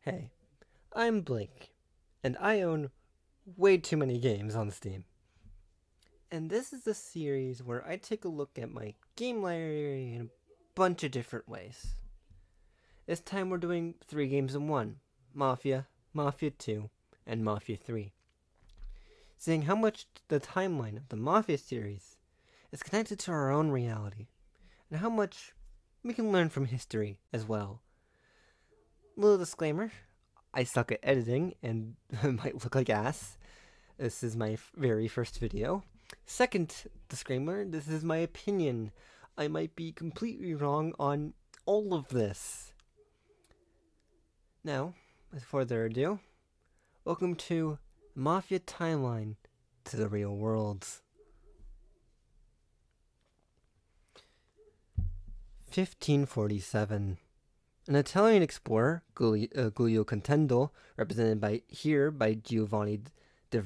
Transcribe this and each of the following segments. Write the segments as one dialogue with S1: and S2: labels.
S1: Hey, I'm Blake, and I own way too many games on Steam. And this is a series where I take a look at my game library in a bunch of different ways. This time we're doing 3 games in 1: Mafia, Mafia 2, and Mafia 3. Seeing how much the timeline of the Mafia series is connected to our own reality, and how much we can learn from history as well. Little disclaimer: I suck at editing and might look like ass. This is my very first video. Second disclaimer: this is my opinion. I might be completely wrong on all of this. Now, without further ado, welcome to Mafia Timeline to the Real World. 1547. An Italian explorer, Giulio Contendo, represented by Giovanni de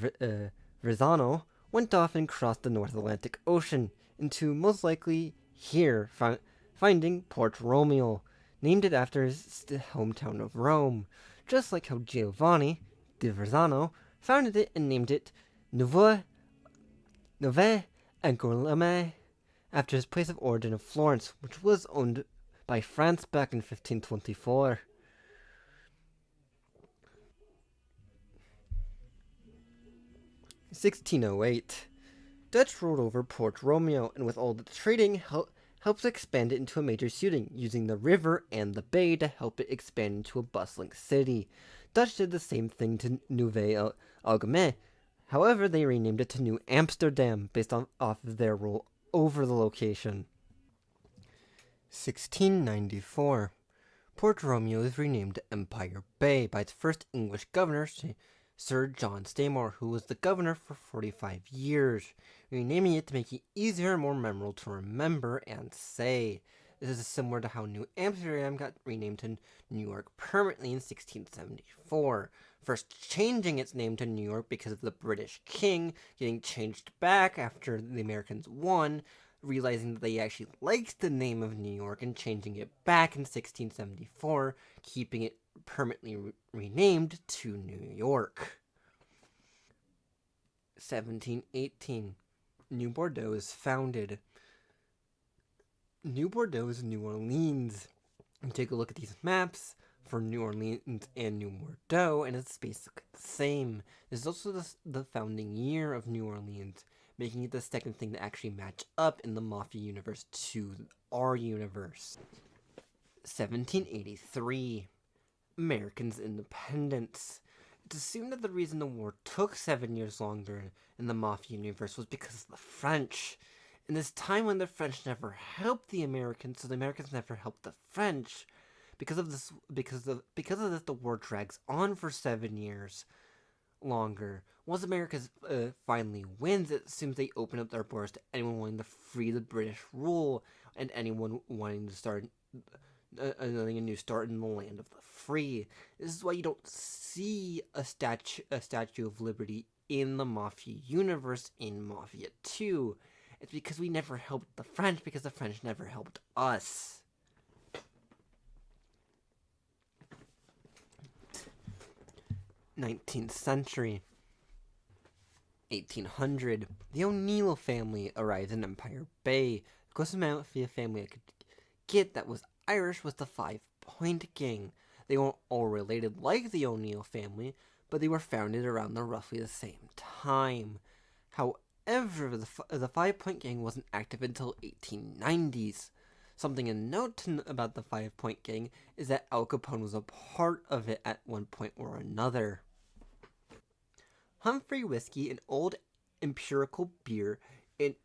S1: Verzano, went off and crossed the North Atlantic Ocean into, most likely, here, finding Port Romeo, named it after his hometown of Rome, just like how Giovanni de Verzano founded it and named it Nuove Angoulême after his place of origin of Florence, which was owned by France back in 1524. 1608. Dutch ruled over Port Romeo, and with all the trading, helped expand it into a major city, using the river and the bay to help it expand into a bustling city. Dutch did the same thing to Nieuwe Algemeen. However, they renamed it to New Amsterdam based off of their rule over the location. 1694. Port Romeo is renamed Empire Bay by its first English governor, Sir John Seymour, who was the governor for 45 years, renaming it to make it easier and more memorable to remember and say. This is similar to how New Amsterdam got renamed to New York permanently in 1674, first changing its name to New York because of the British King, getting changed back after the Americans won, realizing that they actually liked the name of New York and changing it back in 1674, keeping it permanently renamed to New York. 1718. New Bordeaux is founded. New Bordeaux is New Orleans. You take a look at these maps for New Orleans and New Bordeaux, and it's basically the same. This is also the founding year of New Orleans, making it the second thing to actually match up in the Mafia universe to our universe. 1783. Americans' independence. It's assumed that the reason the war took 7 years longer in the Mafia universe was because of the French. In this time when the French never helped the Americans, so the Americans never helped the French. Because of this, the war drags on for 7 years longer. Once America finally wins, it assumes they open up their borders to anyone wanting to free the British rule and anyone wanting to start a new start in the land of the free. This is why you don't see a Statue of Liberty in the Mafia universe in Mafia 2. It's because we never helped the French, because the French never helped us. 19th century. 1800. The O'Neill family arrived in Empire Bay. The closest Mafia family I could get that was Irish was the 5-Point Gang. They weren't all related like the O'Neill family, but they were founded around roughly the same time. However, the 5-Point Gang wasn't active until 1890s. Something to note about the 5-Point Gang is that Al Capone was a part of it at one point or another. Humphrey Whiskey, an old empirical beer in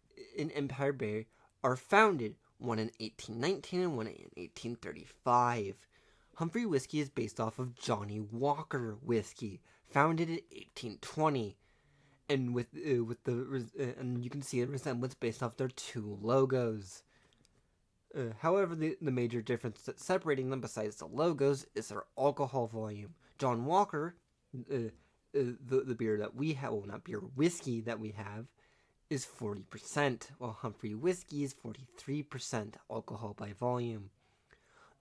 S1: Empire Bay, are founded, one in 1819 and one in 1835. Humphrey Whiskey is based off of Johnny Walker Whiskey, founded in 1820, and and you can see a resemblance based off their two logos. However, the major difference that's separating them, besides the logos, is their alcohol volume. John Walker, the beer that we have, well, not beer, whiskey that we have, is 40%, while Humphrey Whiskey is 43% alcohol by volume.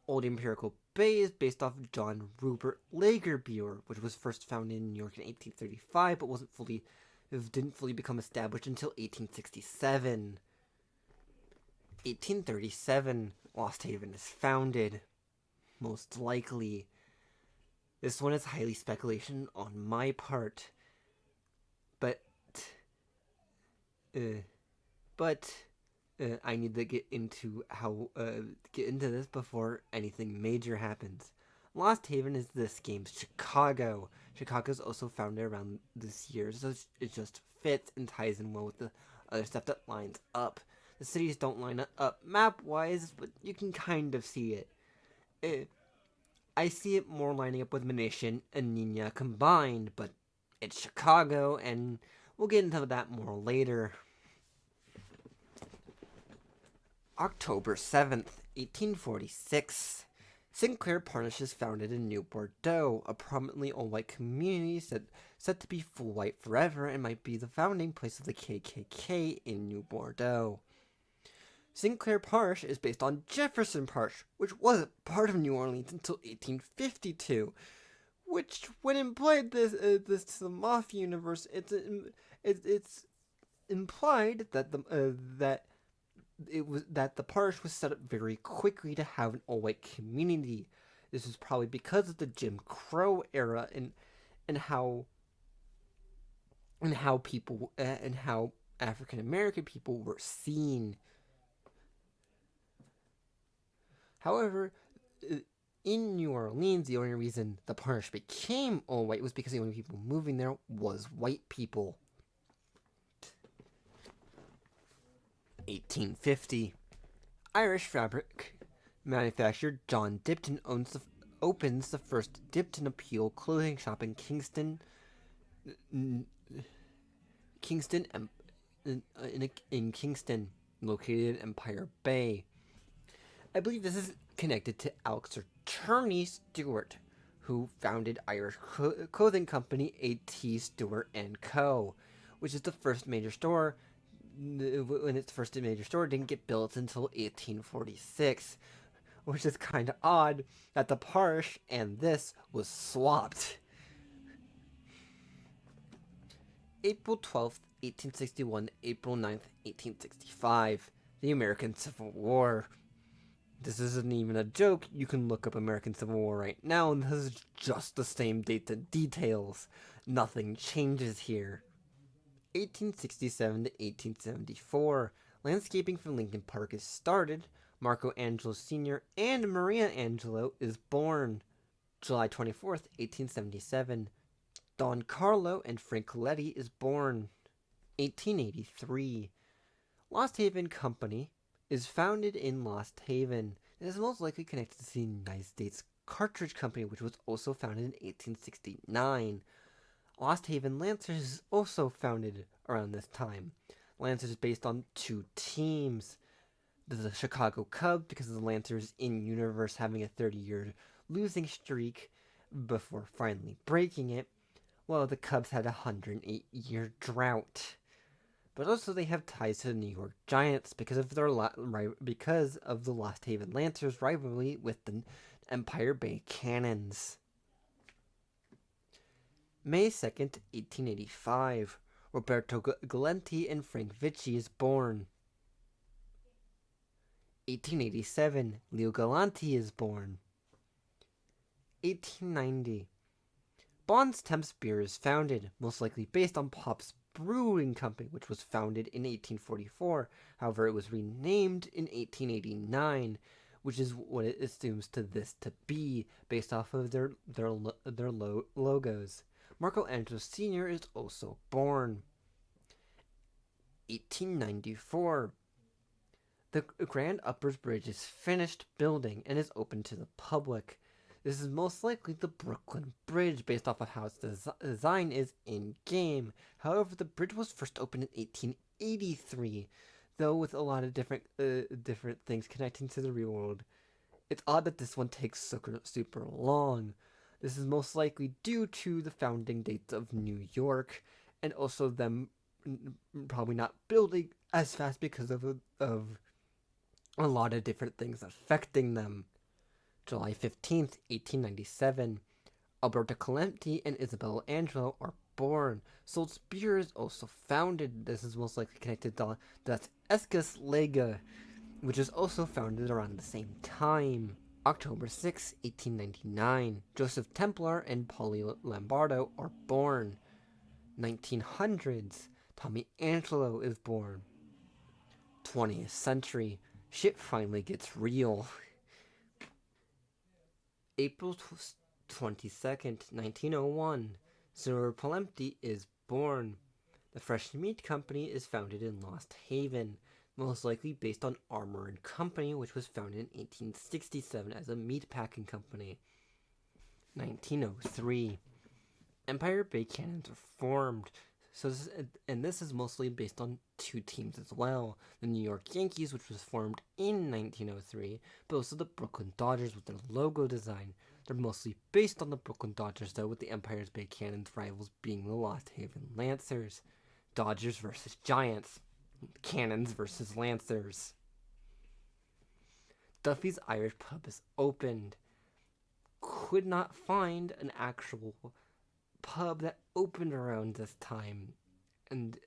S1: Old Empirical Bay is based off of John Rupert Lagerbier, which was first founded in New York in 1835, but didn't fully become established until 1867. 1837, Lost Haven is founded. Most likely. This one is highly speculation on my part. But uh, but I need to get into this before anything major happens. Lost Haven is this game's Chicago. Chicago's also founded around this year, so it just fits and ties in well with the other stuff that lines up. The cities don't line up map-wise, but you can kind of see it. I see it more lining up with Munition and Nina combined, but it's Chicago, and we'll get into that more later. October 7th, 1846. Sinclair Parnish is founded in New Bordeaux, a prominently all-white community set to be full white forever and might be the founding place of the KKK in New Bordeaux. Sinclair Parsh is based on Jefferson Parsh, which wasn't part of New Orleans until 1852. Which, when implied this to the mafia universe, it's implied that the parish was set up very quickly to have an all-white community. This is probably because of the Jim Crow era and how African American people were seen. However, in New Orleans, the only reason the parish became all white was because the only people moving there was white people. 1850. Irish fabric manufacturer John Dipton opens the first Dipton Appeal clothing shop in Kingston, located in Empire Bay. I believe this is connected to Alex Turney Stewart, who founded Irish clothing company A.T. Stewart & Co., which is the first major store. When its first major store didn't get built until 1846, which is kind of odd that the parish and this was swapped. April 12th, 1861, April 9th, 1865, the American Civil War. This isn't even a joke. You can look up American Civil War right now, and this is just the same date and details. Nothing changes here. 1867 to 1874, landscaping for Lincoln Park is started. Marco Angelo Sr. and Maria Angelo is born. July 24th, 1877, Don Carlo and Frank Coletti is born. 1883, Lost Haven Company is founded in Lost Haven. It is most likely connected to the United States Cartridge Company, which was also founded in 1869. Lost Haven Lancers is also founded around this time. Lancers is based on two teams. The Chicago Cubs, because of the Lancers in-universe having a 30-year losing streak before finally breaking it, while the Cubs had a 108-year drought. But also they have ties to the New York Giants because of the Lost Haven Lancers rivalry with the Empire Bay Cannons. May 2nd, 1885, Roberto Galenti and Frank Vici is born. 1887, Leo Galanti is born. 1890, Bond's Temps Beer is founded, most likely based on Pop's Brewing Company, which was founded in 1844. However, it was renamed in 1889, which is what it assumes to be, based off of their logos. Marco Angelo Sr. is also born. 1894. The Grand Uppers Bridge is finished building and is open to the public. This is most likely the Brooklyn Bridge, based off of how its design is in-game. However, the bridge was first opened in 1883, though with a lot of different things connecting to the real world. It's odd that this one takes super long. This is most likely due to the founding dates of New York, and also them probably not building as fast because of a lot of different things affecting them. July 15th, 1897, Alberto Calenti and Isabella Angelo are born. Salzburg is also founded. This is most likely connected to Das Escas Lega, which is also founded around the same time. October 6, 1899, Joseph Templar and Polly Lombardo are born. 1900s, Tommy Angelo is born. 20th century, shit finally gets real. April 22nd, 1901, Sir Polempty is born. The Fresh Meat Company is founded in Lost Haven, most likely based on Armour and Company, which was founded in 1867 as a meatpacking company. 1903, Empire Bay Cannons are formed. This is mostly based on two teams as well. The New York Yankees, which was formed in 1903, but also the Brooklyn Dodgers with their logo design. They're mostly based on the Brooklyn Dodgers, though, with the Empire Bay Cannons rivals being the Lost Haven Lancers. Dodgers versus Giants. Cannons versus Lancers. Duffy's Irish Pub is opened. Could not find an actual pub that opened around this time, and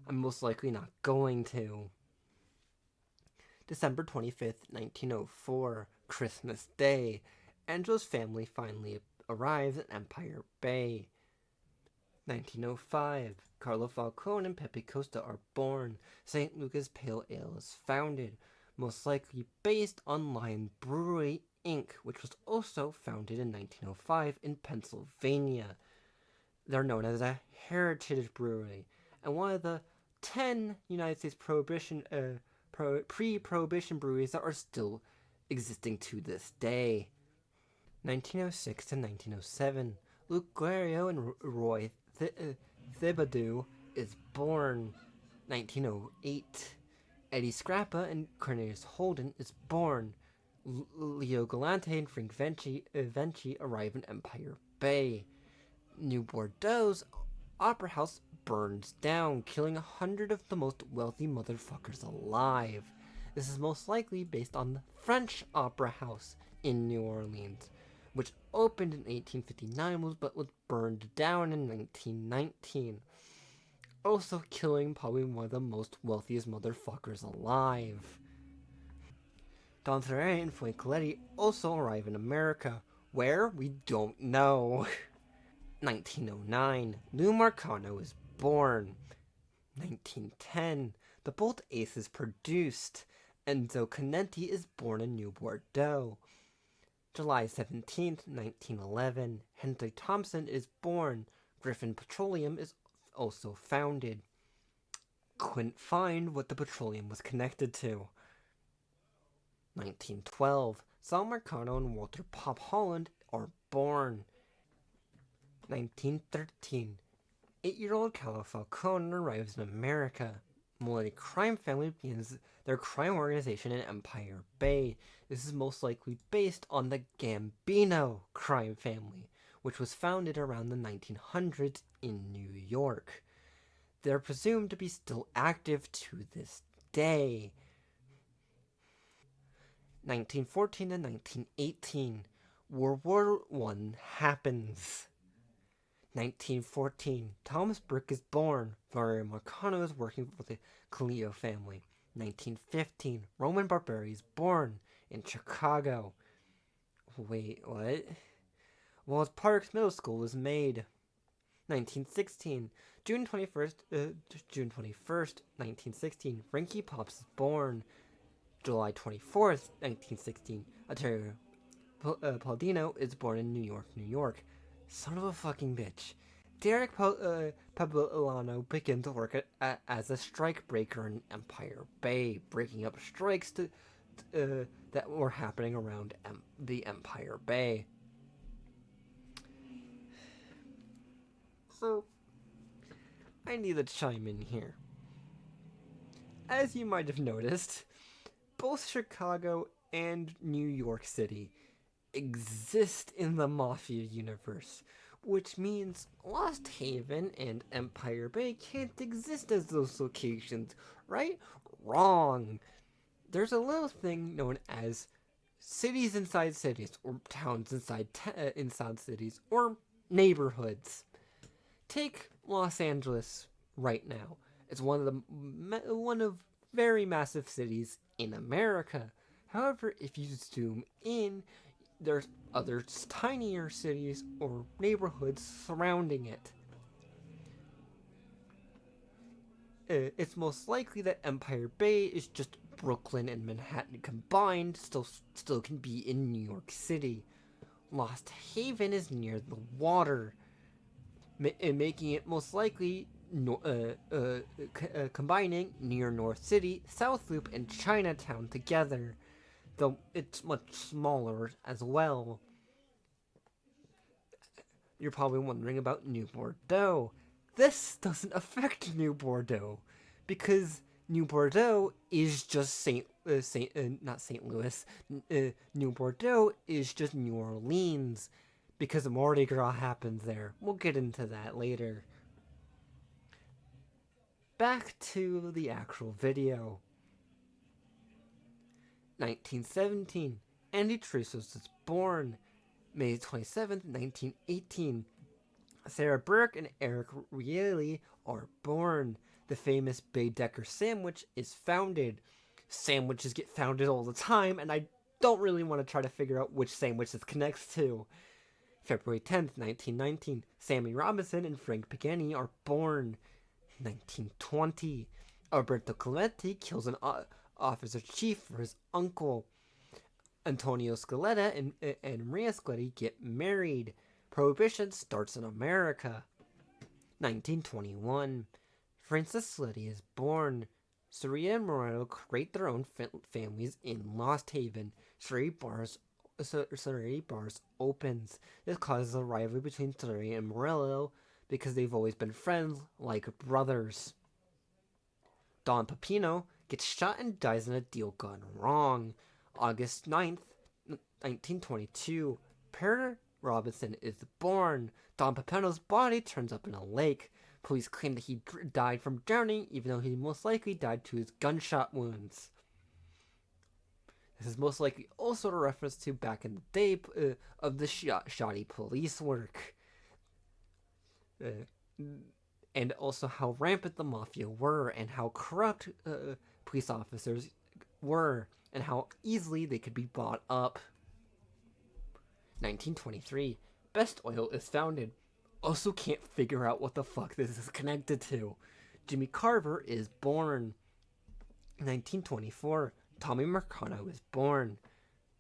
S1: I'm most likely not going to. December 25th, 1904, Christmas Day. Angelo's family finally arrives at Empire Bay. 1905, Carlo Falcone and Pepe Costa are born. St. Luca's Pale Ale is founded, most likely based on Lion Brewery Inc., which was also founded in 1905 in Pennsylvania. They're known as a heritage brewery, and one of the 10 United States pre-prohibition breweries that are still existing to this day. 1906 to 1907, Luke Guerrio and Roy Thibodeau is born. 1908, Eddie Scrappa and Cornelius Holden is born. Leo Galante and Frank Venci arrive in Empire Bay. New Bordeaux's opera house burns down, killing 100 of the most wealthy motherfuckers alive. This is most likely based on the French Opera House in New Orleans, which opened in 1859 but was burned down in 1919. Also killing probably one of the most wealthiest motherfuckers alive. Don Ferre and Fuencoletti also arrive in America. Where? We don't know. 1909, Lou Marcano is born. 1910, the Bolt Ace is produced. Enzo Canenti is born in New Bordeaux. July 17th, 1911, Henry Thompson is born. Griffin Petroleum is also founded. Couldn't find what the petroleum was connected to. 1912, Sal Marcano and Walter Pop Holland are born. 1913, 8-year-old Carlo Falcone arrives in America. Mulati crime family begins their crime organization in Empire Bay. This is most likely based on the Gambino crime family, which was founded around the 1900s in New York. They're presumed to be still active to this day. 1914 to 1918, World War I happens. 1914, Thomas Burke is born. Valerio Marcano is working for the Cleo family. 1915, Roman Barberi is born in Chicago. Wait, what? Wells Parks Middle School was made. 1916, June 21st, 1916, Frankie Pops is born. July 24th, 1916, Ontario Paladino is born in New York, New York. Son of a fucking bitch. Derek Pablano begins to work as a strike breaker in Empire Bay, breaking up strikes that were happening around the Empire Bay. So, I need to chime in here. As you might have noticed, both Chicago and New York City exist in the Mafia universe, which means Lost Haven and Empire Bay can't exist as those locations, right? Wrong. There's a little thing known as cities inside cities, or towns inside cities, or neighborhoods. Take Los Angeles right now. It's one of very massive cities in America. However, if you zoom in, there's other tinier cities or neighborhoods surrounding it. It's most likely that Empire Bay is just Brooklyn and Manhattan combined, still can be in New York City. Lost Haven is near the water, making it most likely combining near North City, South Loop, and Chinatown together, though it's much smaller as well. You're probably wondering about New Bordeaux. This doesn't affect New Bordeaux because New Bordeaux is just not St. Louis. New Bordeaux is just New Orleans because Mardi Gras happens there. We'll get into that later. Back to the actual video. 1917, Andy Trussos is born. May 27th, 1918. Sarah Burke and Eric Reilly are born. The famous Baedeker sandwich is founded. Sandwiches get founded all the time, and I don't really want to try to figure out which sandwich this connects to. February 10th, 1919, Sammy Robinson and Frank Pagani are born. 1920, Alberto Clemente kills an officer chief for his uncle. Antonio Scaletta and Maria Scaletti get married. Prohibition starts in America. 1921, Francis Scaletti is born. Sarita and Moreno create their own families in Lost Haven. Sarita Bars opens. This causes a rivalry between Sarita and Morello because they've always been friends like brothers. Don Pepino gets shot and dies in a deal gone wrong. August 9th, 1922, Perry Robinson is born. Don Pepino's body turns up in a lake. Police claim that he died from drowning, even though he most likely died to his gunshot wounds. This is most likely also a reference to back in the day of the shoddy police work. And also how rampant the mafia were and how corrupt police officers were and how easily they could be bought up. 1923, Best Oil is founded. Also can't figure out what the fuck this is connected to. Jimmy Carver is born. 1924, Tommy Marcano is born.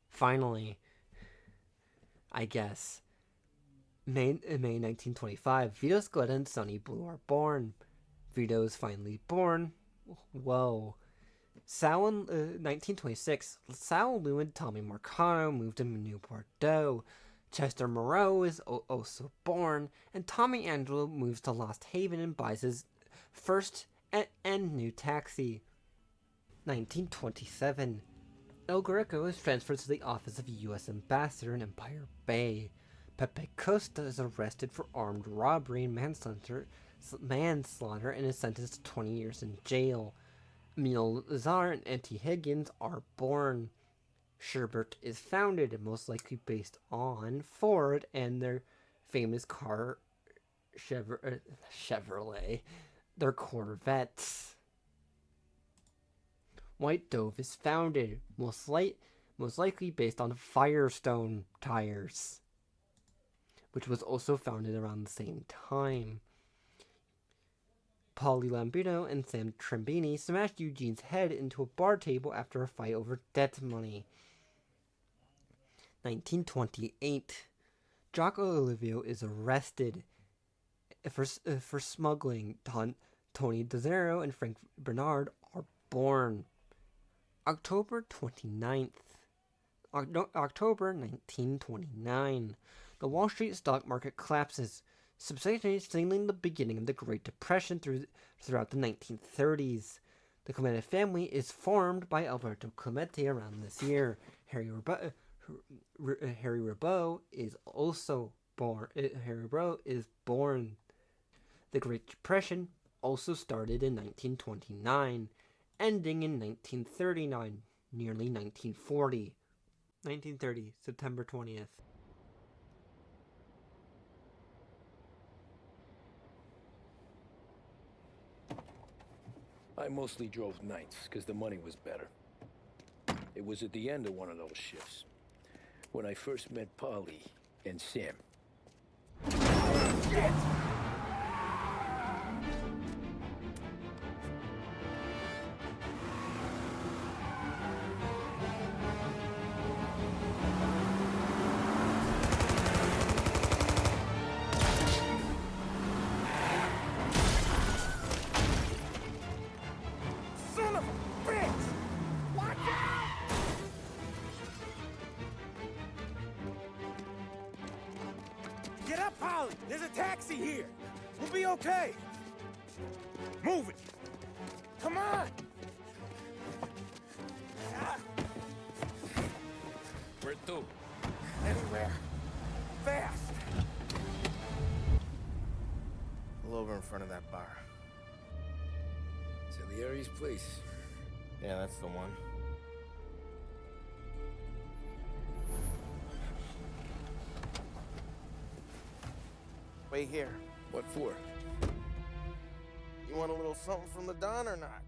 S1: Finally, I guess. May 1925, Vito Scaletta and Sonny Blue are born. Vito is finally born. Whoa. 1926, Sal Lou and Tommy Marcano moved to New Bordeaux. Chester Moreau is also born, and Tommy Angelo moves to Lost Haven and buys his first and new taxi. 1927, El Greco is transferred to the office of U.S. Ambassador in Empire Bay. Pepe Costa is arrested for armed robbery and manslaughter and is sentenced to 20 years in jail. Emil Lazar and Auntie Higgins are born. Sherbert is founded and most likely based on Ford and their famous car Chevrolet, their Corvettes. White Dove is founded, most likely based on Firestone tires, which was also founded around the same time. Paulie Lambino and Sam Trembini smashed Eugene's head into a bar table after a fight over debt money. 1928, Jocko Olivio is arrested for smuggling. Tony DeZero and Frank Bernard are born. October 29th. October 1929. The Wall Street stock market collapses, signaling the beginning of the Great Depression throughout the 1930s. The Clemente family is formed by Alberto Clemente around this year. Harry Rabeau is also born. Harry Rabeau is born. The Great Depression also started in 1929, ending in 1939, nearly 1940. 1930, September 20th.
S2: I mostly drove nights, because the money was better. It was at the end of one of those shifts, when I first met Polly and Sam. Shit! Son of a bitch! Watch out! Get up, Polly! There's a taxi here! We'll be okay! Move it! Come on! Where to? Anywhere. Fast!
S3: Pull over in front of that bar.
S2: Salieri's place.
S3: Yeah, that's the one. Wait here.
S2: What for?
S3: You want a little something from the Don or not?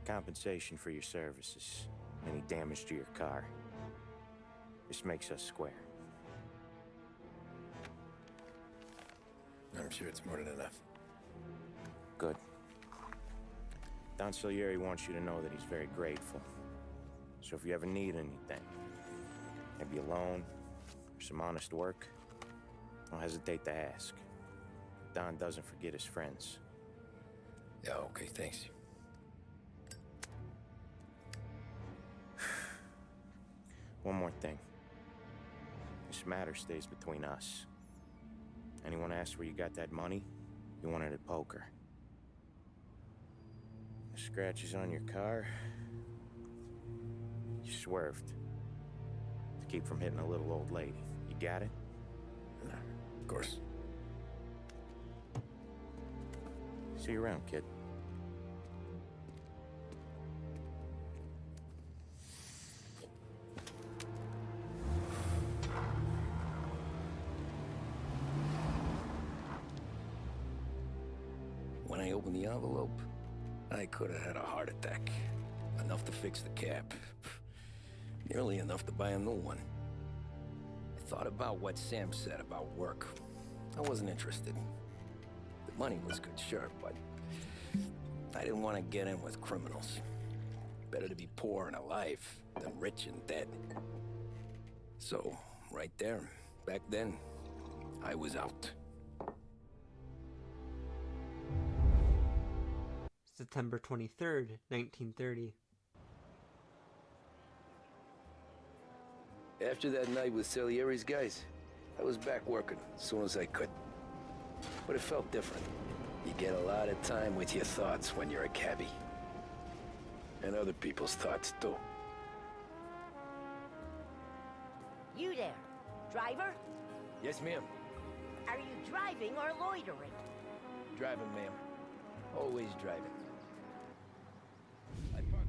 S4: Compensation for your services, any damage to your car. This makes us square.
S2: I'm sure it's more than enough.
S4: Good. Don Salieri wants you to know that he's very grateful. So if you ever need anything, maybe a loan or some honest work, don't hesitate to ask. Don doesn't forget his friends.
S2: Yeah, okay, thanks.
S4: One more thing. This matter stays between us. Anyone asks where you got that money, you won it at poker. The scratches on your car, you swerved to keep from hitting a little old lady. You got it?
S2: Of course.
S4: See you around, kid.
S2: When I opened the envelope, I could have had a heart attack. Enough to fix the cap. Nearly enough to buy a new one. I thought about what Sam said about work. I wasn't interested. The money was good, sure, but I didn't want to get in with criminals. Better to be poor and alive than rich and dead. So, right there, back then, I was out.
S1: September 23rd, 1930.
S2: After that night with Salieri's guys, I was back working as soon as I could. But it felt different. You get a lot of time with your thoughts when you're a cabbie. And other people's thoughts, too.
S5: You there, driver?
S2: Yes, ma'am.
S5: Are you driving or loitering?
S2: Driving, ma'am. Always driving. I parked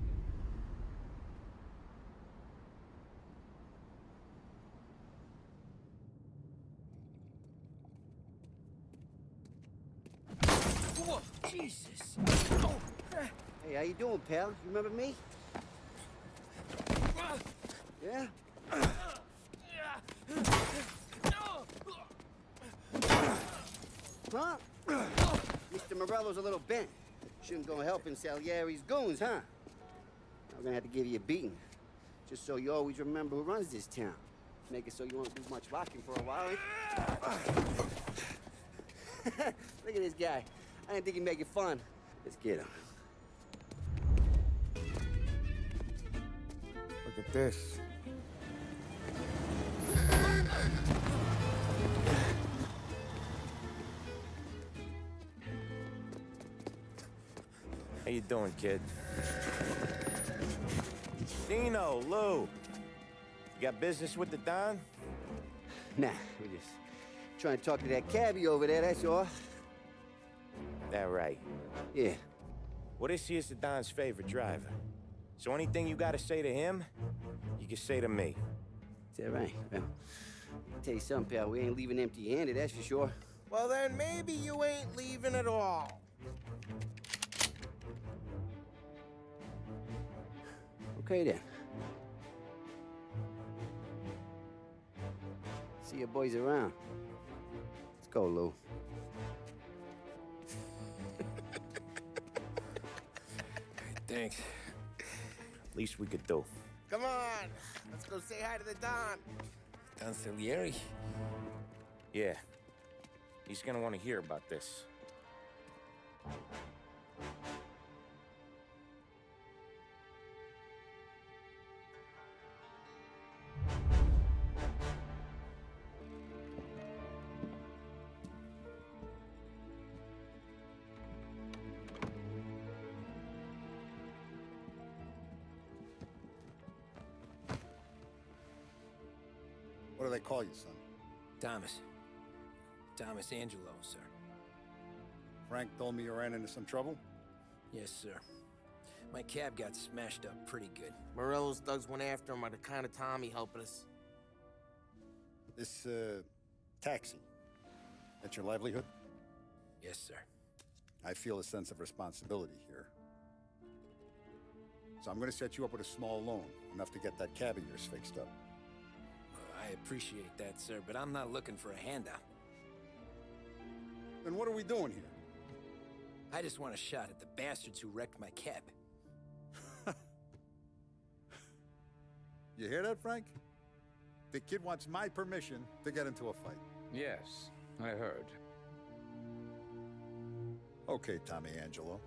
S2: Whoa, Jesus! Oh.
S6: Hey, how you doing, pal? You remember me? Yeah? Huh? Mr. Morello's a little bent. Shouldn't go helping Salieri's goons, huh? I'm gonna have to give you a beating. Just so you always remember who runs this town. Make it so you won't do much rocking for a while. Look at this guy. I didn't think he'd make it fun. Let's get him.
S7: Look at this.
S4: How you doing, kid? Dino, Lou. You got business with the Don?
S6: Nah, we just trying to talk to that cabbie over there, that's all.
S4: That right.
S6: Yeah.
S4: Well, this here's the Don's favorite driver. So anything you gotta say to him, you can say to me.
S6: Is that right? Well, I'll tell you something, pal. We ain't leaving empty-handed, that's for sure.
S3: Well, then maybe you ain't leaving at all.
S6: Okay, then. See your boys around. Let's go, Lou.
S2: Thanks.
S4: Least we could do.
S3: Come on, let's go say hi to the Don.
S2: Don Salieri?
S4: Yeah. He's gonna want to hear about this.
S7: What do they call you, son?
S2: Thomas. Thomas Angelo, sir.
S7: Frank told me you ran into some trouble?
S2: Yes, sir. My cab got smashed up pretty good.
S3: Morello's thugs went after him by the kind of Tommy helping us.
S7: This, taxi. That's your livelihood?
S2: Yes, sir.
S7: I feel a sense of responsibility here. So I'm gonna set you up with a small loan, enough to get that cab of yours fixed up.
S2: I appreciate that, sir, but I'm not looking for a handout.
S7: Then what are we doing here?
S2: I just want a shot at the bastards who wrecked my cab.
S7: You hear that, Frank? The kid wants my permission to get into a fight.
S8: Yes, I heard.
S7: Okay, Tommy Angelo.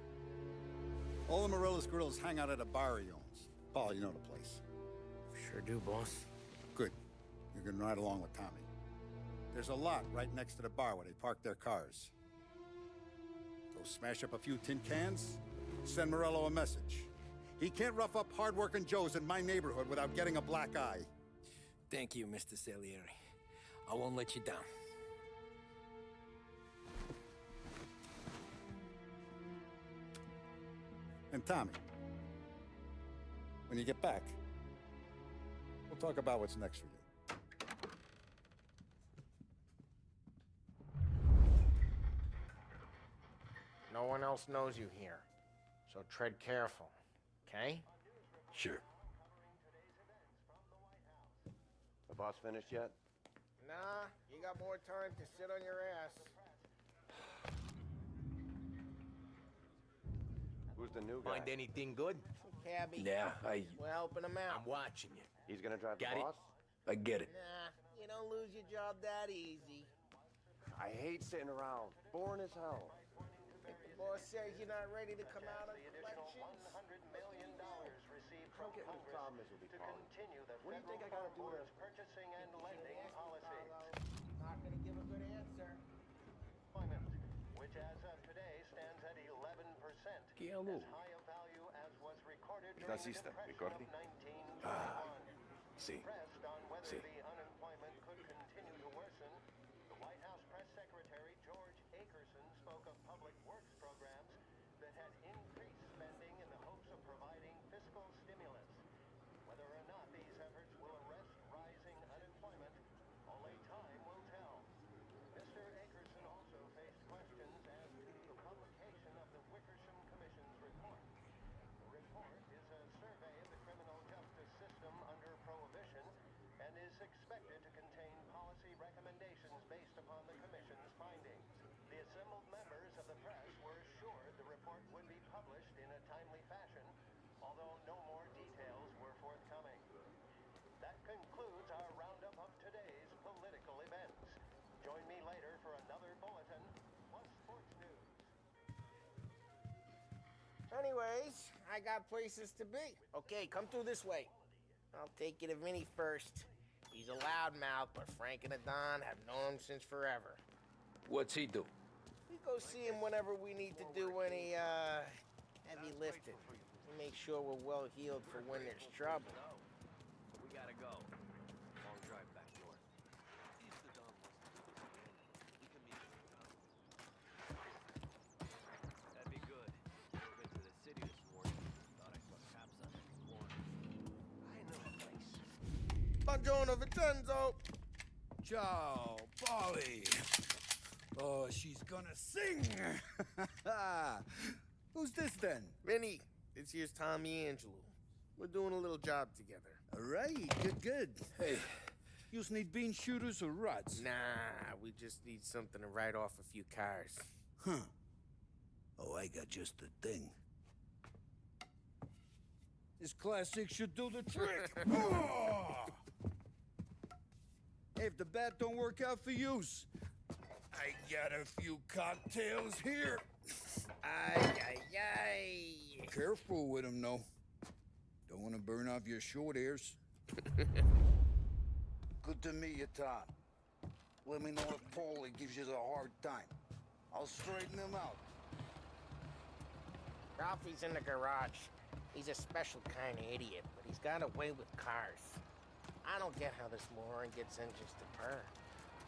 S7: All the Morello's girls hang out at a bar he owns. Paul, you know the place.
S3: Sure do, boss.
S7: Good. You can ride along with Tommy. There's a lot right next to the bar where they park their cars. Go smash up a few tin cans, send Morello a message. He can't rough up hard-working Joes in my neighborhood without getting a black eye.
S2: Thank you, Mr. Salieri. I won't let you down.
S7: And Tommy, when you get back, we'll talk about what's next for you.
S3: No one else knows you here, so tread careful, okay?
S2: Sure.
S9: The boss finished yet?
S3: Nah, you got more time to sit on your ass.
S9: Who's the new guy?
S2: Find anything good?
S3: Cabby.
S2: Yeah,
S3: We're helping him out.
S2: I'm watching you.
S9: He's gonna drive
S2: Got
S9: the
S2: it?
S9: boss?
S2: I get it.
S3: Nah, you don't lose your job that easy.
S9: I hate sitting around. Boring as hell.
S3: If the boss says you're not ready to come out on collections,
S9: Don't get what the problem is with me, Paul. What do you think I gotta do to...
S3: not gonna give a good answer.
S10: Which as of today stands at 11%.
S2: ¿Qué hago?
S10: As high a value as was recorded
S9: ¿Estás
S10: during the
S9: lista,
S10: Depression
S9: Ricordi?
S10: of 1921.
S2: Sí.
S10: Pressed on whether
S2: Sí.
S10: the unemployment could continue to worsen, the White House Press Secretary George Akerson spoke of public works programs that had increased spending in the hopes of providing fiscal stimulus. Whether or not these efforts will arrest rising unemployment, only time will tell. Mr. Akerson also faced questions as to the publication of the Wickersham Commission's report. The report is a survey of the criminal justice system under Prohibition and is
S3: anyways, I got places to be. Okay, come through this way. I'll take you to Vinny first. He's a loudmouth, but Frank and the Don have known him since forever.
S2: What's he do?
S3: We go see him whenever we need to do any, heavy lifting. We make sure we're well healed for when there's trouble.
S9: We gotta go. Long drive back north. If the Don wants to do this again, we can meet him around. That'd be good. Drove into the city this morning. Thought I saw cops on every corner. I know that place.
S3: Buongiorno, Vincenzo!
S7: Ciao, Polly. Oh, she's gonna sing. Who's this then?
S3: Vinny, this here's Tommy Angelo. We're doing a little job together.
S7: All right, good. Hey, you need bean shooters or rods?
S3: Nah, we just need something to write off a few cars.
S7: Huh. Oh, I got just the thing. This classic should do the trick. Oh! Hey, if the bat don't work out for use, I got a few cocktails here.
S3: Ay, ay, ay.
S7: Careful with them, though. Don't want to burn off your short hairs. Good to meet you, Tom. Let me know if Paulie gives you a hard time. I'll straighten him out.
S3: Ralphie's in the garage. He's a special kind of idiot, but he's got a way with cars. I don't get how this moron gets engines to purr.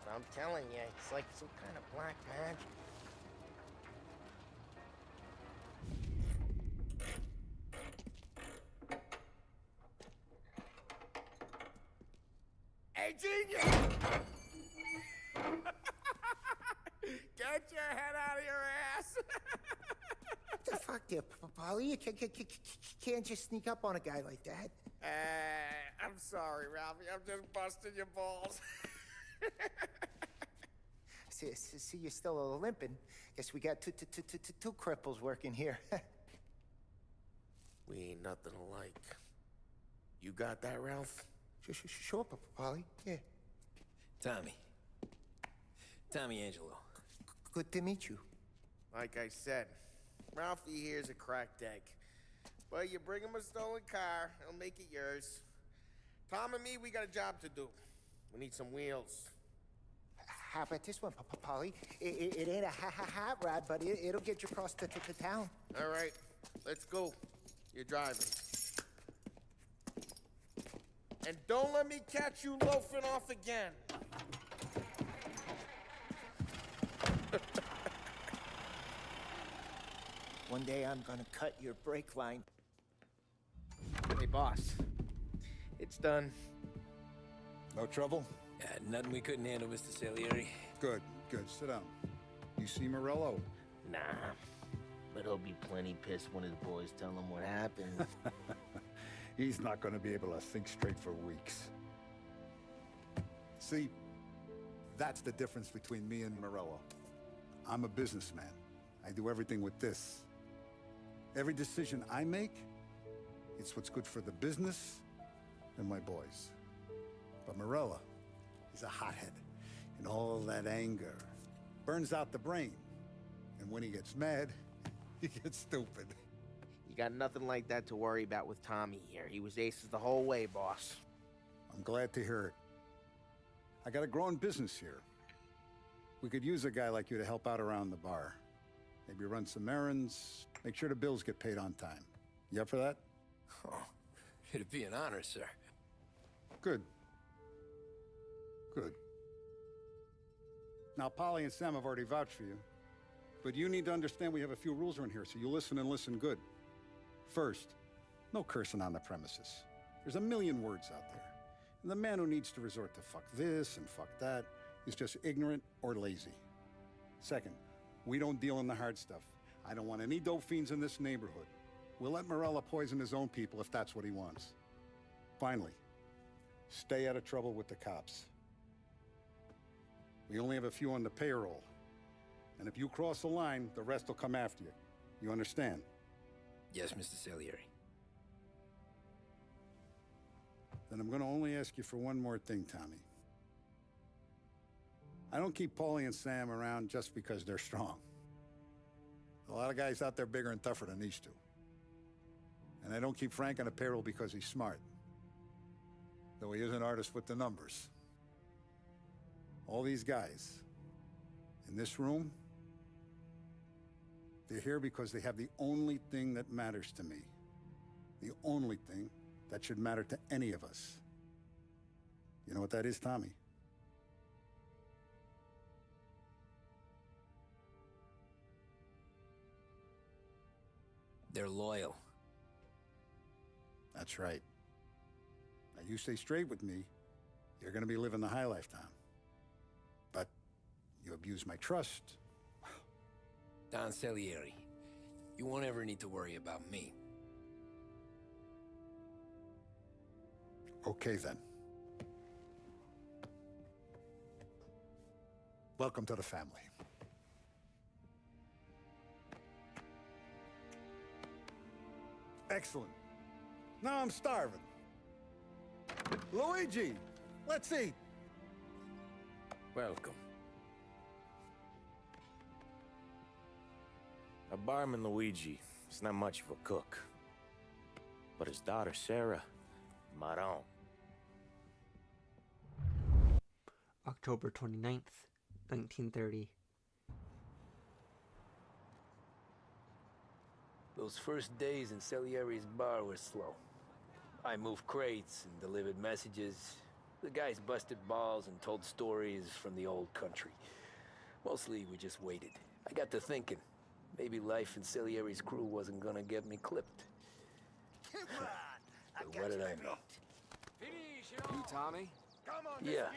S3: But I'm telling you, it's like some kind of black magic. Hey, genius! Get your head out of your ass!
S11: What the fuck there, Polly? You can't just sneak up on a guy like that.
S3: I'm sorry, Ralphie. I'm just busting your balls.
S11: See, you're still limping. Guess we got two cripples working here.
S3: We ain't nothing alike. You got that, Ralph?
S11: Sure, Polly. Yeah.
S2: Tommy Angelo.
S11: Good to meet you.
S3: Like I said, Ralphie here's a cracked egg. But you bring him a stolen car, he'll make it yours. Tom and me, we got a job to do. We need some wheels.
S11: How about this one, Polly? It ain't a hot rod, but it'll get you across to town.
S3: All right, let's go. You're driving. And don't let me catch you loafing off again.
S11: One day I'm gonna cut your brake line.
S3: Hey, boss. It's done.
S7: No trouble?
S2: Nothing we couldn't handle, Mr. Salieri.
S7: Good. Sit down. You see Morello?
S3: Nah, but he'll be plenty pissed when his boys tell him what happened.
S7: He's not going to be able to think straight for weeks. See, that's the difference between me and Morello. I'm a businessman. I do everything with this. Every decision I make, it's what's good for the business and my boys. But Morello, he's a hothead. And all that anger burns out the brain. And when he gets mad, he gets stupid.
S3: You got nothing like that to worry about with Tommy here. He was aces the whole way, boss.
S7: I'm glad to hear it. I got a growing business here. We could use a guy like you to help out around the bar. Maybe run some errands, make sure the bills get paid on time. You up for that?
S2: Oh, it'd be an honor, sir.
S7: Good. Now, Polly and Sam have already vouched for you. But you need to understand we have a few rules around here, so you listen and listen good. First, no cursing on the premises. There's a million words out there. And the man who needs to resort to fuck this and fuck that is just ignorant or lazy. Second, we don't deal in the hard stuff. I don't want any dope fiends in this neighborhood. We'll let Morella poison his own people if that's what he wants. Finally, stay out of trouble with the cops. We only have a few on the payroll. And if you cross the line, the rest will come after you. You understand?
S2: Yes, Mr. Salieri.
S7: Then I'm gonna only ask you for one more thing, Tommy. I don't keep Paulie and Sam around just because they're strong. A lot of guys out there bigger and tougher than these two. And I don't keep Frank on a payroll because he's smart. Though he is an artist with the numbers. All these guys in this room, they're here because they have the only thing that matters to me. The only thing that should matter to any of us. You know what that is, Tommy?
S2: They're loyal.
S7: That's right. Now you stay straight with me, you're gonna be living the high life, Tom. But you abuse my trust.
S2: Don Salieri, you won't ever need to worry about me.
S7: Okay, then. Welcome to the family. Excellent. Now I'm starving. Luigi, let's eat.
S2: Welcome.
S4: A barman, Luigi, is not much of a cook. But his daughter, Sarah, Maron.
S1: October 29th, 1930.
S2: Those first days in Salieri's bar were slow. I moved crates and delivered messages. The guys busted balls and told stories from the old country. Mostly, we just waited. I got to thinking, maybe life in Salieri's crew wasn't gonna get me clipped.
S3: Come on,
S2: But what did I know?
S9: You, Tommy?
S3: Come on,
S2: Yeah.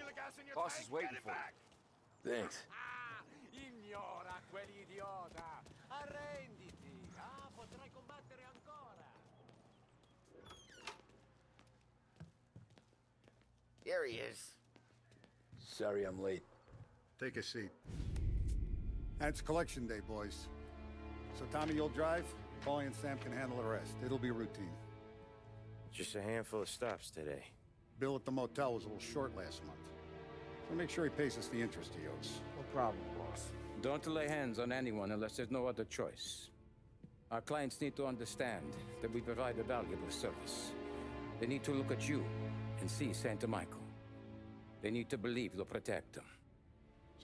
S9: Boss is waiting for you.
S2: Thanks.
S9: Ignora quell'idiota! Arrenditi! Potrai combattere ancora!
S3: Here he is.
S2: Sorry I'm late.
S7: Take a seat. And it's collection day, boys. So Tommy, you'll drive. Paulie and Sam can handle the rest. It'll be routine.
S4: Just a handful of stops today.
S7: Bill at the motel was a little short last month. So make sure he pays us the interest he owes.
S6: No problem, boss.
S8: Don't lay hands on anyone unless there's no other choice. Our clients need to understand that we provide a valuable service. They need to look at you and see Santa Michael. They need to believe you'll protect them.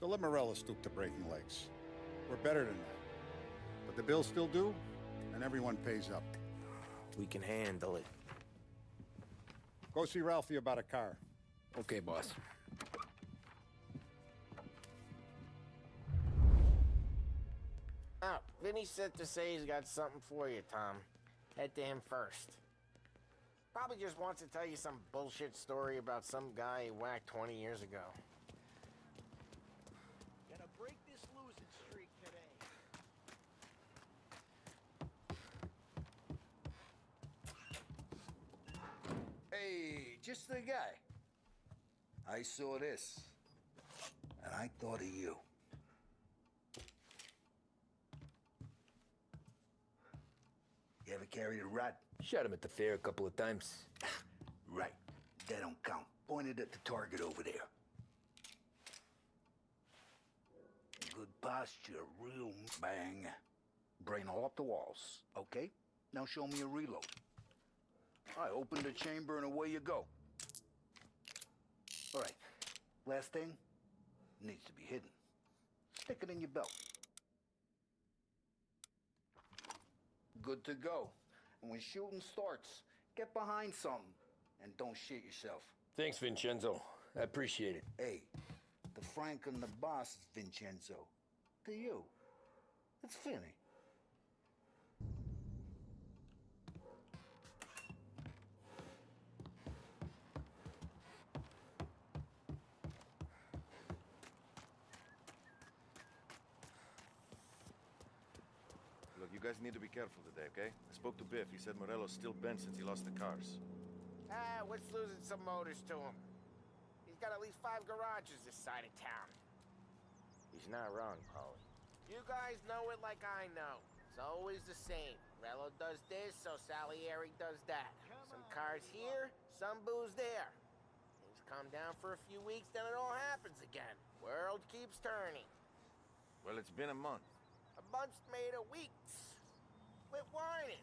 S7: So let Morella stoop to breaking legs. We're better than that. But the bills still due, and everyone pays up.
S4: We can handle it.
S7: Go see Ralphie about a car.
S2: Okay, boss.
S3: Oh, Vinny sent to say he's got something for you, Tom. Head to him first. Probably just wants to tell you some bullshit story about some guy he whacked 20 years ago.
S11: Gonna break this losing streak today.
S12: Hey, just the guy. I saw this, and I thought of you. You ever carried a rod?
S2: Shot him at the fair a couple of times.
S12: Right. That don't count. Pointed at the target over there. Good posture, real bang. Brain all up the walls. Okay, now show me a reload. All right, open the chamber and away you go. All right, last thing needs to be hidden. Stick it in your belt. Good to go. And when shooting starts, get behind something and don't shit yourself.
S2: Thanks, Vincenzo. I appreciate it.
S12: Hey, the Frank and the boss is Vincenzo. To you, it's Vinny.
S13: Look, you guys need to be careful today, okay? I spoke to Biff. He said Morello's still bent since he lost the cars.
S3: What's losing some motors to him? He's got at least 5 garages this side of town.
S6: He's not wrong, Paulie.
S3: You guys know it like I know. It's always the same. Rello does this, so Salieri does that. Some cars here, some booze there. Things calm down for a few weeks, then it all happens again. World keeps turning.
S13: Well, it's been a month.
S3: A month's made of weeks. Quit whining.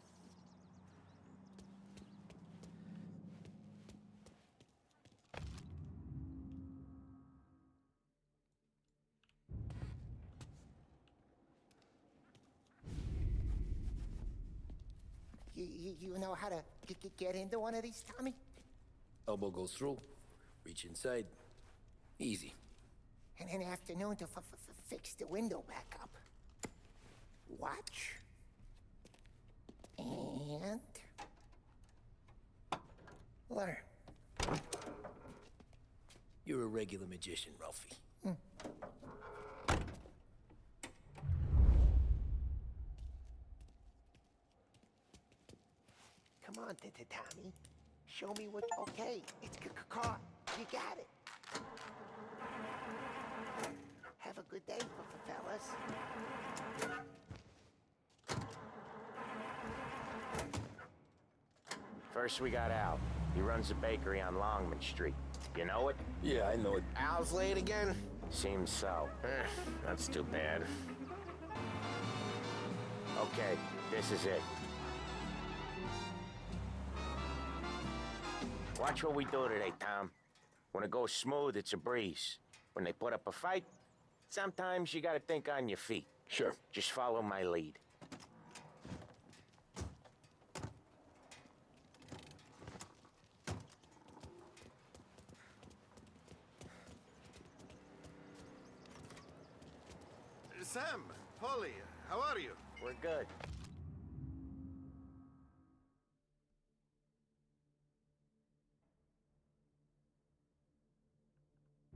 S11: You know how to get into one of these, Tommy?
S2: Elbow goes through. Reach inside. Easy.
S11: And an afternoon to fix the window back up. Watch. And... learn.
S2: You're a regular magician, Ralphie.
S11: Come on, Tommy. Show me what... Okay, it's caught. You got it. Have a good day, fellas.
S4: First we got Al. He runs a bakery on Longman Street. You know it?
S2: Yeah, I know it.
S3: Al's late again?
S4: Seems so.
S3: That's too bad.
S4: Okay, this is it. Watch what we do today, Tom. When it goes smooth, it's a breeze. When they put up a fight, sometimes you gotta think on your feet.
S2: Sure.
S4: Just follow my lead.
S13: Sam, Polly, how are you?
S4: We're good.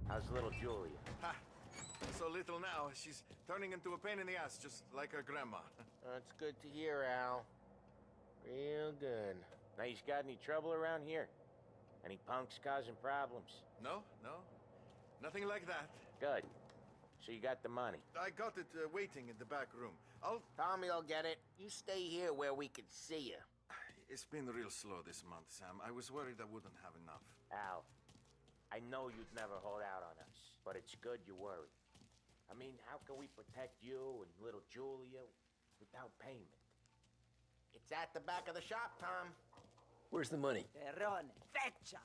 S4: How's little Julia?
S13: Ha! So little now, she's turning into a pain in the ass, just like her grandma.
S3: That's good to hear, Al. Real good.
S4: Now, you got any trouble around here? Any punks causing problems?
S13: No, no. Nothing like that.
S4: Good. So you got the money.
S13: I got it waiting in the back room.
S3: Tommy will get it. You stay here where we can see you.
S13: It's been real slow this month, Sam. I was worried I wouldn't have enough.
S4: Al, I know you'd never hold out on us, but it's good you worry. I mean, how can we protect you and little Julia without payment?
S3: It's at the back of the shop, Tom.
S2: Where's the money?
S5: Perrone, feccia!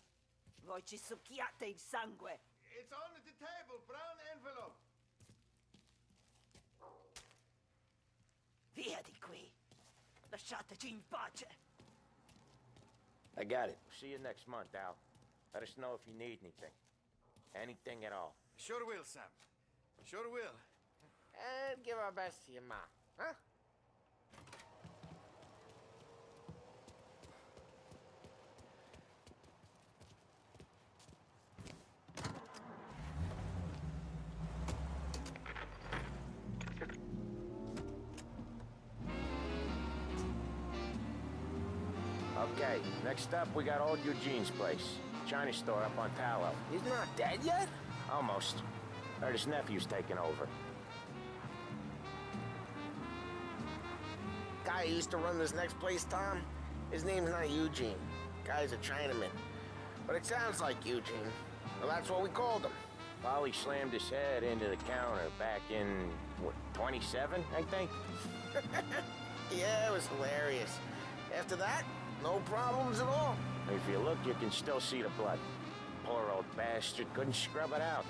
S5: Voi ci succhiate il sangue!
S13: It's on the table, brown envelope.
S5: Via di qui! Lasciateci in pace!
S2: I got it.
S4: See you next month, Al. Let us know if you need anything. Anything at all.
S13: Sure will, Sam. Sure will.
S3: And give our best to your ma, huh?
S4: Okay, next up, we got old Eugene's place. China store up on Tallow.
S3: He's not dead yet?
S4: Almost. Heard his nephew's taking over.
S3: Guy who used to run this next place, Tom, his name's not Eugene. Guy's a Chinaman. But it sounds like Eugene. Well, that's what we called him.
S4: Polly slammed his head into the counter back in, what, 27, I think?
S3: Yeah, it was hilarious. After that, no problems at all.
S4: If you look, you can still see the blood. Poor old bastard couldn't scrub it out.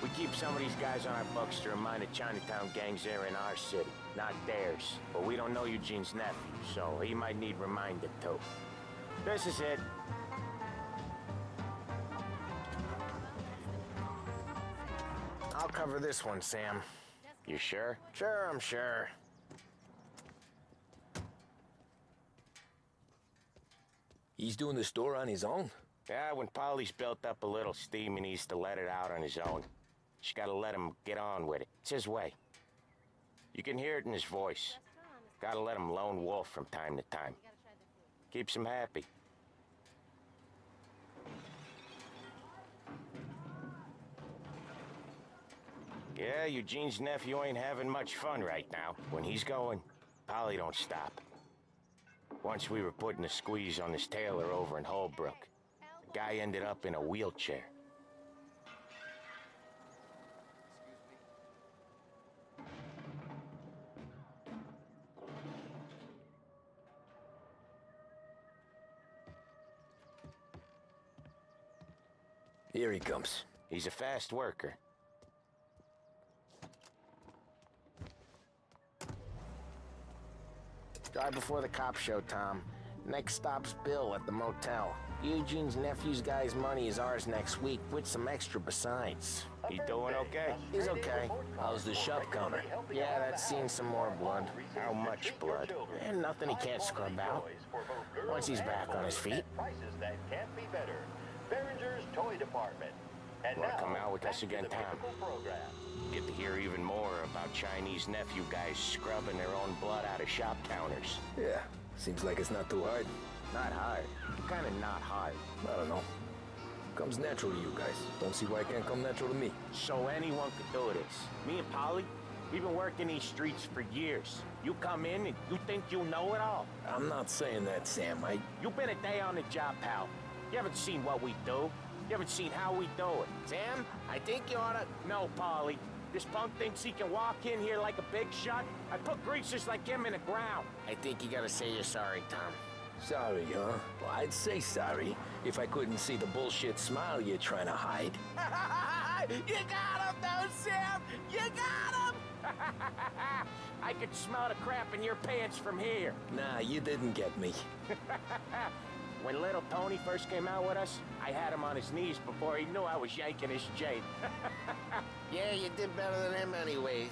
S4: We keep some of these guys on our books to remind the Chinatown gangs they're in our city, not theirs. But we don't know Eugene's nephew, so he might need reminded too. This is it.
S3: I'll cover this one, Sam.
S4: You sure?
S3: Sure, I'm sure.
S2: He's doing the store on his own?
S4: Yeah, when Polly's built up a little steam, he needs to let it out on his own. Just gotta let him get on with it. It's his way. You can hear it in his voice. Gotta let him lone wolf from time to time. Keeps him happy. Yeah, Eugene's nephew ain't having much fun right now. When he's going, Polly don't stop. Once we were putting a squeeze on this tailor over in Holbrook. The guy ended up in a wheelchair.
S2: Here he comes.
S4: He's a fast worker.
S3: Drive before the cop show, Tom. Next stop's Bill at the motel. Eugene's nephew's guy's money is ours next week, with some extra besides.
S4: He doing okay?
S3: He's okay.
S2: How's the shop counter?
S3: Yeah, that's seen some more blood.
S4: How much blood?
S3: And nothing he can't scrub out. Once he's back on his feet.
S10: Prices that can't be better. Behringer's Toy Department. And
S4: Wanna
S10: now,
S4: come out with
S10: back
S4: us
S10: to
S4: again,
S10: the
S4: Tom?
S10: musical program.
S4: Get to hear even more about Chinese nephew guys scrubbing their own blood out of shop counters.
S2: Yeah, seems like it's not too hard.
S4: Not hard. Kinda not hard.
S2: I don't know. Comes natural to you guys. Don't see why it can't come natural to me.
S4: So anyone could do this. Me and Polly, we've been working these streets for years. You come in and you think you know it all.
S2: I'm not saying that, Sam.
S4: You've been a day on the job, pal. You haven't seen what we do. You haven't seen how we do it.
S3: Sam, I think you oughta...
S4: No, Polly. This punk thinks he can walk in here like a big shot. I put greasers like him in the ground.
S3: I think you gotta say you're sorry, Tom.
S2: Sorry, huh? Well, I'd say sorry if I couldn't see the bullshit smile you're trying to hide.
S4: You got him, though, Sam! You got him! I could smell the crap in your pants from here.
S2: Nah, you didn't get me.
S4: When little Tony first came out with us, I had him on his knees before he knew I was yanking his chain.
S3: Yeah, you did better than him anyways.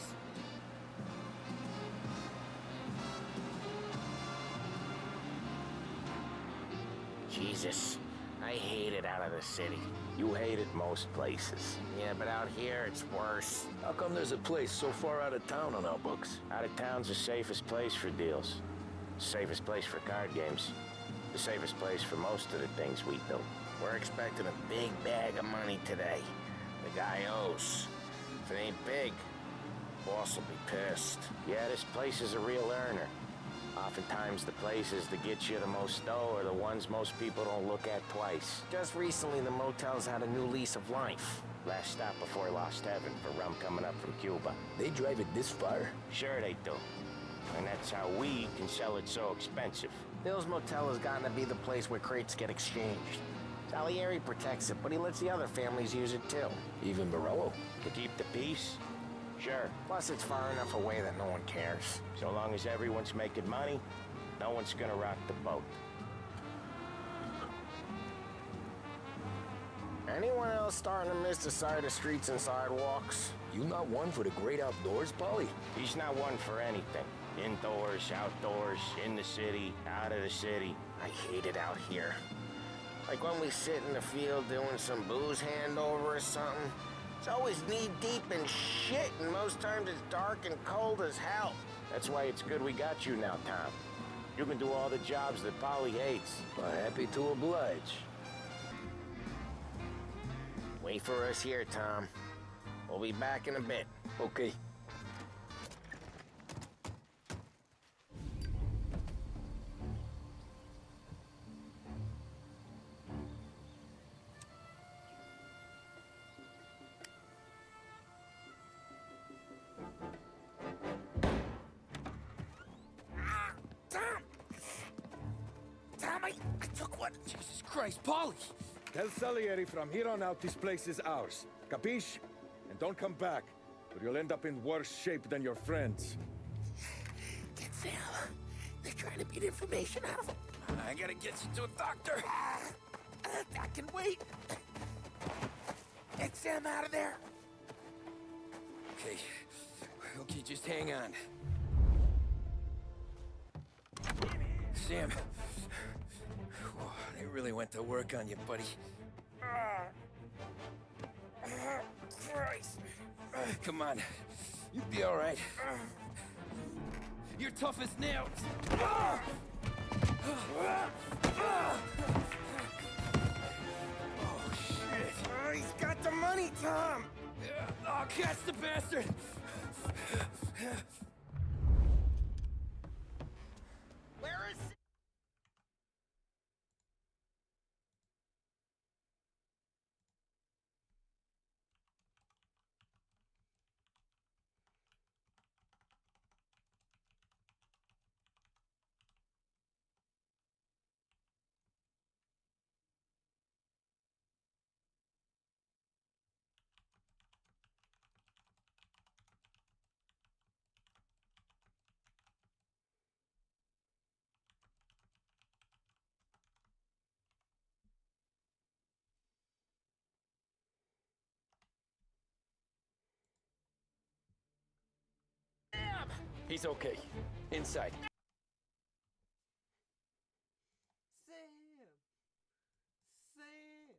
S3: Jesus, I hate it out of the city.
S4: You hate it most places.
S3: Yeah, but out here, it's worse.
S2: How come there's a place so far out of town on our books?
S4: Out of town's the safest place for deals. Safest place for card games. The safest place for most of the things we do.
S3: We're expecting a big bag of money today. The guy owes. If it ain't big, boss will be pissed.
S4: Yeah, this place is a real earner. Oftentimes the places that get you the most dough are the ones most people don't look at twice.
S3: Just recently, the motel's had a new lease of life.
S4: Last stop before Lost Heaven for rum coming up from Cuba.
S2: They drive it this far?
S4: Sure they do. And that's how we can sell it so expensive.
S3: Bill's Motel has gotten to be the place where crates get exchanged. Salieri protects it, but he lets the other families use it too.
S2: Even Morello?
S4: To keep the peace? Sure.
S3: Plus, it's far enough away that no one cares.
S4: So long as everyone's making money, no one's gonna rock the boat.
S3: Anyone else starting to miss the side of streets and sidewalks?
S2: You not one for the great outdoors, Polly?
S4: He's not one for anything. Indoors, outdoors, in the city, out of the city.
S3: I hate it out here. Like when we sit in the field doing some booze handover or something. It's always knee-deep in shit, and most times it's dark and cold as hell.
S4: That's why it's good we got you now, Tom. You can do all the jobs that Polly hates.
S2: Well, happy to oblige.
S3: Wait for us here, Tom. We'll be back in a bit.
S2: Okay.
S11: I took one.
S14: Jesus Christ, Polly! Tell Salieri from here on out this place is ours. Capiche? And don't come back, or you'll end up in worse shape than your friends.
S11: Get Sal. They're trying to beat information out of him.
S14: I gotta get you to a doctor.
S11: I can wait. Get Sam out of there.
S14: Okay. Okay, just hang on. Sam. Whoa, they really went to work on you, buddy.
S11: Christ.
S14: Come on. You'll be all right. You're tough as nails. Oh, shit.
S11: He's got the money, Tom.
S14: Oh, catch the bastard.
S11: Where is he?
S2: He's okay. Inside.
S1: Sam! Sam!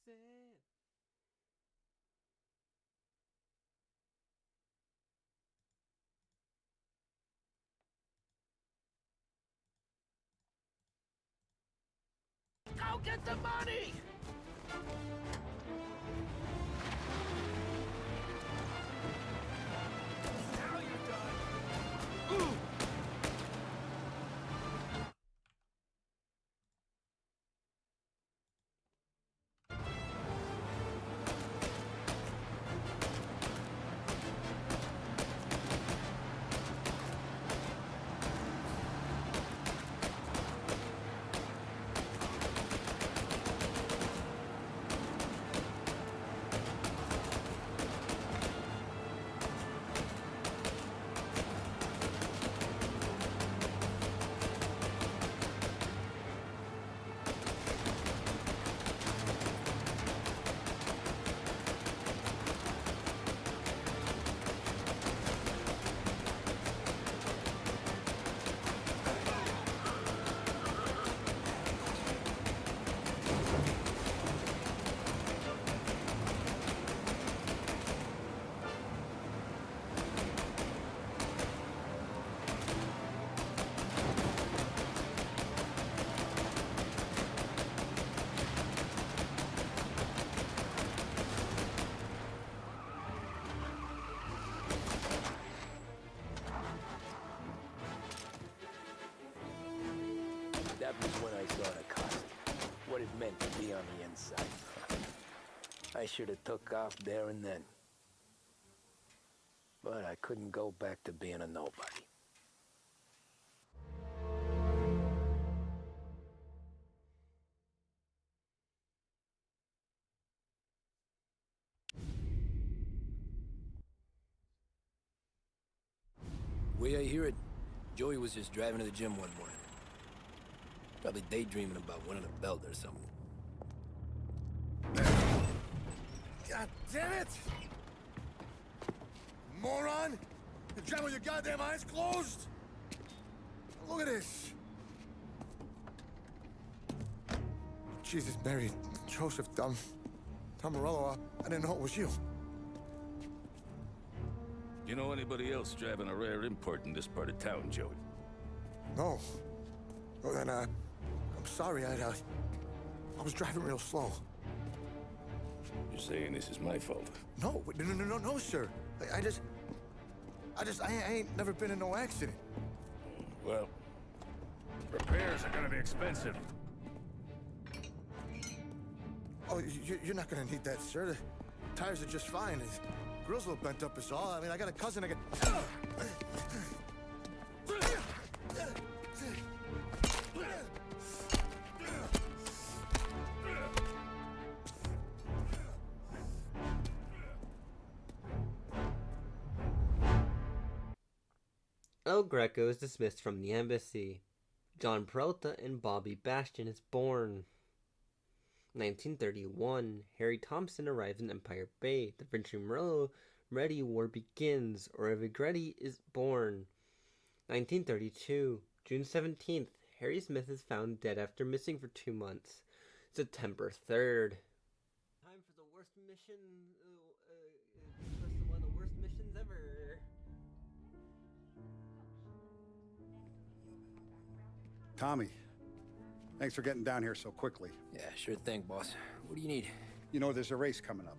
S1: Sam!
S3: Go get the money! Now you're done. Ooh.
S2: That was when I saw the cost. What it meant to be on the inside. I should have took off there and then. But I couldn't go back to being a nobody. The way I hear it, Joey was just driving to the gym one morning. Probably daydreaming about winning a belt or something.
S14: God damn it! Moron! You're driving with your goddamn eyes closed? Look at this! Jesus, Mary, Joseph, Tom Morello, I didn't know it was you.
S15: You know anybody else driving a rare import in this part of town, Joey?
S14: No. Well, then, I'm sorry, I was driving real slow.
S15: You're saying this is my fault?
S14: No, no, sir. I ain't never been in no accident.
S15: Well, repairs are gonna be expensive.
S14: Oh, you're not gonna need that, sir. The tires are just fine. His grill's a little bent up is all. I mean, I got a cousin I can...
S1: El Greco is dismissed from the embassy. John Peralta and Bobby Bastion is born. 1931, Harry Thompson arrives in Empire Bay. The French Morello Ready War begins. Orevigretti is born. 1932, June 17th, Harry Smith is found dead after missing for 2 months. September 3rd. Time for the worst mission, one of the worst missions ever.
S7: Tommy, thanks for getting down here so quickly.
S2: Yeah, sure thing, boss. What do you need?
S7: You know, there's a race coming up.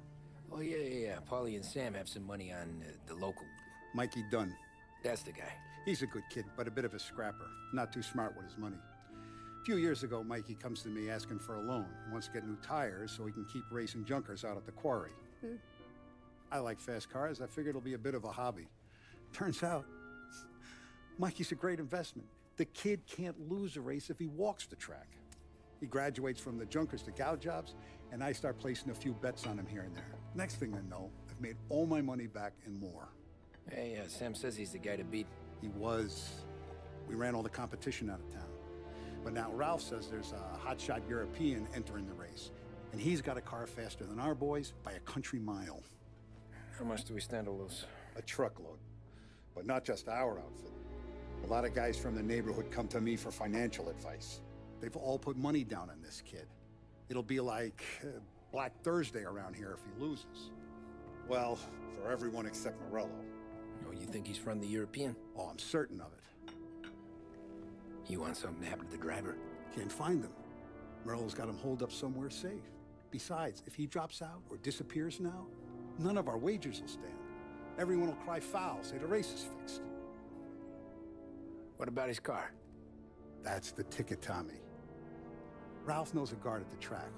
S2: Oh, yeah. Paulie and Sam have some money on the local.
S7: Mikey Dunn.
S2: That's the guy.
S7: He's a good kid, but a bit of a scrapper. Not too smart with his money. A few years ago, Mikey comes to me asking for a loan. He wants to get new tires so he can keep racing junkers out at the quarry. I like fast cars. I figured it'll be a bit of a hobby. Turns out, Mikey's a great investment. The kid can't lose a race if he walks the track. He graduates from the junkers to gal jobs, and I start placing a few bets on him here and there. Next thing I know, I've made all my money back and more.
S2: Hey, Sam says he's the guy to beat.
S7: He was. We ran all the competition out of town. But now Ralph says there's a hotshot European entering the race. And he's got a car faster than our boys by a country mile.
S2: How much do we stand to lose?
S7: A truckload. But not just our outfit. A lot of guys from the neighborhood come to me for financial advice. They've all put money down on this kid. It'll be like Black Thursday around here if he loses. Well, for everyone except Morello.
S2: Oh, you think he's from the European?
S7: Oh, I'm certain of it.
S2: You want something to happen to the driver?
S7: Can't find him. Morello's got him holed up somewhere safe. Besides, if he drops out or disappears now, none of our wagers will stand. Everyone will cry foul, say the race is fixed.
S2: What about his car?
S7: That's the ticket, Tommy. Ralph knows a guard at the track.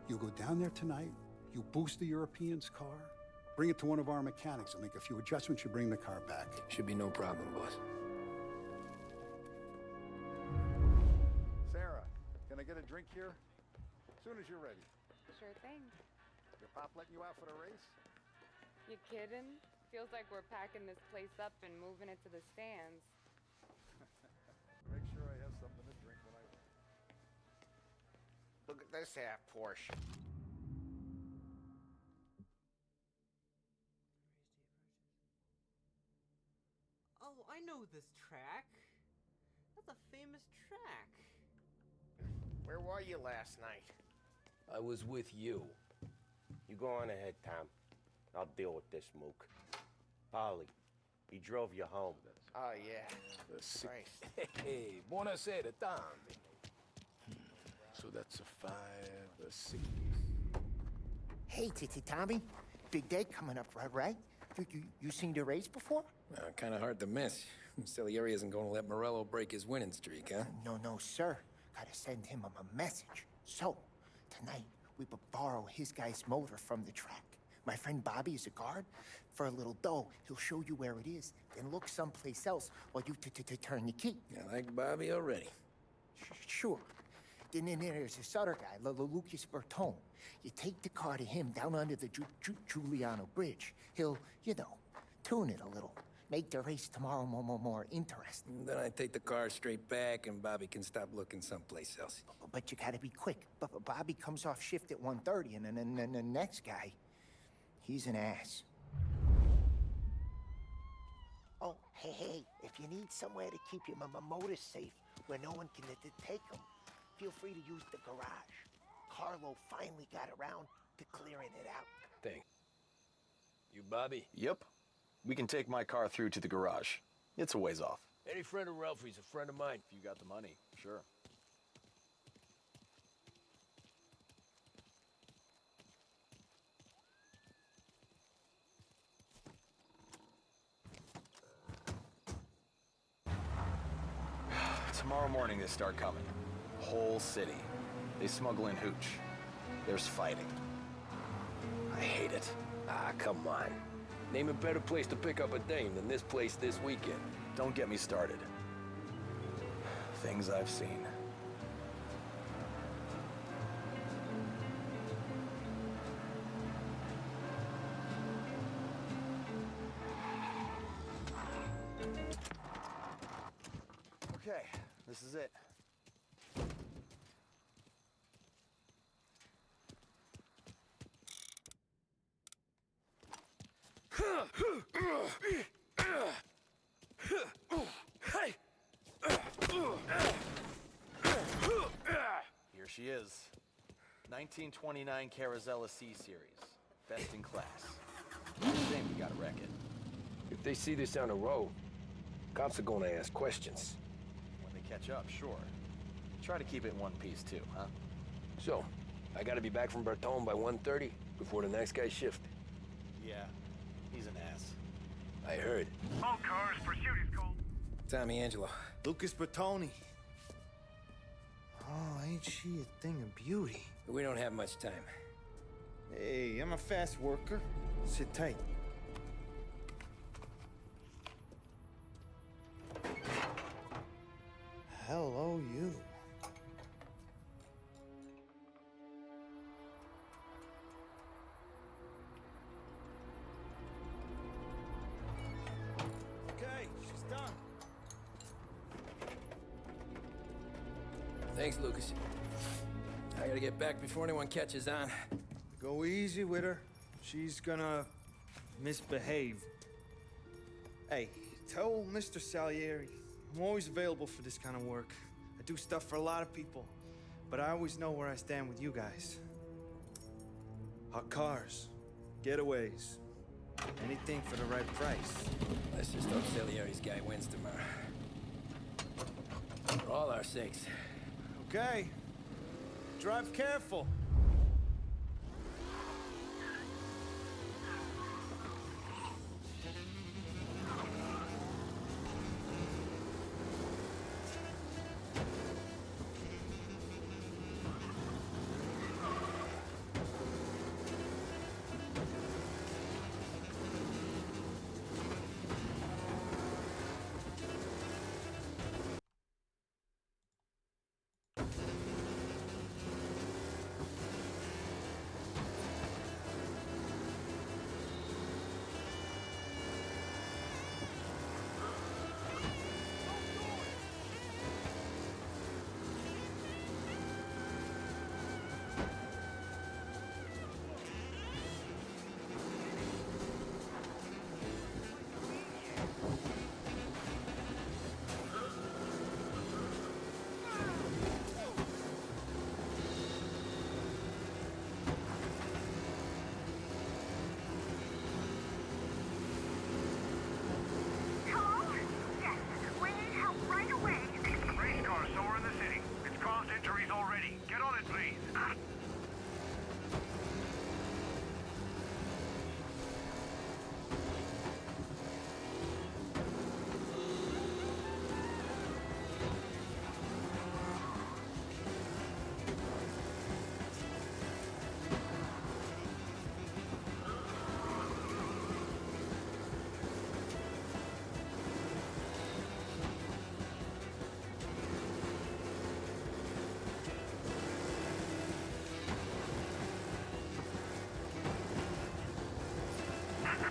S7: You go down there tonight, you boost the European's car, bring it to one of our mechanics, and make a few adjustments, you bring the car back.
S2: Should be no problem, boss.
S7: Sarah, can I get a drink here? As soon as you're ready.
S16: Sure thing.
S7: Your pop letting you out for the race?
S16: You kidding? Feels like we're packing this place up and moving it to the stands.
S7: Make sure I have something to drink when I...
S3: Look at this half Porsche.
S1: Oh, I know this track. That's a famous track.
S3: Where were you last night?
S2: I was with you.
S3: You go on ahead, Tom. I'll deal with this mook. Polly, he drove you home. Oh, yeah. Right.
S2: Hey, buonasera, Tom.
S12: So that's a 5, a 6.
S11: Hey, Tommy. Big day coming up, right? You seen the race before?
S2: Kind of hard to miss. Salieri isn't going to let Morello break his winning streak, huh?
S11: No, sir. Gotta send him a message. So, tonight, we borrow his guy's motor from the track. My friend Bobby is a guard. For a little dough, he'll show you where it is, then look someplace else while you turn the key.
S2: I like Bobby already.
S11: Sure. Then there's this other guy, Lucas Bertone. You take the car to him down under the Giuliano Bridge. He'll, tune it a little. Make the race tomorrow more interesting.
S2: Then I take the car straight back and Bobby can stop looking someplace else.
S11: But you gotta be quick. But Bobby comes off shift at 1:30, and then the next guy, he's an ass. Oh, hey, if you need somewhere to keep your motor safe where no one can take them, feel free to use the garage. Carlo finally got around to clearing it out.
S2: Thanks. You Bobby?
S17: Yep. We can take my car through to the garage. It's a ways off.
S9: Any friend of Ralphie's a friend of mine.
S17: If you got the money, sure. Tomorrow morning they start coming. Whole city. They smuggle in hooch. There's fighting. I hate it.
S2: Ah, come on. Name a better place to pick up a dame than this place this weekend.
S17: Don't get me started. Things I've seen. Okay, this is it. Here she is. 1929 Carazella C Series. Best in class. Shame we gotta wreck it.
S2: If they see this on the road, cops are gonna ask questions.
S17: When they catch up, sure. Try to keep it in one piece too, huh?
S2: So, I gotta be back from Bertone by 1:30 before the next guy's shift.
S17: Yeah, he's an ass.
S2: I heard.
S18: All cars, pursuit is called.
S2: Tommy Angelo.
S19: Lucas Bertoni. Oh, ain't she a thing of beauty?
S2: We don't have much time.
S19: Hey, I'm a fast worker. Sit tight. Hello, you.
S14: Okay, she's done.
S2: Thanks, Lucas. I gotta get back before anyone catches on.
S19: Go easy with her. She's gonna misbehave. Hey, tell Mr. Salieri I'm always available for this kind of work. I do stuff for a lot of people, but I always know where I stand with you guys. Hot cars, getaways, anything for the right price.
S2: Let's just hope Salieri's guy wins tomorrow. For all our sakes.
S19: Okay. Drive careful.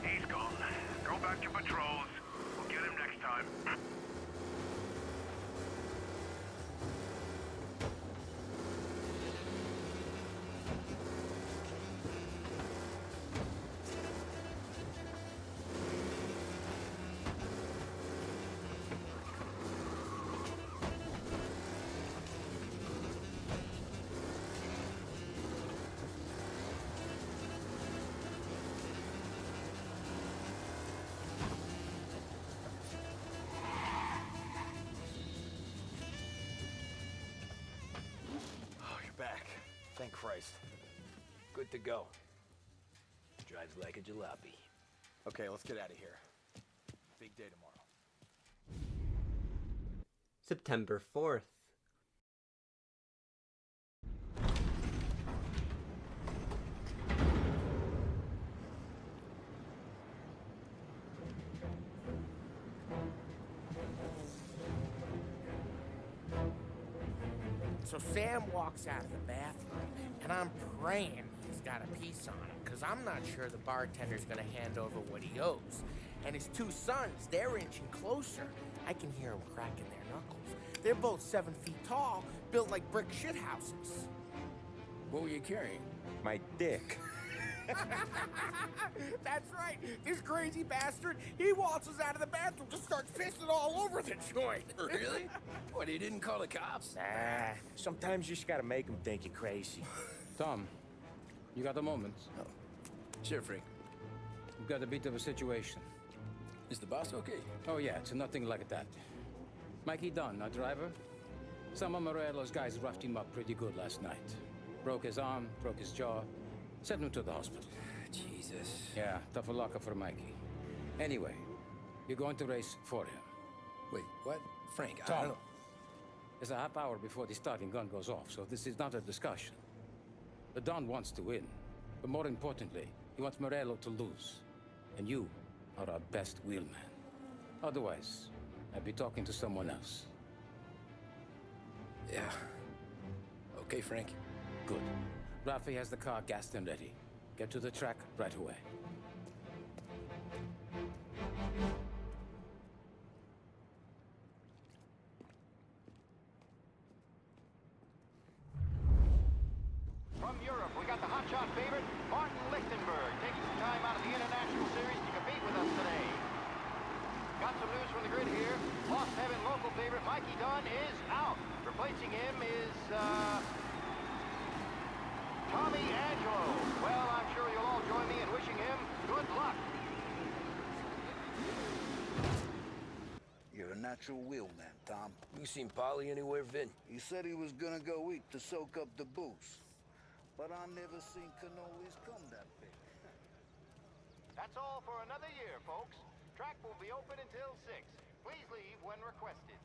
S18: He's gone. Go back to patrols. We'll get him next time.
S17: Back. Thank Christ. Good to go.
S2: Drives like a jalopy.
S17: Okay, let's get out of here. Big day tomorrow.
S1: September 4th.
S3: So Sam walks out of the bathroom, and I'm praying he's got a piece on him, because I'm not sure the bartender's going to hand over what he owes. And his two sons, they're inching closer. I can hear them cracking their knuckles. They're both 7 feet tall, built like brick shithouses.
S2: What were you carrying?
S4: My dick.
S3: That's right. This crazy bastard, he waltzes out of the bathroom, just starts pissing all over the joint.
S2: Really? What, he didn't call the cops?
S4: Nah, sometimes you just gotta make them think you're crazy.
S8: Tom, you got a moment?
S2: Oh. Sure, Frank.
S8: We've got a bit of a situation.
S2: Is the boss okay?
S8: Oh yeah, it's nothing like that. Mikey Dunn, our driver. Some of Morello's guys roughed him up pretty good last night. Broke his arm, broke his jaw. Sent him to the hospital.
S2: Jesus.
S8: Yeah, tough luck for Mikey. Anyway, you're going to race for him.
S2: Wait, what? Frank, I
S8: Tom,
S2: don't...
S8: it's a half hour before the starting gun goes off, so this is not a discussion. The Don wants to win, but more importantly, he wants Morello to lose. And you are our best wheelman. Otherwise, I'd be talking to someone else.
S2: Yeah. Okay, Frank.
S8: Good. Rafi has the car gassed and ready. Get to the track right away.
S10: one is out. Replacing him is, Tommy Angelo. Well, I'm sure you'll all join me in wishing him good luck.
S12: You're a natural wheelman, Tom.
S2: You seen Polly anywhere, Vin?
S12: He said he was gonna go eat to soak up the booze. But I never seen cannolis come that big.
S10: That's all for another year, folks. Track will be open until 6. Please leave when requested.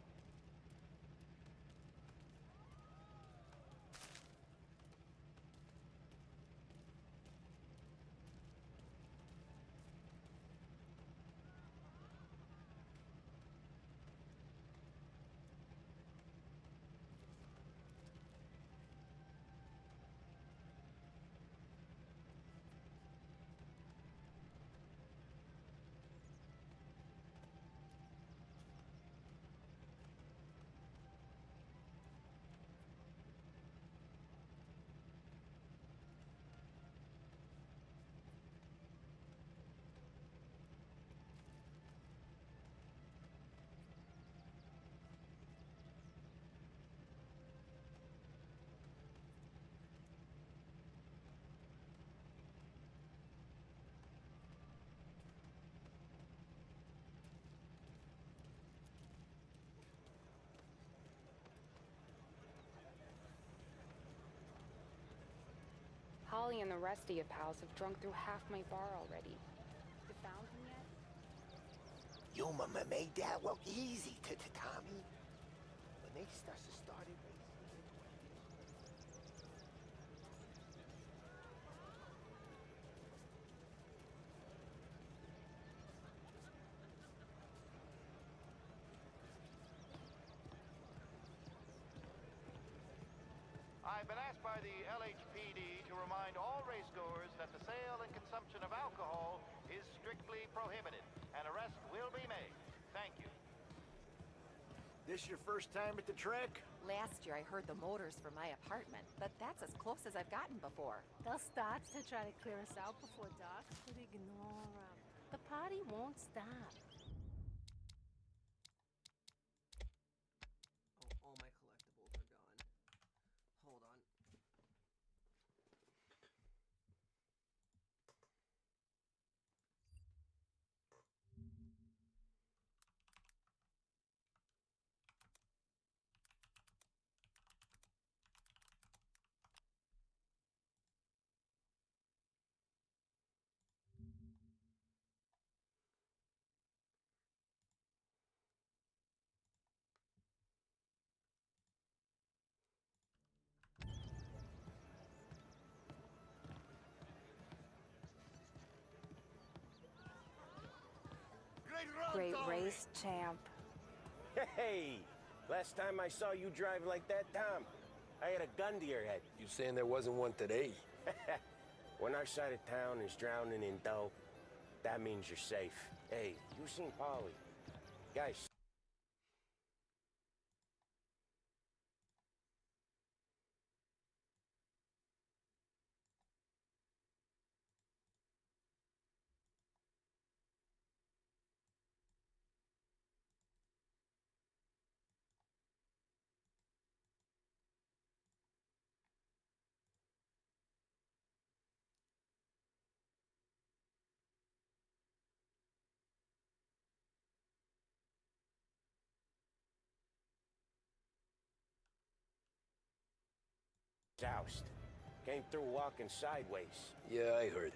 S16: Holly and the rest of your pals have drunk through half my bar already. You found him yet?
S11: Your mama made that look easy to Tommy. When they started racing.
S10: I've been asked by the LHPD to remind all racegoers that the sale and consumption of alcohol is strictly prohibited. An arrest will be made. Thank you.
S12: This your first time at the track?
S20: Last year I heard the motors from my apartment, but that's as close as I've gotten before.
S21: They'll start to try to clear us out before dark, but ignore them. The party won't stop.
S1: Oh, all my collectibles are gone. Hold on.
S16: Great race, champ.
S22: Hey! Last time I saw you drive like that, Tom, I had a gun to your head.
S2: You saying there wasn't one today?
S22: When our side of town is drowning in dough, that means you're safe. Hey, you seen Polly? Guys. Oust. Came through walking sideways.
S2: Yeah, I heard.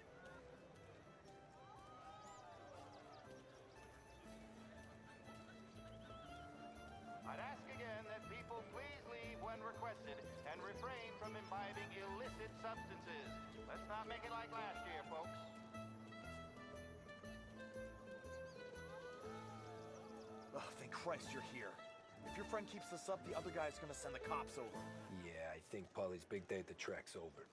S10: I'd ask again that people please leave when requested and refrain from imbibing illicit substances. Let's not make it like last year, folks.
S17: Oh, thank Christ you're here. If your friend keeps this up, the other guy's gonna send the cops over.
S2: Yeah, I think Polly's big day at the track's over.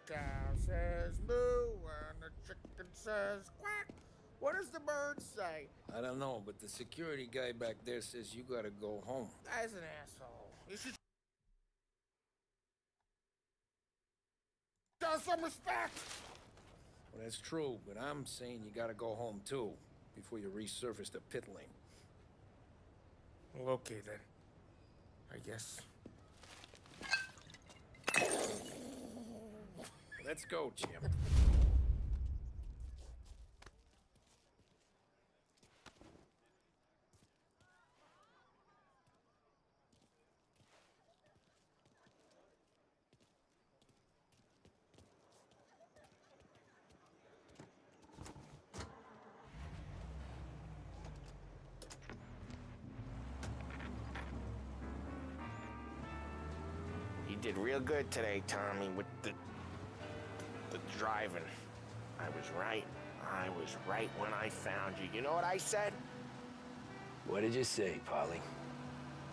S23: Cow says moo and the chicken says quack. What does the bird say?
S2: I don't know, but the security guy back there says you gotta go home.
S23: Guy's an asshole. You should show some respect.
S2: Well, that's true, but I'm saying you gotta go home too. before you resurface the pit lane.
S23: Well, okay then. I guess.
S2: Let's go, champ.
S3: You did real good today, Tommy, with the driving. I was right. I was right when I found you. You know what I said?
S22: What did you say, Polly?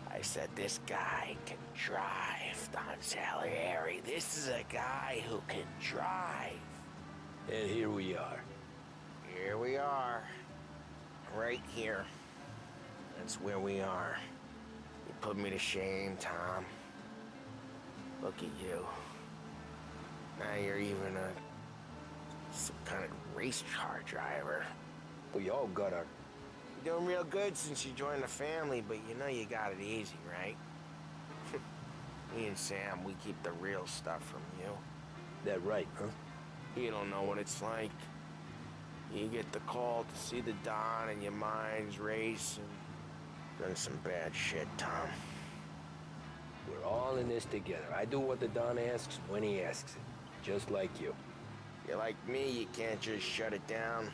S3: I said, this guy can drive, Don Salieri. This is a guy who can drive.
S22: And here we are.
S3: Here we are. Right here. That's where we are. You put me to shame, Tom. Look at you. Now you're even some kind of race car driver.
S22: We all got our...
S3: You're doing real good since you joined the family, but you know you got it easy, right? Me and Sam, we keep the real stuff from you.
S22: That right, huh?
S3: You don't know what it's like. You get the call to see the Don and your mind's racing. Done some bad shit, Tom.
S22: We're all in this together. I do what the Don asks when he asks it. Just like you.
S3: You're like me, you can't just shut it down,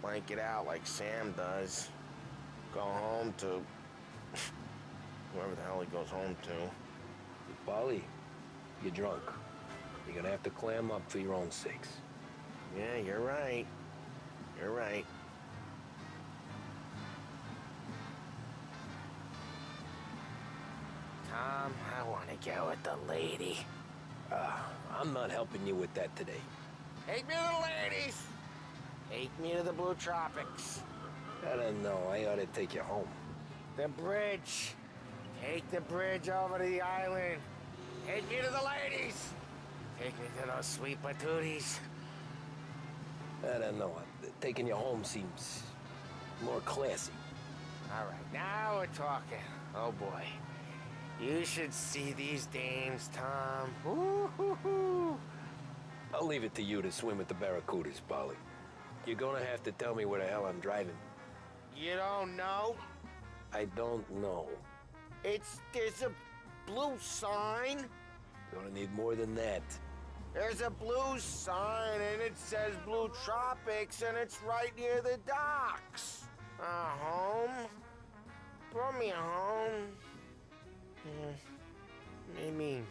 S3: blank it out like Sam does. Go home to whoever the hell he goes home to.
S22: Polly, you're drunk. You're gonna have to clam up for your own sakes.
S3: Yeah, you're right. You're right. Tom, I want to go with the lady.
S22: I'm not helping you with that today.
S3: Take me to the ladies! Take me to the Blue Tropics.
S22: I don't know. I ought to take you home.
S3: The bridge. Take the bridge over to the island. Take me to the ladies. Take me to those sweet patooties.
S22: I don't know. Taking you home seems more classy.
S3: All right, now we're talking. Oh, boy. You should see these dames, Tom. Woo-hoo-hoo.
S22: I'll leave it to you to swim with the barracudas, Polly. You're gonna have to tell me where the hell I'm driving.
S3: You don't know?
S22: I don't know.
S3: There's a blue sign.
S22: Gonna need more than that.
S3: There's a blue sign, and it says Blue Tropics, and it's right near the docks. Home? Brought me home. Maybe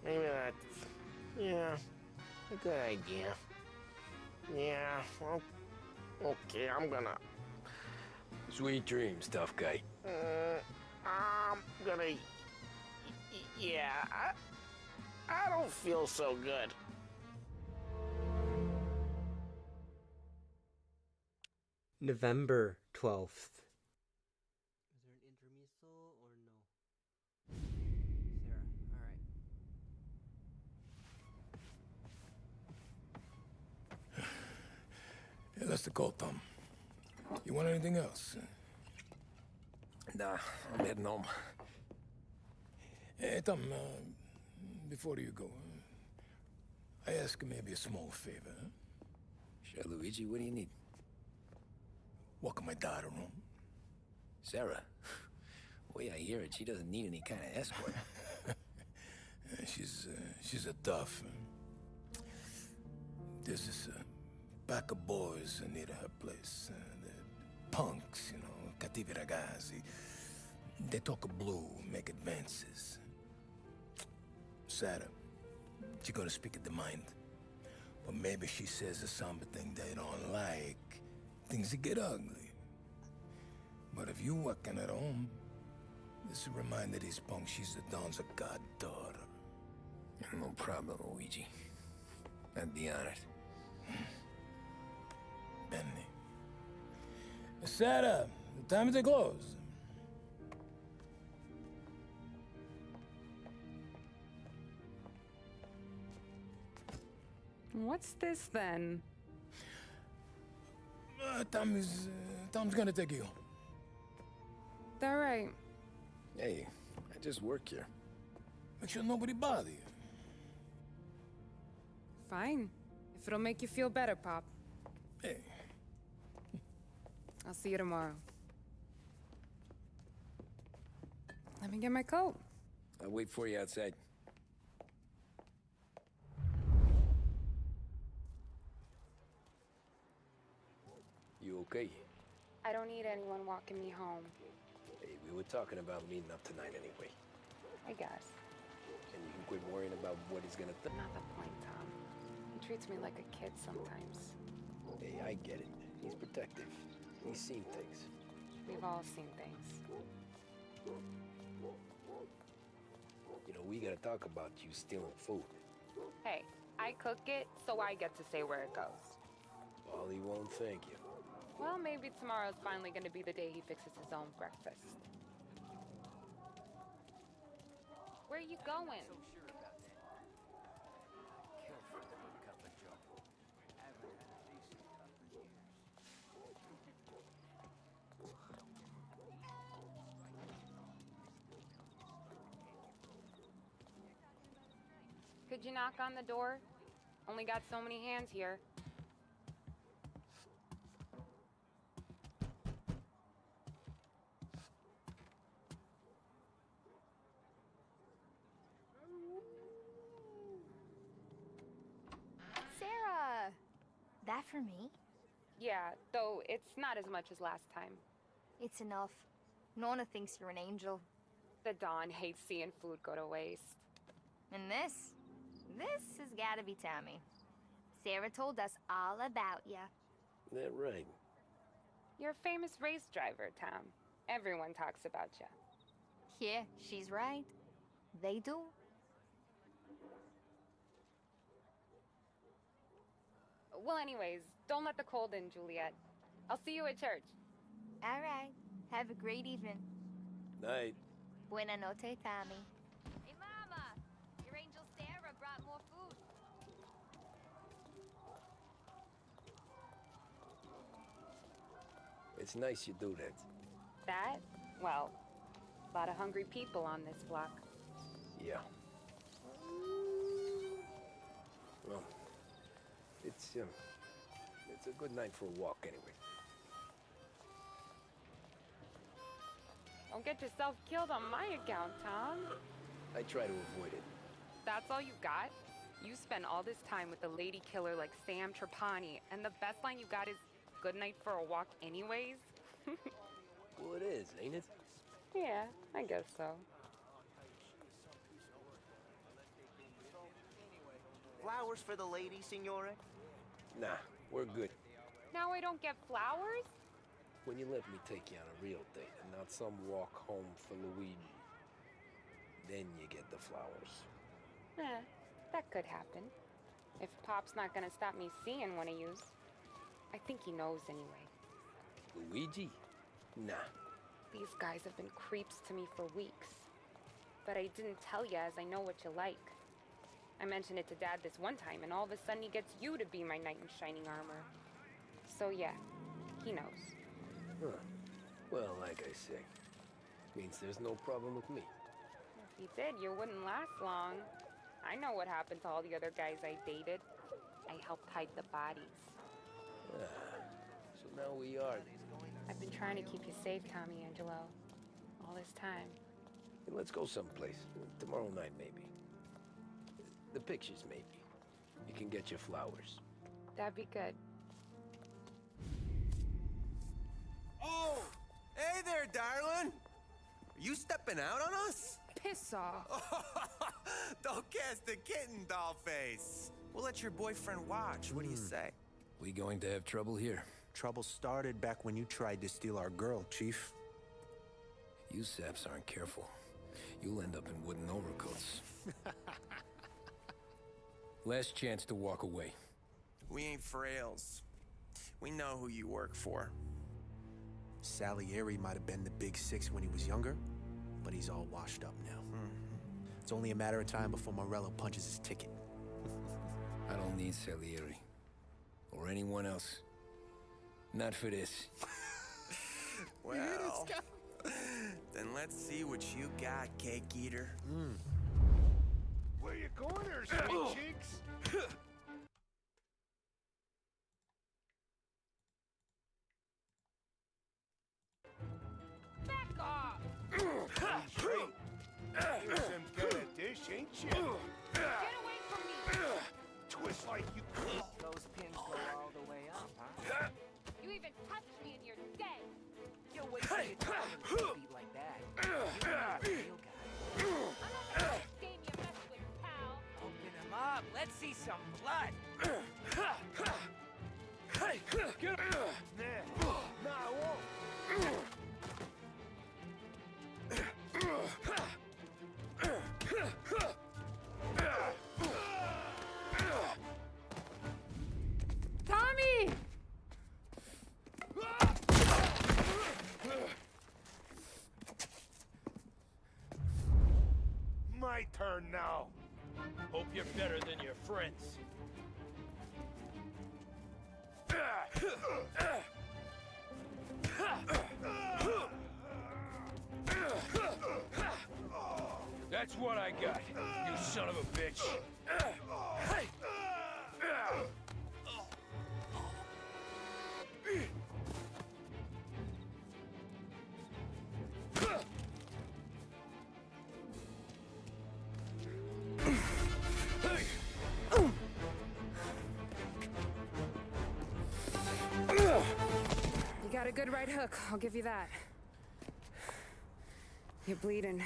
S3: that's, yeah, a good idea. Yeah, well, okay, I'm gonna...
S22: Sweet dreams, tough guy.
S3: I'm gonna... Yeah, I don't feel so good.
S1: November 12th. Is there an intermissal or no? Sarah, alright.
S15: Hey, that's the call, Tom. You want anything else?
S2: Nah, I'm heading home.
S15: Hey, Tom, before you go, I ask maybe a small favor. Huh?
S2: Sure, Luigi, what do you need?
S15: Walk my daughter home.
S2: Sarah? Way I hear it, she doesn't need any kind of escort.
S15: She's a tough. There's this pack of boys near her place. They're punks, you know, cattivi ragazzi. They talk blue, make advances. Sarah, she gonna speak at the mind. But maybe she says something they don't like. Things get ugly. But if you working at home, this will remind these punks she's the Don's a goddaughter.
S2: No problem, Luigi. I'd be honored.
S15: Benny. Sarah, time to close.
S16: What's this then?
S15: Tom's gonna take you.
S16: All right.
S2: Hey, I just work here.
S15: Make sure nobody bother you.
S16: Fine. If it'll make you feel better, Pop.
S15: Hey.
S16: I'll see you tomorrow. Let me get my coat.
S2: I'll wait for you outside. You okay?
S16: I don't need anyone walking me home.
S2: Hey, we were talking about meeting up tonight anyway.
S16: I guess.
S2: And you can quit worrying about what he's gonna think.
S16: Not the point, Tom. He treats me like a kid sometimes.
S2: Hey, I get it. He's protective. He's seen things.
S16: We've all seen things.
S2: You know, we gotta talk about you stealing food.
S16: Hey, I cook it, so I get to say where it goes.
S2: Ollie won't thank you.
S16: Well, maybe tomorrow's finally gonna be the day he fixes his own breakfast. Where are you going? Could you knock on the door? Only got so many hands here.
S5: Sarah! That for me?
S16: Yeah, though it's not as much as last time.
S5: It's enough. Nona thinks you're an angel.
S16: The Dawn hates seeing food go to waste.
S5: And this has gotta be Tommy. Sarah told us all about ya.
S2: That right.
S16: You're a famous race driver, Tom. Everyone talks about you.
S5: Yeah, she's right. They do.
S16: Well, anyways, don't let the cold in, Juliet. I'll see you at church.
S5: All right. Have a great evening.
S2: Night.
S5: Buena noche, Tommy. Hey, Mama! Your angel Sarah brought more food.
S2: It's nice you do that.
S16: That? Well, a lot of hungry people on this block.
S2: Yeah. Well, it's a good night for a walk anyway.
S16: Don't get yourself killed on my account, Tom.
S2: I try to avoid it.
S16: That's all you got? You spend all this time with a lady killer like Sam Trapani, and the best line you got is, "Good night for a walk anyways"?
S2: Well, it is, ain't it?
S16: Yeah, I guess so.
S6: Flowers for the lady, signore?
S2: Nah, we're good.
S16: Now I don't get flowers?
S2: When you let me take you on a real date and not some walk home for Luigi, then you get the flowers.
S16: That could happen. If Pop's not gonna stop me seeing one of yous. I think he knows anyway.
S2: Luigi? Nah.
S16: These guys have been creeps to me for weeks. But I didn't tell you as I know what you like. I mentioned it to Dad this one time, and all of a sudden he gets you to be my knight in shining armor. So yeah, he knows.
S2: Huh. Well, like I say, means there's no problem with me.
S16: If he did, you wouldn't last long. I know what happened to all the other guys I dated. I helped hide the bodies.
S2: So now we are.
S16: I've been trying to keep you safe, Tommy Angelo. All this time.
S2: Hey, let's go someplace. Tomorrow night, maybe. The pictures, maybe. You can get your flowers.
S16: That'd be good.
S6: Oh! Hey there, darling! Are you stepping out on us?
S16: Piss off.
S6: Don't cast a kitten, dollface. We'll let your boyfriend watch. What do you say?
S2: We going to have trouble here?
S4: Trouble started back when you tried to steal our girl, Chief.
S2: You saps aren't careful. You'll end up in wooden overcoats. Last chance to walk away.
S6: We ain't frails. We know who you work for.
S4: Salieri might have been the big six when he was younger, but he's all washed up now. It's only a matter of time before Morello punches his ticket.
S2: I don't need Salieri. Or anyone else. Not for this.
S6: Well, then let's see what you got, cake eater.
S18: Where you going there, sweet cheeks?
S21: Back off!
S18: You're some kind of dish, ain't you?
S21: Get away from me!
S18: Twist like you
S3: Those pins go all the way up, huh?
S16: You even touch me and you're dead.
S3: You're wasting your time with a beat like that. You know the real guy.
S16: I'm not the next game you mess with, pal.
S3: Open him up. Let's see some blood.
S18: Hey, get him! Nah, I won't.
S16: Tommy!
S18: My turn now. Hope you're better than your friends. That's what I got, you son of a bitch. Hey!
S16: You got a good right hook, I'll give you that. You're bleeding.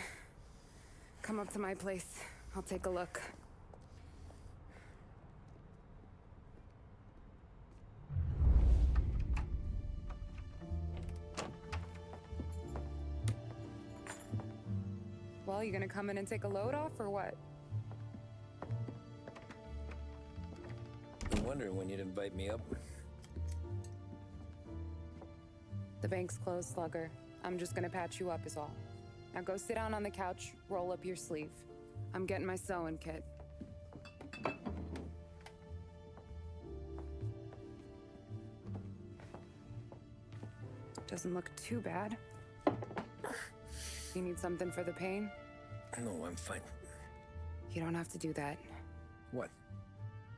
S16: Come up to my place. I'll take a look. Well, you gonna come in and take a load off, or what?
S2: I'm wondering when you'd invite me up.
S16: The bank's closed, Slugger. I'm just gonna patch you up is all. Now go sit down on the couch, roll up your sleeve. I'm getting my sewing kit. Doesn't look too bad. You need something for the pain?
S2: No, I'm fine.
S16: You don't have to do that.
S2: What?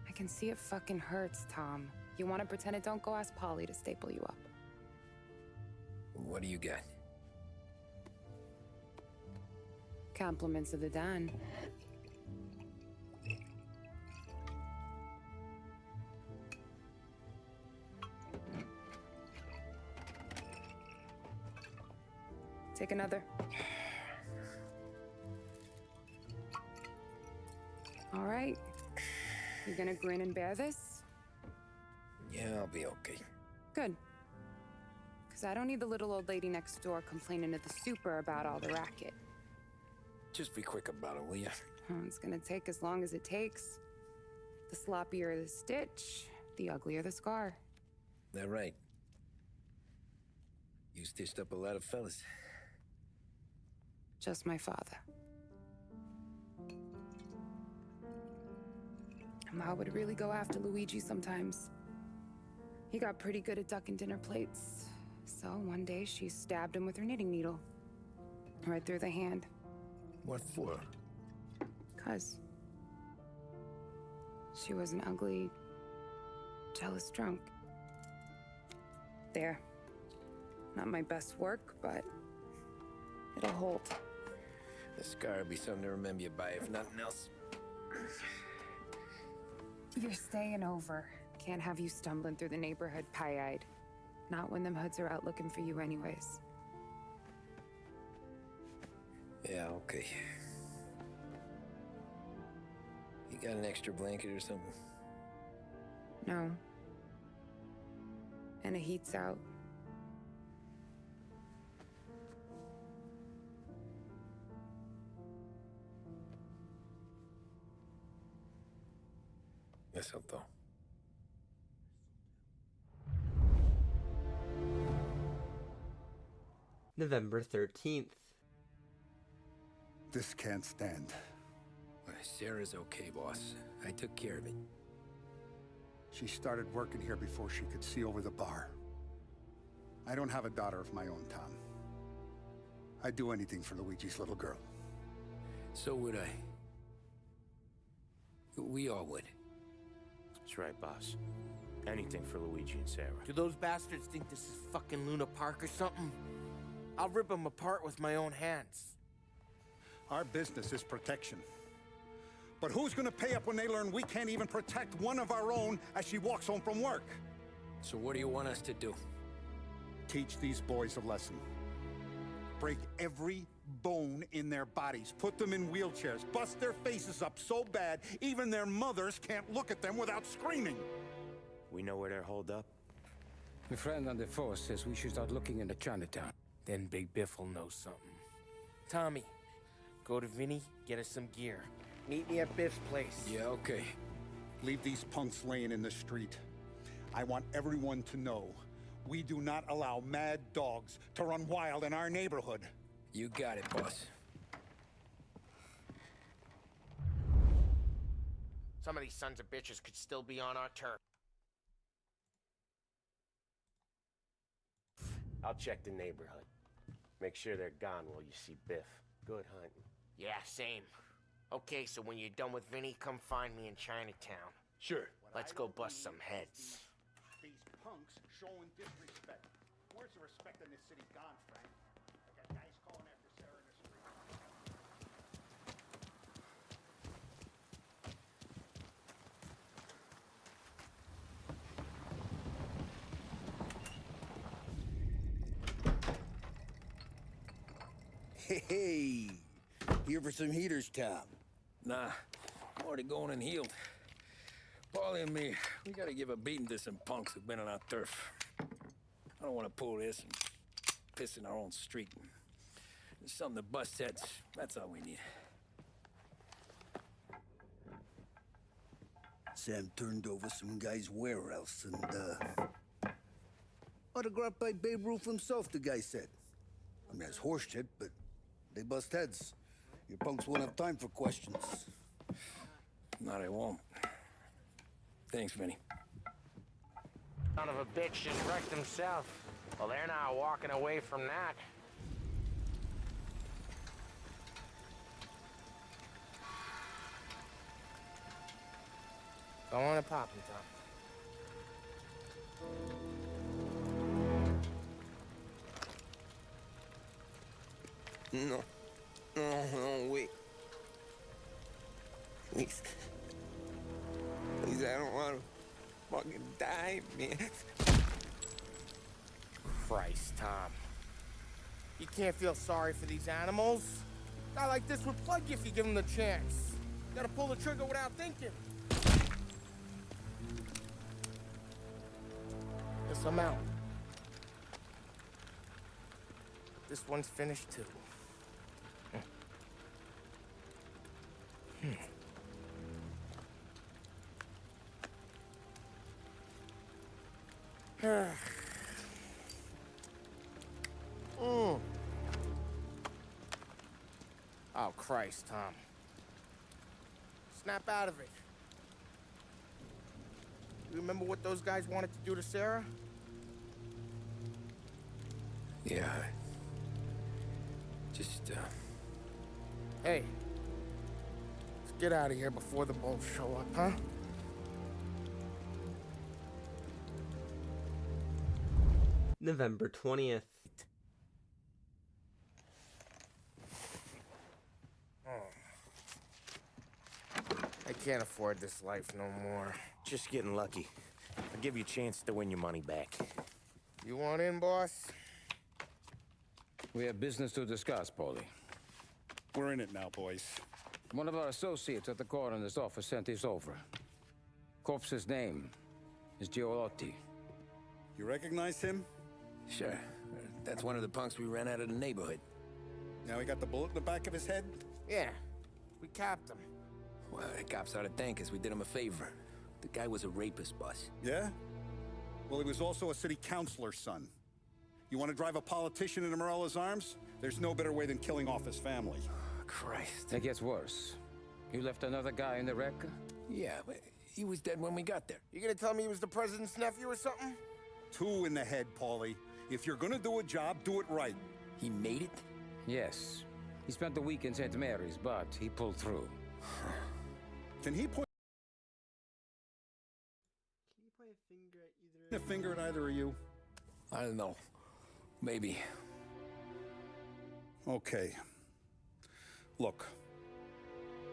S16: I can see it fucking hurts, Tom. You want to pretend it? Don't go ask Polly to staple you up.
S2: What do you got?
S16: Compliments of the Don. Take another. All right. You gonna grin and bear this?
S2: Yeah, I'll be okay.
S16: Good. Because I don't need the little old lady next door complaining to the super about all the racket.
S2: Just be quick about it, will ya?
S16: It's gonna take as long as it takes. The sloppier the stitch, the uglier the scar.
S2: That right. You stitched up a lot of fellas.
S16: Just my father. Ma would really go after Luigi sometimes. He got pretty good at ducking dinner plates. So one day she stabbed him with her knitting needle. Right through the hand.
S15: What for?
S16: 'Cause she was an ugly, jealous drunk. There. Not my best work, but it'll hold.
S2: The scar will be something to remember you by, if nothing else.
S16: You're staying over. Can't have you stumbling through the neighborhood pie-eyed. Not when them hoods are out looking for you anyways.
S2: Yeah, okay. You got an extra blanket or something?
S16: No. And the heat's out.
S2: Eso todo.
S1: November 13th.
S7: This can't stand.
S2: Sarah's okay, boss. I took care of it.
S7: She started working here before she could see over the bar. I don't have a daughter of my own, Tom. I'd do anything for Luigi's little girl.
S2: So would I. We all would.
S4: That's right, boss. Anything for Luigi and Sarah.
S3: Do those bastards think this is fucking Luna Park or something? I'll rip them apart with my own hands.
S7: Our business is protection. But who's gonna pay up when they learn we can't even protect one of our own as she walks home from work?
S2: So what do you want us to do?
S7: Teach these boys a lesson. Break every bone in their bodies. Put them in wheelchairs. Bust their faces up so bad, even their mothers can't look at them without screaming.
S4: We know where they're holed up?
S8: My friend on the force says we should start looking into Chinatown.
S3: Then Big Biff will know something. Tommy, go to Vinny, get us some gear. Meet me at Biff's place.
S2: Yeah, okay.
S7: Leave these punks laying in the street. I want everyone to know we do not allow mad dogs to run wild in our neighborhood.
S2: You got it, boss.
S3: Some of these sons of bitches could still be on our turf.
S22: I'll check the neighborhood. Make sure they're gone while you see Biff. Good hunting.
S3: Yeah, same. Okay, so when you're done with Vinny, come find me in Chinatown.
S2: Sure.
S3: Let's go bust some heads.
S7: These punks showing disrespect. Where's the respect in this city gone, Frank? I got guys calling after Sarah in the street.
S9: Hey, here for some heaters, Tom?
S2: Nah, I'm already going and healed. Paulie and me, we gotta give a beating to some punks who've been on our turf. I don't want to pull this and piss in our own street. There's something to bust heads. That's all we need.
S9: Sam turned over some guys' warehouse and, autographed by Babe Ruth himself, the guy said. I mean, that's horse shit, but they bust heads. Your punks won't have time for questions.
S2: Not I won't. Thanks, Vinny.
S3: Son of a bitch just wrecked himself. Well, they're not walking away from that. Go on and pop him, Tom.
S22: No. No, wait. Please. Please, I don't want to fucking die, man.
S3: Christ, Tom. You can't feel sorry for these animals. A guy like this would plug you if you give him the chance. You gotta pull the trigger without thinking. Guess I'm out. This one's finished too. Oh, Christ, Tom. Snap out of it. You remember what those guys wanted to do to Sarah?
S2: Yeah. Just,
S3: Hey. Let's get out of here before the bulls show up, huh?
S1: November 20th.
S3: I can't afford this life no more.
S4: Just getting lucky. I'll give you a chance to win your money back.
S3: You want in, boss?
S8: We have business to discuss, Paulie.
S7: We're in it now, boys.
S8: One of our associates at the coroner's office sent this over. Corpse's name is Giolotti.
S7: You recognize him?
S2: Sure. That's one of the punks we ran out of the neighborhood.
S7: Now he got the bullet in the back of his head?
S3: Yeah. We capped him.
S2: Well, the cops ought to thank us. We did him a favor. The guy was a rapist, boss.
S7: Yeah? Well, he was also a city councilor's son. You want to drive a politician into Morella's arms? There's no better way than killing off his family.
S2: Christ.
S8: It gets worse. You left another guy in the wreck?
S2: Yeah, but he was dead when we got there.
S3: You gonna tell me he was the president's nephew or something?
S7: 2 in the head, Paulie. If you're gonna do a job, do it right.
S2: He made it?
S8: Yes. He spent the week in St. Mary's, but he pulled through.
S7: Can he point a finger at either of you?
S2: I don't know. Maybe.
S7: Okay. Look,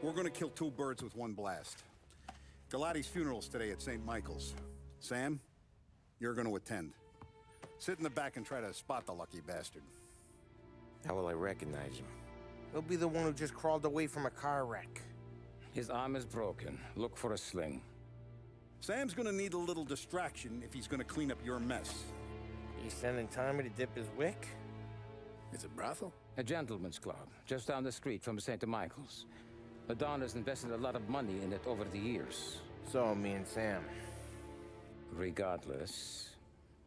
S7: we're gonna kill two birds with one blast. Galati's funeral's today at St. Michael's. Sam, you're gonna attend. Sit in the back and try to spot the lucky bastard.
S22: How will I recognize him?
S3: He'll be the one who just crawled away from a car wreck.
S8: His arm is broken. Look for a sling.
S7: Sam's gonna need a little distraction if he's gonna clean up your mess.
S3: You sending Tommy to dip his wick?
S2: It's a brothel?
S8: A gentleman's club, just down the street from St. Michael's. Madonna has invested a lot of money in it over the years.
S3: So, me and Sam.
S8: Regardless,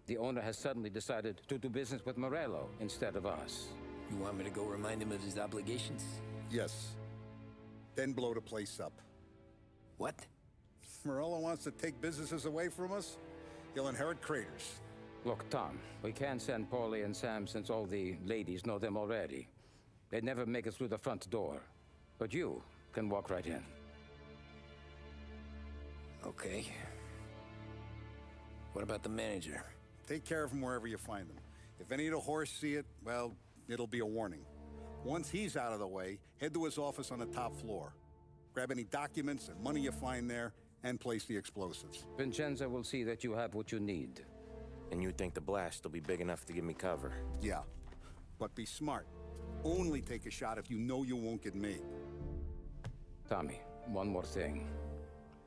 S8: the owner has suddenly decided to do business with Morello instead of us.
S2: You want me to go remind him of his obligations?
S7: Yes. Then blow the place up.
S2: What?
S7: Morello wants to take businesses away from us? He'll inherit craters.
S8: Look, Tom, we can't send Paulie and Sam since all the ladies know them already. They'd never make it through the front door. But you can walk right in.
S2: Okay. What about the manager?
S7: Take care of him wherever you find him. If any of the horse see it, well, it'll be a warning. Once he's out of the way, head to his office on the top floor. Grab any documents and money you find there, and place the explosives.
S8: Vincenzo will see that you have what you need.
S4: And you think the blast will be big enough to give me cover?
S7: Yeah, but be smart. Only take a shot if you know you won't get made.
S8: Tommy, one more thing.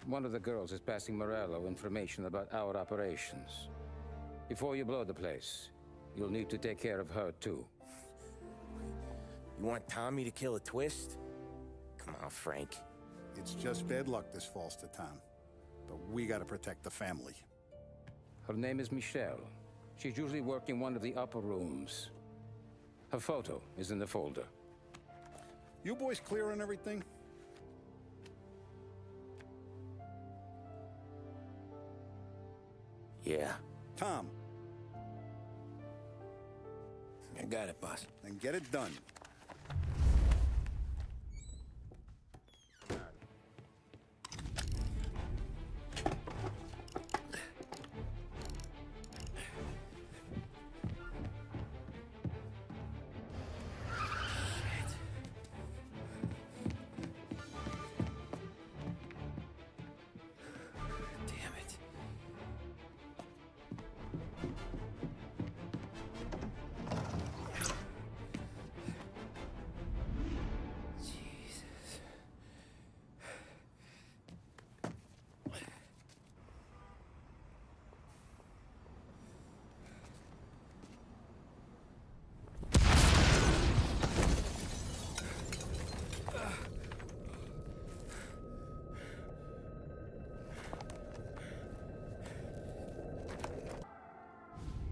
S8: One of the girls is passing Morello information about our operations. Before you blow the place, you'll need to take care of her, too.
S4: You want Tommy to kill a twist? Come on, Frank.
S7: It's just bad luck this falls to Tom. But we gotta protect the family.
S8: Her name is Michelle. She's usually working one of the upper rooms. Her photo is in the folder.
S7: You boys clear on everything?
S4: Yeah.
S7: Tom.
S2: I got it, boss.
S7: Then get it done.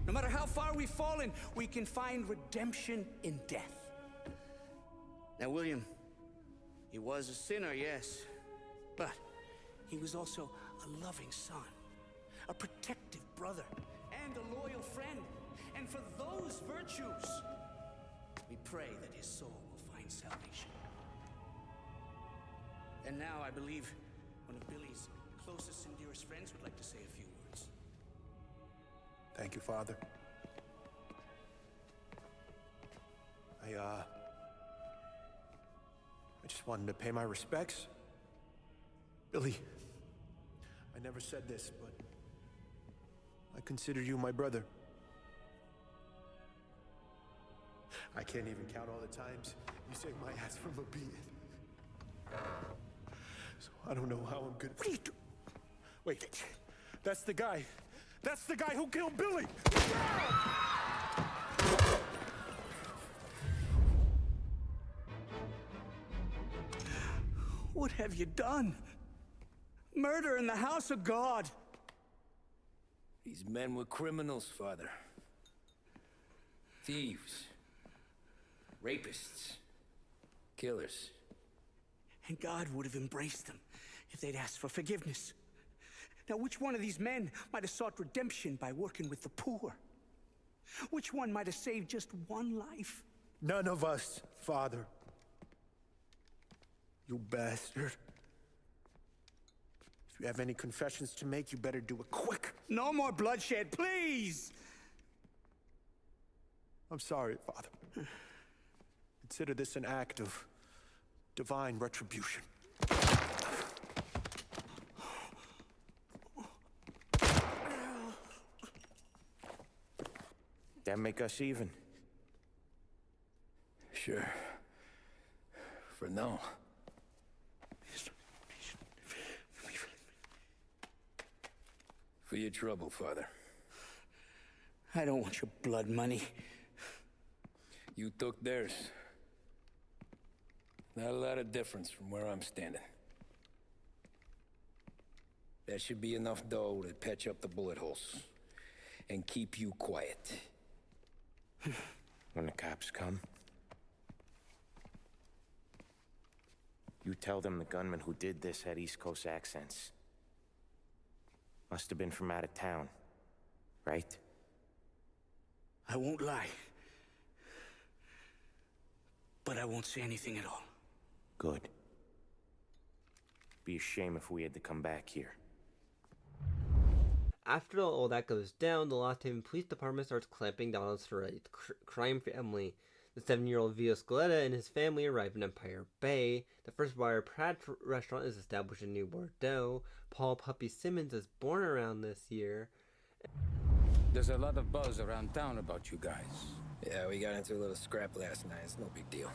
S13: No matter how far we've fallen, we can find redemption in death. Now, William, he was a sinner, yes, but he was also a loving son, a protective brother, and a loyal friend. And for those virtues, we pray that his soul will find salvation. And now I believe one of Billy's closest and dearest friends would like to say a few words.
S14: Thank you, Father. I just wanted to pay my respects. Billy, I never said this, but I consider you my brother. I can't even count all the times you saved my ass from a beating. So I don't know how I'm gonna... What are you doing? Wait, that's the guy. That's the guy who killed Billy!
S13: What have you done? Murder in the house of God.
S2: These men were criminals, Father. Thieves. Rapists. Killers.
S13: And God would have embraced them if they'd asked for forgiveness. Now, which one of these men might have sought redemption by working with the poor? Which one might have saved just one life?
S14: None of us, Father. You bastard. If you have any confessions to make, you better do it quick.
S13: No more bloodshed, please!
S14: I'm sorry, Father. Consider this an act of divine retribution.
S4: That make us even?
S2: Sure. For now. For your trouble, Father.
S13: I don't want your blood money.
S2: You took theirs. Not a lot of difference from where I'm standing. That should be enough dough to patch up the bullet holes. And keep you quiet.
S4: When the cops come, you tell them the gunman who did this had East Coast accents. Must have been from out of town, right?
S13: I won't lie. But I won't say anything at all.
S4: Good. Be a shame if we had to come back here.
S1: After all that goes down, the Lost Haven Police Department starts clamping down on Sorelli's crime family. The 7-year-old Vio Scaletta and his family arrive in Empire Bay. The first Wire Pratt restaurant is established in New Bordeaux. Paul Puppy Simmons is born around this year.
S8: There's a lot of buzz around town about you guys.
S2: Yeah, we got into a little scrap last night. It's no big deal.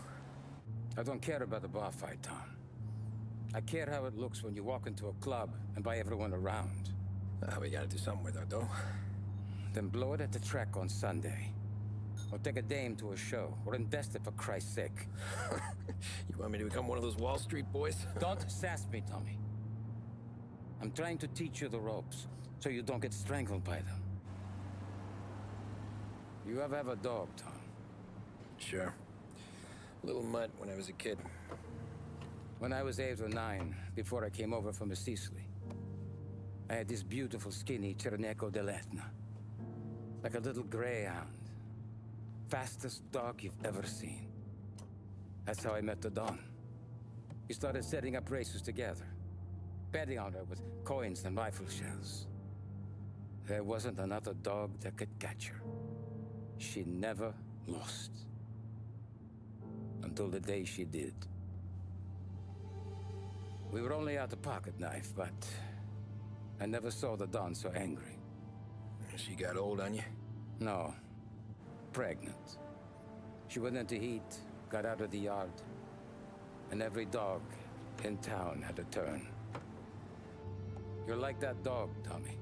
S8: I don't care about the bar fight, Tom. I care how it looks when you walk into a club and by everyone around.
S2: We gotta do something with our dough.
S8: Then blow it at the track on Sunday. Or take a dame to a show. Or invest it for Christ's sake.
S2: You want me to become one of those Wall Street boys?
S8: Don't sass me, Tommy. I'm trying to teach you the ropes, so you don't get strangled by them. You ever have a dog, Tom?
S2: Sure. Little mutt when I was a kid.
S8: When I was 8 or 9, before I came over from Sicily, I had this beautiful, skinny Cerneco dell'Etna. Like a little greyhound. Fastest dog you've ever seen. That's how I met the Don. We started setting up races together. Betting on her with coins and rifle shells. There wasn't another dog that could catch her. She never lost. Until the day she did. We were only out a pocket knife, but I never saw the Don so angry.
S2: She got old on you?
S8: No. Pregnant. She went into heat, got out of the yard, and every dog in town had a turn. You're like that dog, Tommy.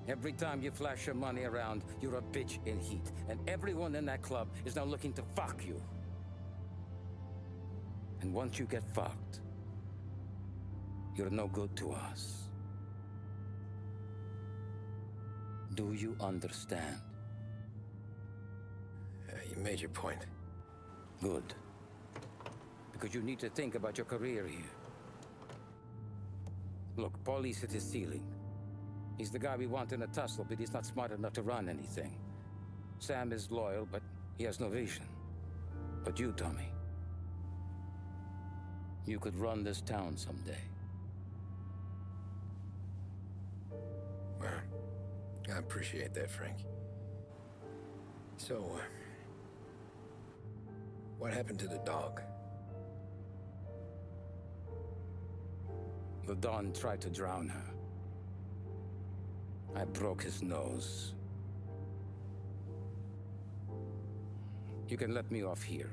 S8: Every time you flash your money around, you're a bitch in heat, and everyone in that club is now looking to fuck you. And once you get fucked, you're no good to us. Do you understand?
S2: You made your point.
S8: Good. Because you need to think about your career here. Look, Paulie's hit his ceiling. He's the guy we want in a tussle, but he's not smart enough to run anything. Sam is loyal, but he has no vision. But you, Tommy, you could run this town someday.
S2: Well, I appreciate that, Frank. So, what happened to the dog?
S8: The Don tried to drown her. I broke his nose. You can let me off here.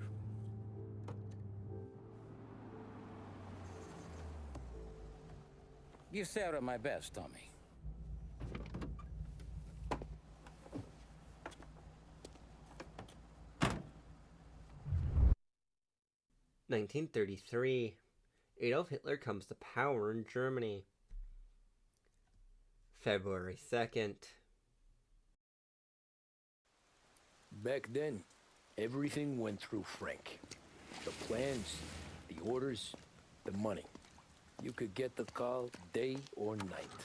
S8: Give Sarah my best, Tommy.
S1: 1933. Adolf Hitler comes to power in Germany. February 2nd.
S2: Back then, everything went through Frank. The plans, the orders, the money. You could get the call day or night.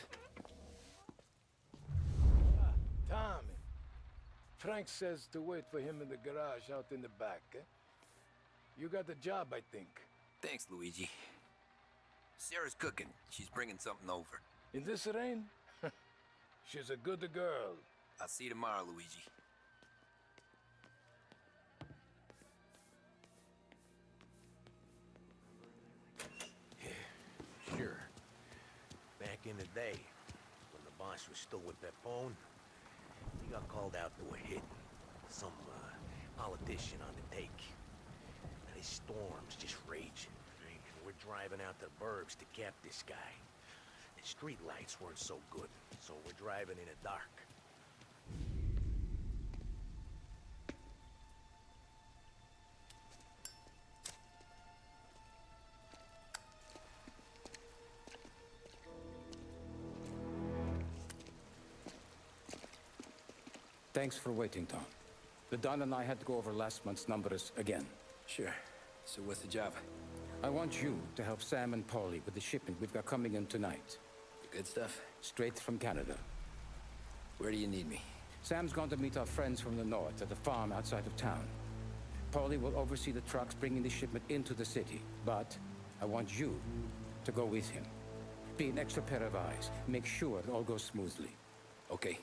S3: Tommy,
S15: Frank says to wait for him in the garage out in the back, eh? You got the job, I think.
S2: Thanks, Luigi. Sarah's cooking. She's bringing something over.
S15: In this rain? She's a good girl.
S2: I'll see you tomorrow, Luigi.
S22: Sure. Back in the day, when the boss was still with Pepone, he got called out to a hit. Some politician on the take. And his storm's just raging. Right? And we're driving out to the burbs to cap this guy. The street lights weren't so good, so we're driving in the dark.
S8: Thanks for waiting, Tom. The Don and I had to go over last month's numbers again.
S2: Sure. So what's the job?
S8: I want you to help Sam and Paulie with the shipment we've got coming in tonight.
S2: The good stuff?
S8: Straight from Canada.
S2: Where do you need me?
S8: Sam's gone to meet our friends from the north at the farm outside of town. Paulie will oversee the trucks bringing the shipment into the city, but I want you to go with him. Be an extra pair of eyes. Make sure it all goes smoothly.
S2: Okay.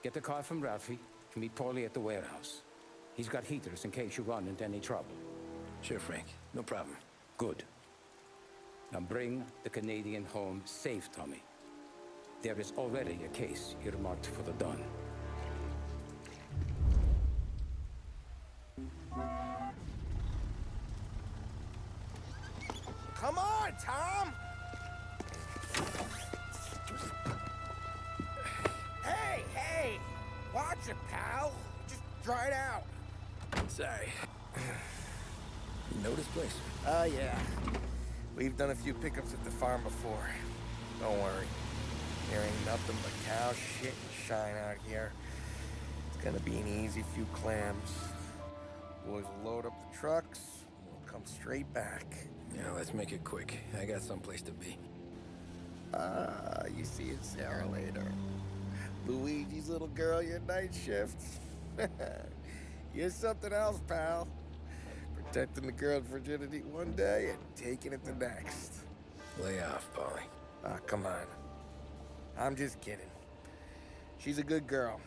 S8: Get the car from Ralphie and meet Paulie at the warehouse. He's got heaters in case you run into any trouble.
S2: Sure, Frank. No problem.
S8: Good. Now bring the Canadian home safe, Tommy. There is already a case earmarked for the Don.
S23: Come on, Tom! Hey! Watch it, pal. Just dry it out.
S2: Sorry. You know this place?
S23: Yeah. We've done a few pickups at the farm before. Don't worry. There ain't nothing but cow shit and shine out here. It's gonna be an easy few clams. Boys will load up the trucks, and we'll come straight back.
S2: Yeah, let's make it quick. I got someplace to be.
S23: You see Sarah later. Luigi's little girl, your night shift. You're something else, pal. Protecting the girl's virginity one day and taking it the next.
S2: Lay off, Paulie.
S23: Ah, come on. I'm just kidding. She's a good girl.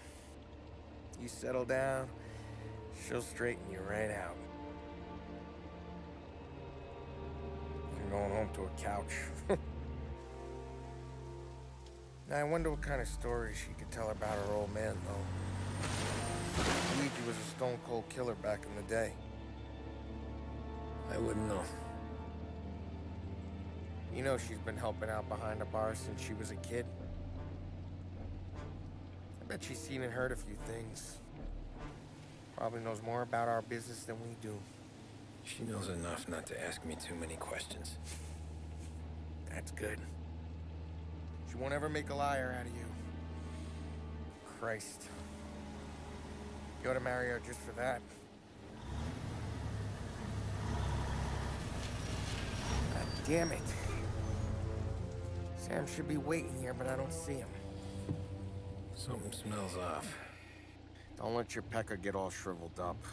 S23: You settle down, she'll straighten you right out. I'm going home to a couch. Now, I wonder what kind of stories she could tell about her old man, though. Luigi was a stone-cold killer back in the day.
S2: I wouldn't know.
S23: You know she's been helping out behind the bar since she was a kid. I bet she's seen and heard a few things. Probably knows more about our business than we do.
S2: She knows enough not to ask me too many questions.
S23: That's good. She won't ever make a liar out of you. Christ. You ought to marry her just for that. God damn it. Sam should be waiting here, but I don't see him.
S2: Something smells off.
S23: Don't let your pecker get all shriveled up.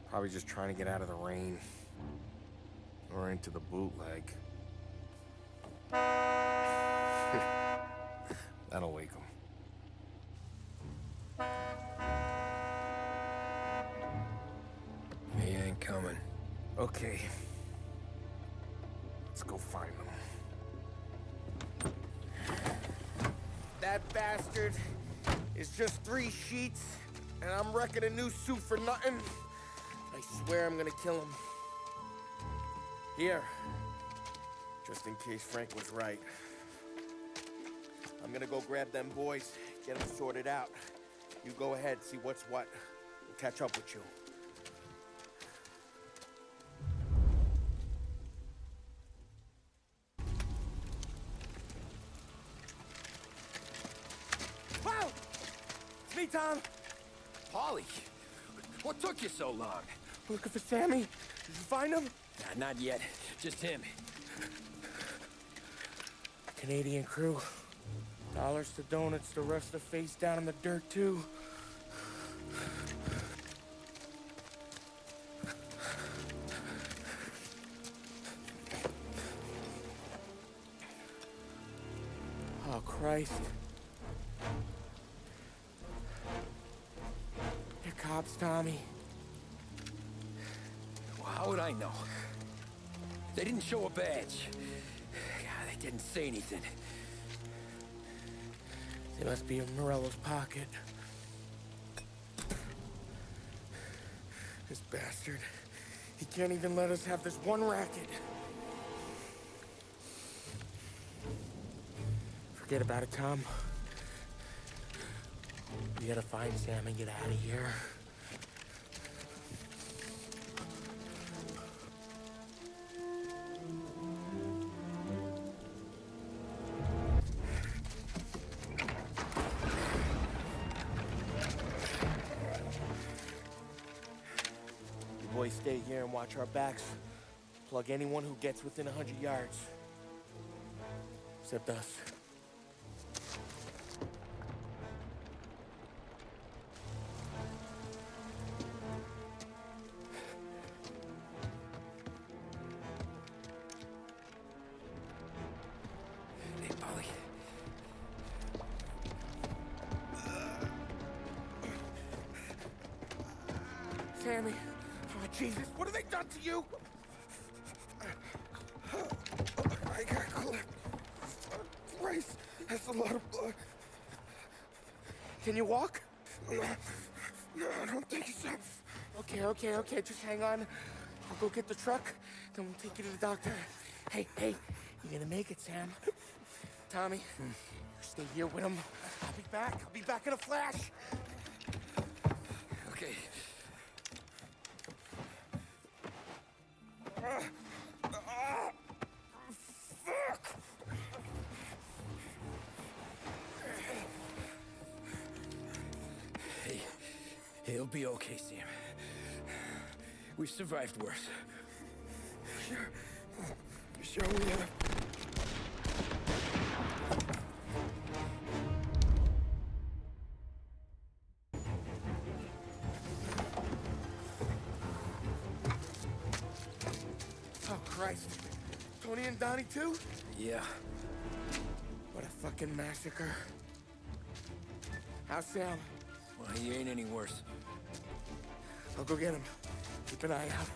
S23: Probably just trying to get out of the rain. Or into the bootleg. That'll wake him.
S2: He ain't coming.
S23: Okay. Let's go find him. That bastard is just 3 sheets, and I'm wrecking a new suit for nothing. I swear I'm gonna kill him. Here. Just in case Frank was right. I'm gonna go grab them boys, get them sorted out. You go ahead, see what's what. We'll catch up with you. Wow! It's me, Tom!
S2: Paulie! What took you so long?
S23: Looking for Sammy? Did you find him?
S2: Nah, not yet. Just him.
S23: Canadian crew. Dollars to donuts, the rest of the face down in the dirt, too. Christ. They're cops, Tommy.
S2: Well, how would I know? They didn't show a badge. God, they didn't say anything.
S23: They must be in Morello's pocket. This bastard. He can't even let us have this one racket. Forget about it, Tom. We gotta find Sam and get out of here. You boys stay here and watch our backs. Plug anyone who gets within 100 yards. Except us.
S2: Hey, Polly.
S23: Sammy. Oh, Jesus, what have they done to you? I got clipped. Christ, that's a lot of blood. Can you walk? No, I don't think so. Okay, just hang on. I'll go get the truck, then we'll take you to the doctor. Hey, you're gonna make it, Sam. Tommy, you stay here with him. I'll be back in a flash.
S2: Okay.
S23: Fuck!
S2: Hey, it'll be okay, Sam. We've survived worse.
S23: Sure we have. Oh, Christ. Tony and Donnie, too?
S2: Yeah.
S23: What a fucking massacre. How's Sam?
S2: Well, he ain't any worse.
S23: I'll go get him. Keep an eye out.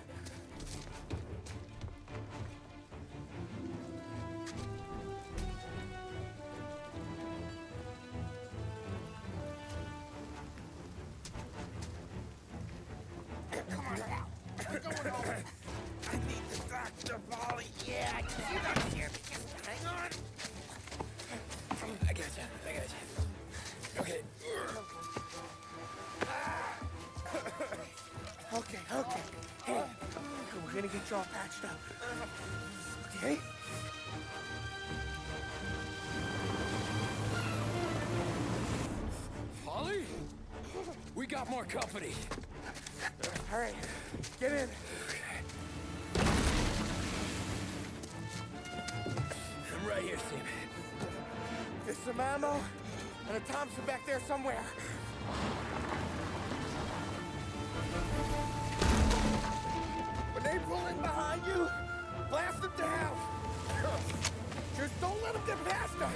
S23: Come on now. We're going home. I need the doctor, Polly. Yeah, I can see that here. Just hang on.
S2: I gotcha. Okay.
S23: Okay. Hey, we're gonna get you all patched up. Okay?
S2: Polly? We got more company.
S23: All right, get in.
S2: I'm right here, Sam.
S23: There's some ammo and a Thompson back there somewhere. When they pull in behind you, blast them down. Just don't let them get past us.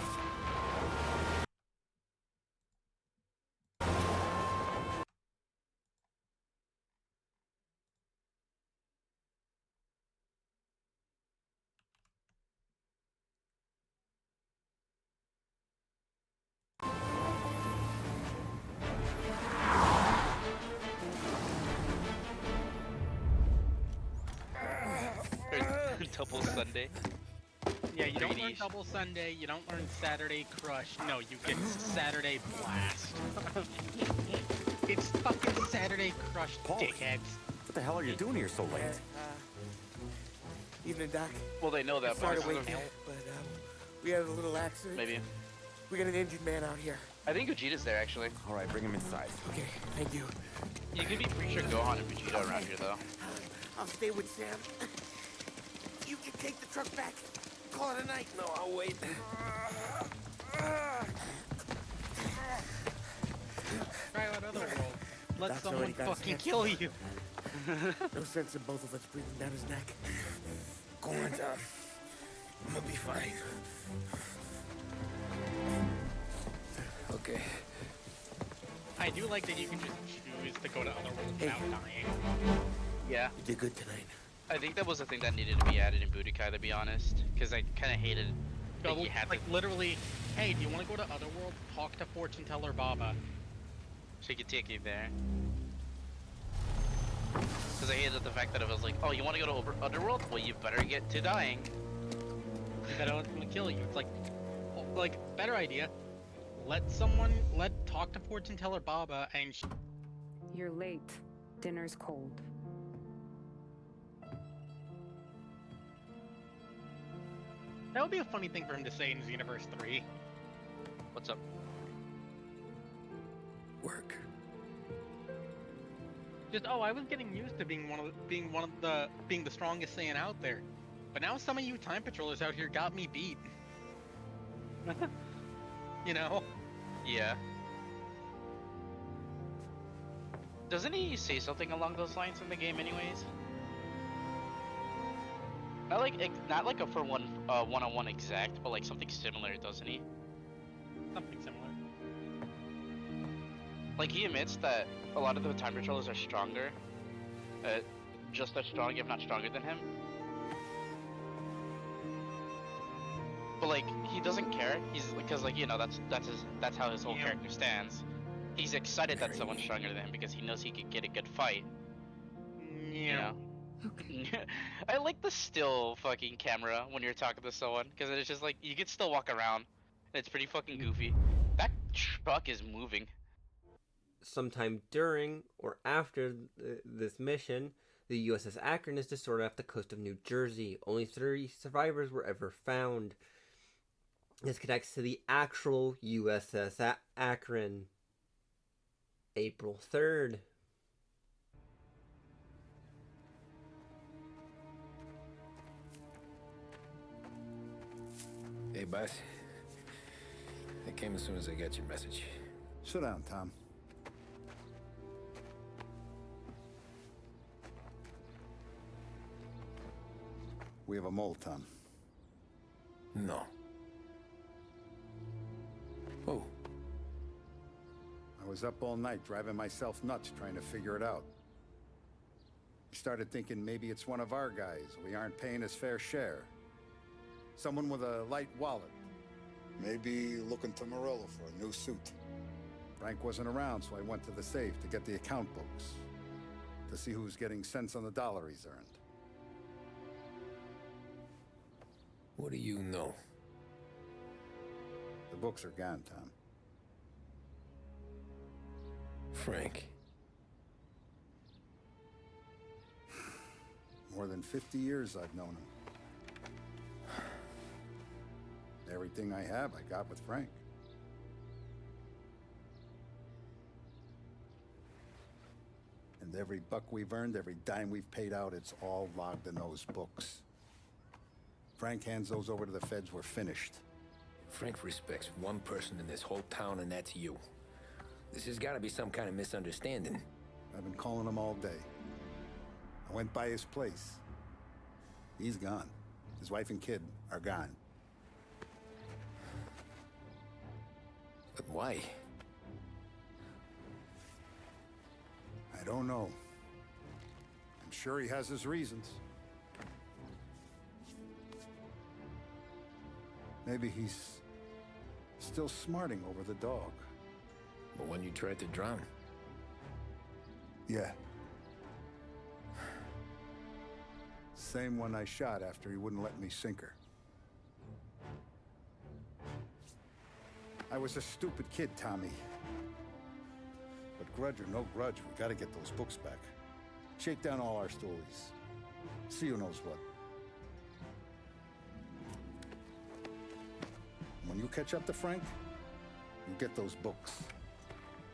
S11: Double Sunday.
S12: Yeah, you don't learn
S11: Ladies.
S12: Double Sunday, you don't learn Saturday Crush. No, you get Saturday Blast. It's fucking Saturday Crush, dickheads.
S19: What the hell are you doing here so late?
S23: Evening, Doc.
S11: Well, they know that,
S23: Sorry
S11: but
S23: to wait, but we had a little accident.
S11: maybe.
S23: We got an injured man out here.
S11: I think Vegeta's there, actually.
S19: All right, bring him inside.
S23: Okay, thank you.
S11: You could be pretty sure Gohan and Vegeta around here, though.
S23: I'll stay with Sam. You can take the truck back. Call it a night.
S2: No, I'll wait.
S12: Try out other world. Let
S23: Doc's
S12: someone
S23: already got his
S12: fucking
S23: hands
S12: kill
S23: full.
S12: you.
S23: No sense in both of us breathing down his neck.
S2: Go on, Tom. I'm gonna be fine. Okay.
S12: I do like that you can just choose to go to other worlds without dying.
S11: Yeah.
S2: You did good tonight.
S11: I think that was the thing that needed to be added in Budokai, to be honest, because I kind of hated. Like, you had
S12: like literally, hey, do you want to go to other worlds? Talk to fortune teller Baba.
S11: She could take you there. Because I hated the fact that it was like, oh, you want to go to Underworld? Well, you better get to dying.
S12: You better let them kill you. It's like better idea. Talk to fortune teller Baba and
S16: You're late. Dinner's cold.
S12: That would be a funny thing for him to say in Xenoverse 3.
S11: What's up?
S2: Work.
S12: Just I was getting used to being the strongest Saiyan out there, but now some of you time patrollers out here got me beat. You know?
S11: Yeah. Doesn't he say something along those lines in the game, anyways? Not like a for one-on-one exact, but like something similar, doesn't he?
S12: Something similar.
S11: Like he admits that a lot of the time patrollers are stronger, just as strong, if not stronger than him. But like he doesn't care. He's because like that's how his whole character stands. He's excited that someone's stronger than him because he knows he could get a good fight. You know. I like the still fucking camera when you're talking to someone because it's just like you can still walk around. It's pretty fucking goofy. That truck is moving.
S1: Sometime during or after this mission, the USS Akron is destroyed off the coast of New Jersey. Only 3 survivors were ever found. This connects to the actual USS Akron. April 3rd.
S2: Hey, boss. I came as soon as I got your message.
S7: Sit down, Tom. We have a mole, Tom.
S2: No. Oh.
S7: I was up all night driving myself nuts trying to figure it out. I started thinking maybe it's one of our guys. We aren't paying his fair share. Someone with a light wallet. Maybe looking to Morello for a new suit. Frank wasn't around, so I went to the safe to get the account books. To see who's getting cents on the dollar he's earned.
S2: What do you know?
S7: The books are gone, Tom.
S2: Frank.
S7: More than 50 years I've known him. Everything I have, I got with Frank. And every buck we've earned, every dime we've paid out, it's all logged in those books. Frank hands those over to the feds, we're finished.
S2: Frank respects one person in this whole town, and that's you. This has got to be some kind of misunderstanding.
S7: I've been calling him all day. I went by his place. He's gone. His wife and kid are gone.
S2: But why?
S7: I don't know. I'm sure he has his reasons. Maybe he's still smarting over the dog.
S2: But when you tried to drown?
S7: Yeah. Same one I shot after he wouldn't let me sink her. I was a stupid kid, Tommy. But grudge or no grudge, we gotta get those books back. Shake down all our stories. See who knows what. When you catch up to Frank, you get those books.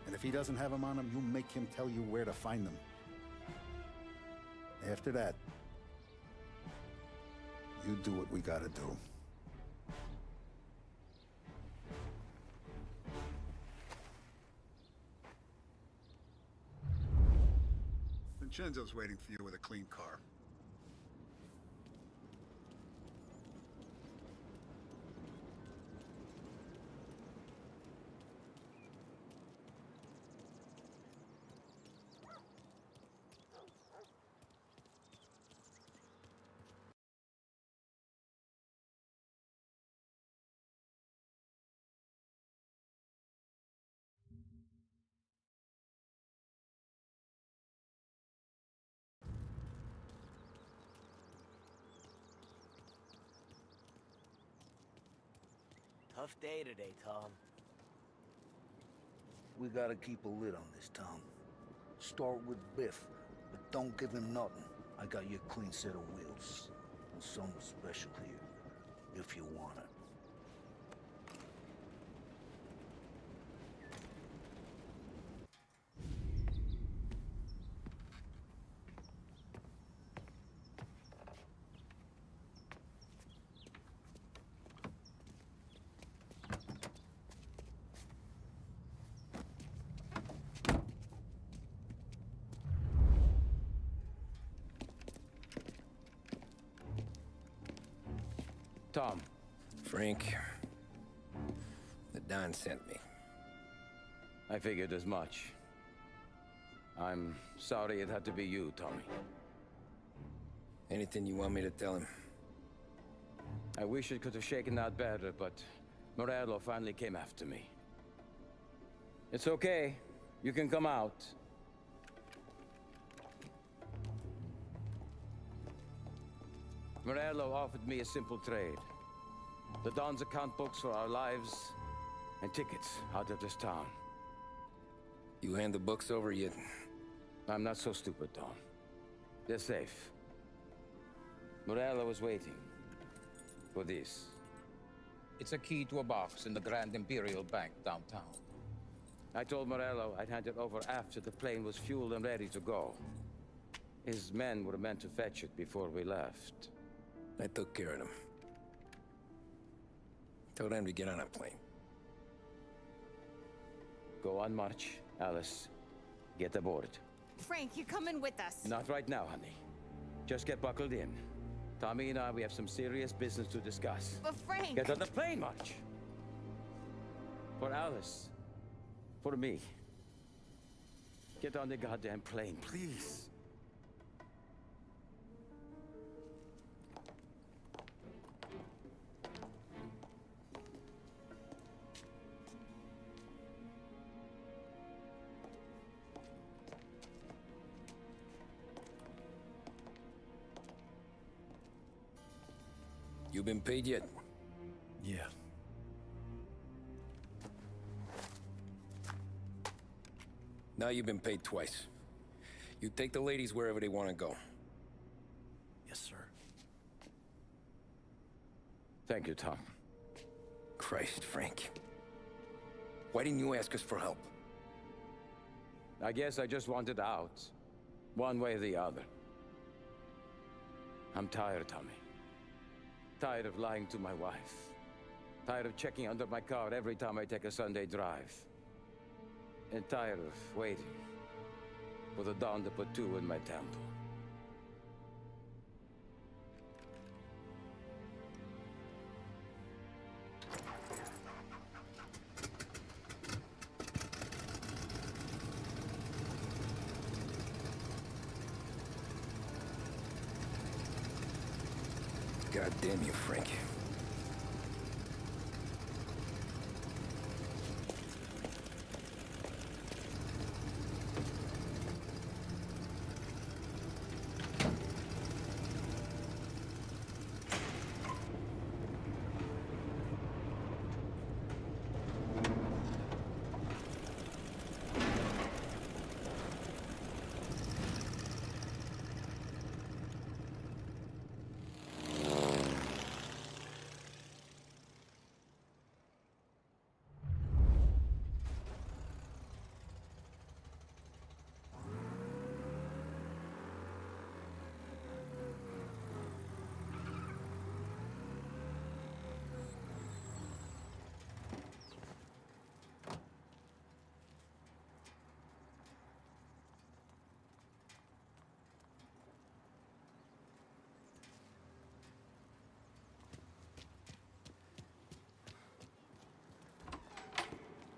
S7: And if he doesn't have them on him, you make him tell you where to find them. After that, you do what we gotta do. Vincenzo's waiting for you with a clean car.
S3: Tough day today, Tom.
S9: We gotta keep a lid on this town. Start with Biff, but don't give him nothing. I got you a clean set of wheels. And something special here, if you want it.
S8: Tom.
S2: Frank. The Don sent me.
S8: I figured as much. I'm sorry it had to be you, Tommy.
S2: Anything you want me to tell him?
S8: I wish it could have shaken out better, but Morello finally came after me. It's okay. You can come out. Morello offered me a simple trade. The Don's account books for our lives and tickets out of this town.
S2: You hand the books over yet?
S8: I'm not so stupid, Tom. They're safe. Morello was waiting for this. It's a key to a box in the Grand Imperial Bank downtown. I told Morello I'd hand it over after the plane was fueled and ready to go. His men were meant to fetch it before we left.
S2: I took care of them. Told them to get on a plane.
S8: Go on, march. Alice, get aboard.
S10: Frank, you're coming with us.
S8: Not right now, honey. Just get buckled in. Tommy and I, we have some serious business to discuss.
S10: But Frank...
S8: Get on the plane, March! For Alice. For me. Get on the goddamn plane, please.
S2: You been paid yet?
S14: Yeah.
S2: Now you've been paid twice. You take the ladies wherever they want to go.
S14: Yes, sir.
S8: Thank you, Tom.
S2: Christ, Frank. Why didn't you ask us for help?
S8: I guess I just wanted out. One way or the other. I'm tired, Tommy. Tired of lying to my wife. Tired of checking under my car every time I take a Sunday drive. And tired of waiting for the dawn to put two in my temple.
S2: God damn you, Frank.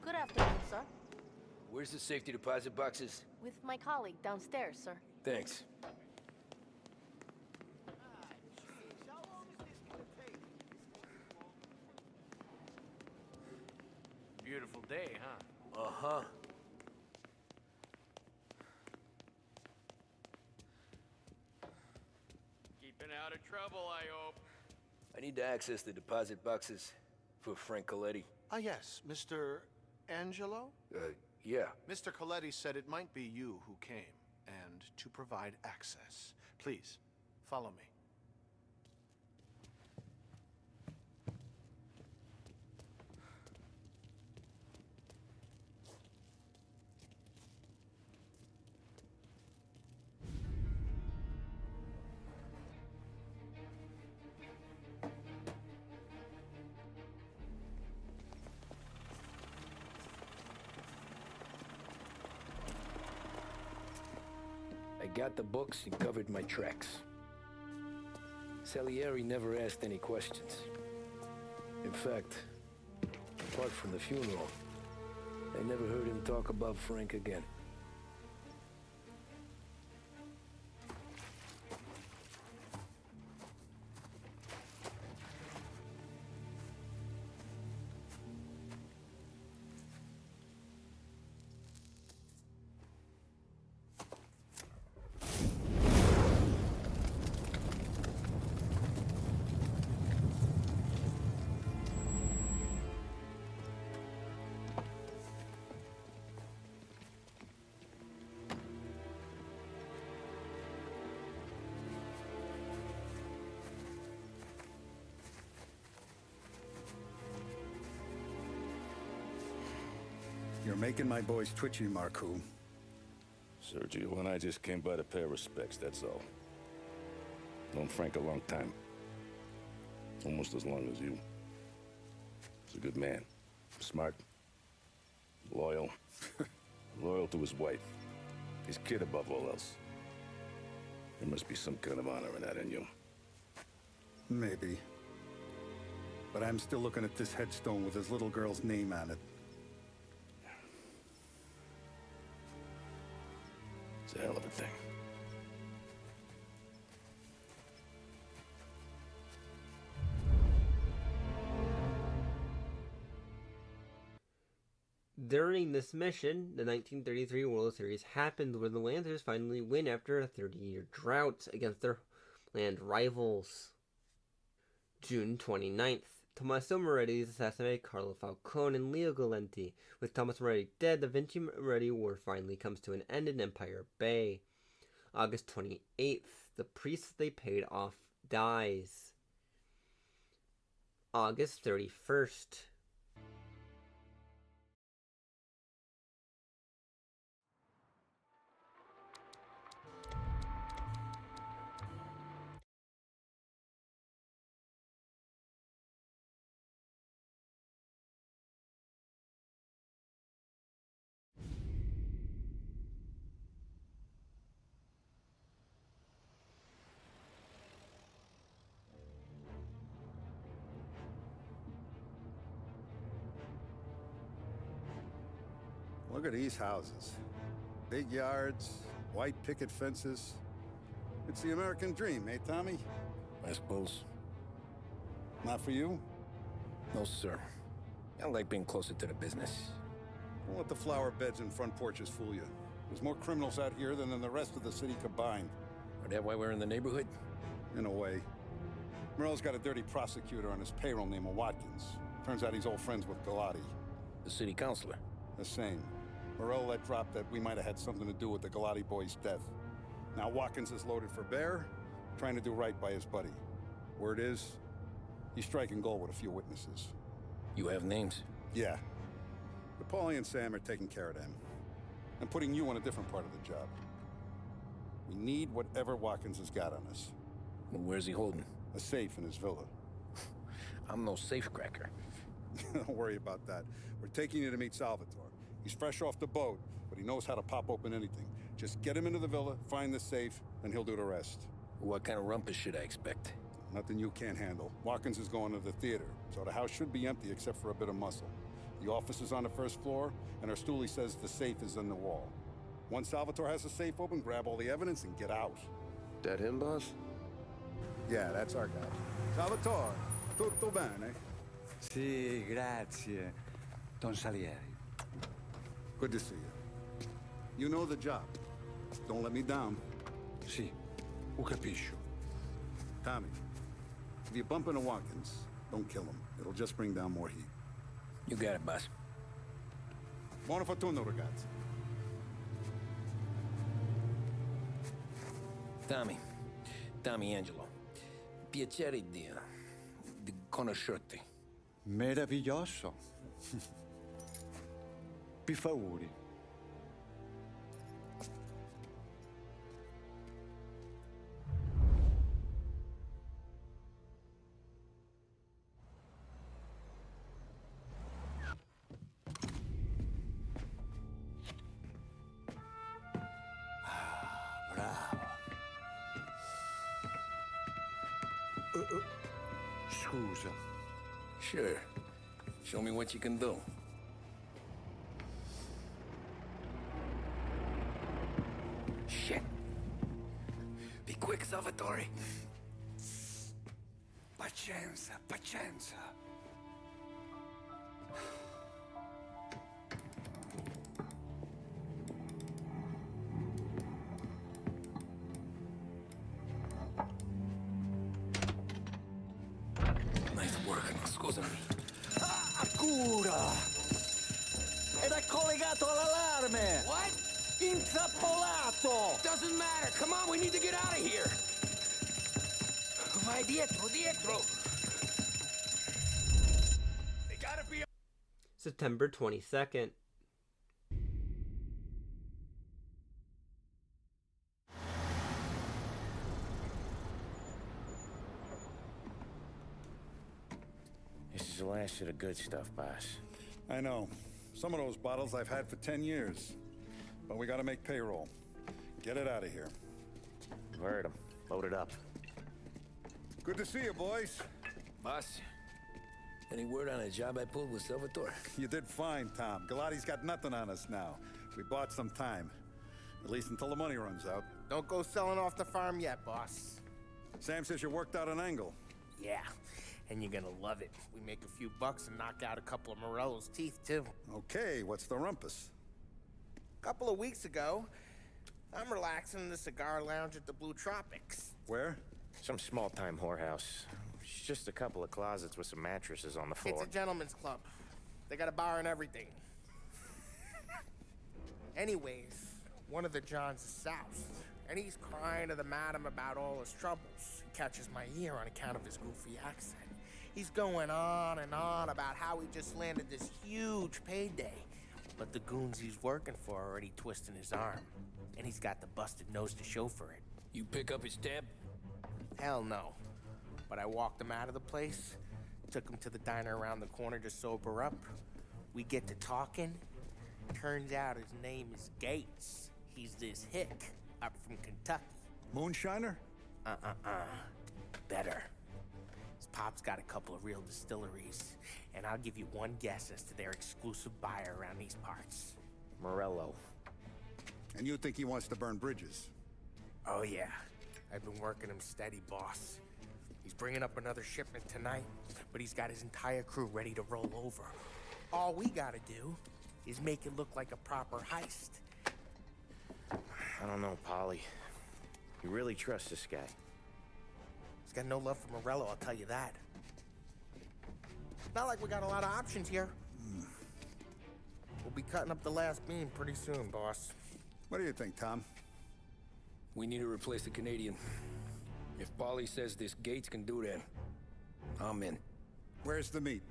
S21: Good afternoon, sir.
S2: Where's the safety deposit boxes?
S21: With my colleague downstairs, sir.
S2: Thanks.
S3: Beautiful day, huh?
S2: Uh-huh.
S17: Keeping out of trouble, I hope.
S2: I need to access the deposit boxes. For Frank Coletti?
S5: Ah, yes, Mr. Angelo?
S2: Yeah.
S5: Mr. Coletti said it might be you who came, and to provide access. Please, follow me.
S2: I got the books and covered my tracks. Salieri never asked any questions. In fact, apart from the funeral, I never heard him talk about Frank again.
S7: You're making my boys twitchy, Marku.
S17: Sergio and I just came by to pay respects, that's all. Known Frank a long time. Almost as long as you. He's a good man. Smart. Loyal. Loyal to his wife. His kid above all else. There must be some kind of honor in that in you.
S7: Maybe. But I'm still looking at this headstone with his little girl's name on it.
S17: It's a hell of a thing.
S1: During this mission, the 1933 World Series happened where the Lancers finally win after a 30-year drought against their land rivals. June 29th, Tommaso Moretti's assassinated Carlo Falcone and Leo Galenti. With Thomas Moretti dead, the Vinci Moretti War finally comes to an end in Empire Bay. August 28th, the priest they paid off dies. August 31st.
S7: Look at these houses. Big yards, white picket fences. It's the American dream, eh, Tommy?
S2: I suppose.
S7: Not for you?
S2: No, sir. I like being closer to the business.
S7: Don't let the flower beds and front porches fool you. There's more criminals out here than in the rest of the city combined.
S2: Is that why we're in the neighborhood?
S7: In a way. Merle's got a dirty prosecutor on his payroll named Watkins. Turns out he's old friends with Galati.
S2: The city councilor?
S7: The same. Morel let drop that we might have had something to do with the Galati boy's death. Now Watkins is loaded for bear, trying to do right by his buddy. Word is, he's striking gold with a few witnesses.
S2: You have names?
S7: Yeah. But Paulie and Sam are taking care of them. I'm putting you on a different part of the job. We need whatever Watkins has got on us.
S2: Well, where's he holding?
S7: A safe in his villa.
S2: I'm no safecracker.
S7: Don't worry about that. We're taking you to meet Salvatore. He's fresh off the boat, but he knows how to pop open anything. Just get him into the villa, find the safe, and he'll do the rest.
S2: What kind of rumpus should I expect?
S7: Nothing you can't handle. Watkins is going to the theater, so the house should be empty except for a bit of muscle. The office is on the first floor, and our stoolie says the safe is in the wall. Once Salvatore has the safe open, grab all the evidence and get out.
S2: That him, boss?
S7: Yeah, that's our guy. Salvatore, tutto bene?
S20: Sì, grazie, Don Salieri.
S7: Good to see you. You know the job. Don't let me down.
S20: Sì, ho capisco.
S7: Tommy, if you bump into Watkins, don't kill him. It'll just bring down more heat.
S2: You got it, boss.
S7: Buona fortuna, ragazzi.
S2: Tommy Angelo. Piacere di conoscerti.
S20: Meraviglioso. Per favore.
S15: Bravo. Scusa.
S2: Sure. Show me what you can do. Shit. Be quick, Salvatore.
S20: Pazienza, pazienza.
S2: Nice work, scusami.
S20: Cura! Ed è collegato all'allarme!
S2: What?
S20: Intrappolato!
S2: Doesn't matter. Come on, we need to get out of here. Vai dietro, dietro. They gotta be.
S1: September 22nd.
S4: This is the last of the good stuff, boss.
S7: I know. Some of those bottles I've had for 10 years. But we gotta make payroll. Get it out of here.
S4: You've heard him. Load it up.
S7: Good to see you, boys.
S2: Boss, any word on a job I pulled with Salvatore?
S7: You did fine, Tom. Galati's got nothing on us now. We bought some time. At least until the money runs out.
S3: Don't go selling off the farm yet, boss.
S7: Sam says you worked out an angle.
S3: Yeah, and you're gonna love it. We make a few bucks and knock out a couple of Morello's teeth, too.
S7: Okay, what's the rumpus?
S3: A couple of weeks ago, I'm relaxing in the cigar lounge at the Blue Tropics.
S7: Where?
S4: Some small-time whorehouse. It's just a couple of closets with some mattresses on the floor.
S3: It's a gentleman's club. They got a bar and everything. Anyways, one of the Johns is soused, and he's crying to the madam about all his troubles. He catches my ear on account of his goofy accent. He's going on and on about how he just landed this huge payday. But the goons he's working for are already twisting his arm. And he's got the busted nose to show for it.
S2: You pick up his tab?
S3: Hell no. But I walked him out of the place, took him to the diner around the corner to sober up. We get to talking. Turns out his name is Gates. He's this hick up from Kentucky.
S7: Moonshiner?
S3: Better. His pop's got a couple of real distilleries, and I'll give you one guess as to their exclusive buyer around these parts.
S4: Morello.
S7: And you think he wants to burn bridges?
S3: Oh yeah. I've been working him steady, boss. He's bringing up another shipment tonight, but he's got his entire crew ready to roll over. All we gotta do is make it look like a proper heist.
S4: I don't know, Polly. You really trust this guy?
S3: He's got no love for Morello, I'll tell you that. Not like we got a lot of options here. We'll be cutting up the last beam pretty soon, boss.
S7: What do you think, Tom?
S2: We need to replace the Canadian. If Polly says this Gates can do that, I'm in.
S7: Where's the meet?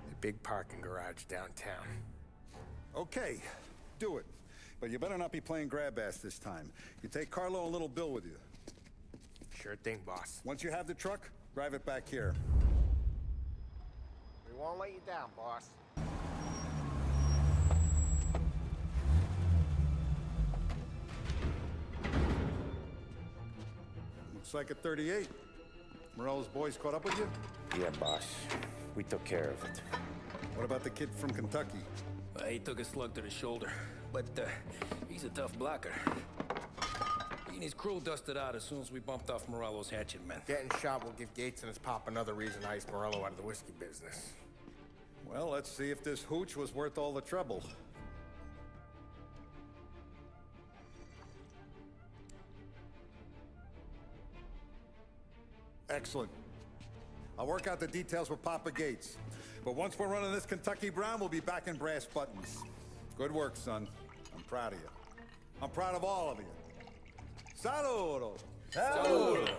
S3: The big parking garage downtown.
S7: Okay, do it. But you better not be playing grab ass this time. You take Carlo and Little Bill with you.
S3: Sure thing, boss.
S7: Once you have the truck, drive it back here.
S3: We won't let you down, boss.
S7: Looks like a 38. Morello's boys caught up with you?
S4: Yeah, boss. We took care of it.
S7: What about the kid from Kentucky?
S2: He took a slug to the shoulder, but he's a tough blocker. He and his crew dusted out as soon as we bumped off Morello's hatchet men.
S3: Getting shot will give Gates and his pop another reason to ice Morello out of the whiskey business.
S7: Well, let's see if this hooch was worth all the trouble. Excellent. I'll work out the details with Papa Gates. But once we're running this Kentucky Brown, we'll be back in brass buttons. Good work, son. I'm proud of you. I'm proud of all of you. Saludo!
S23: Saludo!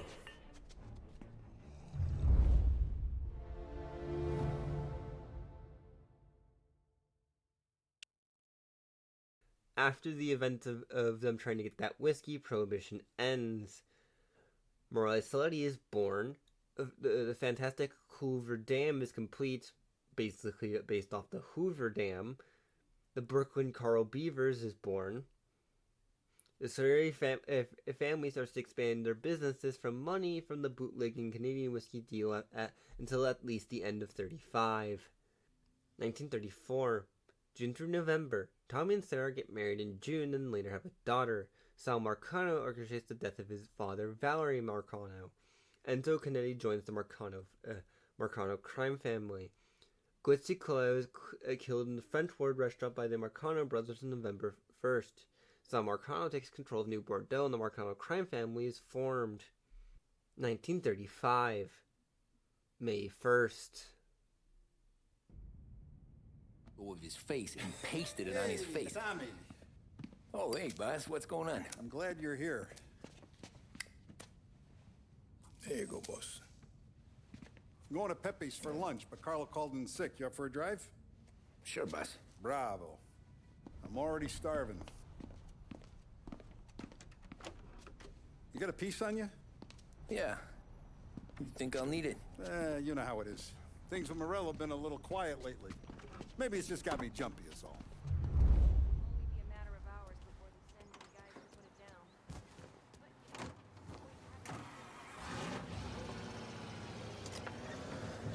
S1: After the event of them trying to get that whiskey, Prohibition ends. Morales Saletti is born. The fantastic Hoover Dam is complete, basically based off the Hoover Dam. The Brooklyn Carl Beavers is born. The Saletti family starts to expand their businesses from money from the bootlegging Canadian whiskey deal until at least the end of 1935. 1934. June through November. Tommy and Sarah get married in June and later have a daughter. Sal Marcano orchestrates the death of his father, Valerie Marcano. Enzo Canetti joins the Marcano crime family. Guizzi Colao is killed in the French Ward restaurant by the Marcano brothers on November 1st. Sal Marcano takes control of New Bordeaux and the Marcano crime family is formed. 1935. May 1st.
S2: With his face and pasted it on his face.
S7: Tommy.
S2: Oh, hey, boss, what's going on?
S7: I'm glad you're here.
S15: There you go, boss.
S7: I'm going to Pepe's for lunch, but Carlo called in sick. You up for a drive?
S2: Sure, boss.
S7: Bravo. I'm already starving. You got a piece on you?
S2: Yeah. You think I'll need it?
S7: You know how it is. Things with Morello have been a little quiet lately. Maybe it's just got me jumpy, is all.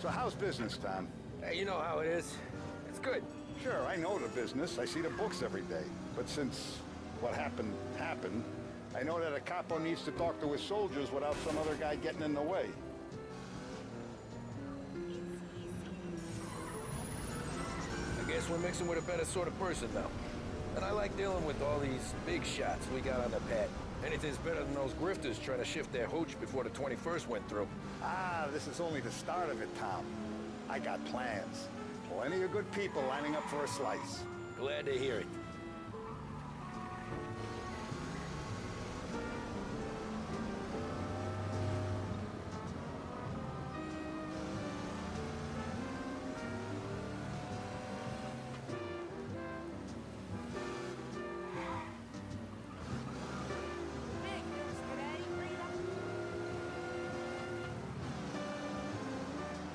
S7: So how's business, Tom?
S22: Hey, you know how it is. It's good.
S7: Sure, I know the business. I see the books every day. But since what happened, I know that a capo needs to talk to his soldiers without some other guy getting in the way.
S22: I guess we're mixing with a better sort of person now. And I like dealing with all these big shots we got on the pad. Anything's better than those grifters trying to shift their hooch before the 21st went through.
S7: Ah, this is only the start of it, Tom. I got plans. Plenty of good people lining up for a slice.
S22: Glad to hear it.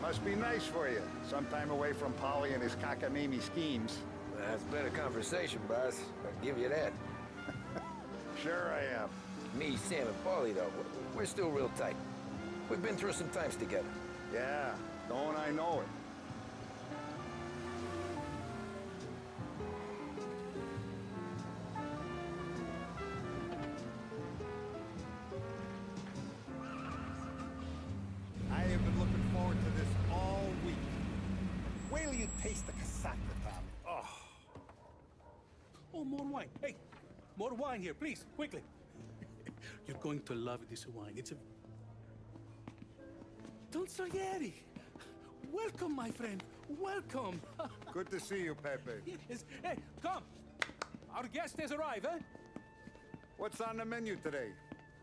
S7: Must be nice for you. Some time away from Polly and his cockamamie schemes.
S22: That's better conversation, boss. I'll give you that.
S7: Sure I am.
S22: Me, Sam, and Paulie, though, we're still real tight. We've been through some times together.
S7: Yeah, don't I know it. I have been looking forward to this all week. Wait till you taste the casaca, Tommy. Oh.
S6: Oh, more wine. Hey, more wine here, please, quickly. You're going to love this wine. It's a... Don Salieri. Welcome, my friend. Welcome.
S7: Good to see you, Pepe.
S6: Yes. Hey, come. Our guest has arrived, eh?
S7: What's on the menu today?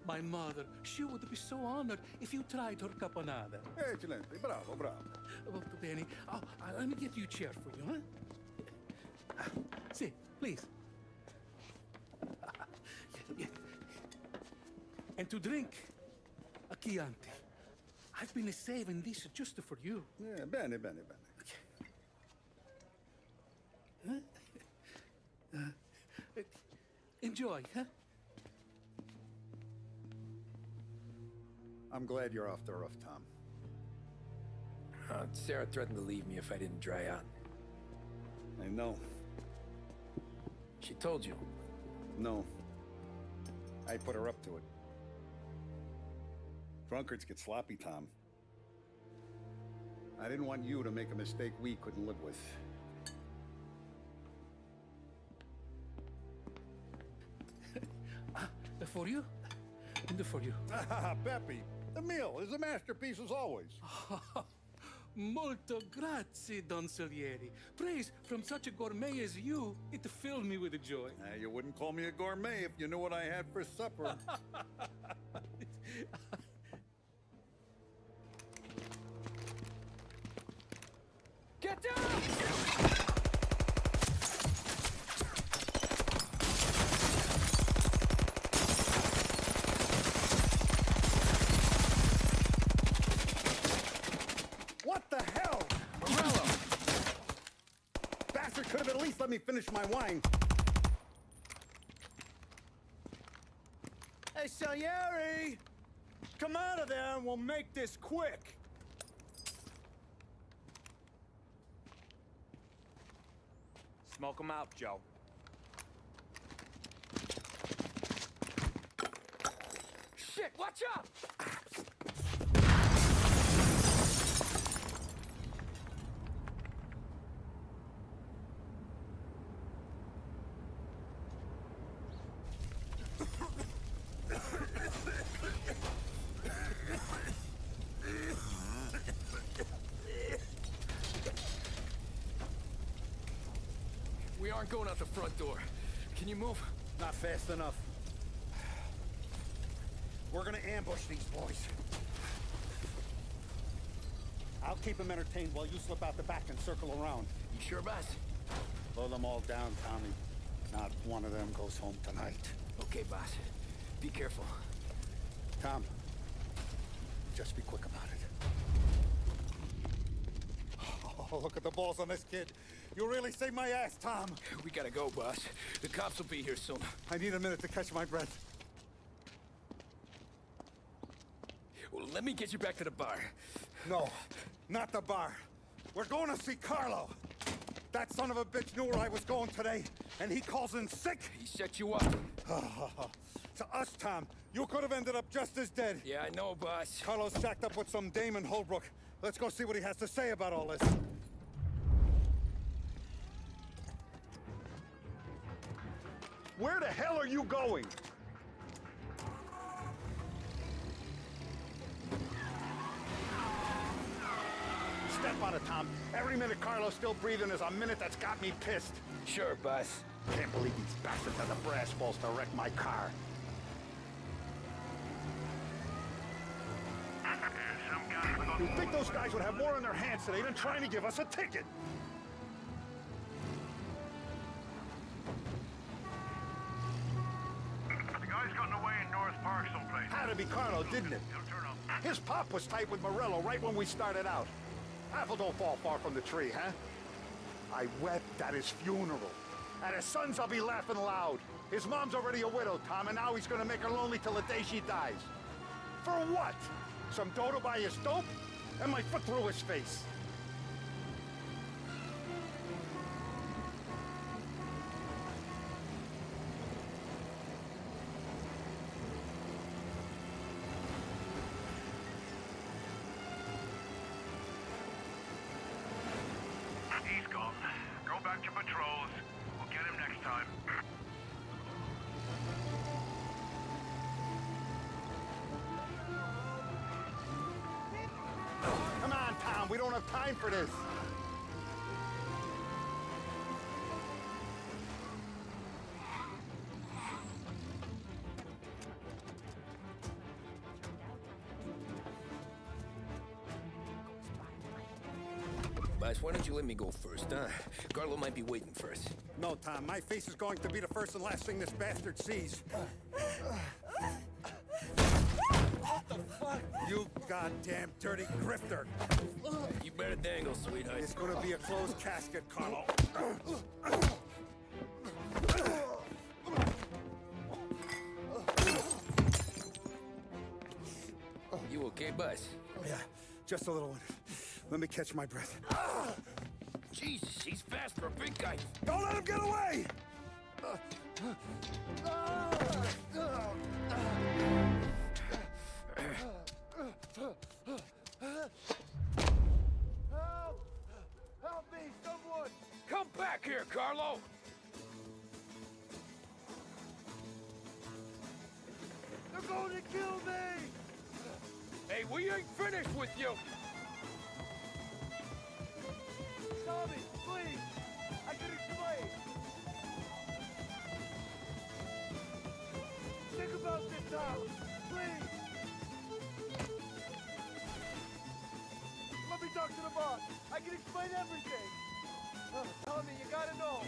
S6: My mother, she would be so honored if you tried her caponata.
S7: Excellent. Bravo, bravo.
S6: Molto bene. Oh, let me get you a chair for you, huh? Sit, please. And to drink, a Chianti. I've been saving this just for you.
S7: Yeah, bene.
S6: Enjoy, huh?
S7: I'm glad you're off the roof, Tom.
S22: Sarah threatened to leave me if I didn't dry out.
S7: I know.
S22: She told you?
S7: No. I put her up to it. Drunkards get sloppy, Tom. I didn't want you to make a mistake we couldn't live with.
S6: For you? And for you.
S7: Pepe, The meal is a masterpiece as always.
S6: Molto grazie, Don Salieri. Praise from such a gourmet as you, it filled me with joy.
S7: You wouldn't call me a gourmet if you knew what I had for supper.
S2: Get down!
S7: What the hell? Morello! Bastard could have at least let me finish my wine.
S20: Hey, Salieri! Come out of there and we'll make this quick. Smoke 'em out, Joe.
S2: Shit, watch out! We aren't going out the front door. Can you move?
S7: Not fast enough. We're gonna ambush these boys. I'll keep them entertained while you slip out the back and circle around.
S2: You sure, boss?
S7: Blow them all down, Tommy. Not one of them goes home tonight.
S2: Okay, boss. Be careful.
S7: Tom, just be quick about it. Oh, look at the balls on this kid. You really saved my ass, Tom.
S2: We gotta go, boss. The cops will be here soon.
S7: I need a minute to catch my breath.
S2: Well, let me get you back to the bar.
S7: No, not the bar. We're going to see Carlo. That son of a bitch knew where I was going today, and he calls in sick.
S2: He set you up.
S7: To us, Tom, you could have ended up just as dead.
S2: Yeah, I know, boss.
S7: Carlo's shacked up with some dame in Holbrook. Let's go see what he has to say about all this. Where the hell are you going? Step on it, Tom. Every minute Carlo's still breathing is a minute that's got me pissed.
S2: Sure, boss.
S7: Can't believe these bastards had the brass balls to wreck my car. You'd think those guys would have more in their hands today than trying to give us a ticket.
S13: The guy's gotten away in North Park someplace.
S7: Had to be Carlo, didn't it?
S13: He'll turn up.
S7: His pop was tight with Morello right when we started out. Apple don't fall far from the tree, huh? I wept at his funeral. At his son's, I'll be laughing loud. His mom's already a widow, Tom, and now he's gonna make her lonely till the day she dies. For what? Some dodo by his dope? And my foot through his face.
S13: He's gone. Go back to patrols. We'll get him next time.
S7: Come on, Tom, we don't have time for this.
S2: Boss, why don't you let me go first, huh? Carlo might be waiting for us.
S7: No, Tom, my face is going to be the first and last thing this bastard sees.
S20: What the fuck?
S7: You goddamn dirty grifter.
S2: You better dangle, sweetheart.
S7: It's gonna be a closed casket, Carlo.
S2: You okay, boss?
S7: Yeah, just a little one. Let me catch my breath.
S2: Jesus, he's fast for a big guy.
S7: Don't let him get away!
S20: Help! Help me, someone!
S2: Come back here, Carlo!
S20: They're going to kill me!
S8: Hey, we ain't finished with you!
S20: Tommy, please! I can explain! Think about this house, please! Let me talk to the boss. I can explain everything. Tommy, you gotta know.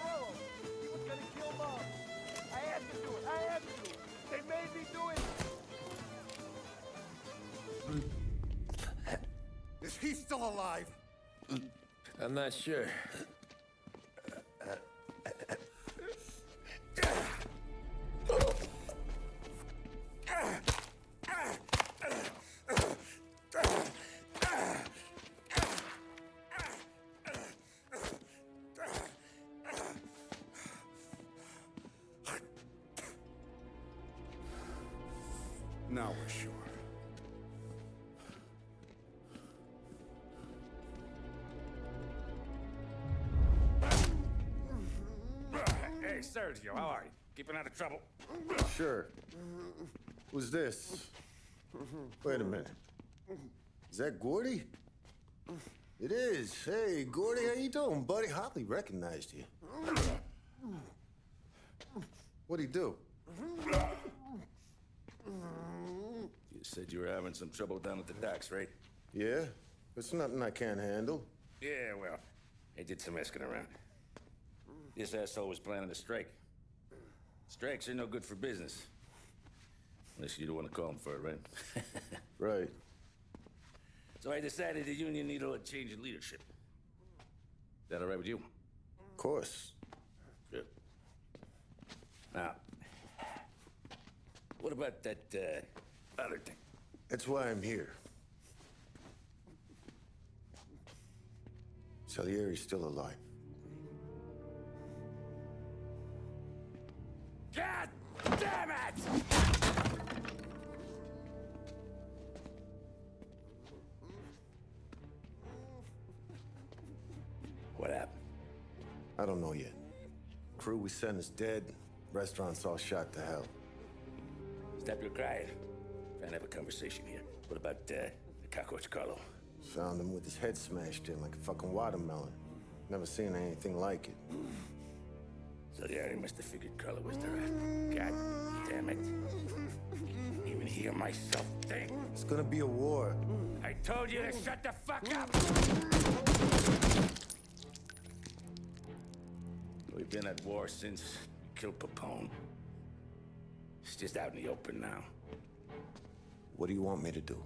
S20: Morello, he was gonna kill Mom. I had to do it. I had to. They made me do it.
S7: Is he still alive?
S2: I'm not sure.
S7: Now we're sure.
S17: Hey, Sergio, how are you? Keeping out of trouble?
S16: Sure. Who's this? Wait a minute. Is that Gordy? It is. Hey, Gordy, how you doing, buddy? Hardly recognized you. What'd he do?
S17: You said you were having some trouble down at the docks, right?
S16: Yeah? It's nothing I can't handle.
S17: Yeah, well, I did some asking around. This asshole was planning a strike. Strikes are no good for business. Unless you don't want to call him for it, right?
S16: Right.
S17: So I decided the union needed a change in leadership. Is that all right with you?
S16: Of course.
S17: Good. Now, what about that, other thing?
S16: That's why I'm here. Salieri's still alive.
S17: God damn it! What happened?
S16: I don't know yet. Crew we sent is dead. Restaurant's all shot to hell.
S17: Stop your crying. Trying to have a conversation here. What about, the cockroach Carlo?
S16: Found him with his head smashed in like a fucking watermelon. Never seen anything like it.
S17: So yeah, he must have figured Carlo was the rat. God damn it. Can't even hear myself think.
S16: It's gonna be a war.
S17: I told you to shut the fuck up! We've been at war since we killed Papone. It's just out in the open now.
S16: What do you want me to do?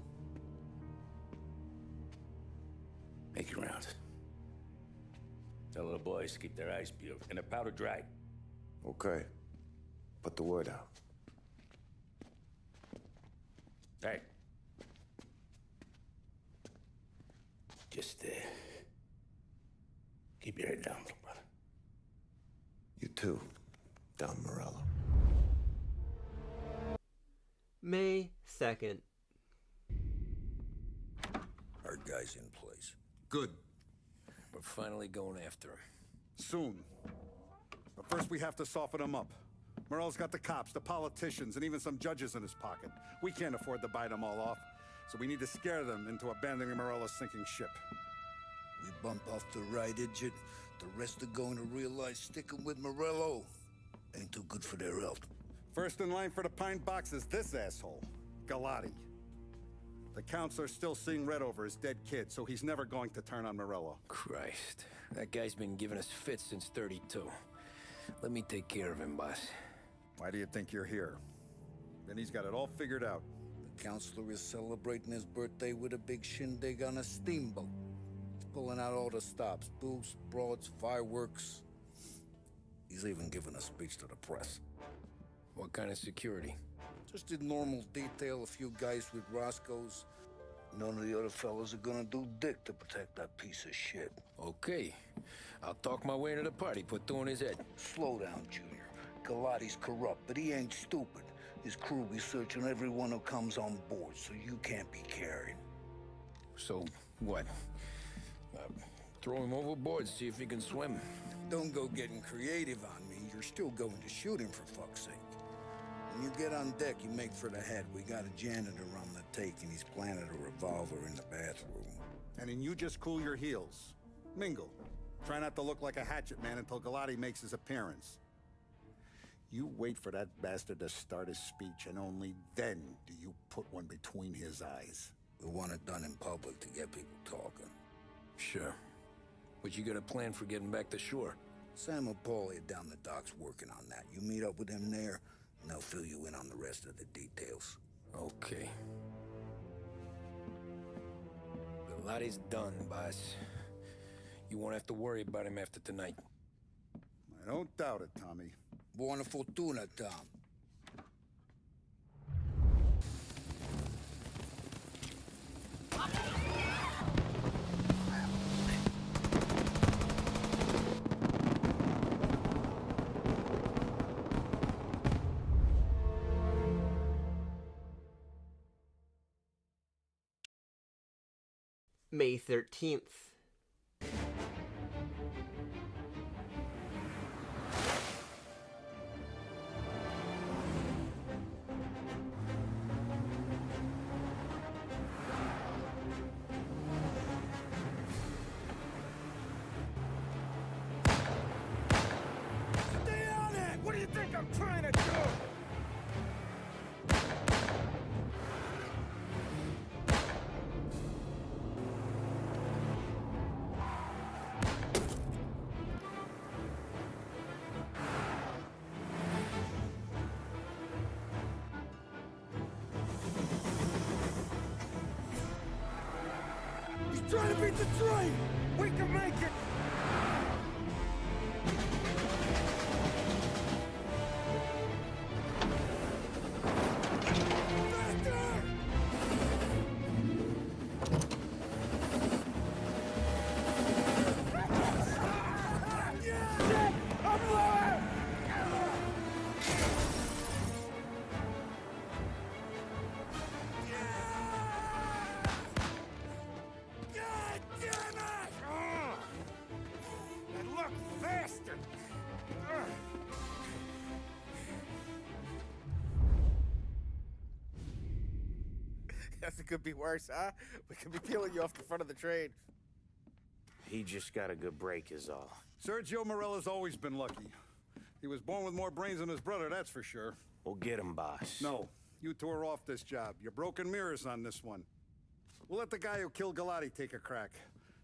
S17: Make your rounds. Tell the boys to keep their eyes peeled and their powder dry.
S16: Okay. Put the word out.
S17: Hey. Just, keep your head down, little brother.
S16: You too, Don Morello.
S1: May 2nd.
S23: Our guy's in place.
S7: Good.
S2: We're finally going after him.
S7: Soon. But first we have to soften him up. Morello's got the cops, the politicians, and even some judges in his pocket. We can't afford to bite them all off, so we need to scare them into abandoning Morello's sinking ship.
S9: We bump off the right idiot. The rest are going to realize sticking with Morello ain't too good for their health.
S7: First in line for the pine box is this asshole, Galati. The counselor's still seeing red over his dead kid, so he's never going to turn on Morello.
S2: Christ. That guy's been giving us fits since 32. Let me take care of him, boss.
S7: Why do you think you're here? Then he's got it all figured out.
S9: The counselor is celebrating his birthday with a big shindig on a steamboat. He's pulling out all the stops, booze, broads, fireworks. He's even giving a speech to the press.
S2: What kind of security?
S9: Just in normal detail, a few guys with Roscoe's. None of the other fellas are gonna do dick to protect that piece of shit.
S2: Okay. I'll talk my way into the party, put two in his head.
S9: Slow down, Junior. Galati's corrupt, but he ain't stupid. His crew be searching everyone who comes on board, so you can't be carried.
S2: So, what? Throw him overboard, see if he can swim.
S9: Don't go getting creative on me. You're still going to shoot him, for fuck's sake. When you get on deck, you make for the head. We got a janitor on the take, and he's planted a revolver in the bathroom.
S7: And then you just cool your heels. Mingle. Try not to look like a hatchet man until Galati makes his appearance. You wait for that bastard to start his speech, and only then do you put one between his eyes.
S9: We want it done in public to get people talking.
S2: Sure. But you got a plan for getting back to shore?
S9: Sam and Paulie are down the docks working on that. You meet up with them there, and they'll fill you in on the rest of the details.
S2: Okay. Galati's done, boss. You won't have to worry about him after tonight.
S7: I don't doubt it, Tommy.
S9: Buona fortuna, Tom.
S1: May 13th.
S20: Stay on it! What do you think I'm trying to do? He's trying to beat the train! We can make it!
S23: Guess it could be worse, huh? We could be peeling you off the front of the train.
S4: He just got a good break is all.
S7: Sergio Morella's always been lucky. He was born with more brains than his brother, that's for sure.
S4: We'll get him, boss.
S7: No, you two are off this job. You're broken mirrors on this one. We'll let the guy who killed Galati take a crack.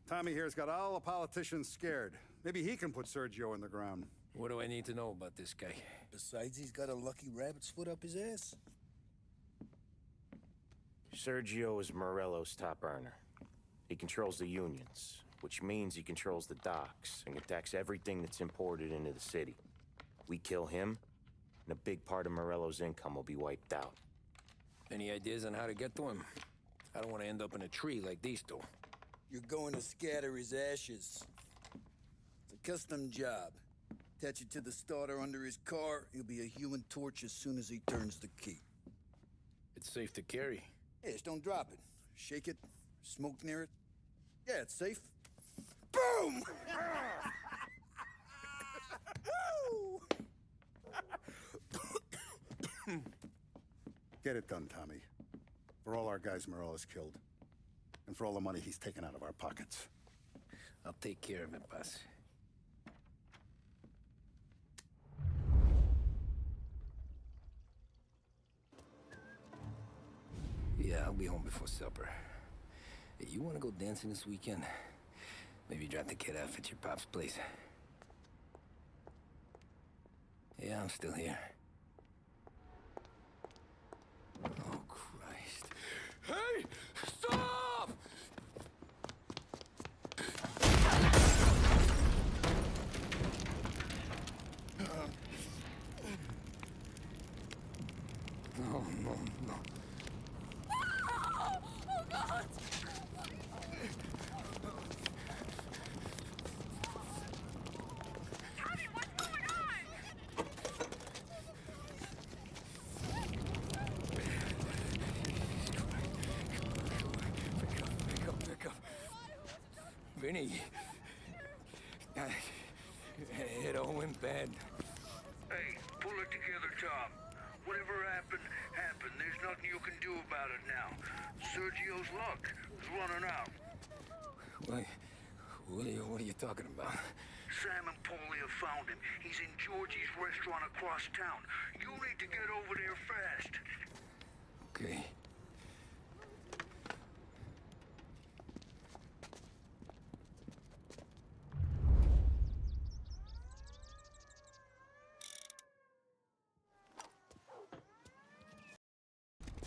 S7: Tommy here's got all the politicians scared. Maybe he can put Sergio in the ground.
S2: What do I need to know about this guy?
S9: Besides, he's got a lucky rabbit's foot up his ass.
S4: Sergio is Morello's top earner. He controls the unions, which means he controls the docks and can tax everything that's imported into the city. We kill him, and a big part of Morello's income will be wiped out.
S2: Any ideas on how to get to him? I don't want to end up in a tree like these two.
S9: You're going to scatter his ashes. It's a custom job. Attach it to the starter under his car. He'll be a human torch as soon as he turns the key.
S2: It's safe to carry.
S9: Yeah, just don't drop it. Shake it, smoke near it. Yeah, it's safe. Boom!
S7: Get it done, Tommy. For all our guys Morella's killed. And for all the money he's taken out of our pockets.
S2: I'll take care of it, boss. Yeah, I'll be home before supper. Hey, you want to go dancing this weekend? Maybe drop the kid off at your pop's place. Yeah, I'm still here. Oh, Christ. Hey! Stop! No, no, no.
S20: Oh, God! Tommy, what's going on?
S2: Pick up. Vinny. It all went bad.
S13: Hey, pull it together, Tom. Whatever happened, happened. There's nothing you can do about it now. Sergio's luck is running out.
S2: What are you talking about?
S13: Sam and Paulie have found him. He's in Georgie's restaurant across town. You need to get over there fast.
S2: Okay.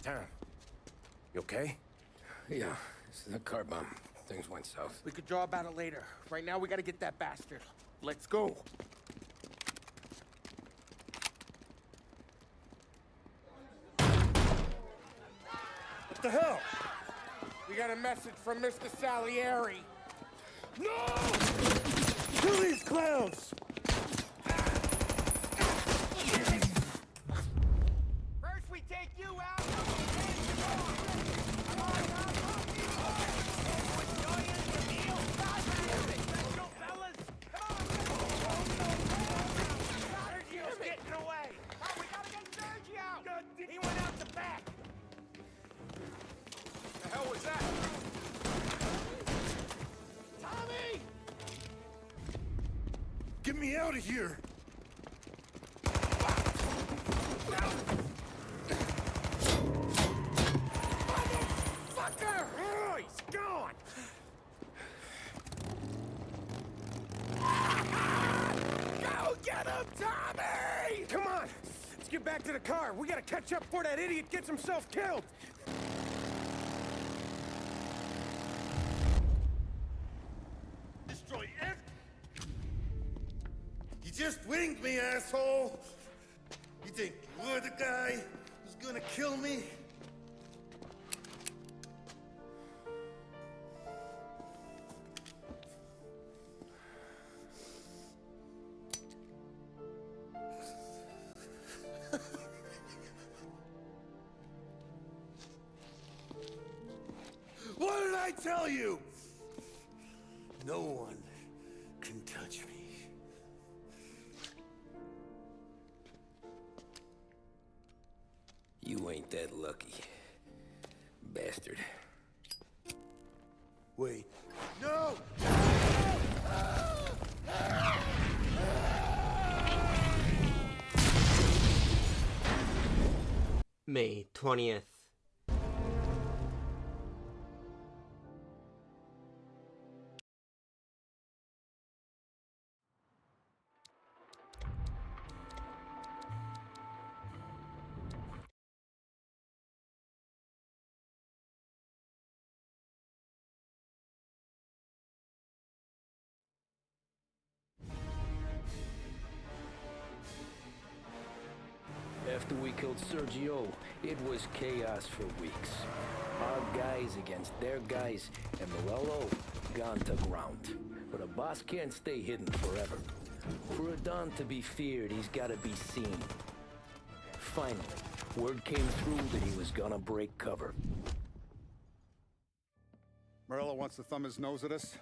S23: Tom, you okay?
S2: Yeah, it's the car bomb. Things went south.
S23: We could draw about it later. Right now, we gotta get that bastard. Let's go. What the hell? We got a message from Mr. Salieri. No! Kill these clowns!
S20: First we take you out. Sergio's getting away. Oh, we gotta get Sergio. He went out the back.
S23: The hell was that?
S20: Tommy!
S23: Get me out of here! Motherfucker! Oh, he's gone! Go get him, Tommy! Come on! Let's get back to the car. We gotta catch up before that idiot gets himself killed!
S16: Destroy it! You just winged me, asshole! You think you're the guy who's gonna kill me? What did I tell you? No one can touch me.
S2: You ain't that lucky, bastard.
S16: Wait. No!
S1: May 20th.
S2: After we killed Sergio, it was chaos for weeks. Our guys against their guys, and Morello gone to ground. But a boss can't stay hidden forever. For a Don to be feared, he's gotta be seen. Finally, word came through that he was gonna break cover.
S7: Morello wants to thumb his nose at us.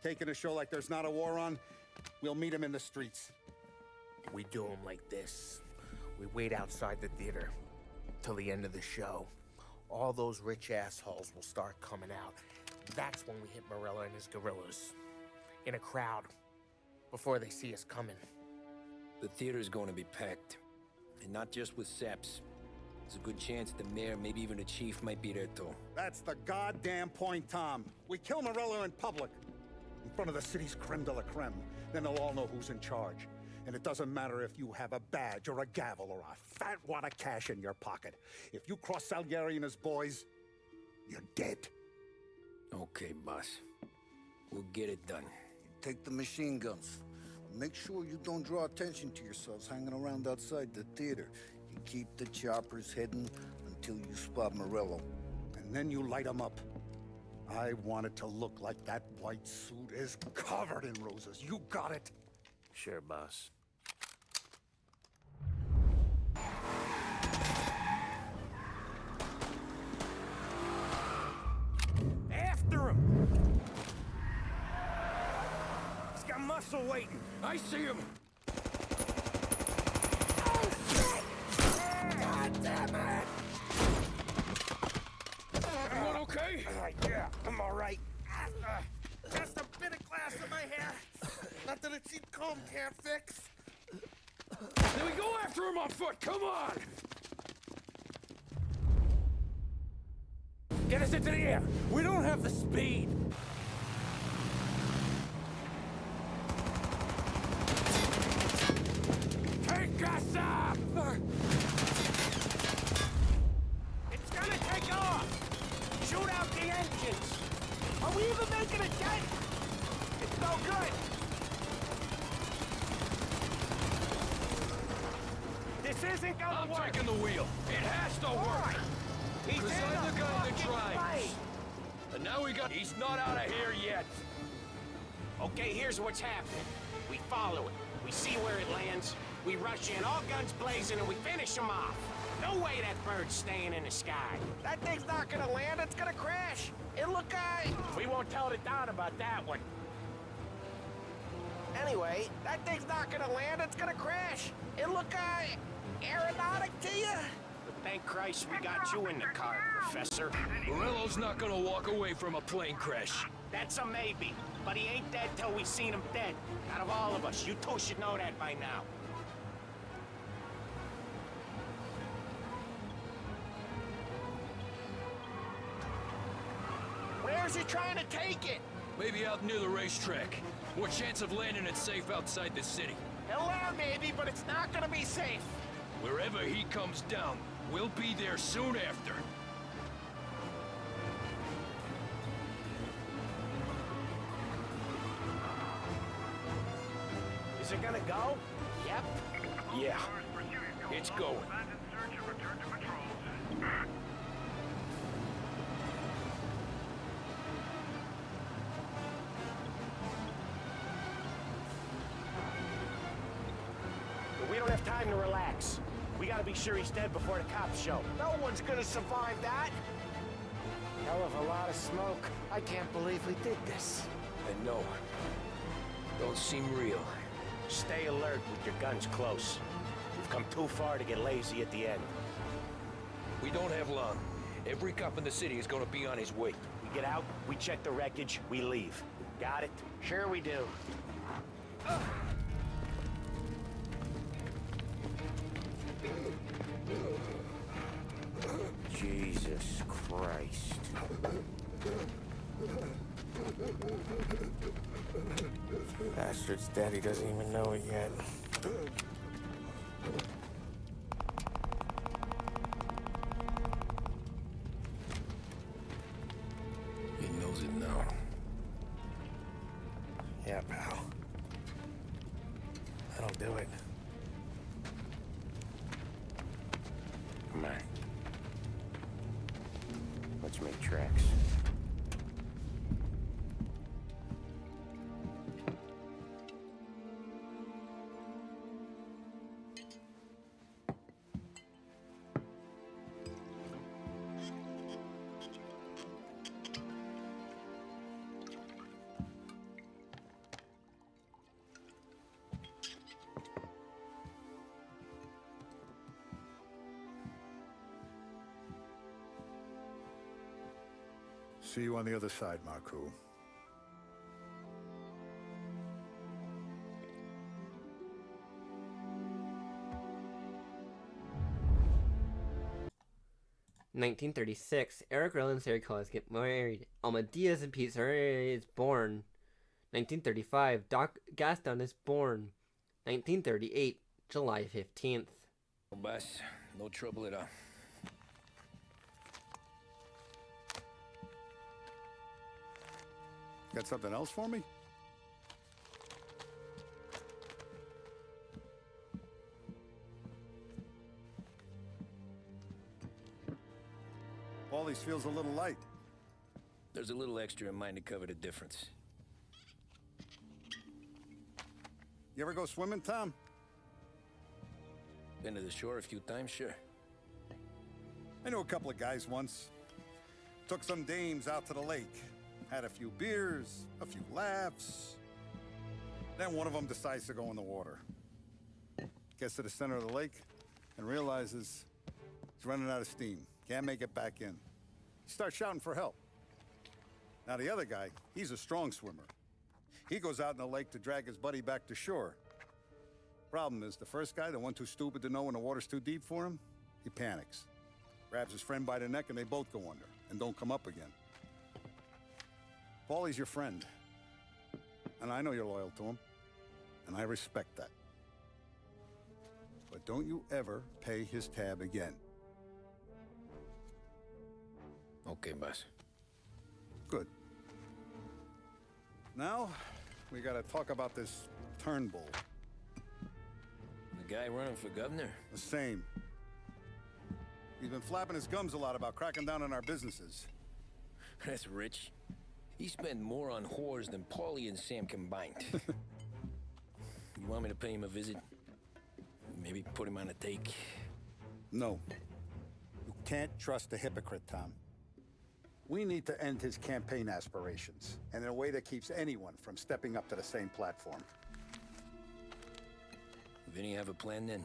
S7: Taking a show like there's not a war on, we'll meet him in the streets.
S23: We do him like this. We wait outside the theater till the end of the show. All those rich assholes will start coming out. That's when we hit Morello and his guerrillas. In a crowd. Before they see us coming.
S2: The theater's going to be packed. And not just with saps. There's a good chance the mayor, maybe even the chief, might be there too.
S7: That's the goddamn point, Tom. We kill Morello in public. In front of the city's creme de la creme. Then they'll all know who's in charge. And it doesn't matter if you have a badge or a gavel or a fat wad of cash in your pocket. If you cross Salieri and his boys, you're dead.
S2: Okay, boss. We'll get it done.
S9: Take the machine guns. Make sure you don't draw attention to yourselves hanging around outside the theater. You keep the choppers hidden until you spot Morello.
S7: And then you light them up. I want it to look like that white suit is covered in roses. You got it?
S23: Sure, boss. After him! He's got muscle waiting. I see him. Oh, shit! God Damn it!
S4: Everyone okay?
S23: Yeah, I'm all right. Just a bit of glass in my hair. Nothing a cheap comb can't fix.
S4: Then we go after him on foot, come on!
S23: Get us into the air. We don't have the speed.
S4: Take us up!
S23: It's gonna take off. Shoot out the engines. Are we even making a dent? It's no good. This isn't gonna work.
S4: I'm taking the wheel. It has to work.
S23: He's in
S4: I'm the guy that
S23: fucking
S4: drives.
S23: fight.
S4: And now he's not out of here yet.
S3: Okay, here's what's happening. We follow it. We see where it lands. We rush in, all guns blazing, and we finish him off. No way that bird's staying in the sky. That thing's not gonna land, it's gonna crash. It look, we won't tell the Don about that one. Anyway, that thing's not gonna land, it's gonna crash. It look, aeronautic to you? But thank Christ we got you in the car, Professor.
S4: Morello's not gonna walk away from a plane crash.
S3: That's a maybe, but he ain't dead till we seen him dead. Out of all of us, you two should know that by now. Where's he trying to take it?
S4: Maybe out near the racetrack. What chance of landing it safe outside the city?
S3: He'll land maybe, but it's not gonna be safe.
S4: Wherever he comes down, we'll be there soon after.
S3: Is it gonna go? Yep.
S4: Yeah, it's going.
S3: But we don't have time to relax. We gotta be sure he's dead before the cops show. No one's gonna survive that. Hell of a lot of smoke. I can't believe we did this.
S2: And no, don't seem real.
S3: Stay alert with your guns close. We've come too far to get lazy at the end.
S2: We don't have long. Every cop in the city is gonna be on his way.
S3: We get out, we check the wreckage, we leave. Got it? Sure we do.
S23: Jesus Christ. Bastard's dead, he doesn't even know it yet.
S2: He knows it now.
S23: Yeah, pal. That'll do it. Come on. Let's make tracks.
S7: See you on the other side, Marco.
S1: (1936) Eric Rowe and Sarah Collins get married. Alma Diaz and Pete Saray is born. 1935, Doc Gaston is born. 1938, July 15th.
S2: Boss, no trouble at all.
S7: Got something else for me? Paulies feels a little light.
S2: There's a little extra in mine to cover the difference.
S7: You ever go swimming, Tom?
S2: Been to the shore a few times, sure.
S7: I knew a couple of guys once. Took some dames out to the lake. Had a few beers, a few laughs. Then one of them decides to go in the water. Gets to the center of the lake and realizes It's running out of steam. Can't make it back in. He starts shouting for help. Now the other guy, he's a strong swimmer. He goes out in the lake to drag his buddy back to shore. Problem is, the first guy, the one too stupid to know when the water's too deep for him, he panics. Grabs his friend by the neck and they both go under and don't come up again. Paulie's your friend. And I know you're loyal to him. And I respect that. But don't you ever pay his tab again.
S2: Okay, boss.
S7: Good. Now, we gotta talk about this Turnbull.
S2: The guy running for governor?
S7: The same. He's been flapping his gums a lot about cracking down on our businesses.
S2: That's rich. He spent more on whores than Paulie and Sam combined. You want me to pay him a visit? Maybe put him on a take?
S7: No. You can't trust a hypocrite, Tom. We need to end his campaign aspirations, and in a way that keeps anyone from stepping up to the same platform.
S2: Vinny have a plan then?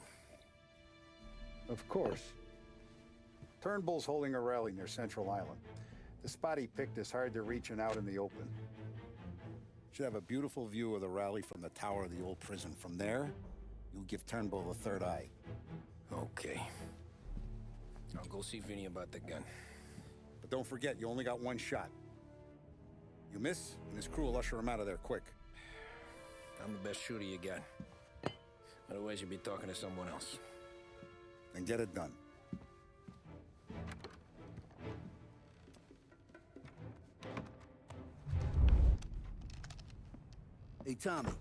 S7: Of course. Turnbull's holding a rally near Central Island. The spot he picked is hard to reach and out in the open. Should have a beautiful view of the rally from the tower of the old prison. From there, you'll give Turnbull a third eye.
S2: Okay. I'll go see Vinny about the gun.
S7: But don't forget, you only got one shot. You miss, and his crew will usher him out of there quick.
S2: I'm the best shooter you got. Otherwise, you'd be talking to someone else.
S7: Then get it done.
S9: Hey, Tommy.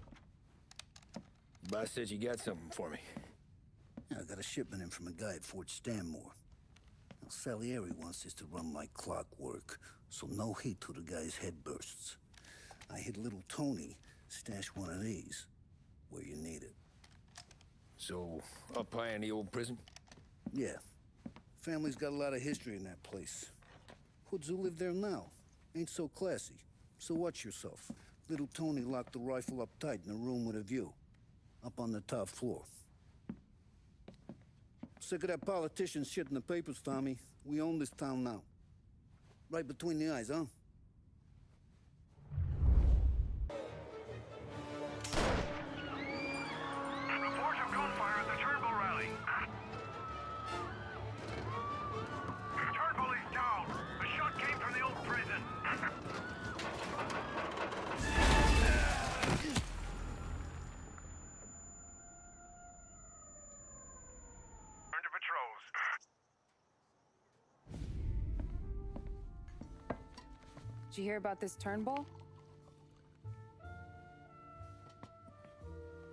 S2: Boss said you got something for me.
S9: Yeah, I got a shipment in from a guy at Fort Stanmore. Now, Salieri wants this to run like clockwork, so no heat till the guy's head bursts. I hit little Tony, stash one of these where you need it.
S2: So, up high in the old prison?
S9: Yeah. Family's got a lot of history in that place. Hoods who live there now ain't so classy. So watch yourself. Little Tony locked the rifle up tight in a room with a view. Up on the top floor. Sick of that politician shit in the papers, Tommy. We own this town now. Right between the eyes, huh?
S13: Reports of gunfire at the Turnbull rally. Turnbull is down. The shot came from the old prison. Turn to patrols.
S12: Did you hear about this Turnbull?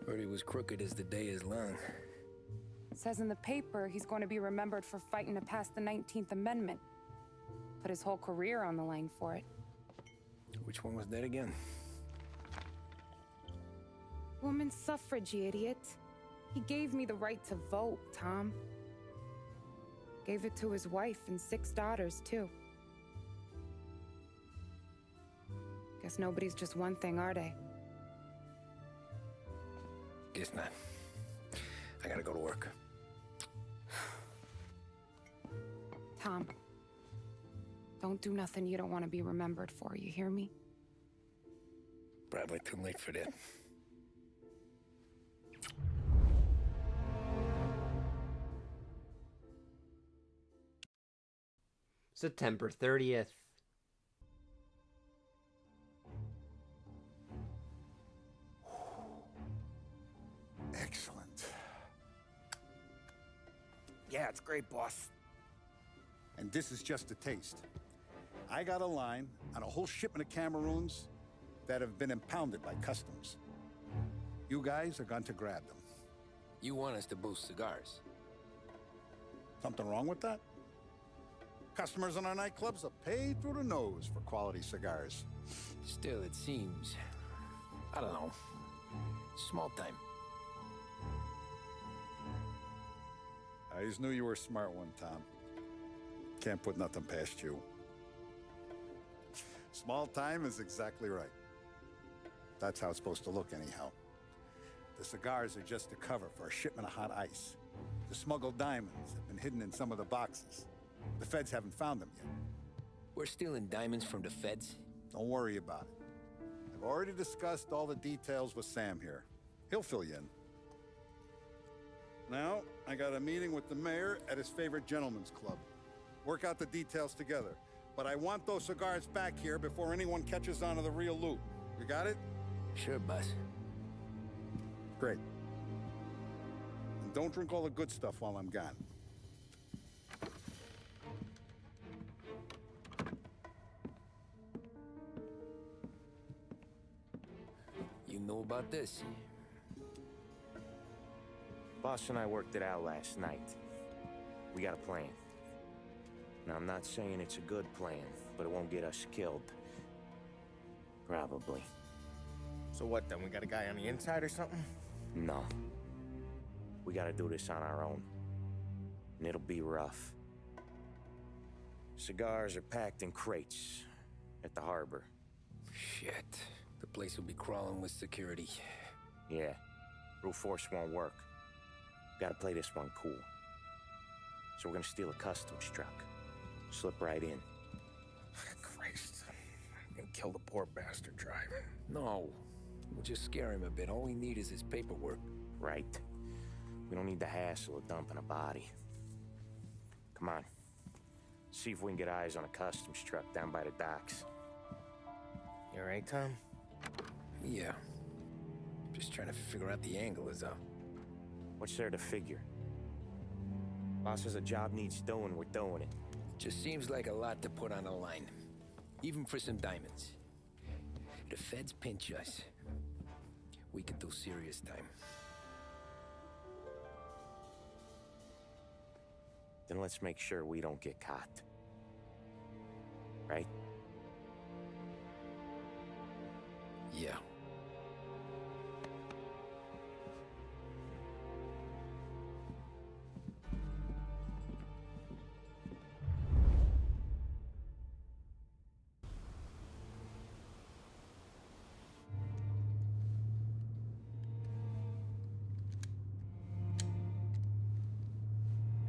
S2: Heard he was crooked as the day is long.
S12: It says in the paper he's going to be remembered for fighting to pass the 19th Amendment. Put his whole career on the line for it.
S2: Which one was that again?
S12: Women's suffrage, you idiot. He gave me the right to vote, Tom. Gave it to his wife and 6 daughters, too. Guess nobody's just one thing, are they?
S2: Guess not. I gotta go to work.
S12: Tom, don't do nothing you don't want to be remembered for, you hear me?
S2: Probably too late for that.
S1: September 30th.
S7: Excellent.
S23: Yeah, it's great, boss.
S7: And this is just a taste. I got a line on a whole shipment of Cameroons that have been impounded by customs. You guys are going to grab them.
S2: You want us to boost cigars?
S7: Something wrong with that? Customers in our nightclubs are paid through the nose for quality cigars.
S2: Still, it seems... I don't know. Small time.
S7: I just knew you were a smart one, Tom. Can't put nothing past you. Small time is exactly right. That's how it's supposed to look anyhow. The cigars are just a cover for a shipment of hot ice. The smuggled diamonds have been hidden in some of the boxes. The feds haven't found them yet.
S2: We're stealing diamonds from the feds?
S7: Don't worry about it. I've already discussed all the details with Sam here. He'll fill you in. Now, I got a meeting with the mayor at his favorite gentleman's club. Work out the details together. But I want those cigars back here before anyone catches on to the real loot. You got it?
S2: Sure, boss.
S7: Great. And don't drink all the good stuff while I'm gone.
S2: You know about this?
S4: Boss and I worked it out last night. We got a plan. Now, I'm not saying it's a good plan, but it won't get us killed. Probably.
S23: So what then? We got a guy on the inside or something?
S4: No. We gotta do this on our own. And it'll be rough. Cigars are packed in crates at the harbor.
S2: Shit. The place will be crawling with security.
S4: Yeah. Brute force won't work. Gotta play this one cool. So we're gonna steal a customs truck. Slip right in.
S23: Christ. I'm gonna kill the poor bastard driver.
S2: No. We'll just scare him a bit. All we need is his paperwork.
S4: Right. We don't need the hassle of dumping a body. Come on. See if we can get eyes on a customs truck down by the docks.
S23: You all right, Tom?
S2: Yeah. Just trying to figure out the angle is up.
S4: What's there to figure? Boss says a job needs doing, we're doing it.
S2: Just seems like a lot to put on the line. Even for some diamonds. If the feds pinch us, we could do serious time.
S4: Then let's make sure we don't get caught. Right?
S2: Yeah.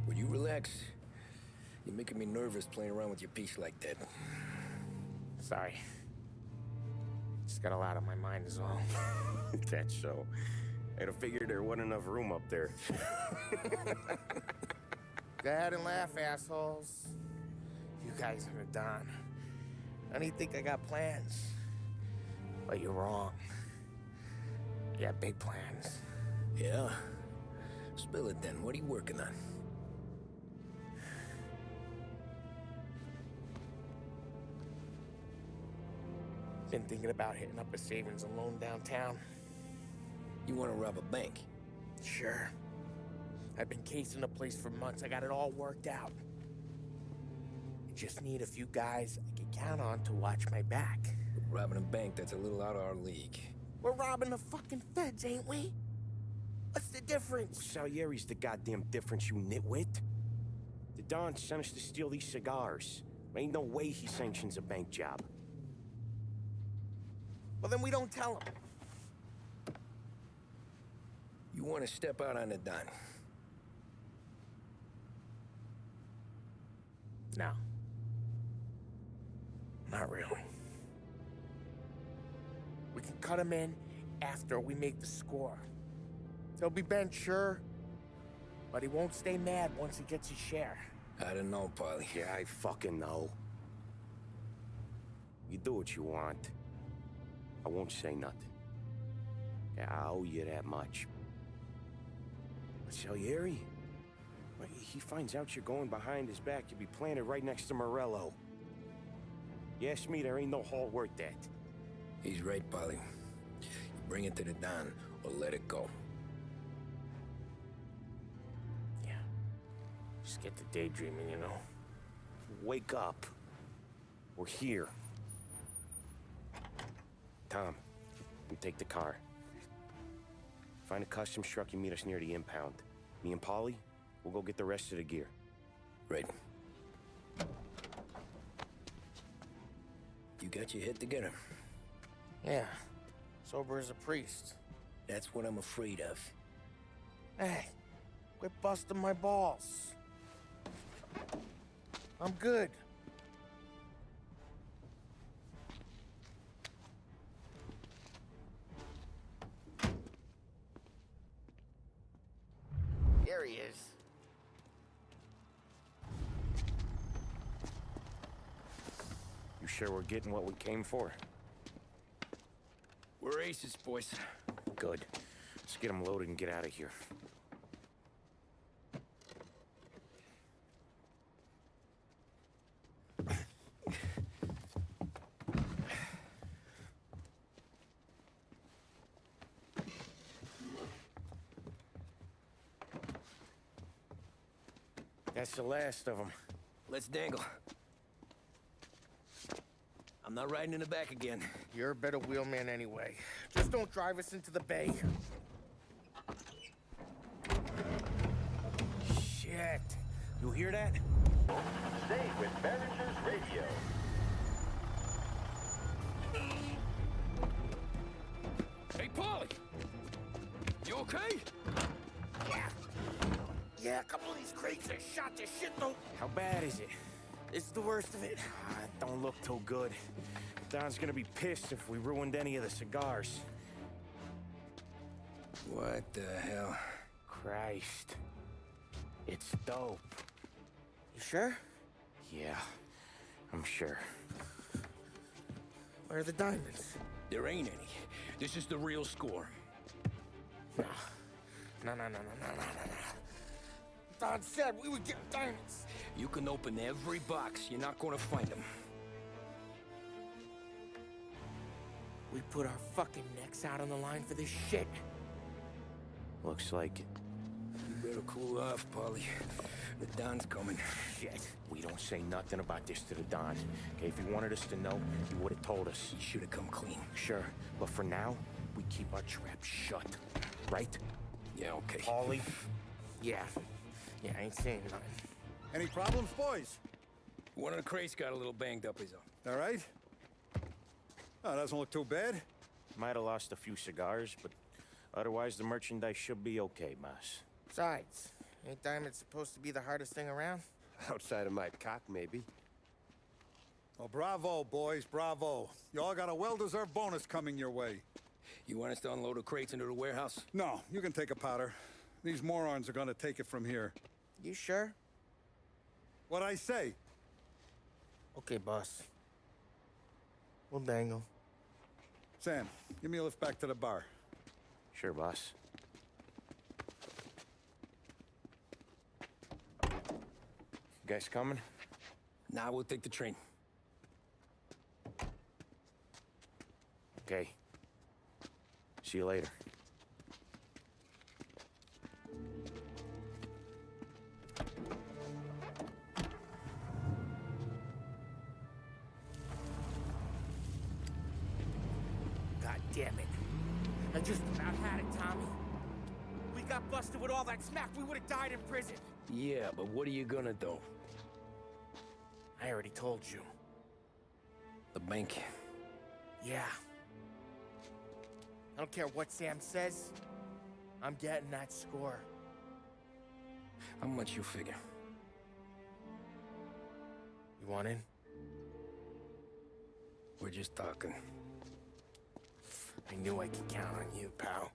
S2: Would you relax? You're making me nervous playing around with your piece like that.
S23: Sorry. Just got a lot on my mind is all.
S4: That's so. I'd have figured there wasn't enough room up there.
S23: Go ahead and laugh, assholes. You guys are done. I don't think I got plans. But you're wrong. I got big plans.
S2: Yeah? Spill it then. What are you working on?
S23: Been thinking about hitting up a savings and loan downtown.
S2: You want to rob a bank?
S23: Sure. I've been casing the place for months. I got it all worked out. I just need a few guys I can count on to watch my back.
S2: Robbing a bank, that's a little out of our league.
S23: We're robbing the fucking feds, ain't we? What's the difference?
S4: Salieri's the goddamn difference, you nitwit. The Don sent us to steal these cigars. Ain't no way he sanctions a bank job.
S23: Well, then we don't tell him.
S2: You want to step out on the Don?
S23: No. Not really. We can cut him in after we make the score. He'll be bent, sure, but he won't stay mad once he gets his share.
S2: I don't know, Polly.
S4: Yeah, I fucking know. You do what you want. I won't say nothing. Yeah, I owe you that much. But Salieri? Well, he finds out you're going behind his back, you'll be planted right next to Morello. You ask me, there ain't no haul worth that.
S2: He's right, Polly. You bring it to the Don, or let it go.
S23: Yeah. Just get to daydreaming, you know?
S4: Wake up. We're here. Tom, you take the car. Find a customs truck and meet us near the impound. Me and Polly, we'll go get the rest of the gear.
S2: Right. You got your head together?
S23: Yeah. Sober as a priest.
S2: That's what I'm afraid of.
S23: Hey, Quit busting my balls. I'm good. There he is.
S4: You sure we're getting what we came for?
S2: We're aces, boys.
S4: Good. Let's get them loaded and get out of here. That's the last of them.
S2: Let's dangle. I'm not riding in the back again.
S23: You're a better wheelman anyway. Just don't drive us into the bay. Shit. You hear that?
S11: Stay with Barrington's Radio.
S2: Hey, Paulie! You okay?
S23: Yeah, a couple of these crates are shot to shit though.
S4: How bad is it?
S23: It's the worst of it.
S4: It don't look too good. Don's gonna be pissed if we ruined any of the cigars.
S2: What the hell?
S4: Christ. It's dope.
S23: You sure?
S4: Yeah, I'm sure.
S23: Where are the diamonds?
S2: There ain't any. This is the real score.
S23: No. No. Don said we would get diamonds.
S2: You can open every box. You're not gonna find them.
S23: We put our fucking necks out on the line for this shit.
S4: Looks like it.
S2: You better cool off, Paulie. The Don's coming.
S23: Shit.
S4: We don't say nothing about this to the Don. Okay, if he wanted us to know, he would have told us.
S2: He should have come clean.
S4: Sure, but for now, we keep our trap shut. Right?
S2: Yeah, okay.
S23: Paulie? Yeah, I ain't saying nothing.
S7: Any problems, boys?
S2: One of the crates got a little banged up, is all.
S7: All right? Oh, doesn't look too bad.
S4: Might have lost a few cigars, but otherwise the merchandise should be okay, boss.
S23: Besides, ain't diamonds supposed to be the hardest thing around?
S14: Outside of my cock, maybe.
S7: Well, bravo, boys, bravo. You all got a well-deserved bonus coming your way.
S2: You want us to unload the crates into the warehouse?
S7: No, you can take a powder. These morons are gonna take it from here.
S23: You sure?
S7: What'd I say?
S23: Okay, boss. We'll dangle.
S7: Sam, give me a lift back to the bar.
S4: Sure, boss. You guys coming?
S2: Nah, we'll take the train.
S4: Okay. See you later.
S23: God damn it. I just about had it, Tommy. We got busted with all that smack, we would have died in prison.
S2: Yeah, but what are you gonna do?
S23: I already told you.
S2: The bank.
S23: Yeah. I don't care what Sam says. I'm getting that score.
S2: How much you figure?
S23: You want in?
S2: We're just talking.
S23: I knew I could count on you, pal.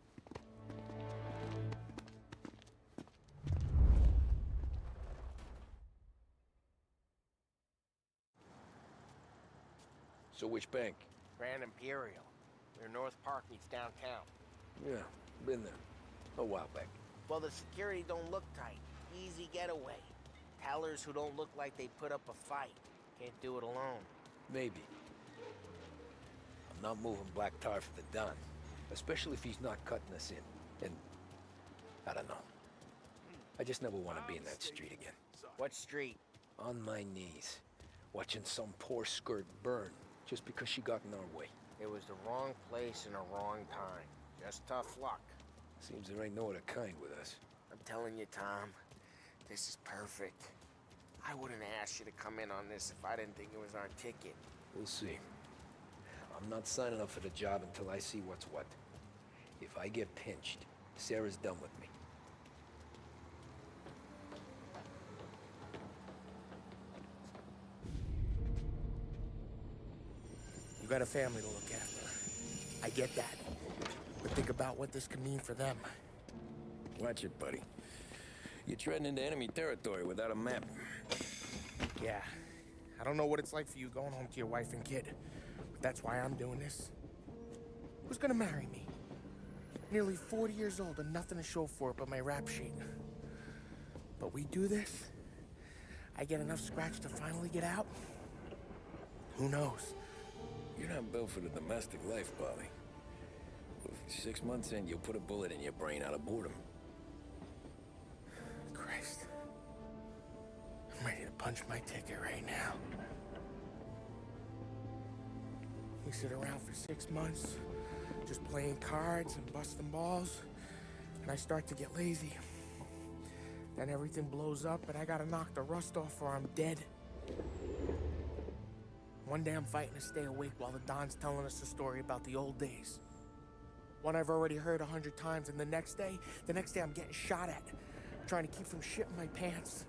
S2: So which bank?
S3: Grand Imperial. Near North Park meets downtown.
S2: Yeah, been there. A while back.
S3: Well, the security don't look tight. Easy getaway. Tellers who don't look like they put up a fight. Can't do it alone.
S2: Maybe. I'm not moving black tar for the Don. Especially if he's not cutting us in. And I don't know. I just never want to be in that street again.
S3: What street?
S2: On my knees. Watching some poor skirt burn just because she got in our way.
S3: It was the wrong place and the wrong time. Just tough luck.
S2: Seems there ain't no other kind with us.
S3: I'm telling you, Tom, this is perfect. I wouldn't ask you to come in on this if I didn't think it was our ticket.
S2: We'll see. I'm not signing up for the job until I see what's what. If I get pinched, Sarah's done with me.
S23: got a family to look after. I get that. But think about what this could mean for them.
S2: Watch it, buddy. You're treading into enemy territory without a map.
S23: Yeah. I don't know what it's like for you going home to your wife and kid. But that's why I'm doing this. Who's gonna marry me? Nearly 40 years old and nothing to show for it but my rap sheet. But we do this, I get enough scratch to finally get out? Who knows?
S2: You're not built for the domestic life, Polly. 6 months in, you'll put a bullet in your brain out of boredom.
S23: Christ. I'm ready to punch my ticket right now. We sit around for 6 months, just playing cards and busting balls, and I start to get lazy. Then everything blows up and I gotta knock the rust off or I'm dead. One day I'm fighting to stay awake while the Don's telling us a story about the old days. One I've already heard 100 times, and the next day I'm getting shot at, trying to keep from shitting my pants.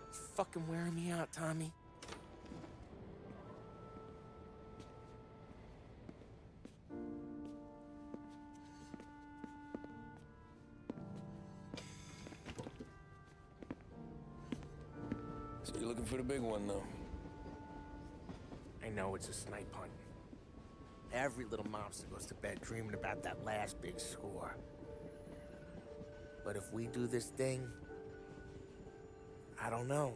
S23: It's fucking wearing me out, Tommy.
S2: So you're looking for the big one, though?
S23: I know it's a snipe hunt. Every little mobster goes to bed dreaming about that last big score. But if we do this thing, I don't know.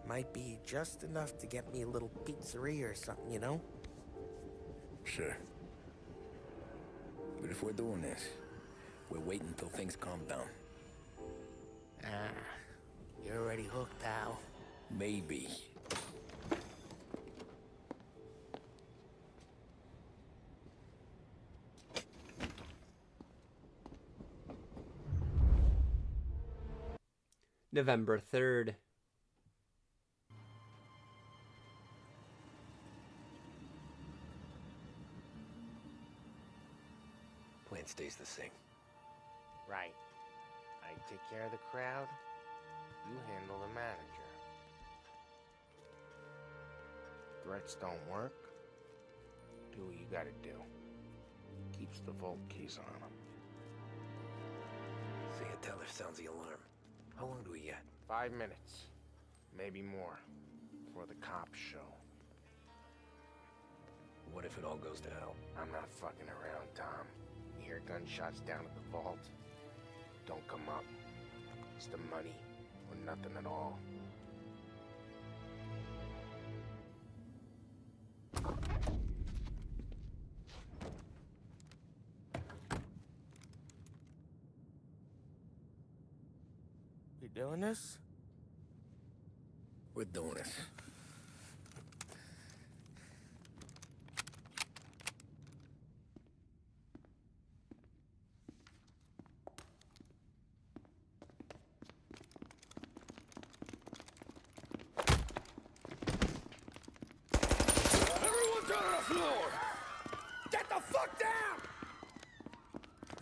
S23: Might be just enough to get me a little pizzeria or something, you know?
S2: Sure. But if we're doing this, we're waiting until things calm down.
S23: You're already hooked, pal.
S2: Maybe.
S1: November 3rd.
S2: Plan stays the same.
S3: Right. I take care of the crowd, you handle the manager. Threats don't work, do what you gotta do. Keeps the vault keys on him.
S2: See a teller sounds the alarm. How long do we get?
S3: 5 minutes, maybe more, before the cops show.
S2: What if it all goes to hell?
S3: I'm not fucking around, Tom. You hear gunshots down at the vault? Don't come up. It's the money, or nothing at all.
S23: We doing this?
S2: We're doing this.
S23: Everyone down on the floor! Get the fuck down!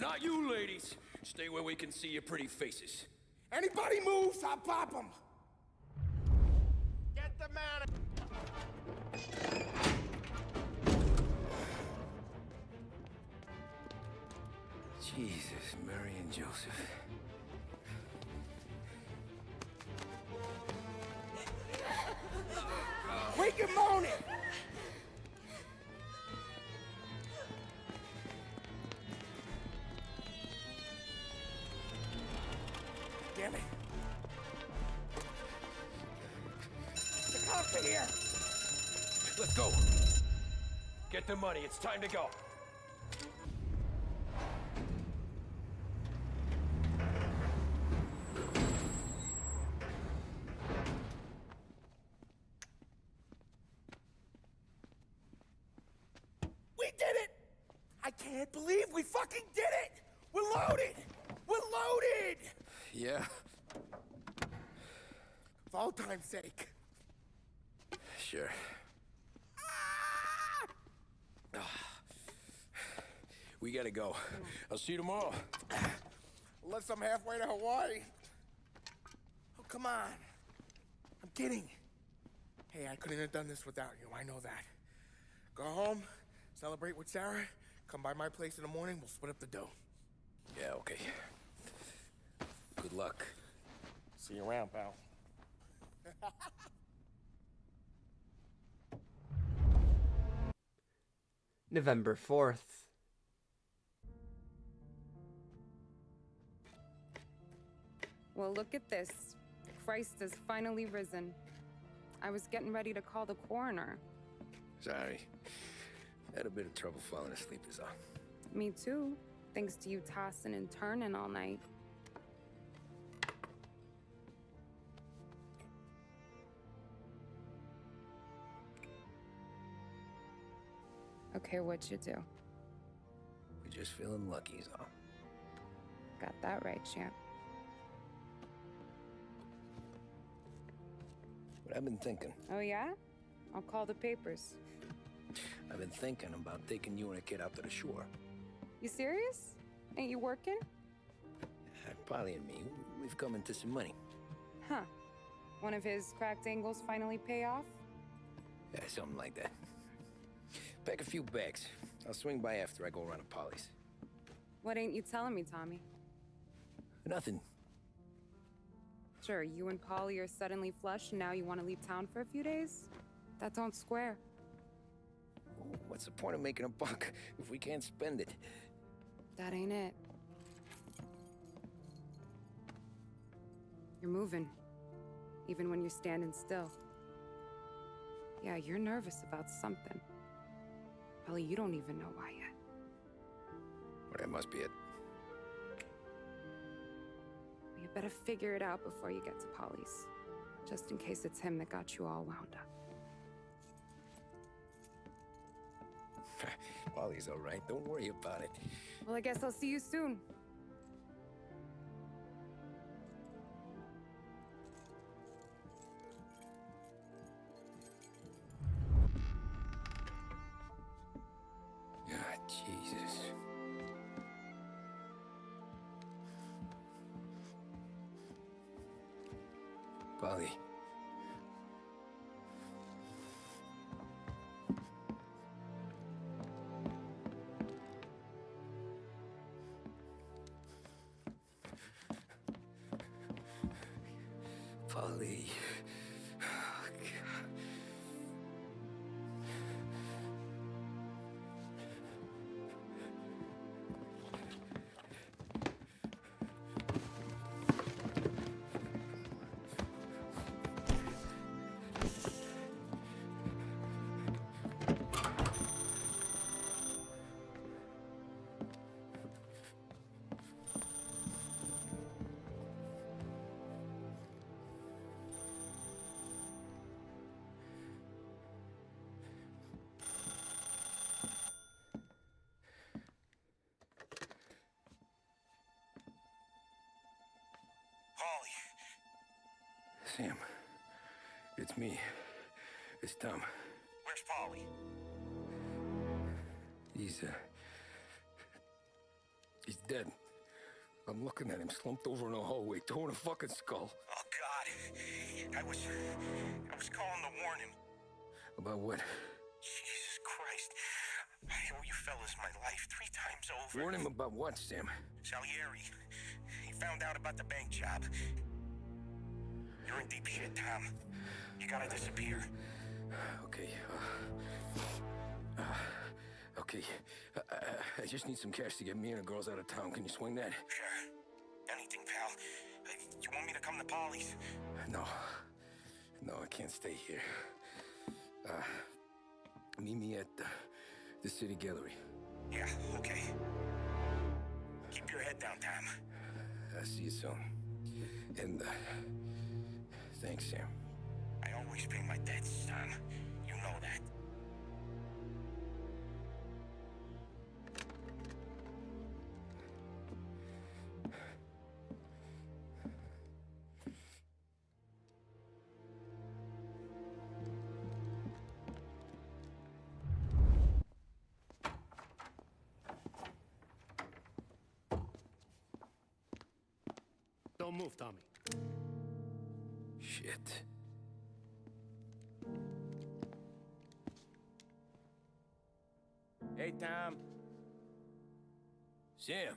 S8: Not you, ladies. Stay where we can see your pretty faces.
S23: Anybody moves, I'll pop them!
S3: Get the man!
S2: Jesus, Mary and Joseph.
S23: We can moan it! Damn it. The cops are here!
S8: Let's go. Get the money. It's time to go.
S23: We did it! I can't believe we fucking did it! We're loaded! We're loaded!
S2: Yeah?
S23: For all time's sake.
S2: Sure. We gotta go. I'll see you tomorrow.
S23: Unless I'm halfway to Hawaii. Oh, come on. I'm kidding. Hey, I couldn't have done this without you. I know that. Go home, celebrate with Sarah, come by my place in the morning, we'll split up the dough.
S2: Yeah, okay. Good luck.
S23: See you around, pal.
S1: November 4th.
S12: Well, look at this. Christ has finally risen. I was getting ready to call the coroner.
S2: Sorry. Had a bit of trouble falling asleep is all.
S12: Me too, thanks to you tossing and turning all night. Okay, what'd you do?
S2: We're just feeling lucky is all.
S12: Got that right, champ.
S2: But I've been thinking.
S12: Oh yeah? I'll call the papers.
S2: I've been thinking about taking you and a kid out to the shore.
S12: You serious? Ain't you working?
S2: Polly and me, we've come into some money.
S12: Huh. One of his cracked angles finally pay off?
S2: Yeah, something like that. Pack a few bags. I'll swing by after I go around to Polly's.
S12: What ain't you telling me, Tommy?
S2: Nothing.
S12: Sure, you and Polly are suddenly flush and now you want to leave town for a few days? That don't square.
S2: What's the point of making a buck if we can't spend it?
S12: That ain't it. You're moving, even when you're standing still. Yeah, you're nervous about something. Probably you don't even know why yet.
S2: Well, that must be it.
S12: You better figure it out before you get to Polly's. Just in case it's him that got you all wound up.
S2: Polly's all right. Don't worry about it.
S12: Well, I guess I'll see you soon.
S2: Ah, Jesus. Polly. Polly. Oh, God.
S23: Polly.
S2: Sam. It's me. It's Tom.
S23: Where's Polly?
S2: He's dead. I'm looking at him slumped over in a hallway, torn a fucking skull.
S23: Oh, God. I was calling to warn him.
S2: About what?
S23: Jesus Christ. I owe you fellas my life 3 times over.
S2: Warn him about what, Sam?
S23: Salieri. He found out about the bank job. You're in deep shit, Tom. You gotta disappear.
S2: Okay. Okay. I just need some cash to get me and the girls out of town. Can you swing that?
S23: Sure. Anything, pal. You want me to come to Polly's?
S2: No. No, I can't stay here. Meet me at the city gallery.
S23: Yeah, okay. Keep your head down, Tom.
S2: I'll see you soon. And, thanks, Sam.
S23: I always pay my debts, Tom. You know that.
S6: Don't move, Tommy.
S2: Shit.
S4: Hey, Tom.
S2: Sam.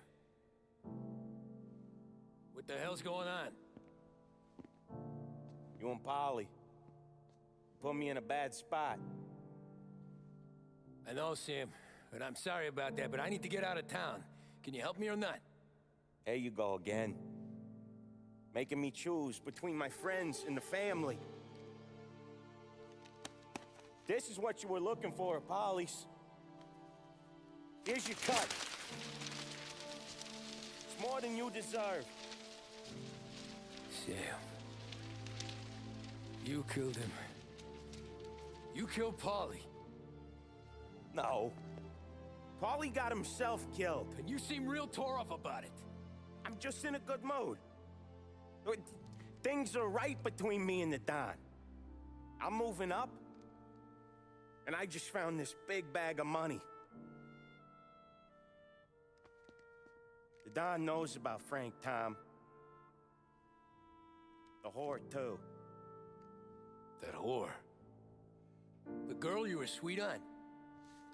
S2: What the hell's going on?
S4: You and Polly put me in a bad spot.
S2: I know, Sam, and I'm sorry about that, but I need to get out of town. Can you help me or not?
S4: There you go again. Making me choose between my friends and the family. This is what you were looking for at Polly's. Here's your cut. It's more than you deserve.
S2: Sam. You killed him. You killed Paulie.
S4: No. Polly got himself killed.
S2: And you seem real tore up about it.
S4: I'm just in a good mood. Things are right between me and the Don. I'm moving up, and I just found this big bag of money. The Don knows about Frank, Tom. The whore, too.
S2: That whore? The girl you were sweet on?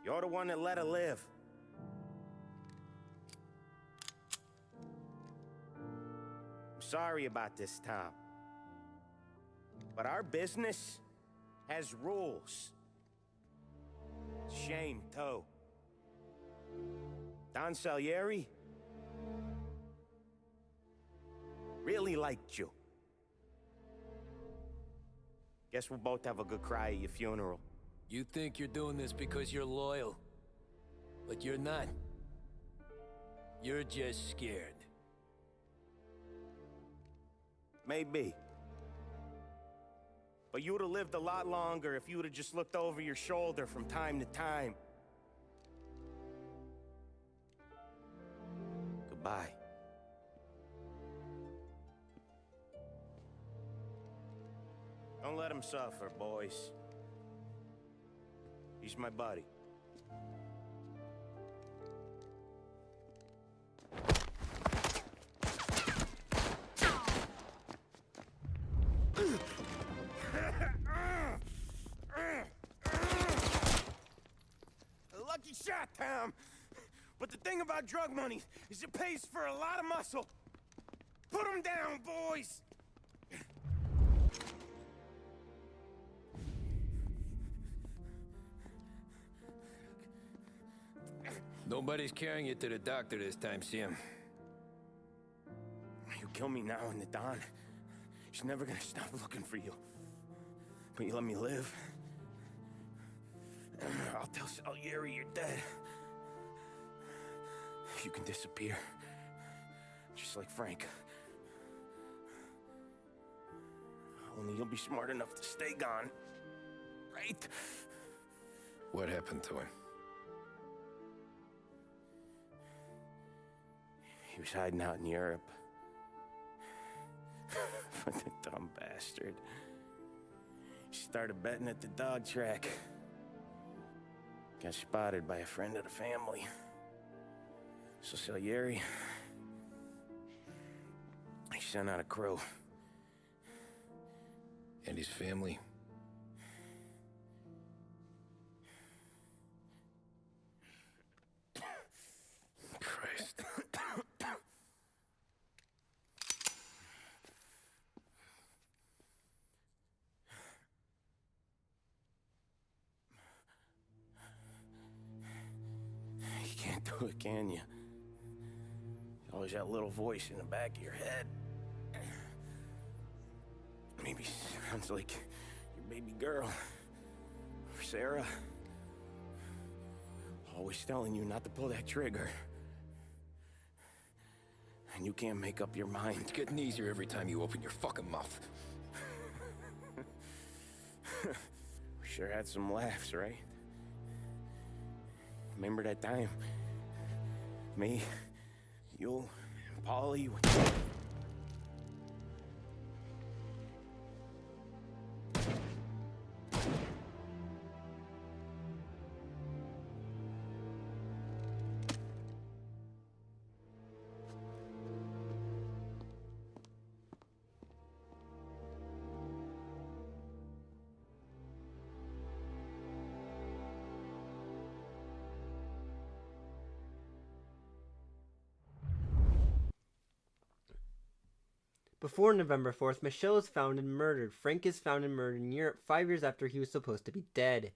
S4: You're the one that let her live. I'm sorry about this, Tom. But our business has rules. Shame, too. Don Salieri really liked you. Guess we'll both have a good cry at your funeral.
S2: You think you're doing this because you're loyal, but you're not. You're just scared.
S4: Maybe. But you'd have lived a lot longer if you'd have just looked over your shoulder from time to time. Goodbye. Don't let him suffer, boys. He's my buddy. Lucky shot, Tom. But the thing about drug money is it pays for a lot of muscle. Put him down, boys!
S2: Nobody's carrying you to the doctor this time, Sam.
S4: You kill me now and the Don. She's never gonna stop looking for you. But you let me live. I'll tell Salieri you're dead. You can disappear. Just like Frank. Only you'll be smart enough to stay gone. Right?
S2: What happened to him?
S4: He was hiding out in Europe. But the dumb bastard. He started betting at the dog track. Got spotted by a friend of the family. So Salieri, he sent out a crew.
S2: And his family? Christ.
S4: You can't do it, can you? Always that little voice in the back of your head. Maybe sounds like your baby girl. Or Sarah. Always telling you not to pull that trigger. And you can't make up your mind.
S2: It's getting easier every time you open your fucking mouth.
S4: We sure had some laughs, right? Remember that time? Me, you, and Polly.
S1: Before November 4th, Michelle is found and murdered. Frank is found and murdered in Europe 5 years after he was supposed to be dead.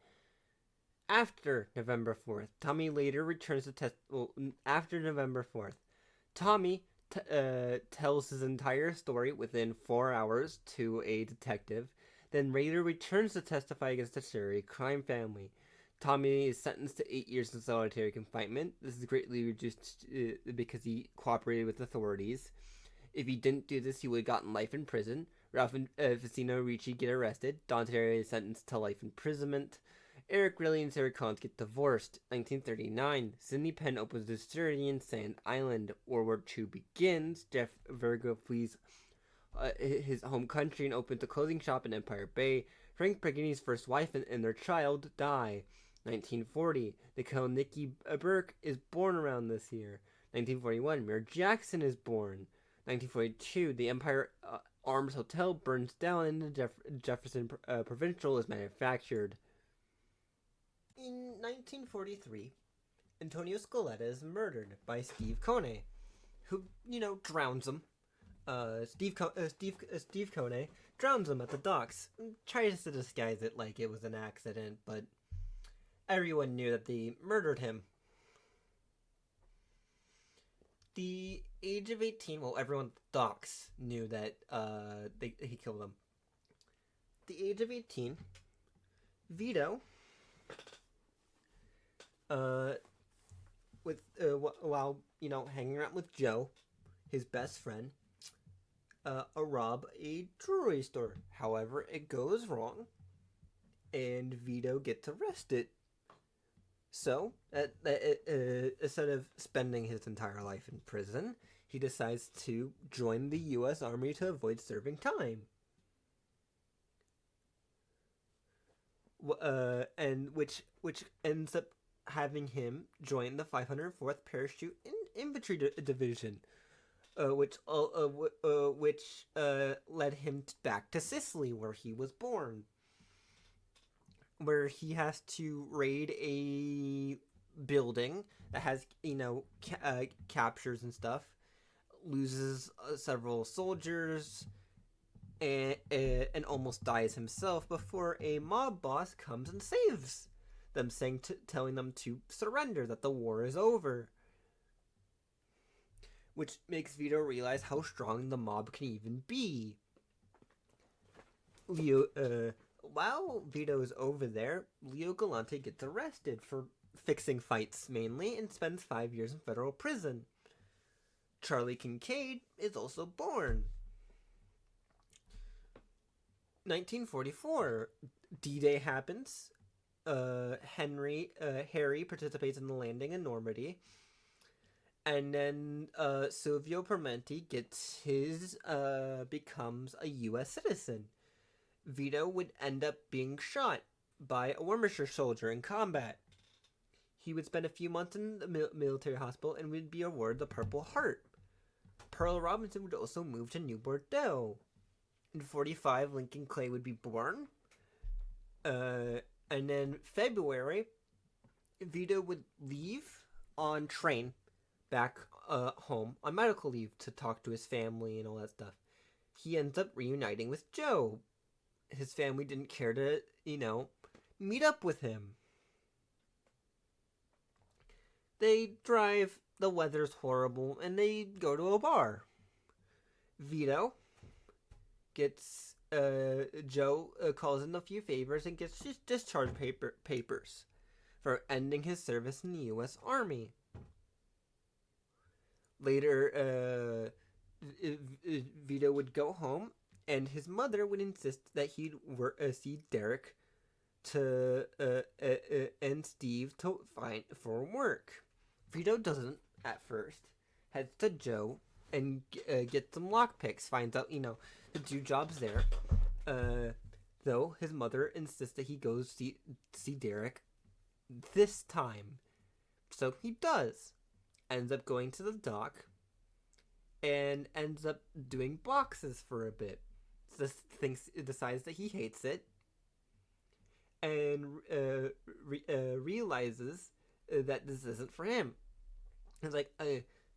S1: After November 4th, Tommy later returns to test. Well, after November 4th, Tommy tells his entire story within 4 hours to a detective, then later returns to testify against the Sherry crime family. Tommy is sentenced to 8 years in solitary confinement. This is greatly reduced because he cooperated with authorities. If he didn't do this, he would have gotten life in prison. Ralph and Vicino Ricci get arrested. Dante is sentenced to life imprisonment. Eric Riley and Sarah Collins get divorced. 1939, Sidney Penn opens a distillery in Sand Island. World War II begins. Jeff Virgo flees his home country and opens a clothing shop in Empire Bay. Frank Pagini's first wife and their child die. 1940, they kill Nicky Burke is born around this year. 1941, Mayor Jackson is born. 1942, the Empire Arms Hotel burns down and the Jefferson Provincial is manufactured. In 1943, Antonio Scaletta is murdered by Steve Kone, who, drowns him. Steve Kone drowns him at the docks. Tries to disguise it like it was an accident, but everyone knew that they murdered him. The age of 18, well, everyone at the docks knew that he killed them. The age of 18, Vito, while hanging around with Joe, his best friend, rob a jewelry store. However, it goes wrong, and Vito gets arrested. So, instead of spending his entire life in prison, he decides to join the U.S. Army to avoid serving time. And which ends up having him join the 504th Parachute Infantry Division, which led him back to Sicily, where he was born, where he has to raid a building that has captures and stuff, loses several soldiers, and almost dies himself before a mob boss comes and saves them, telling them to surrender, that the war is over. Which makes Vito realize how strong the mob can even be. While Vito is over there, Leo Galante gets arrested for fixing fights mainly and spends 5 years in federal prison. Charlie Kincaid is also born. 1944, D-Day happens. Harry participates in the landing in Normandy. And then Silvio Parmenti becomes a U.S. citizen. Vito would end up being shot by a Warmisher soldier in combat. He would spend a few months in the military hospital and would be awarded the Purple Heart. Pearl Robinson would also move to New Bordeaux. In 1945, Lincoln Clay would be born. And then February, Vito would leave on train back home on medical leave to talk to his family and all that stuff. He ends up reuniting with Joe. His family didn't care to, meet up with him. They drive, the weather's horrible, and they go to a bar. Vito gets, Joe calls in a few favors and gets discharge papers for ending his service in the U.S. Army. Later, Vito would go home, and his mother would insist that he'd see Derek and Steve to find for work. Vito doesn't at first. Heads to Joe and gets some lockpicks. Finds out, to do jobs there. Though his mother insists that he goes see Derek this time. So he does. Ends up going to the dock and ends up doing boxes for a bit. Decides that he hates it and realizes that this isn't for him. It's like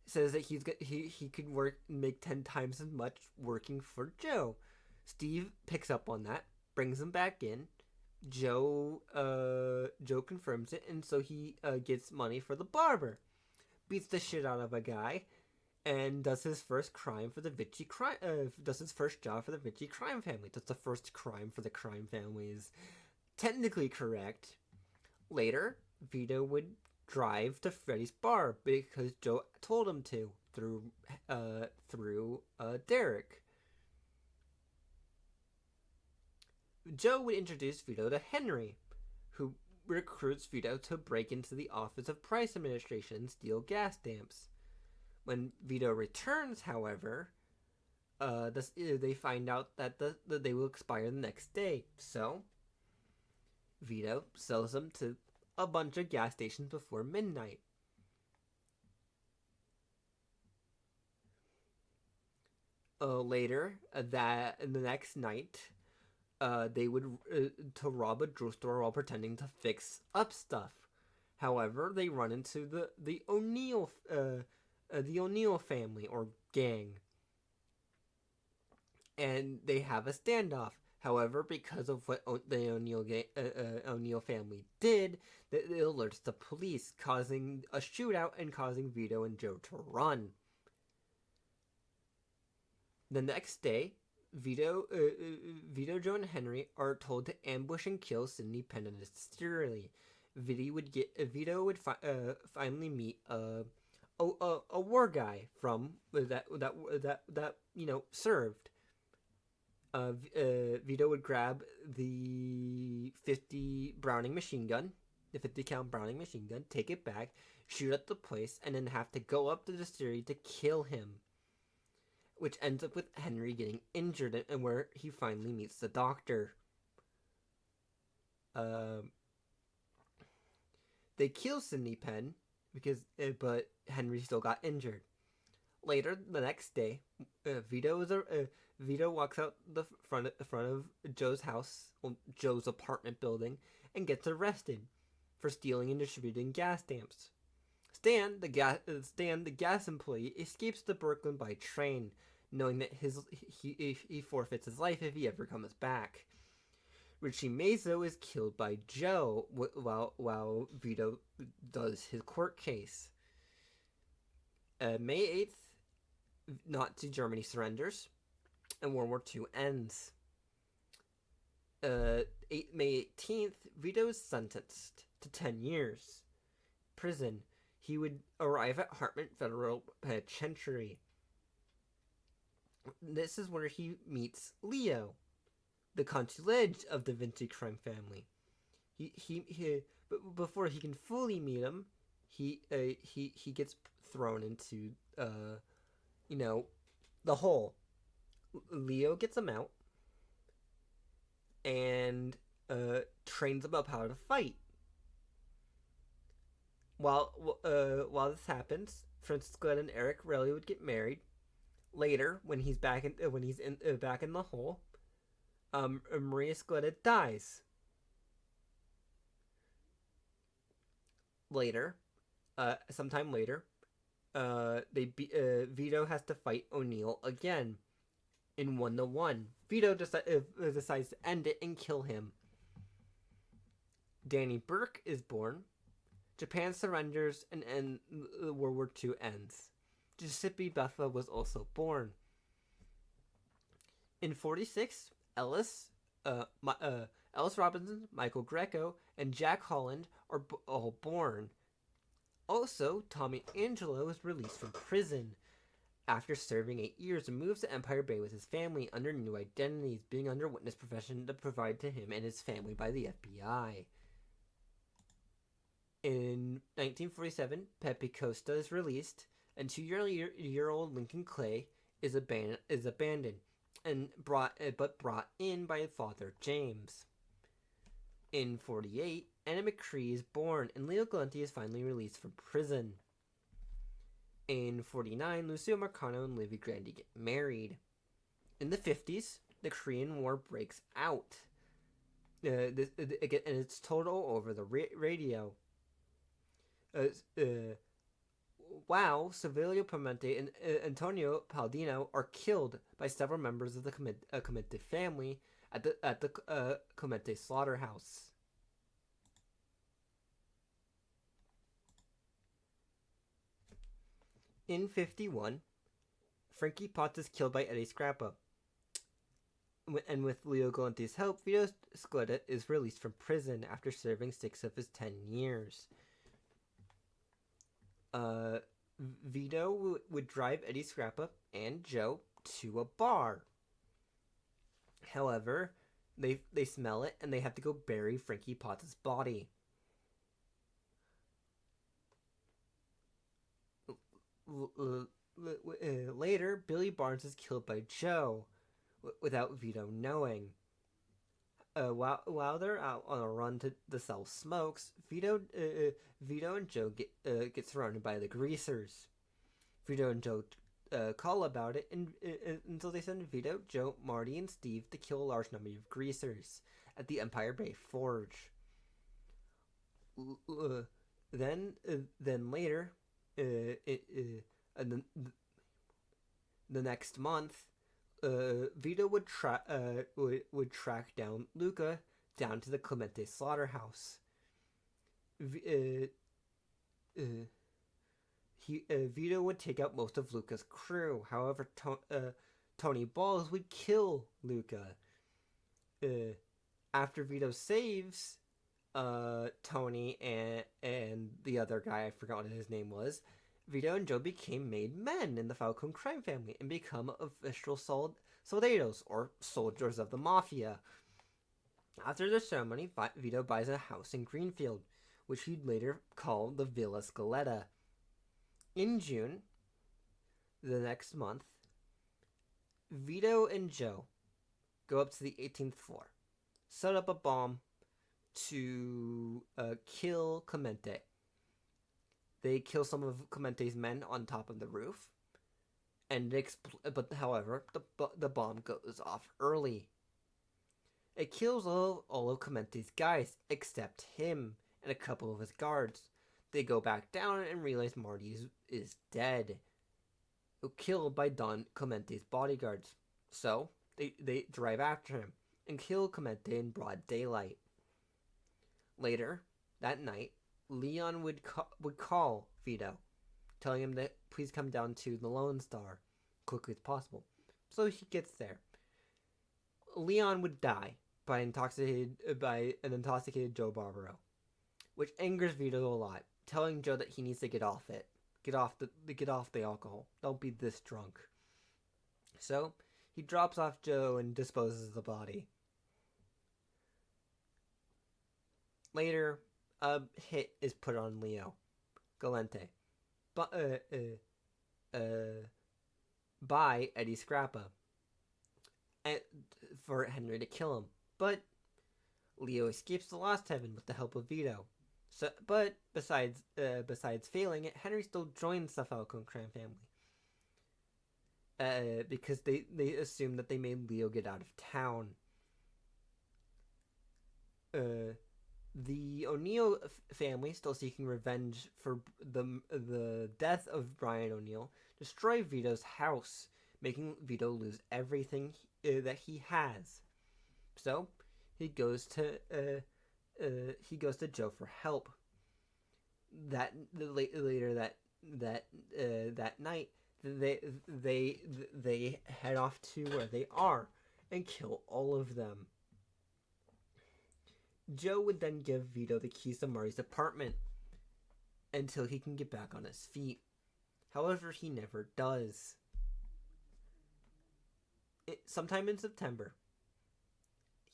S1: says that he could make 10 times as much working for Joe. Steve picks up on that, brings him back in. Joe confirms it, and so he gets money for the barber, beats the shit out of a guy, and does his first crime for the Vichy crime. Does his first job for the Vichy crime family. Does the first crime for the crime family is technically correct. Later, Vito would drive to Freddy's bar because Joe told him to through Derek. Joe would introduce Vito to Henry, who recruits Vito to break into the Office of Price Administration and steal gas stamps. When Vito returns, however, they find out that they will expire the next day. So, Vito sells them to a bunch of gas stations before midnight. Later, the next night, they would to rob a drugstore while pretending to fix up stuff. However, they run into the O'Neill family or gang, and they have a standoff. However, because of what the O'Neill family did, it alerts the police, causing a shootout and causing Vito and Joe to run. The next day, Vito, Joe, and Henry are told to ambush and kill Sidney Penn mysteriously. Vito would finally meet a war guy from that served. Vito would grab the 50 Browning machine gun, the 50 cal Browning machine gun, take it back, shoot at the place, and then have to go up to the distillery to kill him, which ends up with Henry getting injured, and where he finally meets the doctor. They kill Sidney Penn but Henry still got injured. Later, the next day, Vito walks out the front of Joe's house, Joe's apartment building, and gets arrested for stealing and distributing gas stamps. Stan, the gas employee, escapes to Brooklyn by train, knowing that he forfeits his life if he ever comes back. Richie Mazo is killed by Joe while Vito does his court case. May 8th, Nazi Germany surrenders, and World War II ends. May 18th, Vito is sentenced to 10 years prison. He would arrive at Hartman Federal Penitentiary. This is where he meets Leo, the concierge of the Vinci crime family. But before he can fully meet him, he gets thrown into the hole. Leo gets him out and trains him up how to fight. While this happens, Francisco and Eric Relly would get married. Later, when he's back in the hole, Maria Scletta dies. Later, sometime later, Vito has to fight O'Neill again in 1-1. Vito decides to end it and kill him. Danny Burke is born. Japan surrenders and World War II ends. Giuseppe Beffa was also born. In 1946, Ellis Robinson, Michael Greco, and Jack Holland are all born. Also, Tommy Angelo was released from prison after serving 8 years and moves to Empire Bay with his family under new identities, being under witness protection to provide to him and his family by the FBI. In 1947, Pepe Costa is released, and 2-year-old Lincoln Clay is abandoned and brought in by Father James. In 1948, Anna McCree is born, and Leo Galante is finally released from prison. In 1949, Lucio Marcano and Livy Grandi get married. In the 1950s, the Korean War breaks out, and it's total over the radio. Wow, Civilio Pimente and Antonio Paldino are killed by several members of the Clemente family at the Clemente slaughterhouse. In 51, Frankie Potts is killed by Eddie Scrappa. And with Leo Galante's help, Vito Scletta is released from prison after serving 6 of his 10 years. Vito would drive Eddie Scrappa and Joe to a bar. However, they smell it and they have to go bury Frankie Potts' body. Later, Billy Barnes is killed by Joe without Vito knowing. While they're out on a run to sell smokes, Vito and Joe get surrounded by the greasers. Vito and Joe call about it, and so they send Vito, Joe, Marty, and Steve to kill a large number of greasers at the Empire Bay Forge. Then later, the next month, Vito would track down Luca down to the Clemente slaughterhouse. Vito would take out most of Luca's crew. However, Tony Balls would kill Luca. After Vito saves Tony and the other guy, I forgot what his name was, Vito and Joe became made men in the Falcone crime family and become official soldados, or soldiers of the mafia. After the ceremony, Vito buys a house in Greenfield, which he'd later call the Villa Scaletta. In June, the next month, Vito and Joe go up to the 18th floor, set up a bomb to kill Clemente. They kill some of Clemente's men on top of the roof, and but however, the bomb goes off early. It kills all of Clemente's guys except him and a couple of his guards. They go back down and realize Marty is dead, killed by Don Clemente's bodyguards. So they drive after him and kill Clemente in broad daylight. Later that night, Leon would call Vito, telling him that please come down to the Lone Star quickly as possible. So he gets there. Leon would die by an intoxicated Joe Barbaro, which angers Vito a lot, telling Joe that he needs to get off it. Get off the alcohol. Don't be this drunk. So he drops off Joe and disposes of the body. Later, a hit is put on Leo Galante, by Eddie Scrappa, for Henry to kill him. But Leo escapes the Lost Heaven with the help of Vito. So, but besides failing it, Henry still joins the Falcone crime family. Because they assume that they made Leo get out of town. The O'Neill family, still seeking revenge for the death of Brian O'Neill, destroy Vito's house, making Vito lose everything that he has. So he goes to Joe for help. Later that night, they head off to where they are and kill all of them. Joe would then give Vito the keys to Marty's apartment until he can get back on his feet. However, he never does. Sometime in September,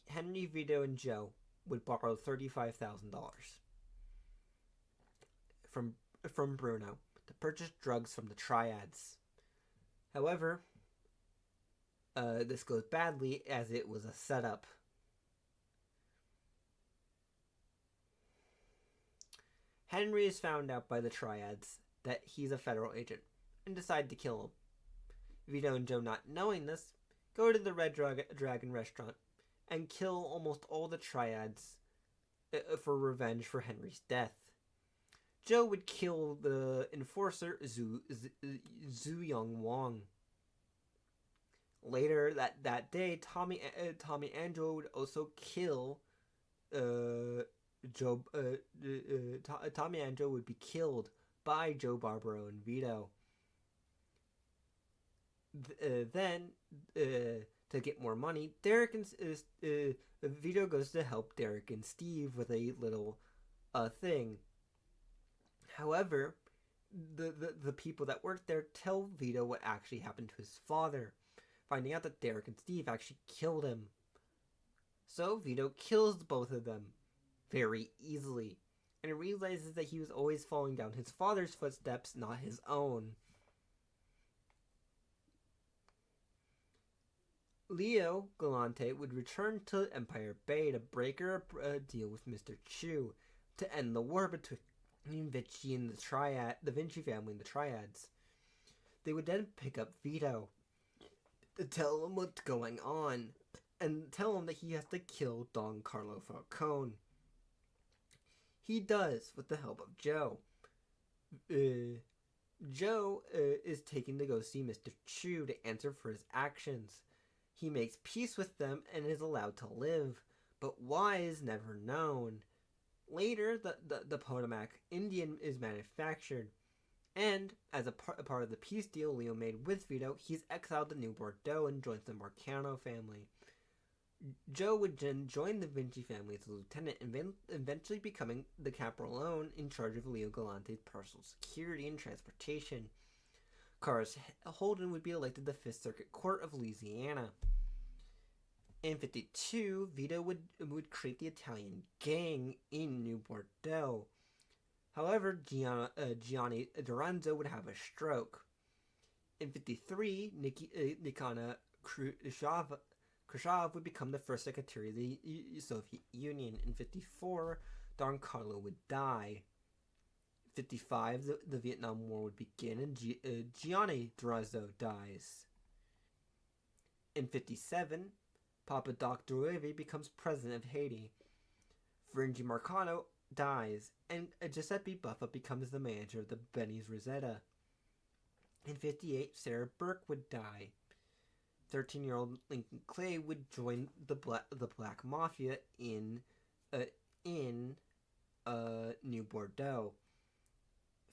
S1: Henry, Vito, and Joe would borrow $35,000 from Bruno to purchase drugs from the triads. However, this goes badly as it was a setup. Henry is found out by the triads that he's a federal agent and decide to kill him. Vito and Joe, not knowing this, go to the Red Dragon restaurant and kill almost all the triads for revenge for Henry's death. Joe would kill the enforcer Zhu Young Wong. Later that day, Tommy Angelo would also kill Joe. Tommy Angelo would be killed by Joe Barbaro and Vito. Then, to get more money, Derek and Vito goes to help Derek and Steve with a little thing. However, the people that work there tell Vito what actually happened to his father, finding out that Derek and Steve actually killed him. So Vito kills both of them very easily, and realizes that he was always following down his father's footsteps, not his own. Leo Galante would return to Empire Bay to broker a deal with Mr. Chu to end the war between Vinci and the Vinci family and the Triads. They would then pick up Vito to tell him what's going on and tell him that he has to kill Don Carlo Falcone. He does, with the help of Joe. Joe is taken to go see Mr. Chu to answer for his actions. He makes peace with them and is allowed to live, but why is never known. Later, the Potomac Indian is manufactured, and as a part of the peace deal Leo made with Vito, he's exiled to New Bordeaux and joins the Marcano family. Joe would then join the Vinci family as a lieutenant, and eventually becoming the Caporalone in charge of Leo Galante's personal security and transportation. Carlos Holden would be elected to the Fifth Circuit Court of Louisiana. In 1952, Vito would create the Italian Gang in New Bordeaux. However, Gianni Duranzo would have a stroke. In 1953, Nikita Khrushchev would become the first secretary of the Soviet Union. In 1954, Don Carlo would die. In 1955, the Vietnam War would begin, and Gianni Duranzo dies. In 1957, Papa Doc Drouet becomes president of Haiti. Ferengi Marcano dies, and Giuseppe Buffa becomes the manager of the Benny's Rosetta. In 1958, Sarah Burke would die. 13-year-old Lincoln Clay would join the Black Mafia in New Bordeaux.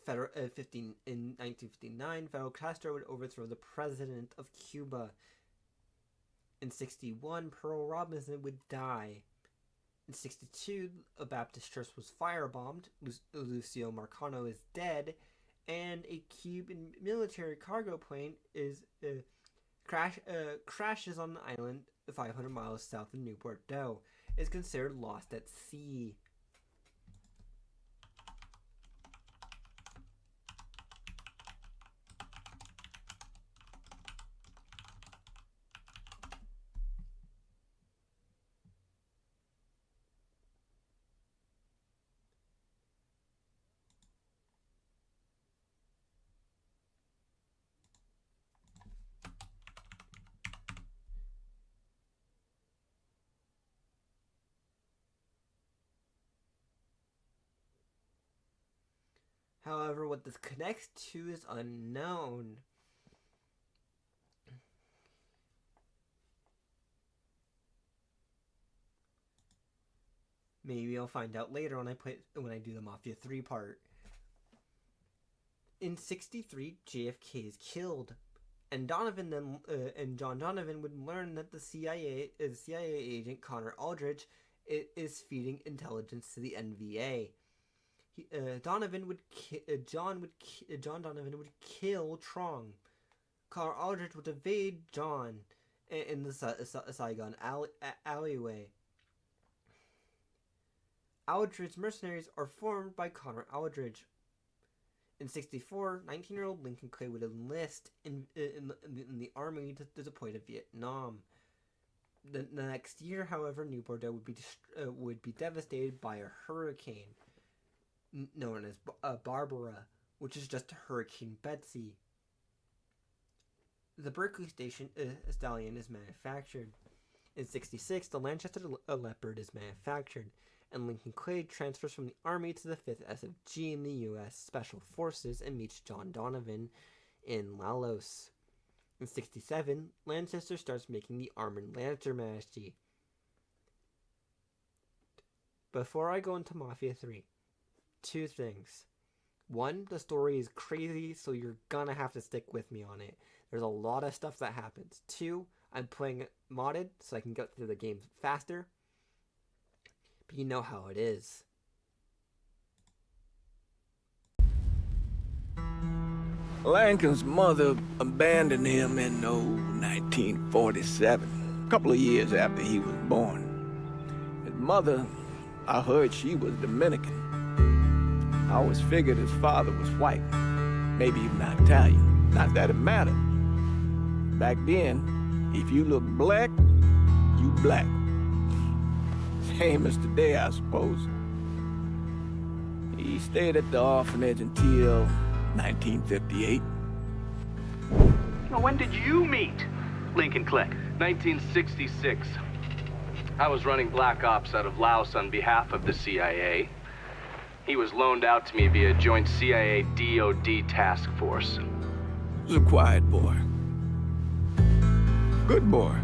S1: In 1959, Fidel Castro would overthrow the president of Cuba. In 1961, Pearl Robinson would die. In 1962, a Baptist church was firebombed. Lucio Marcano is dead, and a Cuban military cargo plane crashes on the island 500 miles south of New Bordeaux. It's considered lost at sea. However, what this connects to is unknown. Maybe I'll find out later when I do the Mafia 3 part. In 1963, JFK is killed, and John Donovan would learn that the CIA agent Connor Aldridge is feeding intelligence to the NVA. John Donovan would kill Trong. Connor Aldridge would evade John in the Saigon alleyway. Aldridge's mercenaries are formed by Connor Aldridge. In 1964, 19-year-old Lincoln Clay would enlist in the army to deploy to Vietnam. The next year, however, New Bordeaux would be devastated by a hurricane known as Barbara, which is just Hurricane Betsy. The Berkeley Stallion is manufactured. In 1966, the Lanchester Leopard is manufactured, and Lincoln Clay transfers from the Army to the 5th SFG in the U.S. Special Forces and meets John Donovan in Laos. In 67, Lancaster starts making the Armored Lancer Majesty. Before I go into Mafia 3, 2 things. 1, the story is crazy, so you're gonna have to stick with me on it. There's a lot of stuff that happens. 2, I'm playing it modded, so I can get through the game faster. But you know how it is.
S10: Lincoln's mother abandoned him in 1947, a couple of years after he was born. His mother, I heard she was Dominican. I always figured his father was white, maybe even Italian. Not that it mattered. Back then, if you look black, you black. Same as today, I suppose. He stayed at the orphanage until 1958.
S18: Now, when did you meet Lincoln Clay?
S19: 1966. I was running Black Ops out of Laos on behalf of the CIA. He was loaned out to me via joint CIA-DOD task force.
S10: He was a quiet boy. Good boy.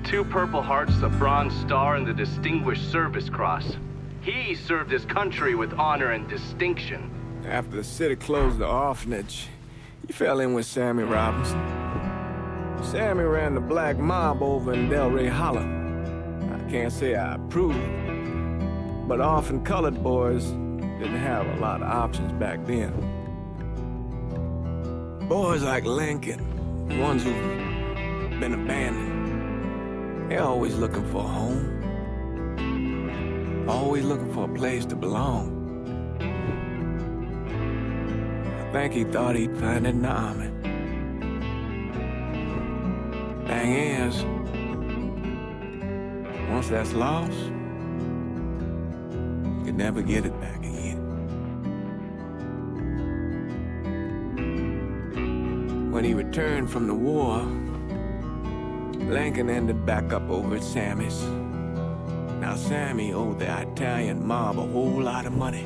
S19: 2 Purple Hearts, a Bronze Star, and the Distinguished Service Cross. He served his country with honor and distinction.
S10: After the city closed the orphanage, he fell in with Sammy Robinson. Sammy ran the black mob over in Delray Hollow. I can't say I approve, but often colored boys didn't have a lot of options back then. Boys like Lincoln, the ones who've been abandoned, they're always looking for a home. Always looking for a place to belong. I think he thought he'd find it in the Army. Thing is, once that's lost, you can never get it back again. When he returned from the war, Lincoln ended back up over at Sammy's. Now Sammy owed the Italian mob a whole lot of money,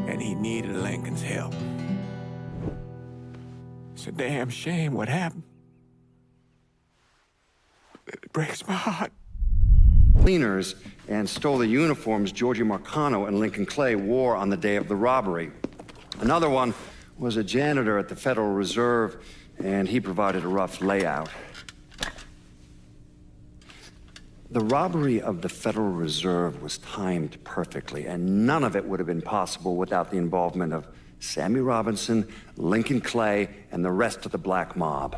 S10: and he needed Lincoln's help. It's a damn shame what happened. It breaks my heart.
S24: Cleaners and stole the uniforms Georgie Marcano and Lincoln Clay wore on the day of the robbery. Another one was a janitor at the Federal Reserve, and he provided a rough layout. The robbery of the Federal Reserve was timed perfectly, and none of it would have been possible without the involvement of Sammy Robinson, Lincoln Clay, and the rest of the black mob.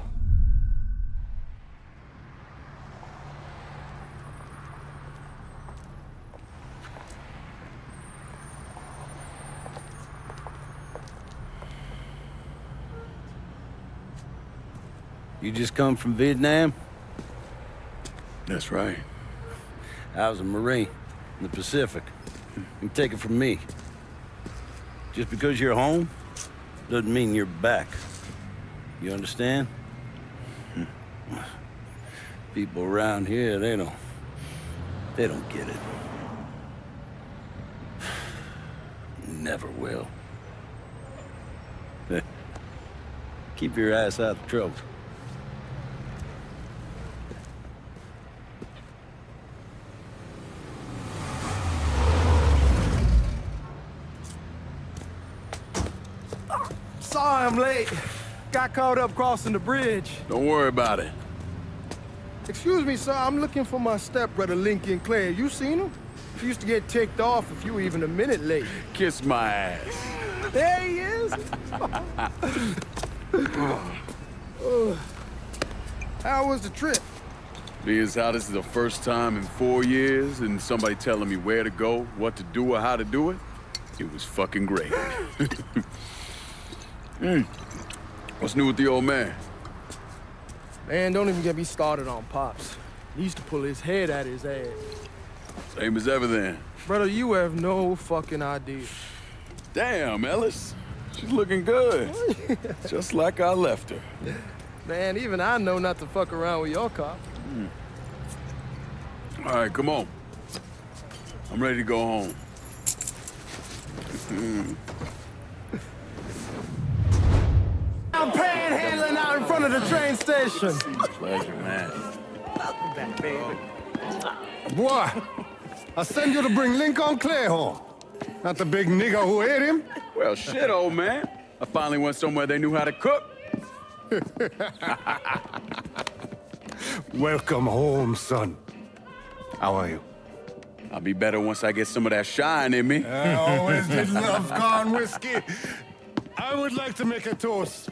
S25: You just come from Vietnam?
S17: That's right.
S25: I was a Marine in the Pacific. You can take it from me. Just because you're home doesn't mean you're back. You understand? People around here, they don't get it. Never will. Keep your ass out of trouble.
S20: Sorry I'm late. Got caught up crossing the bridge.
S17: Don't worry about it.
S20: Excuse me, sir. I'm looking for my stepbrother, Lincoln Clay. You seen him? He used to get ticked off if you were even a minute late.
S17: Kiss my ass.
S20: There he is. How was the trip?
S17: Being as how this is the first time in 4 years and somebody telling me where to go, what to do, or how to do it, it was fucking great. What's new with the old man?
S20: Man, don't even get me started on Pops. He used to pull his head out his ass.
S17: Same as ever then.
S20: Brother, you have no fucking idea.
S17: Damn, Ellis. She's looking good. Just like I left her.
S20: Man, even I know not to fuck around with your cop.
S17: All right, come on.
S5: I'm ready to go home.
S20: I'm panhandling out in front of the train station.
S5: Pleasure, man.
S20: Welcome back, baby.
S15: Boy, I send you to bring Lincoln Clay home. Not the big nigger who ate him.
S5: Well, shit, old man. I finally went somewhere they knew how to cook.
S15: Welcome home, son. How are you?
S5: I'll be better once I get some of that shine in me.
S15: I always did love corn whiskey. I would like to make a toast.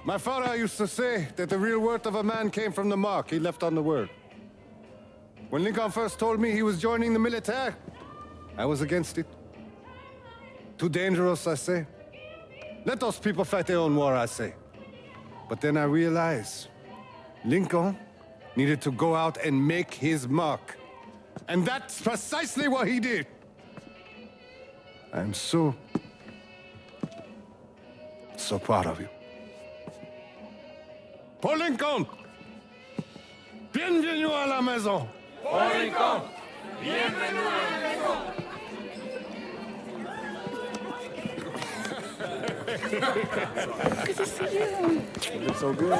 S15: My father used to say that the real worth of a man came from the mark he left on the world. When Lincoln first told me he was joining the military, I was against it. Too dangerous, I say. Let those people fight their own war, I say. But then I realized Lincoln needed to go out and make his mark. And that's precisely what he did. I'm so proud of you. Paul Lincoln! Bienvenue à la maison!
S20: Paul Lincoln, bienvenue à la maison.
S10: Good to see you. You're so good.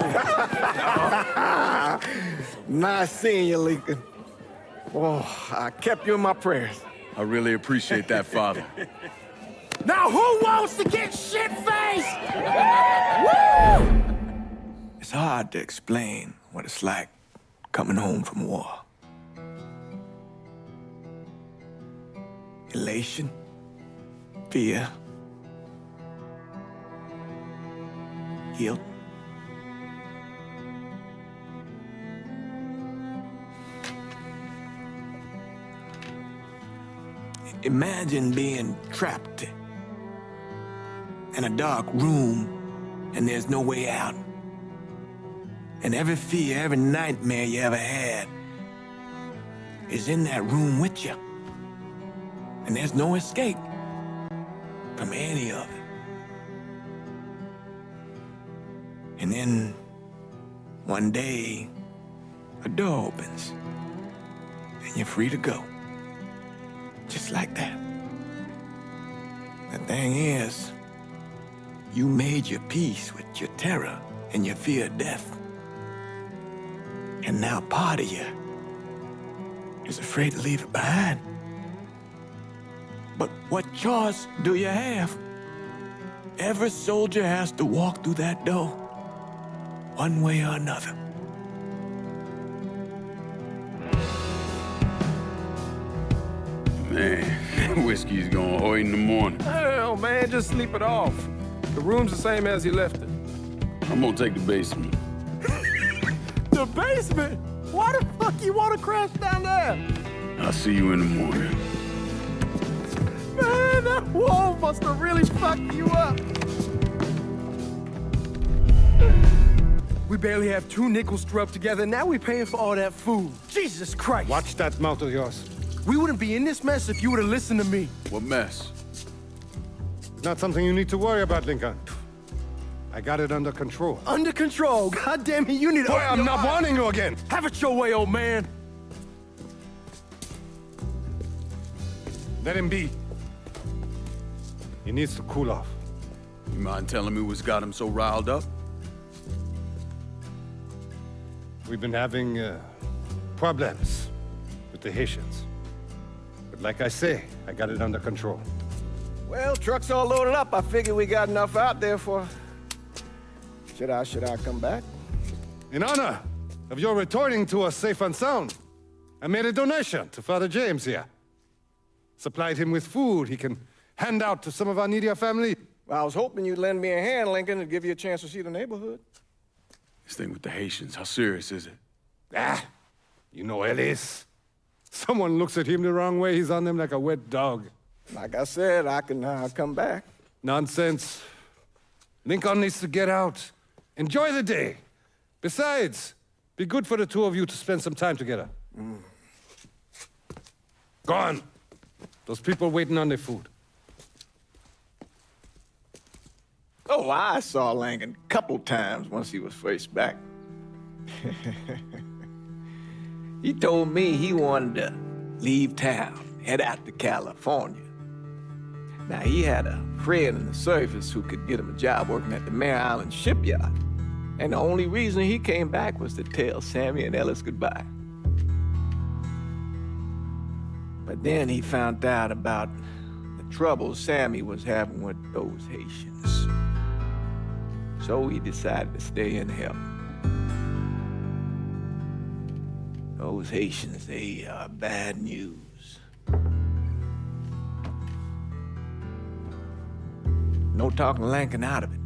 S10: Nice seeing you, Lincoln. Oh, I kept you in my prayers.
S5: I really appreciate that, Father.
S20: Now who wants to get shit-faced?
S10: Woo! It's hard to explain what it's like coming home from war. Elation, fear, guilt. Imagine being trapped in a dark room and there's no way out. And every fear, every nightmare you ever had is in that room with you. And there's no escape from any of it. And then one day, a door opens and you're free to go. Just like that. The thing is, you made your peace with your terror and your fear of death. And now part of you is afraid to leave it behind. But what choice do you have? Every soldier has to walk through that door, one way or another.
S5: Man, whiskey's going hoy in the morning.
S16: Hell, man, just sleep it off. The room's the same as you left it.
S5: I'm gonna take the basement.
S16: The basement? Why the fuck you want to crash down there?
S5: I'll see you in the morning.
S16: Man, that wall must have really fucked you up. We barely have 2 nickels to rub together, now we paying for all that food. Jesus Christ.
S15: Watch that mouth of yours.
S20: We wouldn't be in this mess if you would have listened to me.
S5: What mess?
S15: It's not something you need to worry about, Lincoln. I got it under control.
S20: Under control? God damn it, you need to...
S15: Boy, I'm not warning you again.
S20: Have it your way, old man.
S15: Let him be. He needs to cool off.
S5: You mind telling me what's got him so riled up?
S15: We've been having problems with the Haitians. But like I say, I got it under control.
S10: Well, truck's all loaded up. I figure we got enough out there for... Should I come back?
S15: In honor of your returning to us safe and sound, I made a donation to Father James here. Supplied him with food he can hand out to some of our needier family.
S10: Well, I was hoping you'd lend me a hand, Lincoln, and give you a chance to see the neighborhood.
S5: This thing with the Haitians, how serious is it?
S15: You know Ellis. Someone looks at him the wrong way, he's on them like a wet dog.
S10: Like I said, I can come back.
S15: Nonsense. Lincoln needs to get out. Enjoy the day. Besides, be good for the two of you to spend some time together. Go on. Those people waiting on their food.
S10: Oh, I saw Lincoln a couple times once he was first back. He told me he wanted to leave town, head out to California. Now, he had a friend in the service who could get him a job working at the Mare Island shipyard. And the only reason he came back was to tell Sammy and Ellis goodbye. But then he found out about the trouble Sammy was having with those Haitians. So he decided to stay and help. Those Haitians, they are bad news. No talking Lincoln out of it.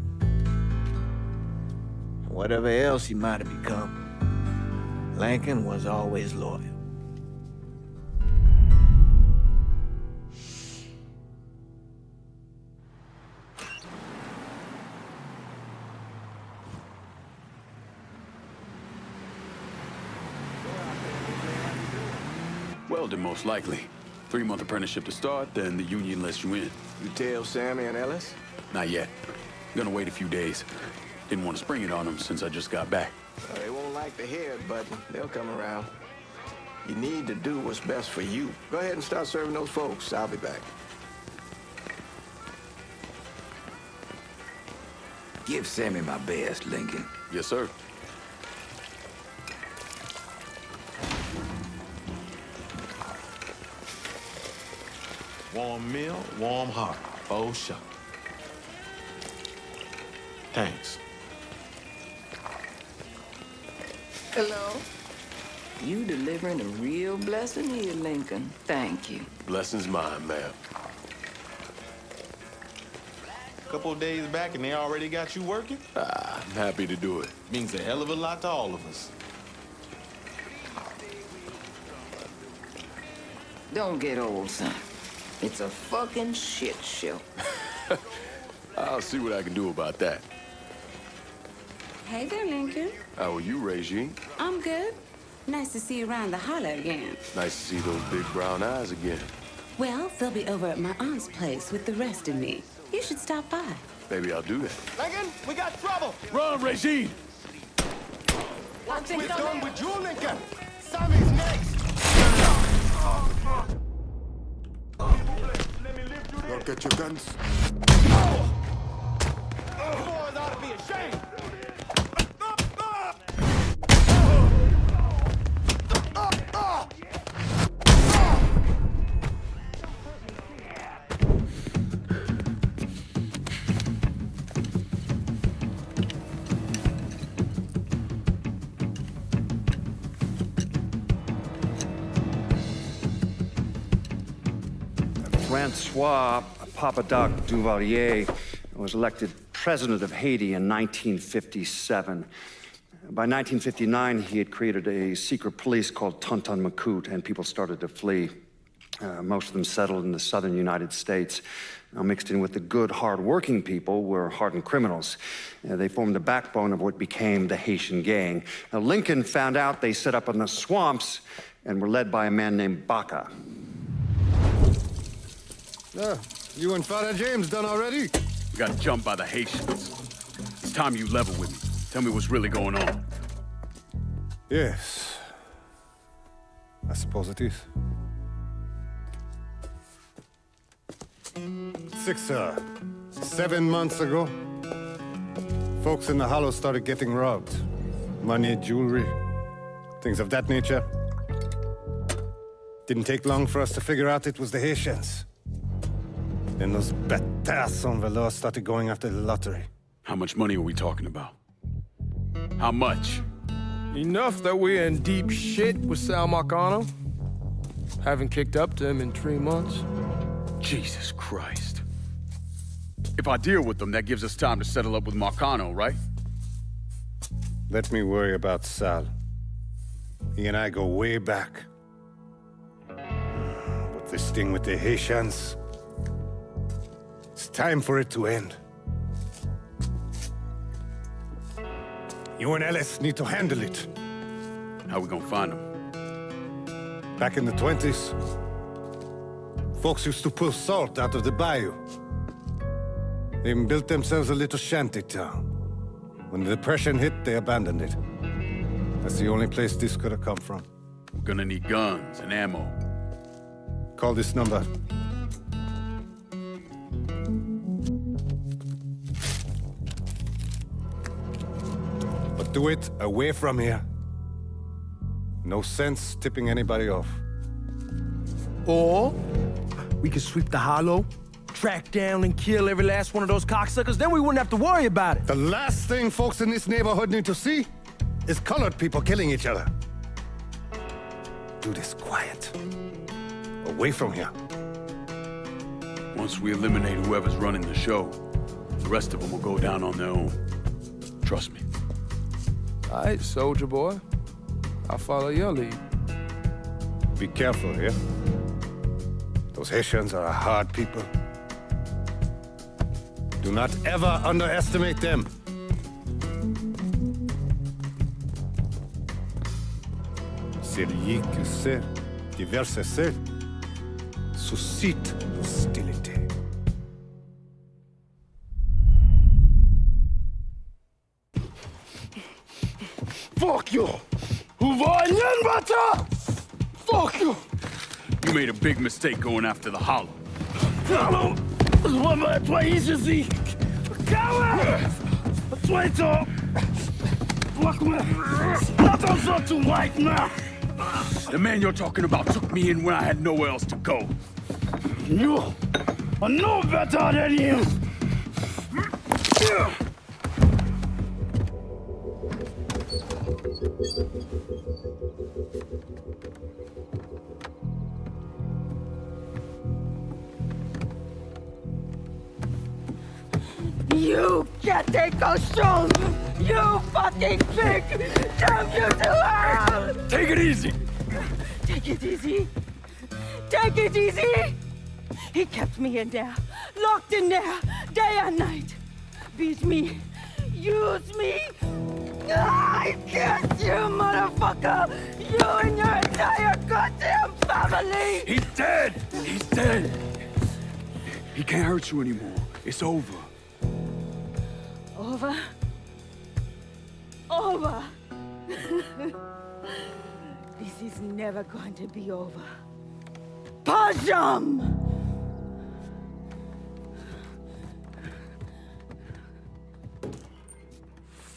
S10: Whatever else he might have become, Lincoln was always loyal.
S5: Welding, most likely. 3-month apprenticeship to start, then the union lets you in.
S10: You tell Sammy and Ellis?
S5: Not yet. Gonna wait a few days. Didn't want to spring it on them since I just got back.
S10: They won't like to hear it, but they'll come around. You need to do what's best for you. Go ahead and start serving those folks. I'll be back.
S9: Give Sammy my best, Lincoln.
S5: Yes, sir.
S11: Warm meal, warm heart. Oh, sure. Thanks.
S9: Hello? You delivering a real blessing here, Lincoln. Thank you.
S11: Blessing's mine, ma'am. Couple of days back and they already got you working?
S5: I'm happy to do it.
S11: Means a hell of a lot to all of us.
S9: Don't get old, son. It's a fucking shit show.
S5: I'll see what I can do about that.
S13: Hey there, Lincoln.
S5: How are you, Regine?
S13: I'm good. Nice to see you around the holler again.
S5: Nice to see those big brown eyes again.
S13: Well, they'll be over at my aunt's place with the rest of me. You should stop by.
S5: Maybe I'll do that.
S20: Lincoln, we got trouble!
S5: Run, Regine!
S20: Once we're done with you, Lincoln, Sammy's next!
S7: Don't get your guns.
S20: You boys ought to be ashamed!
S24: Francois Papadoc Duvalier was elected president of Haiti in 1957. By 1959, he had created a secret police called Tonton Macoute, and people started to flee. Most of them settled in the southern United States. Now, mixed in with the good, hard-working people were hardened criminals. They formed the backbone of what became the Haitian gang. Now, Lincoln found out they set up in the swamps and were led by a man named Baca.
S15: You and Father James done already?
S5: We got jumped by the Haitians. It's time you level with me. Tell me what's really going on.
S15: Yes. I suppose it is. 7 months ago, folks in the Hollow started getting robbed. Money, jewelry, things of that nature. Didn't take long for us to figure out it was the Haitians. Then those bâtards on velours started going after the lottery.
S5: How much money are we talking about? How much?
S16: Enough that we're in deep shit with Sal Marcano. Haven't kicked up to him in 3 months.
S5: Jesus Christ. If I deal with them, that gives us time to settle up with Marcano, right?
S15: Let me worry about Sal. He and I go way back. But this thing with the Haitians, it's time for it to end. You and Ellis need to handle it.
S5: How we gonna find them?
S15: Back in the 20s, folks used to pull salt out of the bayou. They even built themselves a little shanty town. When the Depression hit, they abandoned it. That's the only place this could have come from.
S5: We're gonna need guns and ammo.
S15: Call this number. But do it away from here. No sense tipping anybody off.
S16: Or we could sweep the hollow, track down and kill every last one of those cocksuckers, then we wouldn't have to worry about it.
S15: The last thing folks in this neighborhood need to see is colored people killing each other. Do this quiet. Away from here.
S5: Once we eliminate whoever's running the show, the rest of them will go down on their own. Trust me.
S3: All right, soldier boy. I'll follow your lead.
S15: Be careful here. Those Haitians are a hard people. Do not ever underestimate them. Celui qui sait diverser suscite hostilité.
S5: Fuck you! Fuck you! You made a big mistake going after the Hollow.
S20: Hollow! Toi ici! Coward! Toi! Attention to white man!
S5: The man you're talking about took me in when I had nowhere else to go.
S20: You are no better than him!
S8: You getting costume! You fucking pig! Damn you to hell!
S5: Take it easy!
S8: Take it easy! Take it easy! He kept me in there, locked in there, day and night. Beat me, use me. I guess you, motherfucker! You and your entire goddamn family!
S5: He's dead! He's dead! He can't hurt you anymore. It's over.
S8: Over? Over! This is never going to be over. Pajam!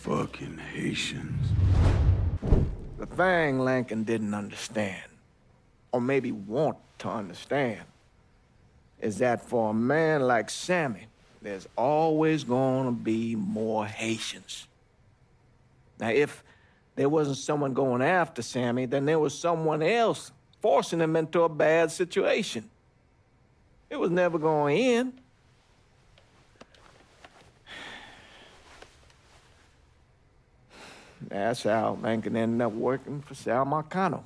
S5: Fucking Haitians.
S10: The thing Lincoln didn't understand, or maybe want to understand, is that for a man like Sammy, there's always gonna be more Haitians. Now, if there wasn't someone going after Sammy, then there was someone else forcing him into a bad situation. It was never going to end. That's how Lincoln ended up working for Sal Marcano.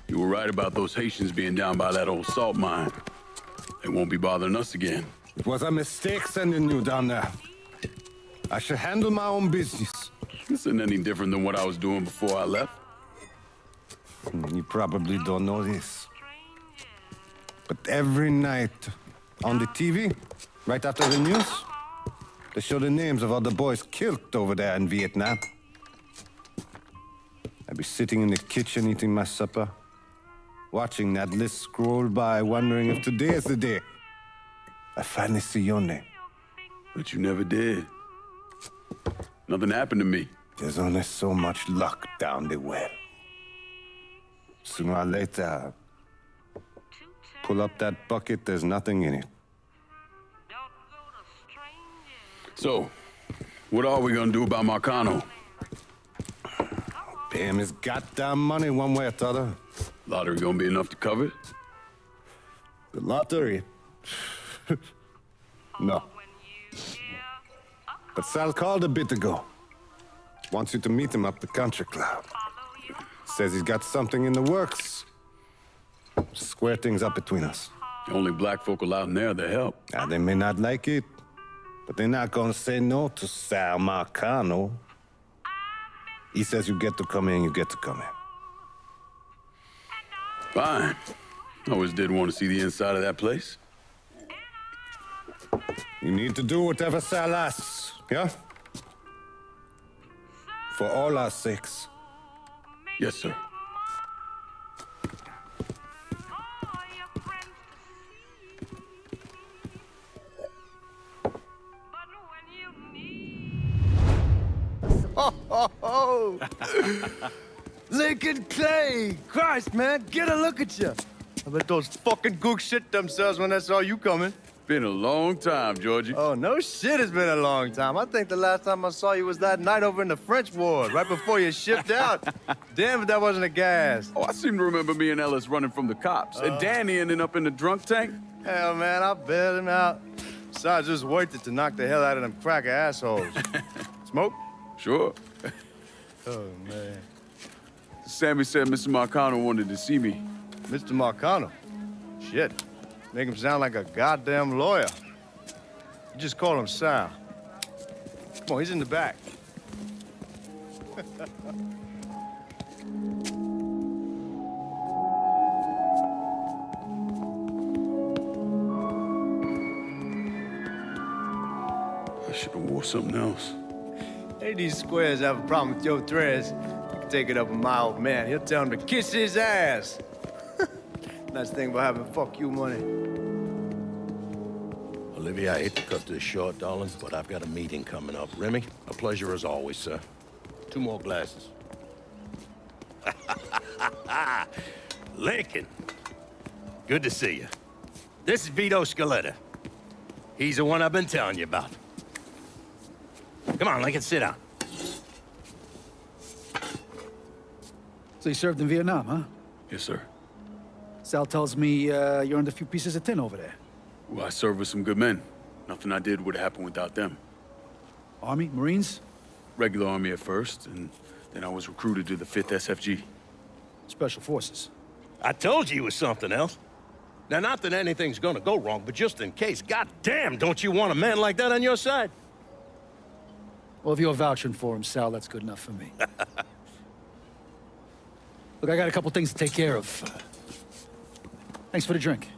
S5: You were right about those Haitians being down by that old salt mine. They won't be bothering us again.
S15: It was a mistake sending you down there. I should handle my own business.
S5: This isn't any different than what I was doing before I left.
S15: You probably don't know this. But every night on the TV, right after the news, they show the names of all the boys killed over there in Vietnam. I'd be sitting in the kitchen eating my supper, watching that list scroll by, wondering if today is the day I finally see your name.
S5: But you never did. Nothing happened to me.
S15: There's only so much luck down the well. Sooner or later, pull up that bucket, there's nothing in it.
S5: So, what are we gonna do about Marcano?
S15: Pay him his goddamn money one way or the other.
S5: Lottery gonna be enough to cover it?
S15: The lottery? No. But Sal called a bit ago. Wants you to meet him up the country club. Says he's got something in the works. Square things up between us.
S5: The only black folk allowed in there to help.
S15: Now, they may not like it, but they're not gonna say no to Sal Marcano. He says you get to come in, you get to come in.
S5: Fine. I always did want to see the inside of that place.
S15: You need to do whatever Sal asks, yeah? For all our sakes.
S5: Yes, sir.
S16: Oh! Lincoln Clay! Christ, man, get a look at you. I bet those fucking gooks shit themselves when they saw you coming.
S5: Been a long time, Georgie.
S16: Oh, no shit, it's been a long time. I think the last time I saw you was that night over in the French ward, right before you shipped out. Damn if that wasn't a gas.
S5: Oh, I seem to remember me and Ellis running from the cops. And Danny ending up in the drunk tank.
S16: Hell, man, I bailed him out. Besides, just worth it to knock the hell out of them cracker assholes. Smoke?
S5: Sure.
S16: Oh, man.
S5: Sammy said Mr. Marcano wanted to see me.
S16: Mr. Marcano? Shit. Make him sound like a goddamn lawyer. You just call him Sal. Come on, he's in the back.
S5: I should have wore something else.
S16: Hey, these squares have a problem with your threads. You can take it up with my old man. He'll tell him to kiss his ass. Nice thing about having fuck you money.
S2: Olivia, I hate to cut this short, darling, but I've got a meeting coming up. Remy, a pleasure as always, sir. 2 more glasses. Lincoln. Good to see you. This is Vito Scaletta. He's the one I've been telling you about. Come on, Lincoln, sit down.
S12: So you served in Vietnam, huh?
S5: Yes, sir.
S12: Sal tells me you earned a few pieces of tin over there.
S5: Well, I served with some good men. Nothing I did would happen without them.
S12: Army? Marines?
S5: Regular Army at first, and then I was recruited to the 5th SFG.
S12: Special Forces.
S2: I told you it was something else. Now, not that anything's gonna go wrong, but just in case, goddamn, don't you want a man like that on your side?
S12: Well, if you're vouching for him, Sal, that's good enough for me. Look, I got a couple things to take care of. Thanks for the drink.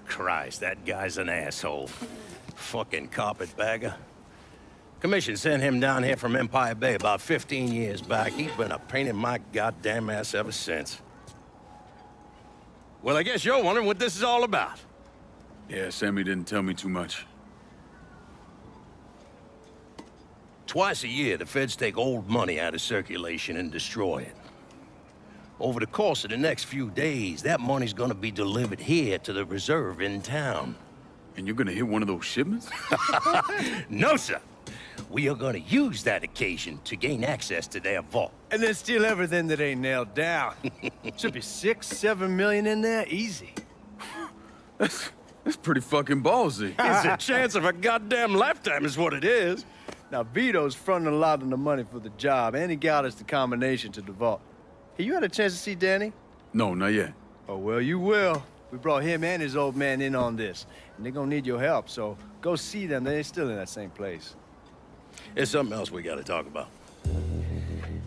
S2: Christ, that guy's an asshole. Fucking carpetbagger. Commission sent him down here from Empire Bay about 15 years back. He's been a pain in my goddamn ass ever since. Well, I guess you're wondering what this is all about.
S5: Yeah, Sammy didn't tell me too much.
S2: Twice a year, the feds take old money out of circulation and destroy it. Over the course of the next few days, that money's gonna be delivered here to the reserve in town.
S5: And you're gonna hit one of those shipments?
S2: No, sir. We are gonna use that occasion to gain access to their vault.
S16: And then steal everything that ain't nailed down. Should be 6, 7 million in there, easy.
S5: That's pretty fucking ballsy.
S2: It's a chance of a goddamn lifetime is what it is.
S16: Now, Vito's fronting a lot of the money for the job, and he got us the combination to the vault. Hey, you had a chance to see Danny?
S5: No, not yet.
S16: Oh, well, you will. We brought him and his old man in on this, and they're gonna need your help, so go see them. They're still in that same place.
S2: There's something else we gotta talk about.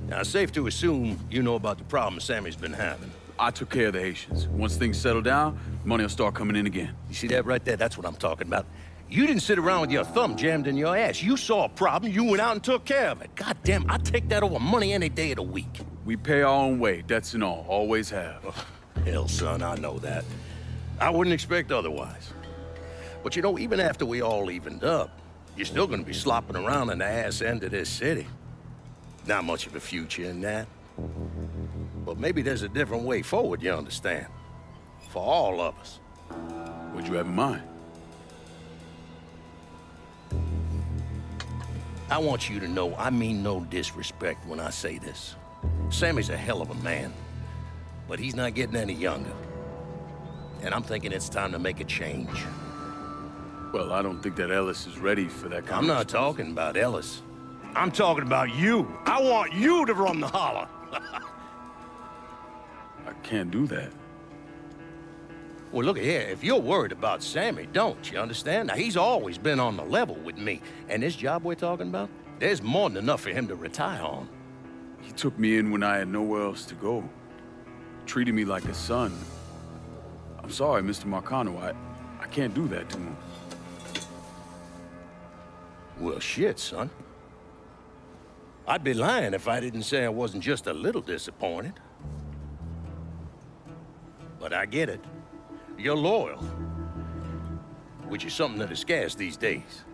S2: Now, it's safe to assume you know about the problem Sammy's been having.
S5: I took care of the Haitians. Once things settle down, money will start coming in again.
S2: You see that right there? That's what I'm talking about. You didn't sit around with your thumb jammed in your ass. You saw a problem, you went out and took care of it. Goddamn, I'd take that over money any day of the week.
S5: We pay our own way, debts and all. Always have.
S2: Oh, hell, son, I know that. I wouldn't expect otherwise. But you know, even after we all evened up, you're still gonna be slopping around in the ass end of this city. Not much of a future in that. But maybe there's a different way forward, you understand? For all of us.
S5: What'd you have in mind?
S2: I want you to know I mean no disrespect when I say this. Sammy's a hell of a man, but he's not getting any younger. And I'm thinking it's time to make a change.
S5: Well, I don't think that Ellis is ready for that kind
S2: I'm not talking about Ellis. I'm talking about you. I want you to run the holler.
S5: I can't do that.
S2: Well, look here, if you're worried about Sammy, don't, you understand? Now, he's always been on the level with me, and this job we're talking about, there's more than enough for him to retire on.
S5: He took me in when I had nowhere else to go. Treated me like a son. I'm sorry, Mr. Marcano, I can't do that to him.
S2: Well, shit, son. I'd be lying if I didn't say I wasn't just a little disappointed. But I get it. You're loyal.
S25: which is something that is scarce these days.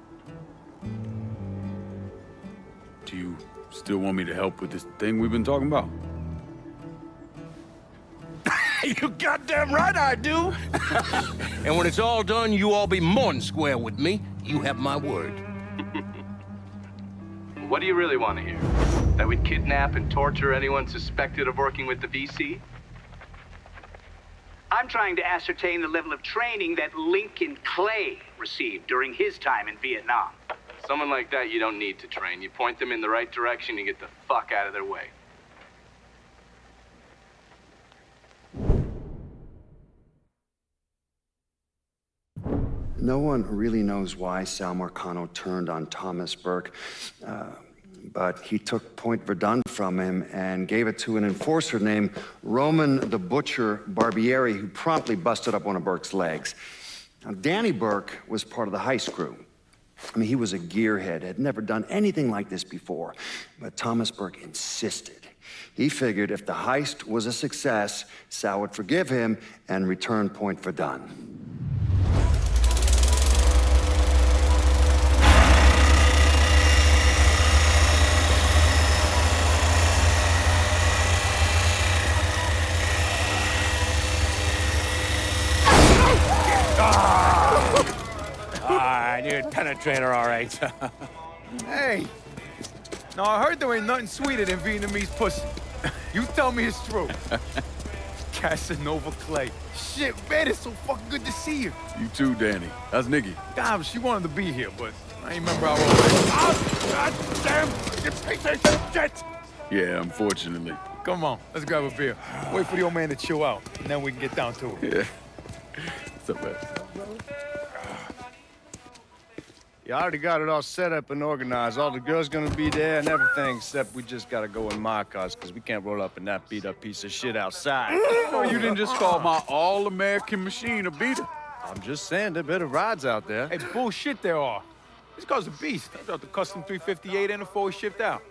S5: Do you still want me to help with this thing we've been talking about?
S25: You goddamn right I do! And when it's all done, you all be more than square with me. You have my word.
S19: What do you really want to hear? That we'd kidnap and torture anyone suspected of working with the VC?
S18: I'm trying to ascertain the level of training that Lincoln Clay received during his time in Vietnam.
S19: Someone like that you don't need to train. You point them in the right direction and get the fuck out of their way.
S24: No one really knows why Sal Marcano turned on Thomas Burke, but he took Point Verdun from him and gave it to an enforcer named Roman the Butcher Barbieri, who promptly busted up one of Burke's legs. Now, Danny Burke was part of the heist crew. I mean, he was a gearhead, had never done anything like this before, but Thomas Burke insisted. He figured if the heist was a success, Sal would forgive him and return Point Verdun.
S16: You'd penetrate her, all right. Hey! Now, I heard there ain't nothing sweeter than Vietnamese pussy. You tell me it's true. Casanova Clay. Shit, man, it's so fucking good to see you.
S5: You too, Danny. How's Nikki?
S16: God, she wanted to be here, but I ain't remember how old it is. Oh, God damn! You piece of shit!
S5: Yeah, unfortunately.
S16: Come on, let's grab a beer. Wait for the old man to chill out, and then we can get down to it.
S5: Yeah. What's up, man?
S16: Yeah, I already got it all set up and organized. All the girls gonna be there and everything, except we just gotta go in my cars, because we can't roll up in that beat-up piece of shit outside.
S5: Oh, you didn't just call my all-American machine a beater.
S16: I'm just saying, there are better rides out there. Hey, bullshit there are. This car's a beast. I dropped the custom 358 and before we shipped out.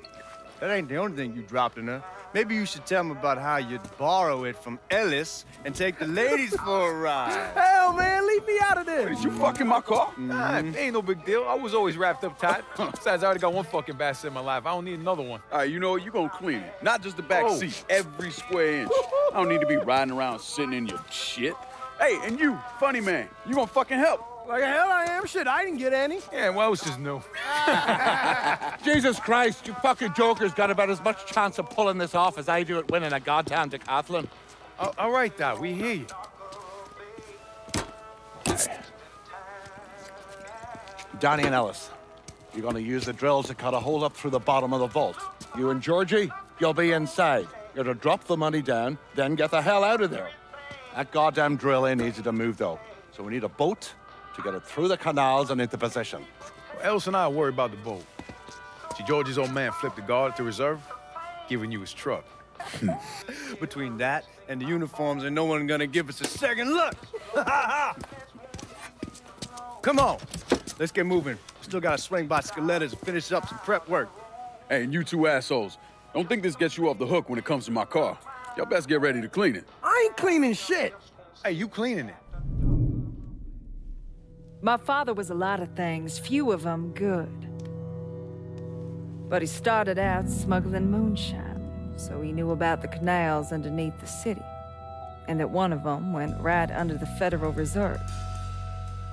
S16: That ain't the only thing you dropped in her. Maybe you should tell me about how you'd borrow it from Ellis and take the ladies for a ride.
S12: Hell, man, leave me out of this.
S5: Did you fucking my car?
S16: Nah, ain't no big deal. I was always wrapped up tight. Besides, I already got one fucking bastard in my life. I don't need another one.
S5: All right, you know what? You're gonna clean it. Not just the back seat, every square inch. I don't need to be riding around sitting in your shit. Hey, and you, funny man, you gonna fucking help.
S12: Like hell I am. Shit, I didn't get any.
S16: Yeah, well, it's just new.
S6: Jesus Christ, you fucking jokers got about as much chance of pulling this off as I do at winning a goddamn decathlon.
S16: All right, Doc, we hear you.
S6: Donnie and Ellis, you're gonna use the drills to cut a hole up through the bottom of the vault. You and Georgie, you'll be inside. You're to drop the money down, then get the hell out of there. That goddamn drill ain't easy to move, though. So we need a boat to get it through the canals and into position.
S16: Well, Ellis and I are worried about the boat. See, George's old man flipped the guard at the reserve, giving you his truck. Between that and the uniforms, ain't no one gonna give us a second look. Come on, let's get moving. Still gotta swing by Skelettas and finish up some prep work.
S5: Hey, and you two assholes, don't think this gets you off the hook when it comes to my car. Y'all best get ready to clean it.
S12: I ain't cleaning shit.
S16: Hey, you cleaning it.
S8: My father was a lot of things, few of them good. But he started out smuggling moonshine, so he knew about the canals underneath the city, and that one of them went right under the Federal Reserve.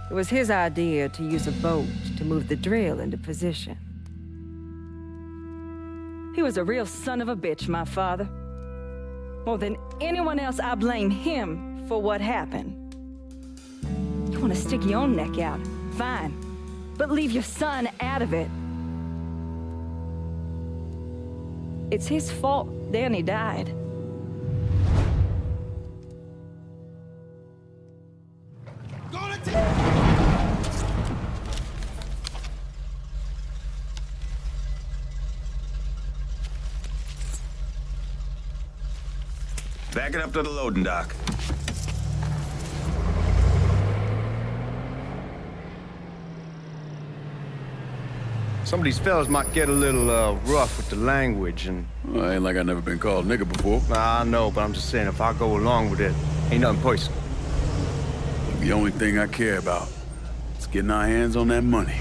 S8: It was his idea to use a boat to move the drill into position. He was a real son of a bitch, my father. More than anyone else, I blame him for what happened. You want to stick your own neck out? Fine. But leave your son out of it. It's his fault Danny died.
S4: Back it up to the loading dock.
S16: Some of these fellas might get a little rough with the language, and...
S5: Well, ain't like I never been called nigga before.
S16: Nah, I know, but I'm just saying, if I go along with it, ain't nothing personal.
S5: The only thing I care about is getting our hands on that money.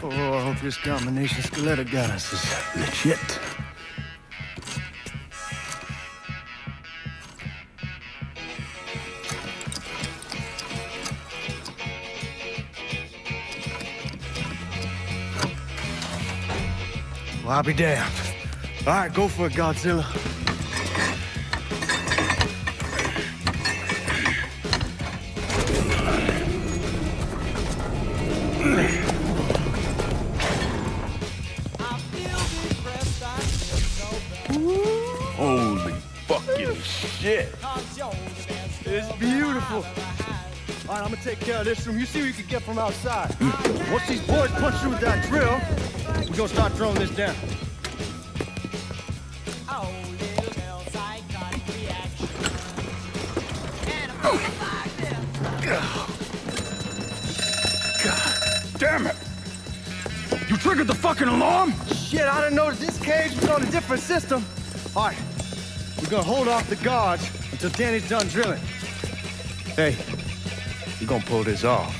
S12: Oh, I hope this combination Scaletta got us is legit. Well, I'll be damned. All right, go for it, Godzilla.
S5: Holy fucking shit.
S12: It's beautiful. All right, I'm gonna take care of this room. You see what you can get from outside. Once these boys punch through with that drill, we're gonna start throwing this down.
S5: God damn it! You triggered the fucking alarm?
S12: Shit, I didn't notice this cage was on a different system. All right, we're gonna hold off the guards until Danny's done drilling. Hey, we're gonna pull this off.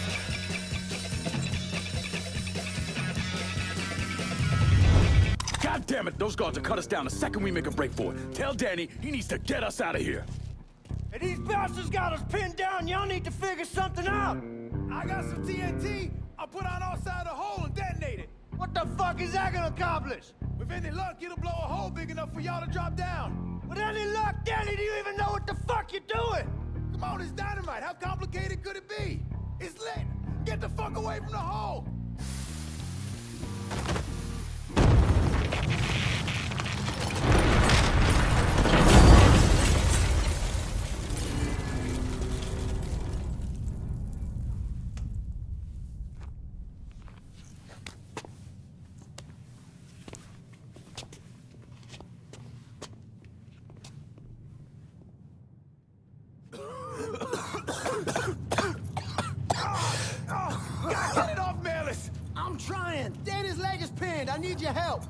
S5: God damn it, those guards will cut us down the second we make a break for it. Tell Danny he needs to get us out of here.
S12: Hey, these bastards got us pinned down. Y'all need to figure something out.
S20: I got some TNT. I'll put on outside the hole and detonate it.
S12: What the fuck is that gonna accomplish?
S20: With any luck, it'll blow a hole big enough for y'all to drop down.
S12: With any luck, Danny, do you even know what the fuck you're doing?
S20: Come on, it's dynamite. How complicated could it be? It's lit. Get the fuck away from the hole. Get it off, Melis!
S12: I'm trying. Danny's leg is pinned. I need your help.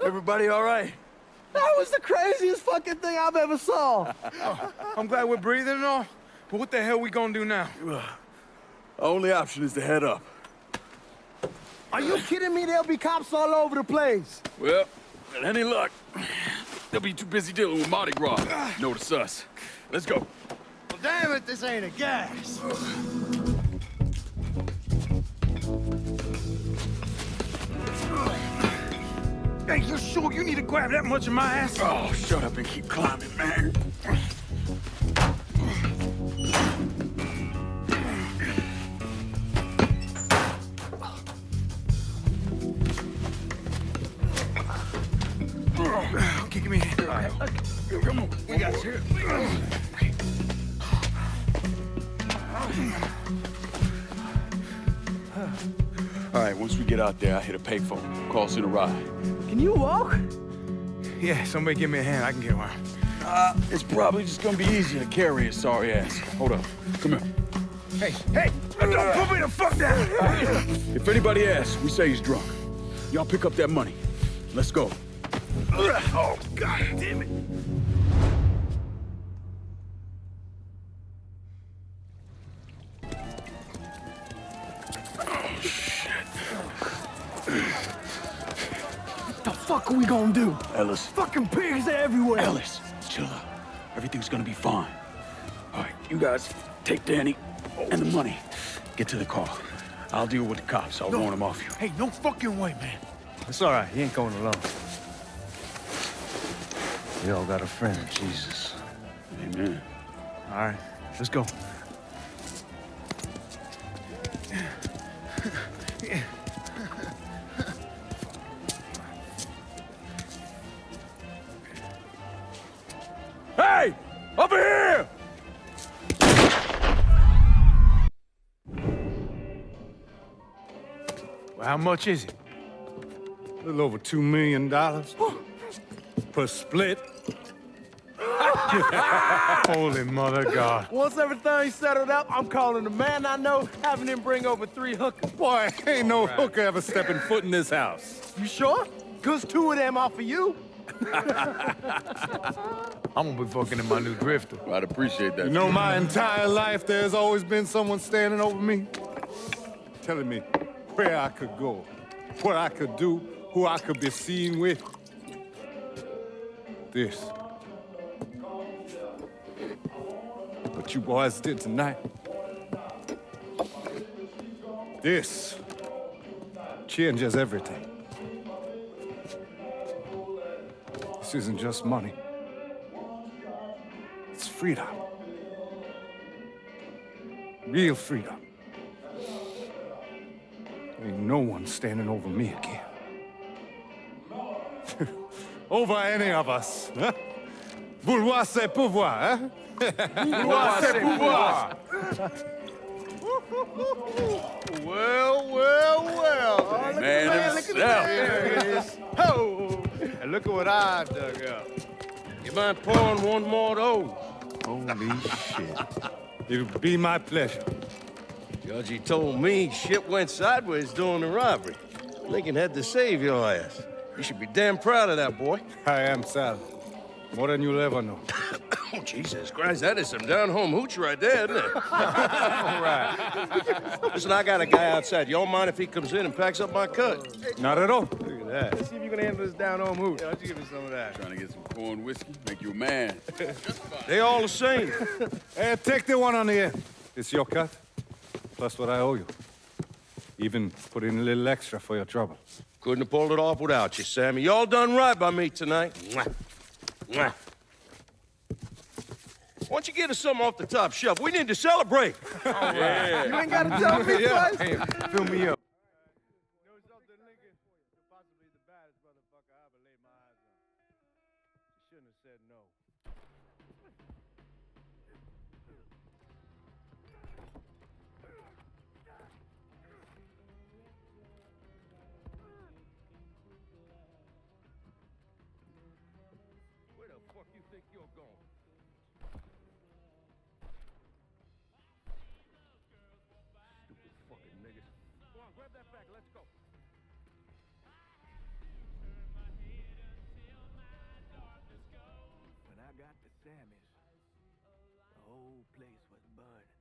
S5: Everybody all right?
S12: That was the craziest fucking thing I've ever saw.
S16: I'm glad we're breathing and all, but what the hell we gonna do now?
S5: Our only option is to head up.
S12: Are you kidding me? There'll be cops all over the place.
S5: Well, with any luck, they'll be too busy dealing with Mardi Gras. Notice us. Let's go.
S12: Well, damn it, this ain't a gas.
S16: Hey, you sure you need to grab that much of my ass?
S5: Oh, shut up and keep climbing, man.
S16: Okay, give me a hand. All right. Come on, we got you.
S5: All right, once we get out there, I hit a payphone. Call us in a ride.
S12: Can you walk?
S16: Yeah, somebody give me a hand. I can get one.
S5: It's probably just gonna be easier to carry his sorry ass. Hold up. Come here.
S16: Hey, don't put me the fuck down!
S5: If anybody asks, we say he's drunk. Y'all pick up that money. Let's go.
S16: Oh, God damn it.
S5: Oh, shit.
S12: What the fuck are we gonna do?
S5: Ellis.
S12: Fucking pigs everywhere.
S5: Ellis, chill out. Everything's gonna be fine. All right, you guys take Danny and the money. Get to the car. I'll deal with the cops. I'll warn them off you.
S16: Hey, no fucking way, man.
S12: It's all right. He ain't going alone. We all got a friend in Jesus.
S5: Amen.
S12: All right, let's go.
S5: Hey! Over here!
S16: Well, how much is it?
S15: A little over $2 million per split.
S16: Holy mother God.
S12: Once everything's settled up, I'm calling the man I know, having him bring over 3 hookers.
S15: Boy, ain't no hooker ever stepping foot in this house.
S12: You sure? 'Cause 2 of them are for you.
S16: I'm gonna be fucking in my new drifter.
S17: I'd appreciate that.
S15: You know, my entire life, there's always been someone standing over me, telling me where I could go, what I could do, who I could be seen with. This. What you boys did tonight. This changes everything. This isn't just money. It's freedom. Real freedom. Ain't no one standing over me again. Over any of us, huh? Vouloir c'est pouvoir, hein?
S16: Vouloir c'est pouvoir.
S12: Well.
S17: Man himself.
S12: There it is. Oh, and look at what I dug up.
S17: You mind pouring one more of those?
S12: Holy shit.
S15: It'll be my pleasure.
S1: Georgie told me shit went sideways during the robbery. Lincoln had to save your ass. You should be damn proud of that, boy.
S15: I am, Sal. More than you'll ever know.
S1: Oh, Jesus Christ, that is some down-home hooch right there, isn't it?
S16: All right.
S1: Listen, I got a guy outside. You don't mind if he comes in and packs up my cut?
S15: Not at all.
S16: Look at that. Let's see if you can handle this down home hoot.
S12: Why don't you give me some of that?
S17: Trying to get some corn whiskey, make you a man.
S1: They all the same.
S15: Hey, take the one on the end. It's your cut, plus what I owe you. Even put in a little extra for your trouble.
S1: Couldn't have pulled it off without you, Sammy. You all done right by me tonight. Mwah. Mwah. Why don't you get us something off the top shelf? We need to celebrate.
S12: All right. You ain't got to tell me twice.
S16: Hey, fill me up.
S12: You know something, Lincoln? You're possibly the baddest motherfucker I ever laid my eyes on. You shouldn't have said no.
S1: Where the fuck you think you're going? Stupid fucking niggas. Come on, grab that bag. Let's go.
S10: When I got to Sammy's, the whole place was burning.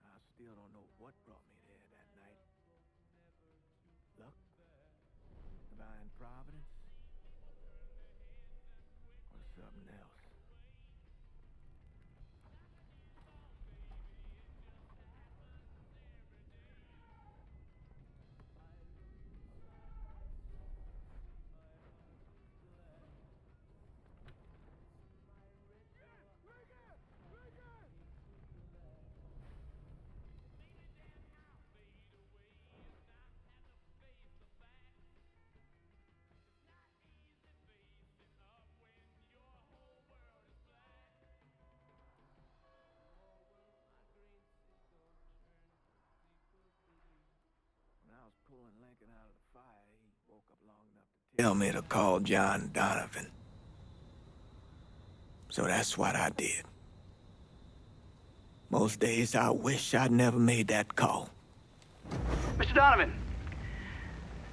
S10: I still don't know what brought me there that night. Luck? Divine providence? Or something else? When I was pulling Lincoln out of the fire, he woke up long enough to tell me to call John Donovan. So that's what I did. Most days I wish I'd never made that call.
S18: Mr. Donovan,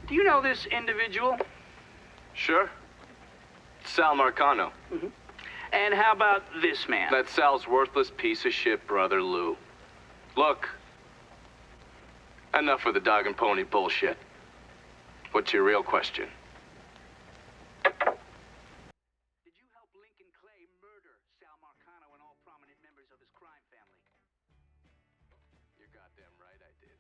S18: do you know this individual?
S19: Sure. Sal Marcano.
S18: And how about this man?
S19: That's Sal's worthless piece of shit brother, Lou. Look. Enough of the dog and pony bullshit. What's your real question?
S18: Did you help Lincoln Clay murder Sal Marcano and all prominent members of his crime family?
S19: You're goddamn right I did.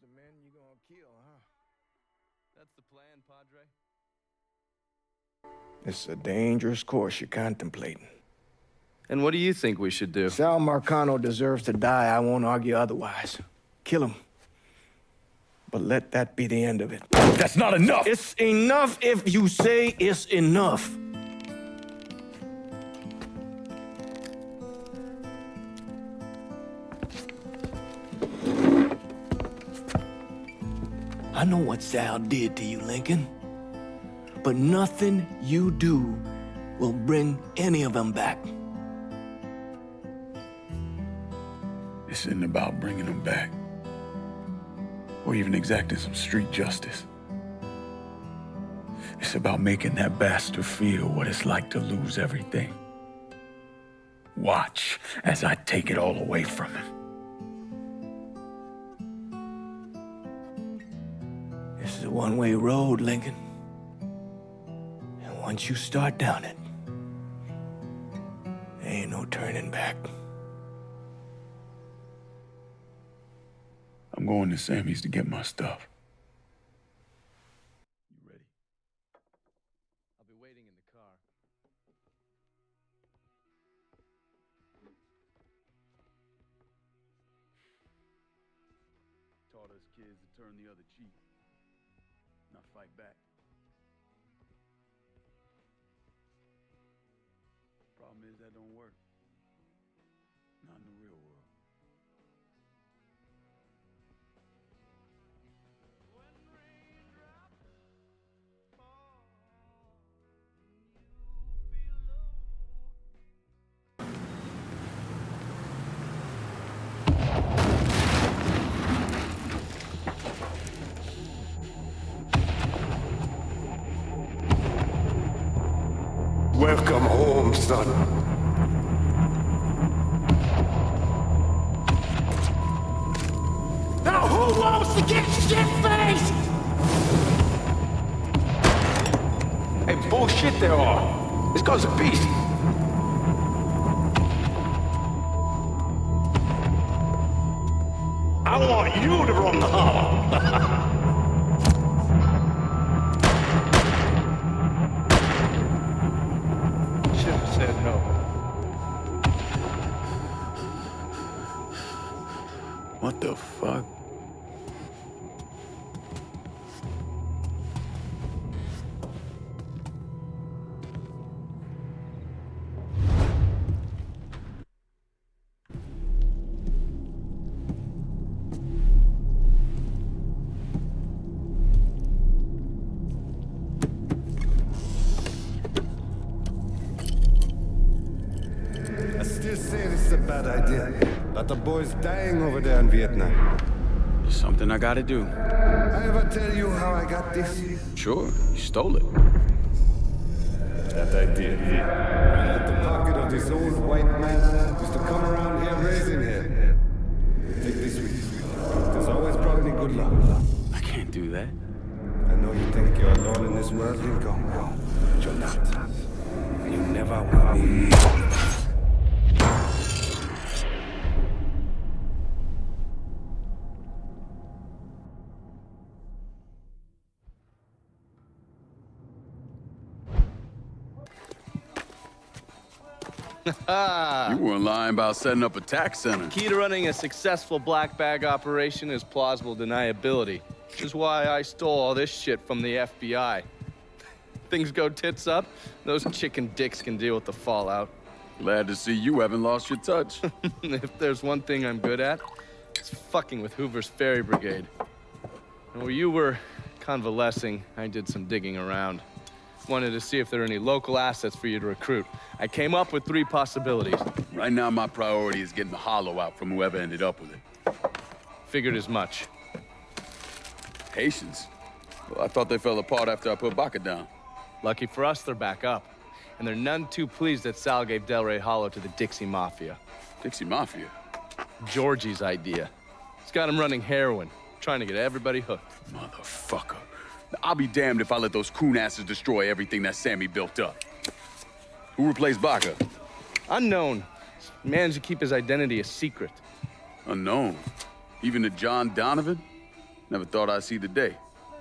S3: the men you're gonna kill, huh?
S2: That's the plan, Padre.
S3: It's a dangerous course you're contemplating.
S2: And what do you think we should do?
S3: Sal Marcano deserves to die. I won't argue otherwise. Kill him. But let that be the end of it.
S5: That's not enough!
S3: It's enough if you say it's enough. I know what Sal did to you, Lincoln. But nothing you do will bring any of them back.
S5: This isn't about bringing them back. Or even exacting some street justice. It's about making that bastard feel what it's like to lose everything. Watch as I take it all away from him.
S3: This is a one-way road, Lincoln. And once you start down it, there ain't no turning back.
S5: I'm going to Sammy's to get my stuff.
S2: You ready? I'll be waiting in the car.
S5: Taught us kids to turn the other cheek, not fight back. Problem is that don't work. Not in the real world.
S15: Welcome home, son.
S20: Now who wants to get shit-faced?
S16: Hey, bullshit there are. This guy's a beast.
S5: I want you to run the hollow.
S16: Should have said no.
S5: What the fuck?
S15: I still say this is a bad idea. But the boys dying over there in Vietnam.
S5: It's something I gotta do.
S15: I ever tell you how I got this?
S5: Sure, you stole it.
S15: That I did. At the pocket of this old white man used to come around here raising hell. Take this with you. It has always brought me good luck.
S5: I can't do that.
S15: I know you think you're alone in this world, Lincoln, but you're not. You never will be.
S5: You weren't lying about setting up a tax center.
S2: Key to running a successful black bag operation is plausible deniability, which is why I stole all this shit from the FBI. Things go tits up, those chicken dicks can deal with the fallout.
S5: Glad to see you haven't lost your touch.
S2: If there's one thing I'm good at, it's fucking with Hoover's Ferry Brigade. And where you were convalescing, I did some digging around. Wanted to see if there are any local assets for you to recruit. I came up with 3 possibilities.
S5: Right now, my priority is getting the hollow out from whoever ended up with it.
S2: Figured as much.
S5: Haitians? Well, I thought they fell apart after I put Baca down.
S2: Lucky for us, they're back up. And they're none too pleased that Sal gave Delray Hollow to the Dixie Mafia.
S5: Dixie Mafia?
S2: Georgie's idea. He's got him running heroin, trying to get everybody hooked.
S5: Motherfucker. I'll be damned if I let those coon asses destroy everything that Sammy built up. Who replaced Baca?
S2: Unknown. Managed to keep his identity a secret.
S5: Unknown? Even to John Donovan? Never thought I'd see the day.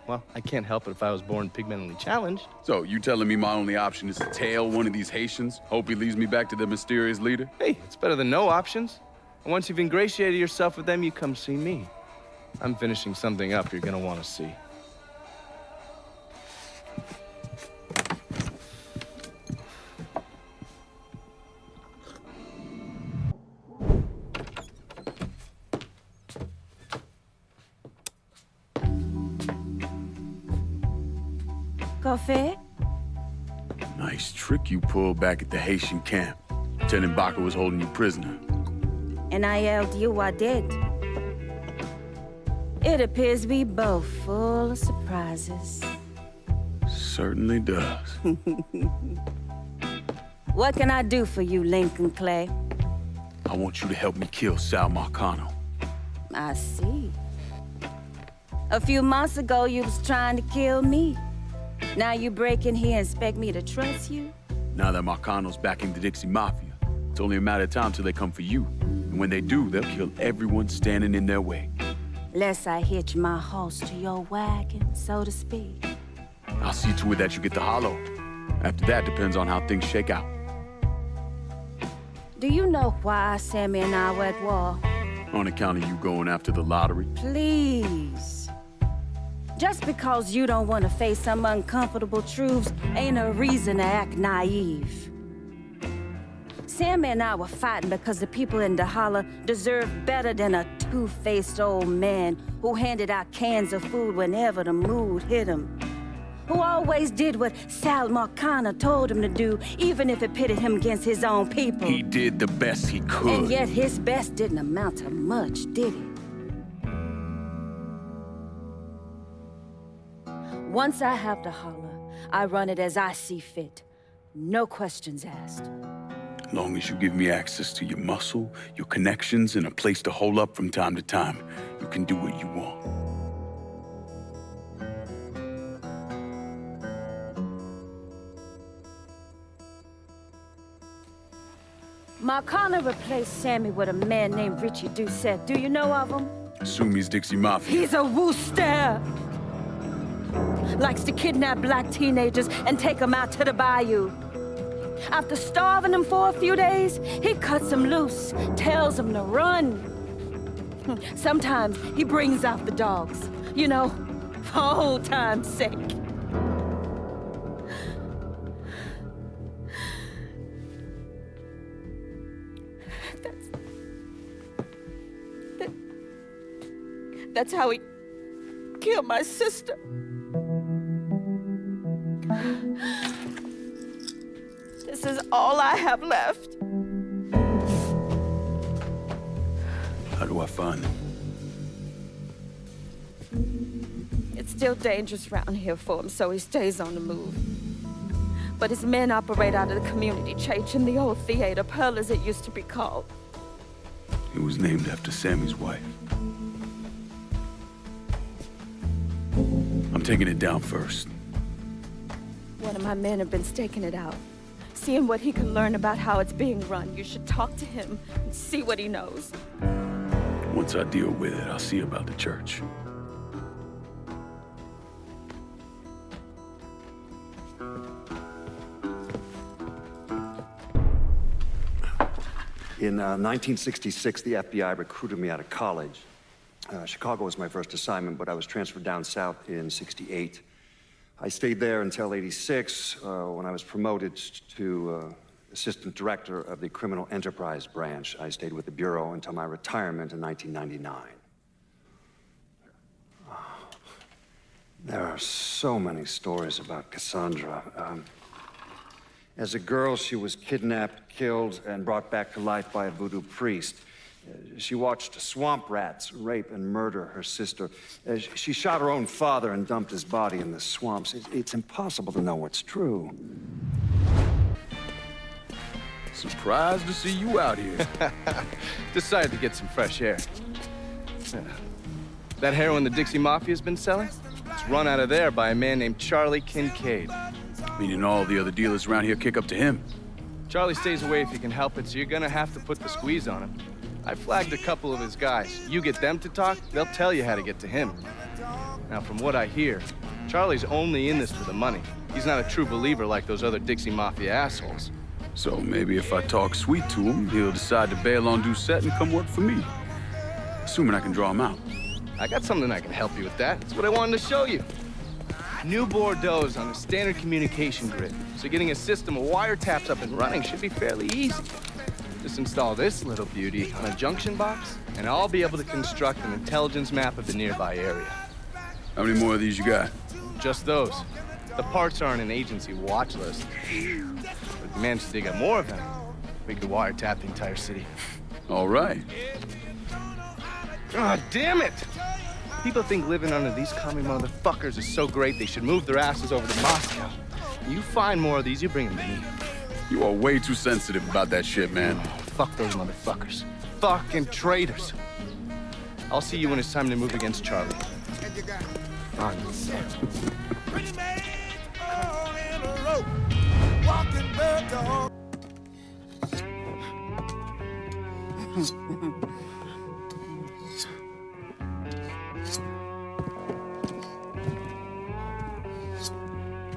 S16: Well, I can't help it if I was born pigmentally challenged.
S5: So, you telling me my only option is to tail one of these Haitians? Hope he leads me back to the mysterious leader?
S16: Hey, it's better than no options. And once you've ingratiated yourself with them, you come see me. I'm finishing something up you're gonna want to see.
S8: Coffee?
S5: Nice trick you pulled back at the Haitian camp. Lieutenant Baca was holding you prisoner.
S8: And I yelled you I did. It appears we both full of surprises.
S5: Certainly does.
S8: What can I do for you, Lincoln Clay?
S5: I want you to help me kill Sal Marcano.
S8: I see. A few months ago, you was trying to kill me. Now you break in here and expect me to trust you?
S5: Now that Marcano's backing the Dixie Mafia, it's only a matter of time till they come for you. And when they do, they'll kill everyone standing in their way.
S8: Lest I hitch my horse to your wagon, so to speak.
S5: I'll see to it that you get the hollow. After that, depends on how things shake out.
S8: Do you know why Sammy and I were at war?
S5: On account of you going after the lottery?
S8: Please. Just because you don't want to face some uncomfortable truths ain't a reason to act naive. Sammy and I were fighting because the people in Dahala deserve better than a two-faced old man who handed out cans of food whenever the mood hit him. Who always did what Sal Marcano told him to do, even if it pitted him against his own people.
S5: He did the best he could.
S8: And yet his best didn't amount to much, did it? Once I have Dahala, I run it as I see fit. No questions asked.
S5: As long as you give me access to your muscle, your connections, and a place to hole up from time to time, you can do what you want.
S8: Marcano replaced Sammy with a man named Richie Doucette. Do you know of him?
S5: Assume he's Dixie Mafia.
S8: He's a wooster! Likes to kidnap black teenagers and take them out to the bayou. After starving them for a few days, he cuts them loose, tells them to run. Sometimes he brings out the dogs, you know, for old time's sake. That's how he killed my sister. This is all I have left.
S5: How do I find him?
S8: It's still dangerous around here for him, so he stays on the move. But his men operate out of the community church in the old theater, Pearl as it used to be called.
S5: It was named after Sammy's wife. I'm taking it down first.
S8: One of my men have been staking it out, seeing what he can learn about how it's being run. You should talk to him and see what he knows.
S5: Once I deal with it, I'll see about the church.
S24: In 1966, the FBI recruited me out of college. Chicago was my first assignment, but I was transferred down south in '68. I stayed there until '86, when I was promoted to assistant director of the criminal enterprise branch. I stayed with the Bureau until my retirement in 1999. There are so many stories about Cassandra. As a girl, she was kidnapped, killed, and brought back to life by a voodoo priest. She watched swamp rats rape and murder her sister. She shot her own father and dumped his body in the swamps. It's impossible to know what's true.
S5: Surprised to see you out here.
S16: Decided to get some fresh air. That heroin the Dixie Mafia's been selling? It's run out of there by a man named Charlie Kincaid.
S5: Meaning all the other dealers around here kick up to him.
S16: Charlie stays away if you can help it, so you're gonna have to put the squeeze on him. I flagged a couple of his guys. You get them to talk, they'll tell you how to get to him. Now, from what I hear, Charlie's only in this for the money. He's not a true believer like those other Dixie Mafia assholes.
S5: So maybe if I talk sweet to him, he'll decide to bail on Doucette and come work for me. Assuming I can draw him out.
S16: I got something that can help you with that. That's what I wanted to show you. New Bordeaux's on a standard communication grid, so getting a system of wiretaps up and running should be fairly easy. Just install this little beauty on a junction box, and I'll be able to construct an intelligence map of the nearby area.
S5: How many more of these you got?
S16: Just those. The parts are on an agency watch list. But if we manage to dig up more of them, we could wiretap the entire city.
S5: All right.
S16: God damn it! People think living under these commie motherfuckers is so great they should move their asses over to Moscow. You find more of these, you bring them to me.
S5: You are way too sensitive about that shit, man.
S16: Oh, fuck those motherfuckers. Fucking traitors. I'll see you when it's time to move against Charlie. On set.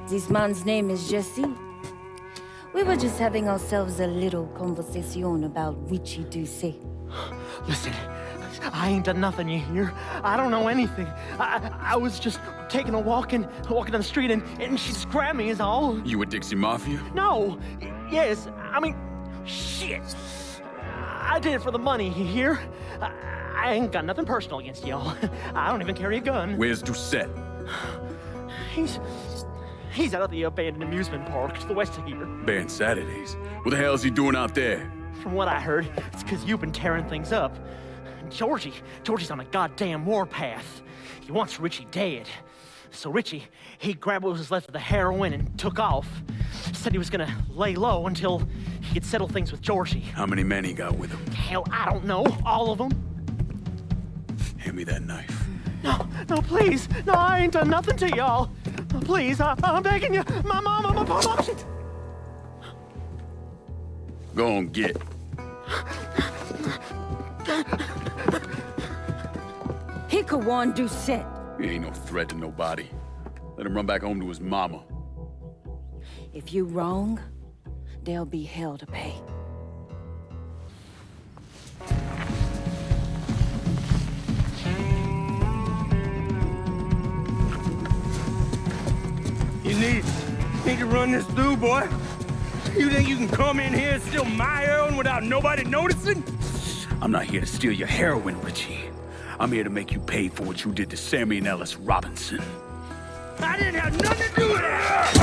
S8: This man's name is Jesse. We were just having ourselves a little conversation about Richie Doucette.
S20: Listen, I ain't done nothing, you hear? I don't know anything. I was just taking a walking down the street and she just grabbed me is all.
S5: You a Dixie Mafia?
S20: No. Yes, I mean, shit. I did it for the money, you hear? I ain't got nothing personal against y'all. I don't even carry a gun.
S5: Where's Doucette?
S20: He's out at the abandoned amusement park to the west of here.
S5: Banned Saturdays. What the hell is he doing out there?
S20: From what I heard, it's because you've been tearing things up. Georgie's on a goddamn warpath. He wants Richie dead. So Richie, he grabbed what was left of the heroin and took off. Said he was gonna lay low until he could settle things with Georgie.
S5: How many men he got with him?
S20: Hell, I don't know. All of them.
S5: Hand me that knife.
S20: No, please. No, I ain't done nothing to y'all. Please, I'm begging you. My mom, shit.
S5: Go on, get.
S8: He could warn Doucette.
S5: He ain't no threat to nobody. Let him run back home to his mama.
S8: If you wrong, there'll be hell to pay.
S11: You need to run this through, boy. You think you can come in here and steal my heroin without nobody noticing?
S5: I'm not here to steal your heroin, Richie. I'm here to make you pay for what you did to Sammy and Ellis Robinson.
S11: I didn't have nothing to do with that!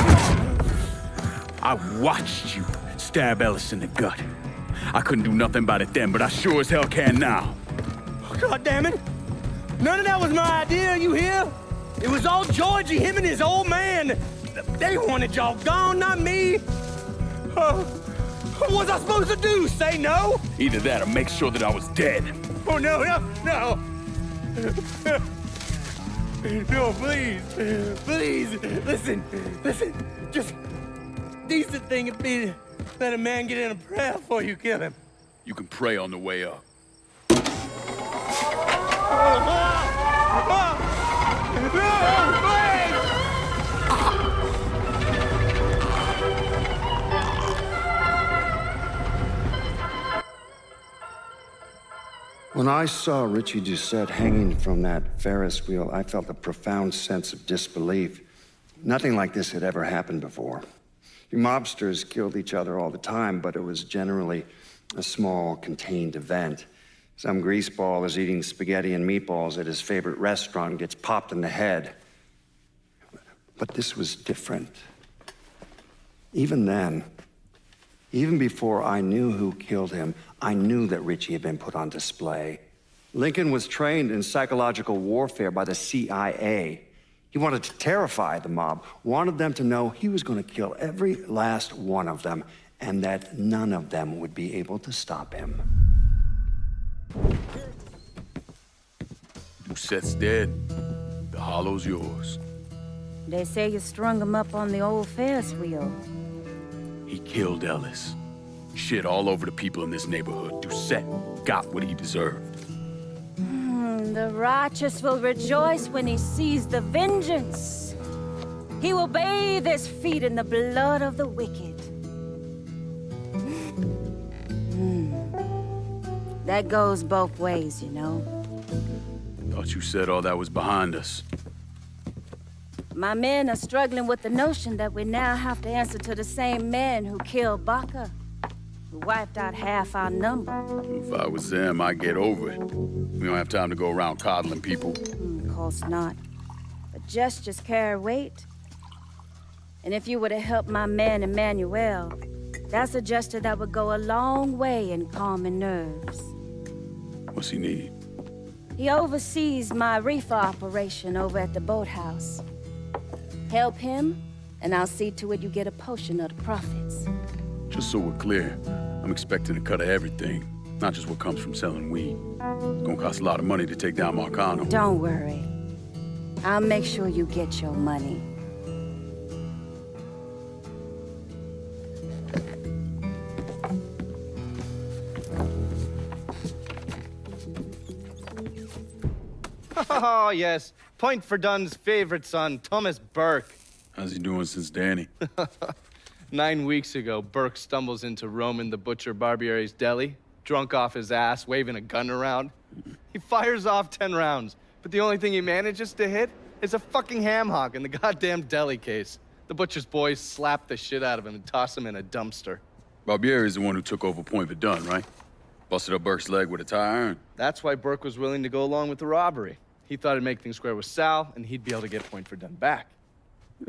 S5: I watched you stab Ellis in the gut. I couldn't do nothing about it then, but I sure as hell can now.
S11: God damn it! None of that was my idea, you hear? It was all Georgie, him and his old man. They wanted y'all gone, not me. What was I supposed to do? Say no?
S5: Either that or make sure that I was dead.
S11: Oh, no. No, please. Listen. Just decent thing would be to let a man get in a prayer before you kill him.
S5: You can pray on the way up.
S24: When I saw Richie Doucette hanging from that Ferris wheel, I felt a profound sense of disbelief. Nothing like this had ever happened before. You mobsters killed each other all the time, but it was generally a small, contained event. Some greaseball is eating spaghetti and meatballs at his favorite restaurant and gets popped in the head. But this was different. Even then, even before I knew who killed him, I knew that Richie had been put on display. Lincoln was trained in psychological warfare by the CIA. He wanted to terrify the mob, wanted them to know he was going to kill every last one of them, and that none of them would be able to stop him.
S5: Doucette's dead. The hollow's yours.
S8: They say you strung him up on the old Ferris wheel.
S5: He killed Ellis. Shit all over the people in this neighborhood. Doucette got what he deserved.
S8: And the righteous will rejoice when he sees the vengeance. He will bathe his feet in the blood of the wicked. That goes both ways, you know.
S5: Thought you said all that was behind us.
S8: My men are struggling with the notion that we now have to answer to the same men who killed Baca, who wiped out half our number.
S5: If I was them, I'd get over it. We don't have time to go around coddling people.
S8: Of course not. But gestures carry weight. And if you were to help my man Emmanuel, that's a gesture that would go a long way in calming nerves.
S5: What's he need?
S8: He oversees my reefer operation over at the boathouse. Help him, and I'll see to it you get a portion of the profits.
S5: Just so we're clear, I'm expecting a cut of everything, not just what comes from selling weed. It's gonna cost a lot of money to take down Marcano.
S8: Don't worry. I'll make sure you get your money.
S9: Oh, yes. Point for Dunn's favorite son, Thomas Burke.
S5: How's he doing since Danny?
S9: 9 weeks ago, Burke stumbles into Roman the Butcher Barbiere's deli, drunk off his ass, waving a gun around. He fires off 10 rounds, but the only thing he manages to hit is a fucking ham hock in the goddamn deli case. The Butcher's boys slap the shit out of him and toss him in a dumpster.
S25: Barbiere's the one who took over Point Verdun, right? Busted up Burke's leg with a tire iron.
S9: That's why Burke was willing to go along with the robbery. He thought it'd make things square with Sal, and he'd be able to get Point Verdun back.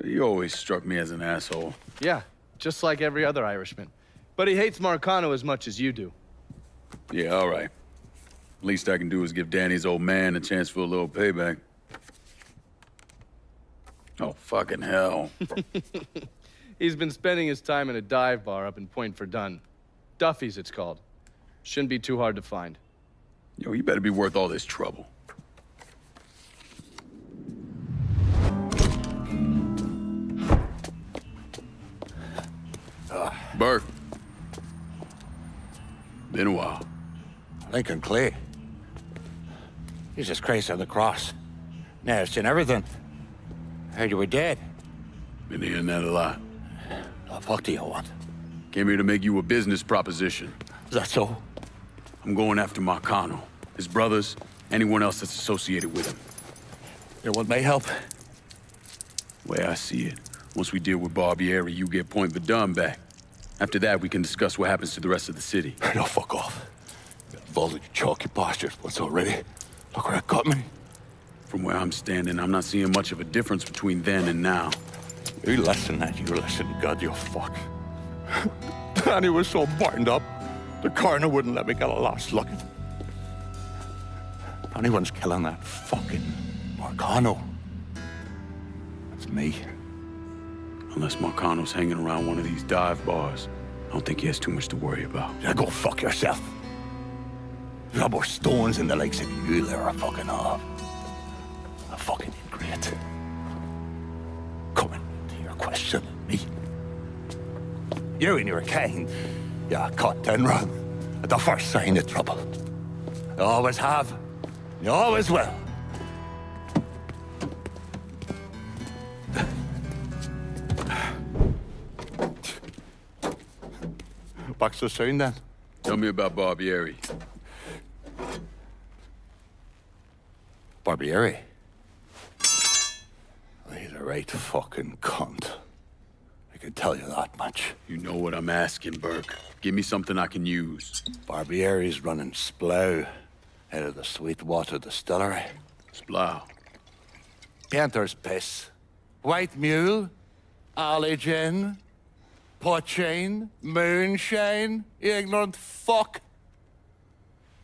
S5: You always struck me as an asshole.
S9: Yeah, just like every other Irishman. But he hates Marcano as much as you do.
S5: Yeah, all right. Least I can do is give Danny's old man a chance for a little payback. Oh, fucking hell.
S9: He's been spending his time in a dive bar up in Point Verdun. Duffy's, it's called. Shouldn't be too hard to find.
S5: Yo, you better be worth all this trouble. Burke. Been a while.
S14: Lincoln Clay. Jesus Christ on the cross. Now I've seen everything. Heard you were dead.
S5: Been hearing that a lot.
S14: The fuck do you want?
S5: Came here to make you a business proposition.
S14: Is that so?
S5: I'm going after Marcano, his brothers, anyone else that's associated with him.
S14: You want my help?
S5: Way I see it, once we deal with Barbieri, you get Point Verdun back. After that, we can discuss what happens to the rest of the city.
S14: No, fuck off. Got involved in your chalky postures once already. Look where that got me.
S5: From where I'm standing, I'm not seeing much of a difference between then and now.
S14: You listen, that you listen, God, you fuck. Danny was so burned up, the coroner wouldn't let me get a last look at him. If anyone's killing that fucking Marcano, that's me.
S5: Unless Marcano's hanging around one of these dive bars, I don't think he has too much to worry about.
S14: Yeah, go fuck yourself. You got more stones in the legs than you there are fucking off. A fucking ingrate. Coming to your question, me. You and your kind, you caught and run at the first sign of trouble. You always have, you always will. Back so soon, then?
S5: Tell me about Barbieri.
S14: Barbieri? He's a right fucking cunt. I can tell you that much.
S5: You know what I'm asking, Burke. Give me something I can use.
S14: Barbieri's running Splow out of the Sweetwater Distillery.
S5: Splow?
S14: Painter's piss. White mule. Alley gin. Poachine, moonshine, you ignorant fuck.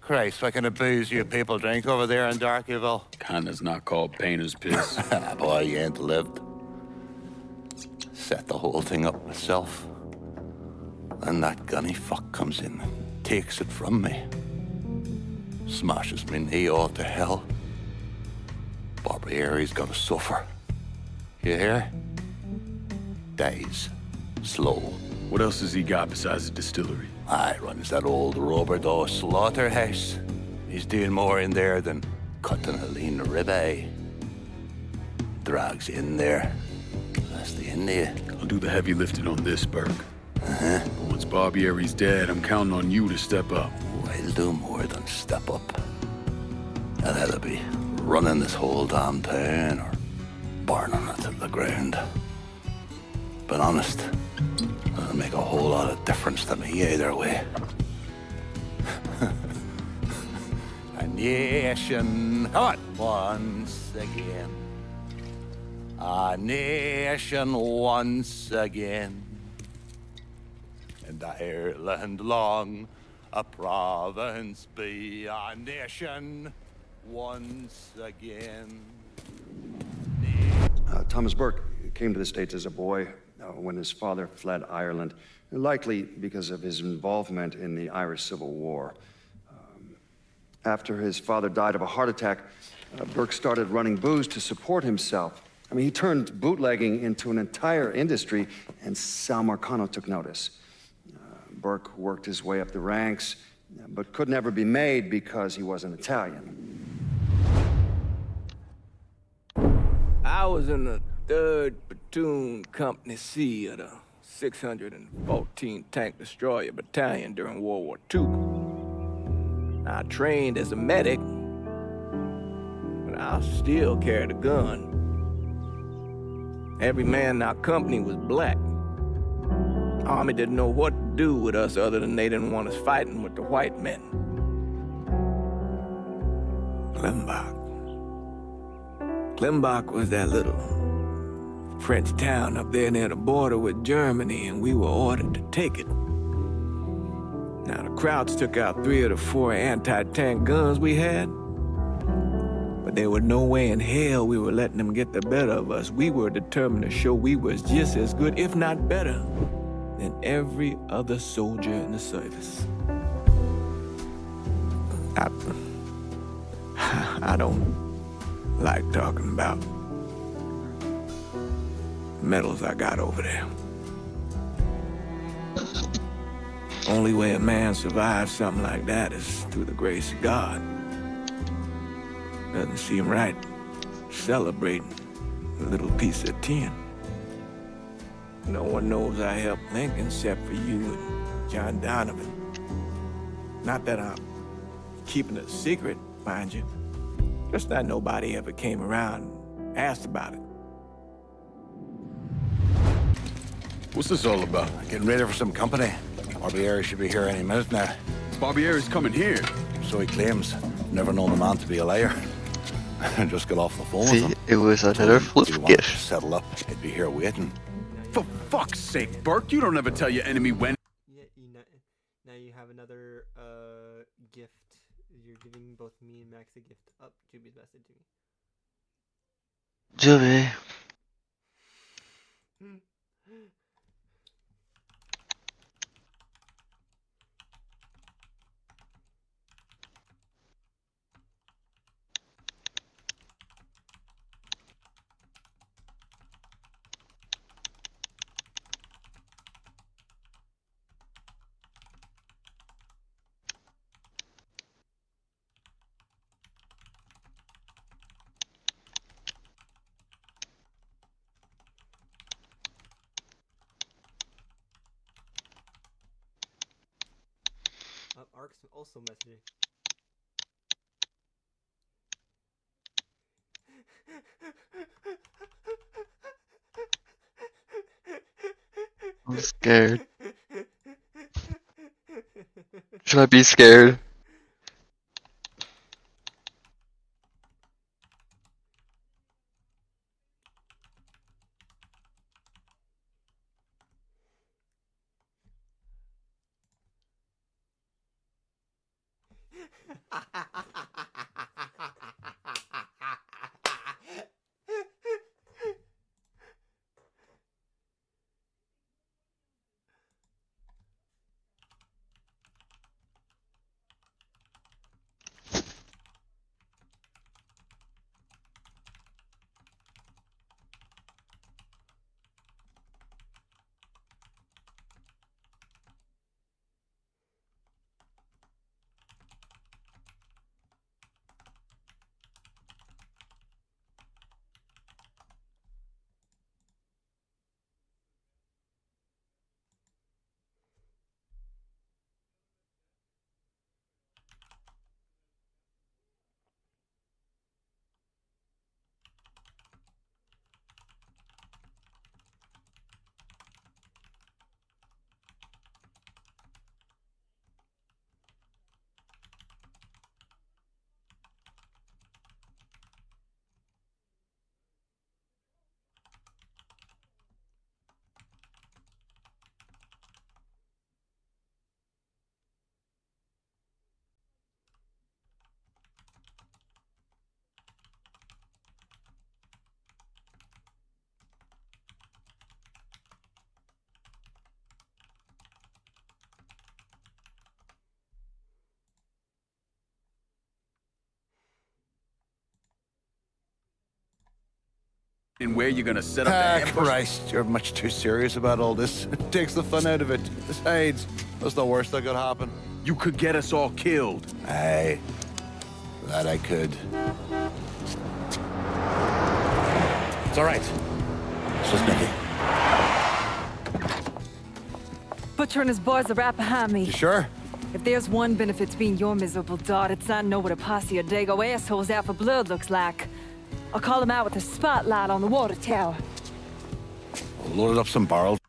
S14: Christ, what kind of booze you people drink over there in Darkyville?
S5: Kinda's not called painter's piss.
S14: Boy, you ain't lived. Set the whole thing up myself. Then that gunny fuck comes in and takes it from me. Smashes me knee all to hell. Barbieri's gonna suffer. You hear? Dies. Slow.
S5: What else has he got besides the distillery?
S14: Runs that old Robert O. slaughterhouse. He's doing more in there than cutting a lean ribeye. Drags in there. That's the end of you.
S5: I'll do the heavy lifting on this, Burke.
S14: Uh-huh.
S5: But once Barbieri's dead, I'm counting on you to step up.
S14: I'll do more than step up. I'll either be running this whole damn town or burning it to the ground. But honest, it'll make a whole lot of difference to me either way. A nation, come on, once again. A nation once again. And Ireland long, a province be, a nation once again.
S24: Thomas Burke came to the States as a boy when his father fled Ireland, likely because of his involvement in the Irish Civil War. After his father died of a heart attack, Burke started running booze to support himself. I mean, he turned bootlegging into an entire industry, and Sal Marcano took notice. Burke worked his way up the ranks, but could never be made because he wasn't Italian.
S10: I was in the 3rd Platoon Company C of the 614 Tank Destroyer Battalion during World War II. I trained as a medic, but I still carried a gun. Every man in our company was black. Army didn't know what to do with us other than they didn't want us fighting with the white men. Klimbach was that little French town up there near the border with Germany, and we were ordered to take it. Now, the Krauts took out 3 of the 4 anti-tank guns we had, but there was no way in hell we were letting them get the better of us. We were determined to show we was just as good, if not better, than every other soldier in the service. I don't like talking about medals I got over there. Only way a man survives something like that is through the grace of God. Doesn't seem right celebrating a little piece of tin. No one knows I helped Lincoln except for you and John Donovan. Not that I'm keeping it a secret, mind you. Just that nobody ever came around and asked about it.
S5: What's this all about?
S14: Getting ready for some company. Barbieri should be here any minute now.
S5: Barbieri's coming here.
S14: So he claims. Never known the man to be a liar. Just got off the phone with
S7: See,
S14: him.
S7: it was another flip gift.
S14: Settle up. He'd be here waiting.
S5: For fuck's sake, Burke, you don't ever tell your enemy when.
S13: Yeah, now you have another gift. You're giving both me and Max a gift. Up, Juby's messaging me.
S7: Juby.
S13: Ark's also messaging.
S7: I'm scared. Should I be scared?
S5: And where you gonna set up the ambush?
S14: Christ, you're much too serious about all this. It takes the fun out of it. Besides, what's the worst that could happen?
S5: You could get us all killed.
S14: Aye, that I could. It's all right. It's just nothing.
S8: Butcher and his boys are right behind me.
S14: You sure?
S8: If there's one benefit to being your miserable dot, it's I know what a posse of Dago assholes out for blood looks like. I'll call them out with a spotlight on the water tower.
S14: Loaded up some barrels.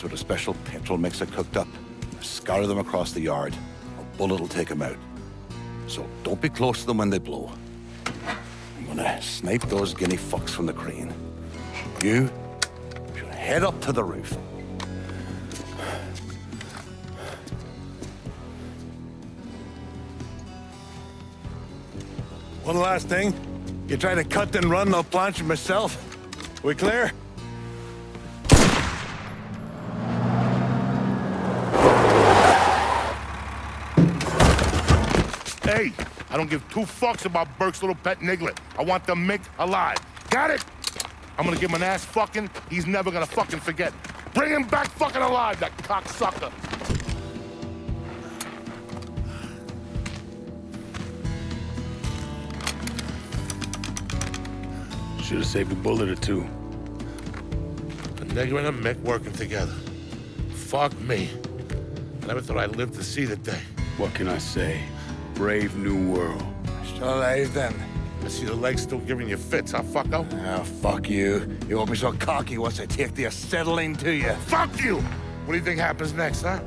S14: With a special petrol mixer cooked up. Scatter them across the yard. A bullet will take them out. So don't be close to them when they blow. I'm gonna snipe those guinea fucks from the crane. You should head up to the roof. One last thing. You try to cut and run, I'll planch you myself. We clear?
S4: Hey, I don't give two fucks about Burke's little pet Niglet. I want the Mick alive. Got it? I'm gonna give him an ass fucking he's never gonna fucking forget. Bring him back fucking alive, that cocksucker.
S14: Should have saved a bullet or two.
S4: A nigger and a Mick working together. Fuck me. I never thought I'd live to see the day.
S5: What can I say? Brave new world.
S14: Still alive then.
S4: I see the legs still giving you fits, huh, fucko?
S14: Ah, fuck you. You won't be so cocky once I take the acetylene to you.
S4: Fuck you! What do you think happens next, huh?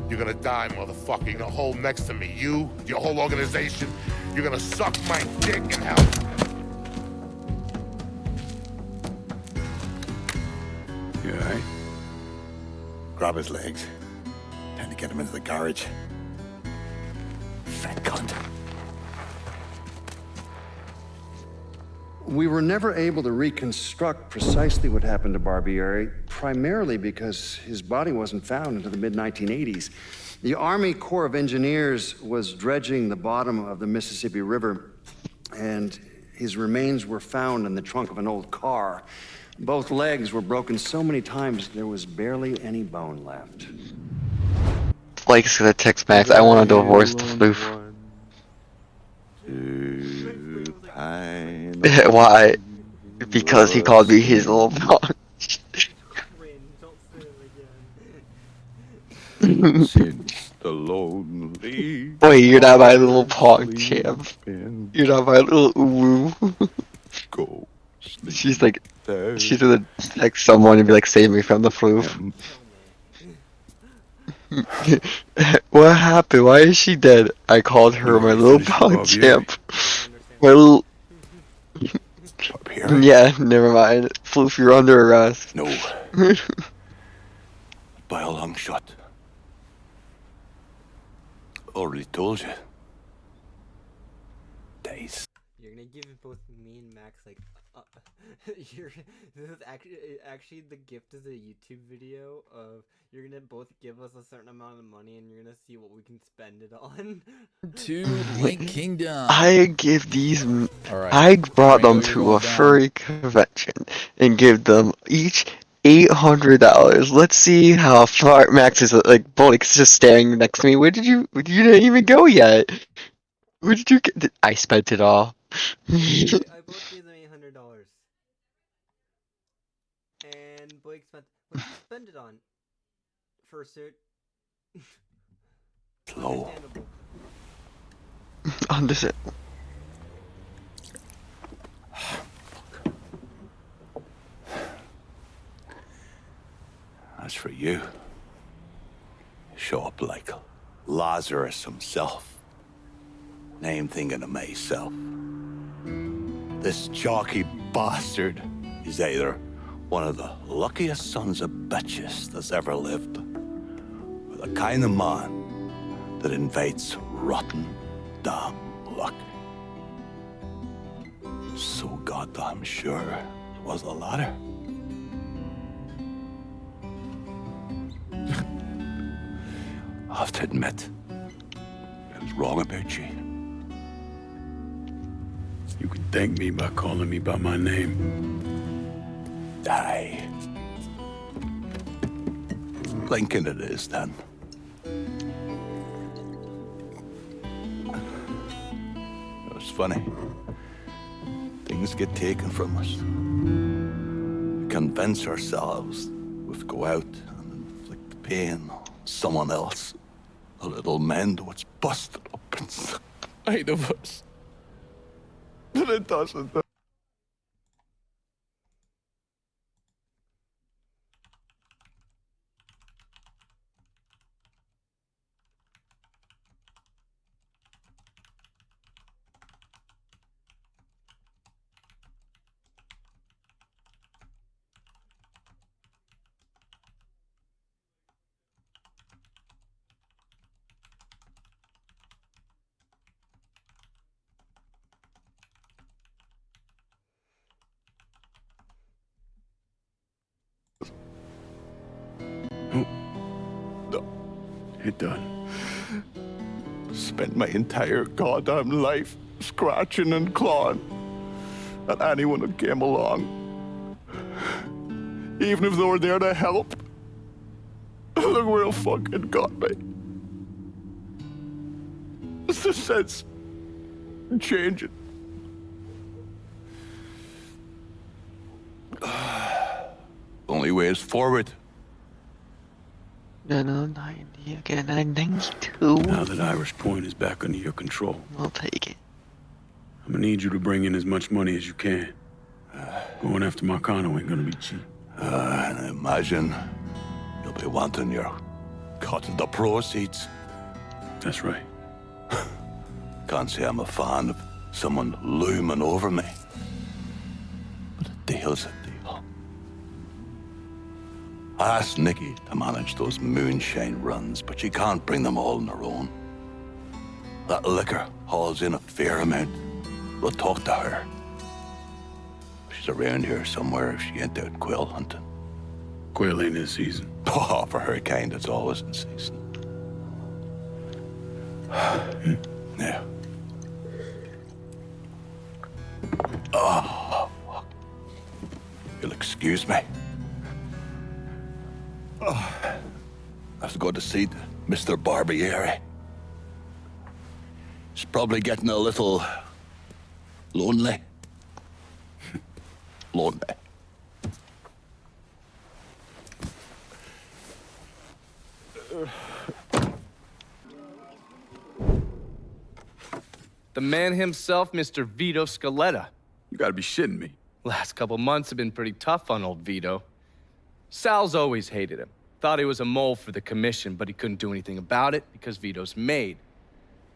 S4: You're gonna die, motherfucker. You're gonna hold next to me. You, your whole organization. You're gonna suck my dick in hell.
S14: You all right? Grab his legs. Time to get him into the garage. Fat cunt.
S24: We were never able to reconstruct precisely what happened to Barbieri, primarily because his body wasn't found until the mid-1980s. The Army Corps of Engineers was dredging the bottom of the Mississippi River, and his remains were found in the trunk of an old car. Both legs were broken so many times there was barely any bone left.
S7: Blake's gonna text Max, I want to divorce the floof. Why? Because he called me his little punk.
S14: Since the lonely.
S7: Wait, you're not my little punk, champ. You're not my little uwu.
S14: Go.
S7: She's like, she's gonna text someone and be like, save me from the floof. What happened? Why is she dead? I called her my little punk champ. My little. Yeah, never mind. Floof, you're under arrest.
S14: No. By a long shot. Already told you. Days.
S13: You're gonna give both me and Max like, this is actually the gift is a YouTube video of you're gonna both give us a certain amount of money and you're gonna see what we can spend it on.
S6: To Link Kingdom.
S7: I give these. I brought them to a furry convention and give them each $800. Let's see how far Max is. Like, Blake's just staring next to me. Where did you? You didn't even go yet. Where did you get? I spent it all.
S13: I both gave them $800. And Blake spent. What did you spend it on? Fursuit.
S14: Low.
S7: Understandable.
S14: As for you, show up like Lazarus himself. Name thinking of myself. This jockey bastard is either one of the luckiest sons of bitches that's ever lived, or the kind of man that invites rotten damn luck. So goddamn sure it was the latter. I have to admit, it was wrong about you.
S5: You can thank me by calling me by my name.
S14: Aye. Lincoln it is, then. It's funny. Things get taken from us. We convince ourselves we've go out and inflict the pain on someone else. A little mend what's busted up inside of us. But it doesn't.
S5: It done.
S14: Spent my entire goddamn life scratching and clawing at anyone that came along. Even if they were there to help. Look where it fucking got me. It's the sense changing. Only way is forward.
S7: No, 90 again, 92.
S5: Now that Irish Point is back under your control,
S7: I'll take it.
S5: I'm gonna need you to bring in as much money as you can. Going after Marcano ain't gonna be cheap.
S14: And I imagine you'll be wanting your cut of the proceeds.
S5: That's right.
S14: Can't say I'm a fan of someone looming over me. But a deal's a deal. I asked Nikki to manage those moonshine runs, but she can't bring them all on her own. That liquor hauls in a fair amount. We'll talk to her. She's around here somewhere if she ain't out quail hunting.
S5: Quail ain't in season.
S14: Oh, for her kind, it's always in season. Now. Oh, you'll excuse me. Oh, I have to go to see Mr. Barbieri. He's probably getting a little lonely. Lonely.
S9: The man himself, Mr. Vito Scaletta.
S5: You gotta be shitting me.
S9: Last couple months have been pretty tough on old Vito. Sal's always hated him. Thought he was a mole for the commission, but he couldn't do anything about it because Vito's made.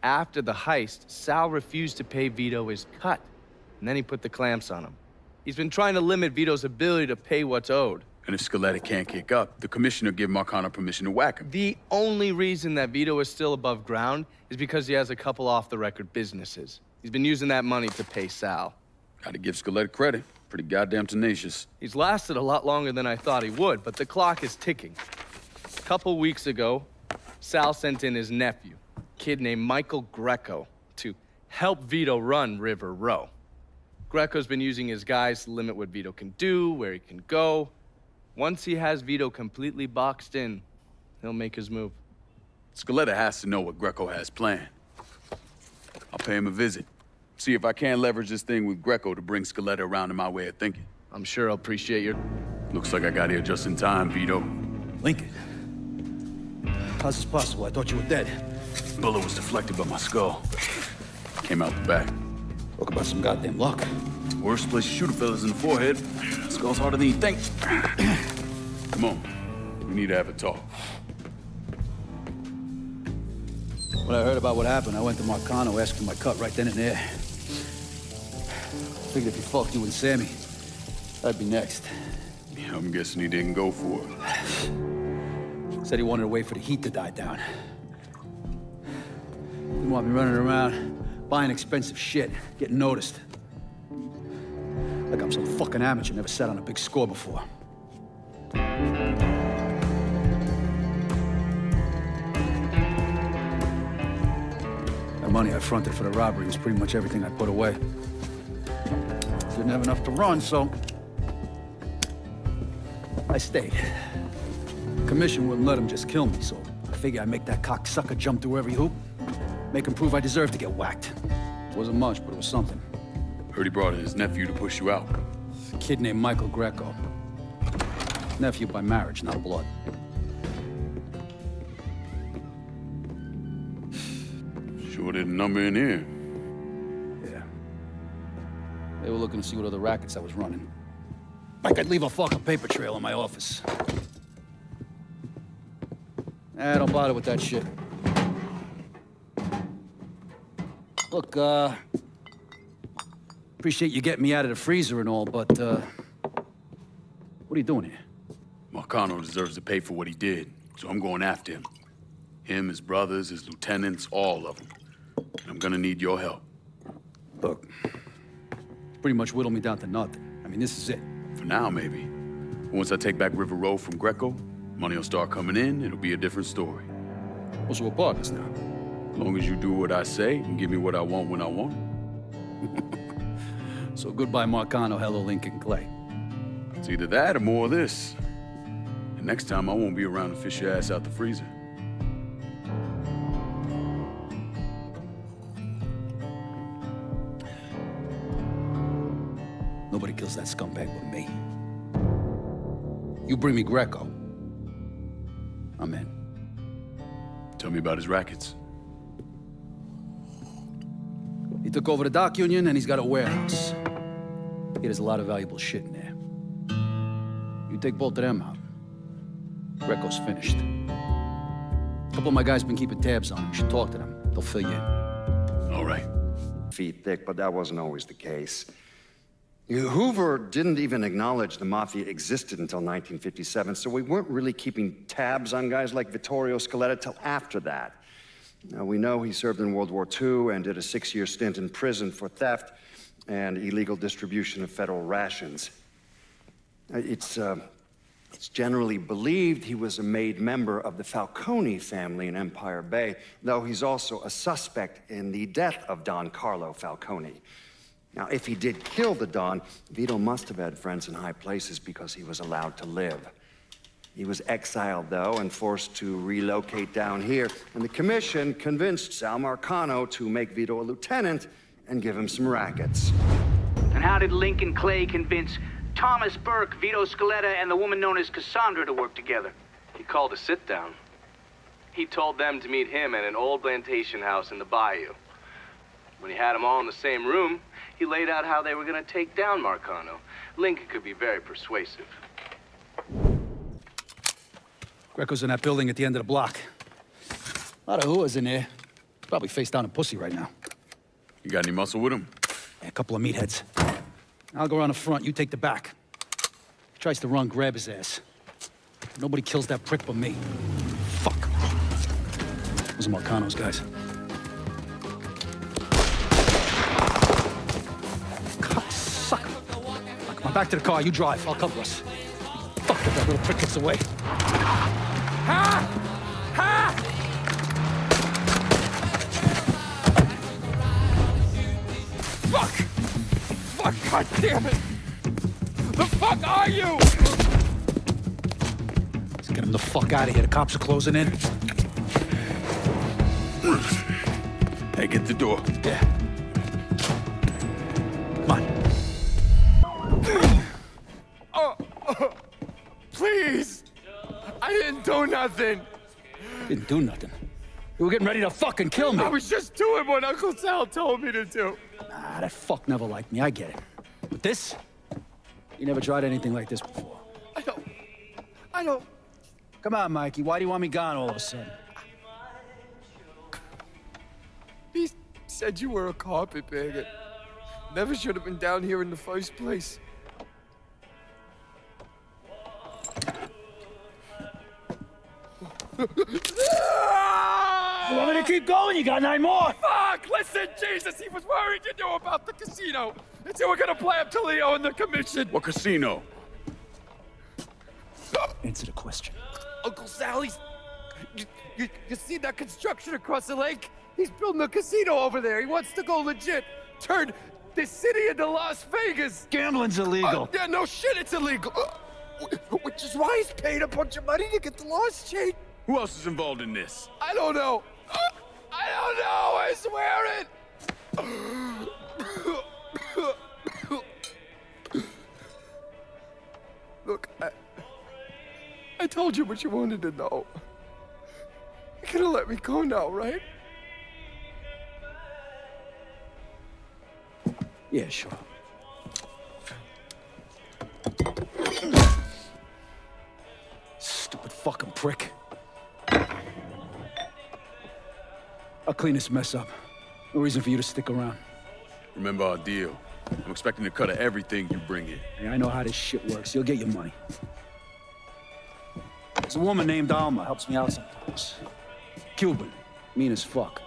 S9: After the heist, Sal refused to pay Vito his cut, and then he put the clamps on him. He's been trying to limit Vito's ability to pay what's owed.
S5: And if Scaletta can't kick up, the commissioner give Marcano permission to whack him.
S9: The only reason that Vito is still above ground is because he has a couple off-the-record businesses. He's been using that money to pay Sal.
S5: Gotta give Scaletta credit. Pretty goddamn tenacious.
S9: He's lasted a lot longer than I thought he would, but the clock is ticking. A couple weeks ago, Sal sent in his nephew, a kid named Michael Greco, to help Vito run River Row. Greco's been using his guys to limit what Vito can do, where he can go. Once he has Vito completely boxed in, he'll make his move.
S5: Scaletta has to know what Greco has planned. I'll pay him a visit. See if I can't leverage this thing with Greco to bring Scaletta around to my way of thinking.
S9: I'm sure I'll appreciate your...
S5: Looks like I got here just in time, Vito.
S12: Lincoln. How's this possible? I thought you were dead.
S5: Bullet was deflected by my skull. Came out the back.
S12: Talk about some goddamn luck.
S5: Worst place to shoot a fella's in the forehead. Skull's harder than you think. Come on. We need to have a talk.
S12: When I heard about what happened, I went to Marcano asking my cut right then and there. Figured if he fucked you and Sammy, I'd be next.
S5: Yeah, I'm guessing he didn't go for it.
S12: Said he wanted to wait for the heat to die down. Didn't want me running around, buying expensive shit, getting noticed. Like I'm some fucking amateur, never sat on a big score before. The money I fronted for the robbery was pretty much everything I put away. Didn't have enough to run, so I stayed. Commission wouldn't let him just kill me, so I figured I'd make that cocksucker jump through every hoop. Make him prove I deserve to get whacked. Wasn't much, but it was something.
S5: Heard he brought in his nephew to push you out.
S12: A kid named Michael Greco. Nephew by marriage, not blood.
S5: Sure did a number in here.
S12: Yeah. They were looking to see what other rackets I was running. Like I'd leave a fucking paper trail in my office. Don't bother with that shit. Look, appreciate you getting me out of the freezer and all, but, what are you doing here?
S5: Marcano deserves to pay for what he did, so I'm going after him. Him, his brothers, his lieutenants, all of them. And I'm gonna need your help.
S12: Look, pretty much whittled me down to nothing. I mean, this is it.
S5: For now, maybe. Once I take back River Road from Greco, money will start coming in, it'll be a different story.
S12: Well, so we're partners now.
S5: As long as you do what I say and give me what I want when I want it.
S12: So goodbye, Marcano, hello, Lincoln Clay.
S5: It's either that or more of this. And next time, I won't be around to fish your ass out the freezer.
S12: Nobody kills that scumbag but me. You bring me Greco, I'm in.
S5: Tell me about his rackets.
S12: He took over the dock union and he's got a warehouse. He has a lot of valuable shit in there. You take both of them out, Greco's finished. A couple of my guys been keeping tabs on him. You should talk to them. They'll fill you in.
S5: All right.
S24: Feet thick, but that wasn't always the case. Hoover didn't even acknowledge the mafia existed until 1957, so we weren't really keeping tabs on guys like Vittorio Scaletta till after that. Now, we know he served in World War II and did a 6-year stint in prison for theft and illegal distribution of federal rations. It's generally believed he was a made member of the Falcone family in Empire Bay, though he's also a suspect in the death of Don Carlo Falcone. Now, if he did kill the Don, Vito must have had friends in high places because he was allowed to live. He was exiled, though, and forced to relocate down here, and the commission convinced Sal Marcano to make Vito a lieutenant and give him some rackets.
S18: And how did Lincoln Clay convince Thomas Burke, Vito Scaletta, and the woman known as Cassandra to work together?
S19: He called a sit-down. He told them to meet him at an old plantation house in the bayou. When he had them all in the same room, he laid out how they were going to take down Marcano. Lincoln could be very persuasive.
S12: Greco's in that building at the end of the block. A lot of hooas in there. Probably face down a pussy right now.
S5: You got any muscle with him?
S12: Yeah, a couple of meatheads. I'll go around the front, you take the back. If he tries to run, grab his ass. Nobody kills that prick but me. Fuck. Those are Marcano's guys. Cocksucker. Come on, back to the car, you drive, I'll cover us. Fuck if that little prick gets away.
S11: Ha! Ha! Fuck! Fuck, god damn it! The fuck are you?
S12: Let's get him the fuck out of here. The cops are closing in.
S5: Hey, get the door.
S12: Yeah. Come on.
S11: Please! I didn't do nothing!
S12: Didn't do nothing. You were getting ready to fucking kill me.
S11: I was just doing what Uncle Sal told me to do.
S12: Nah, that fuck never liked me, I get it. But this? You never tried anything like this before.
S11: I don't...
S12: Come on, Mikey, why do you want me gone all of a sudden?
S11: He said you were a carpetbagger. Never should have been down here in the first place.
S12: You want me to keep going? You got 9 more.
S11: Fuck! Listen, Jesus, he was worried you knew about the casino. And so we're gonna play up to Leo and the commission.
S5: What casino?
S12: Answer the question.
S11: Uncle Sally's... You see that construction across the lake?
S1: He's building a casino over there. He wants to go legit. Turn this city into Las Vegas.
S5: Gambling's illegal.
S1: Yeah, no shit, it's illegal. Which is why he's paid a bunch of money to get the laws changed.
S16: Who else is involved in this?
S1: I don't know. I don't know, I swear it. Look, I told you what you wanted to know. You're gonna let me go now, right?
S5: Yeah, sure. Stupid fucking prick. I'll clean this mess up. No reason for you to stick around.
S16: Remember our deal. I'm expecting a cut of everything you bring in.
S5: Hey, I know how this shit works. You'll get your money. There's a woman named Alma, helps me out sometimes. Cuban, mean as fuck.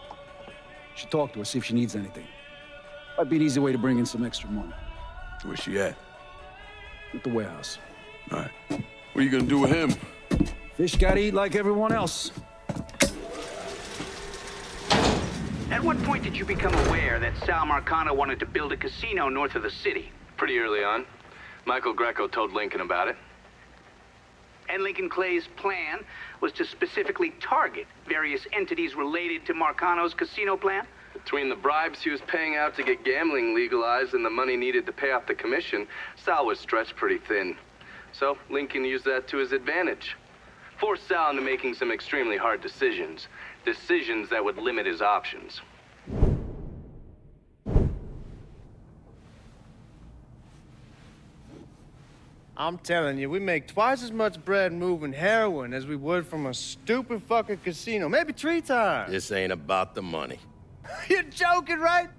S5: Should talk to her, see if she needs anything. Might be an easy way to bring in some extra money.
S16: Where's she at?
S5: At the warehouse.
S16: All right. What are you gonna do with him?
S5: Fish gotta eat like everyone else.
S18: At what point did you become aware that Sal Marcano wanted to build a casino north of the city?
S19: Pretty early on. Michael Greco told Lincoln about it.
S18: And Lincoln Clay's plan was to specifically target various entities related to Marcano's casino plan?
S19: Between the bribes he was paying out to get gambling legalized and the money needed to pay off the commission, Sal was stretched pretty thin. So Lincoln used that to his advantage. Forced Sal into making some extremely hard decisions. Decisions that would limit his options.
S16: I'm telling you, we make twice as much bread moving heroin as we would from a stupid fucking casino. Maybe 3 times.
S1: This ain't about the money.
S16: You're joking, right?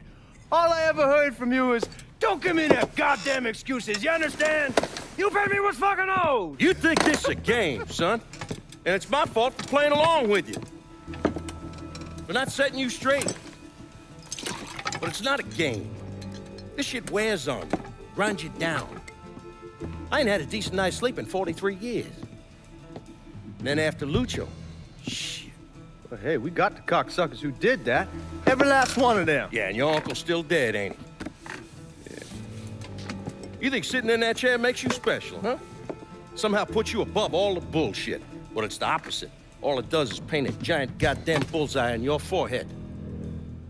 S16: All I ever heard from you is, don't give me that goddamn excuses, you understand? You pay me what's fucking owed!
S1: You think this is a game, son? And it's my fault for playing along with you. For not setting you straight. But it's not a game. This shit wears on you, grinds you down. I ain't had a decent night's sleep in 43 years. And then after Lucho, shit.
S16: Well, hey, we got the cocksuckers who did that. Every last one of them.
S1: Yeah, and your uncle's still dead, ain't he? Yeah. You think sitting in that chair makes you special, huh? Somehow puts you above all the bullshit. Well, it's the opposite. All it does is paint a giant goddamn bullseye on your forehead.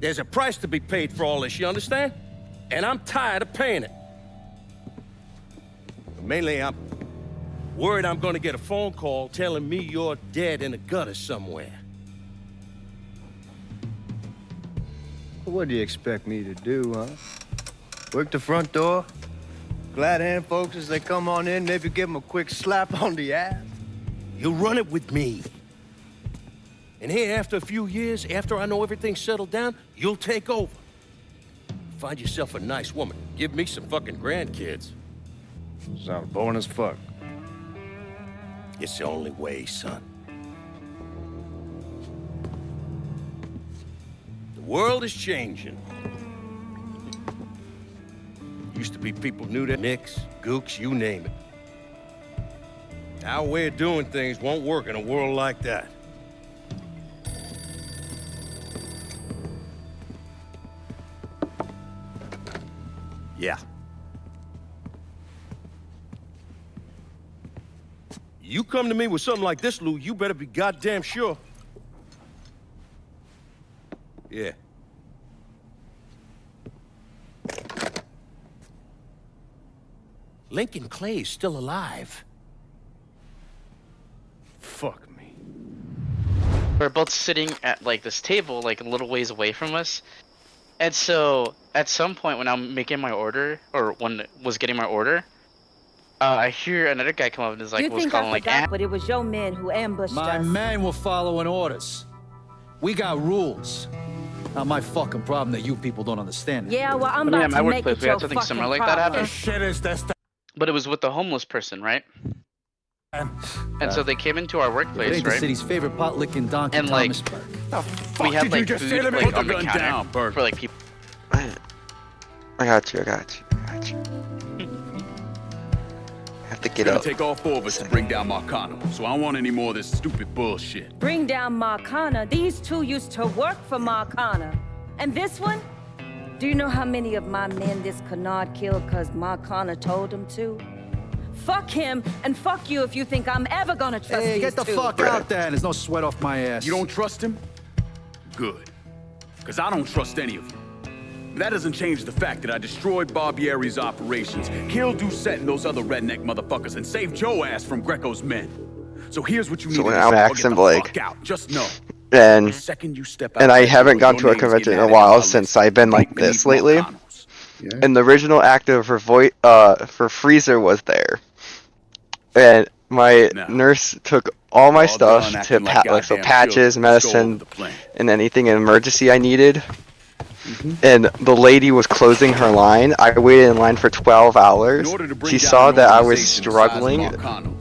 S1: There's a price to be paid for all this, you understand? And I'm tired of paying it. Mainly, I'm worried I'm gonna get a phone call telling me you're dead in a gutter somewhere.
S16: What do you expect me to do, huh? Work the front door? Glad hand folks as they come on in, maybe give them a quick slap on the ass?
S1: You'll run it with me. And here, after a few years, after I know everything's settled down, you'll take over. Find yourself a nice woman. Give me some fucking grandkids.
S16: Sounds boring as fuck.
S1: It's the only way, son. The world is changing. Used to be people knew that Nicks, Gooks, you name it. Our way of doing things won't work in a world like that. Yeah. You come to me with something like this, Lou, you better be goddamn sure. Yeah. Lincoln Clay's still alive.
S16: Fuck me.
S17: We're both sitting at like this table like a little ways away from us. And so at some point when I'm making my order, or when I was getting my order, I hear another guy come up and is like, was calling like,
S8: but it was your men who ambushed
S12: My
S8: us.
S12: men were following orders. We got rules. Not my fucking problem that you people don't understand.
S8: Yeah, well, I'm
S17: Yeah,
S8: about
S17: my
S8: to make
S17: workplace,
S8: it
S17: we
S8: your
S17: had something
S8: fucking
S17: similar like that
S8: problem.
S17: happen. But it was with the homeless person, right? And so they came into our
S12: It
S17: workplace,
S12: ain't the
S17: right?
S12: city's favorite pot licking donkey,
S17: And like,
S12: Thomas Burke.
S17: we had like
S12: just
S17: food
S12: say to me?
S17: like
S12: Put
S17: on
S12: the
S17: the
S12: gun
S17: counter
S12: down, Burke.
S17: for like people.
S7: I got you. I got you. I got you. I have stick
S5: It's
S7: it
S5: gonna
S7: up.
S5: take all four of us to bring down Marcano, so I don't want any more of this stupid bullshit.
S8: Bring down Marcana. These two used to work for Marcana. And this one? Do you know how many of my men this canard killed because Marcana told him to? Fuck him, and fuck you if you think I'm ever gonna trust
S12: Hey,
S8: these
S12: get the
S8: two.
S12: fuck out there. There's no sweat off my ass.
S5: You don't trust him? Good. Because I don't trust any of you. That doesn't change the fact that I destroyed Barbieri's operations, killed Doucette and those other redneck motherfuckers, and saved Joe ass from Greco's men. So here's what you need
S7: So
S5: to
S7: when
S5: do.
S7: I'm
S5: Or
S7: Max
S5: get
S7: and
S5: the
S7: Blake,
S5: fuck out. Just know.
S7: and
S5: The second you step out
S7: and I
S5: that
S7: haven't
S5: door,
S7: gone to a
S5: your name's
S7: convention in
S5: getting
S7: a
S5: added
S7: while
S5: to my
S7: since
S5: list.
S7: I've been like this lately. And the original actor for Freezer was there, and my nurse took all my stuff
S5: done
S7: to
S5: acting like
S7: like so
S5: goddamn
S7: patches,
S5: children. Let's go over
S7: medicine,
S5: the plan.
S7: and anything in emergency I needed. And the lady was closing her line. I waited in line for 12 hours. She saw that I was struggling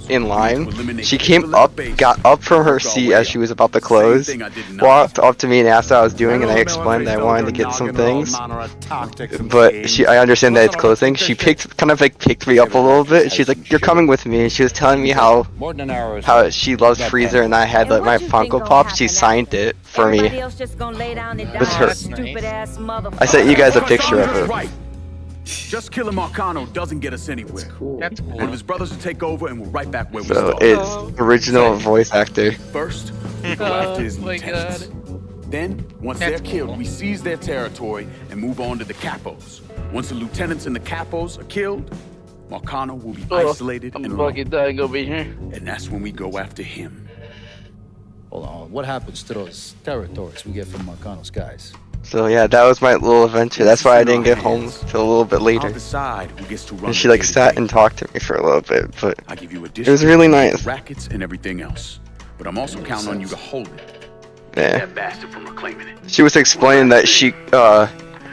S7: in line. She came up, got up from her seat as she was about to close, walked up to me and asked what I was doing, and I explained that I wanted to get some things. But I understand that it's closing. She kind of picked me up a little bit. She's like, "You're coming with me." And she was telling me how she loves Freezer, and I had like my Funko Pop. She signed it for me with her. I sent you guys a picture of it.
S5: Right. Just killing Marcano doesn't get us anywhere.
S3: That's cool.
S5: One of his brothers will take over, and we're right back where we
S7: So
S5: started.
S7: it's original voice actor.
S5: First, we go after his
S3: my
S5: lieutenants. Then, once they're killed, we seize their territory and move on to the capos. Once the lieutenants and the capos are killed, Marcano will be isolated and alone.
S17: fucking dying over here.
S5: And that's when we go after him.
S12: Hold on. What happens to those territories we get from Marcano's guys?
S7: So yeah, that was my little adventure. That's why I didn't get home till a little bit later.
S5: I'll decide who gets to run
S7: And she
S5: the
S7: like sat
S5: day-to-day.
S7: and talked to me for a little bit, but
S5: I give you
S7: it was really nice.
S5: rackets and everything else. But I'm also counting on you to hold it.
S7: Yeah.
S5: That bastard from reclaiming it.
S7: She was explaining that she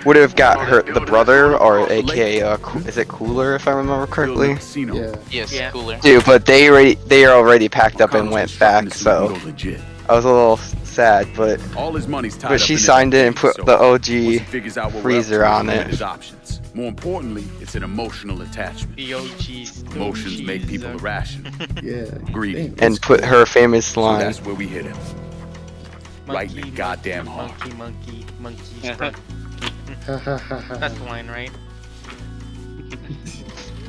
S7: would have got the brother, or AKA is it Cooler if I remember correctly?
S12: Yeah.
S17: Yes, cooler.
S7: Dude, but they are already packed up and went back, so I was a little sad, but
S5: All his money's tied
S7: but
S5: up
S7: she
S5: in
S7: signed it and put
S5: so
S7: the
S5: once he
S7: OG
S5: figures out what
S7: Freezer
S5: we're up to,
S7: on
S5: he'll have
S7: it.
S5: his options. More importantly, it's an emotional attachment.
S3: The OGs.
S5: Emotions make people irrational. Greedy.
S7: and put her famous
S5: So
S7: line.
S5: that's where we hit him. Right in the goddamn heart.
S3: Monkey. That's the line, right?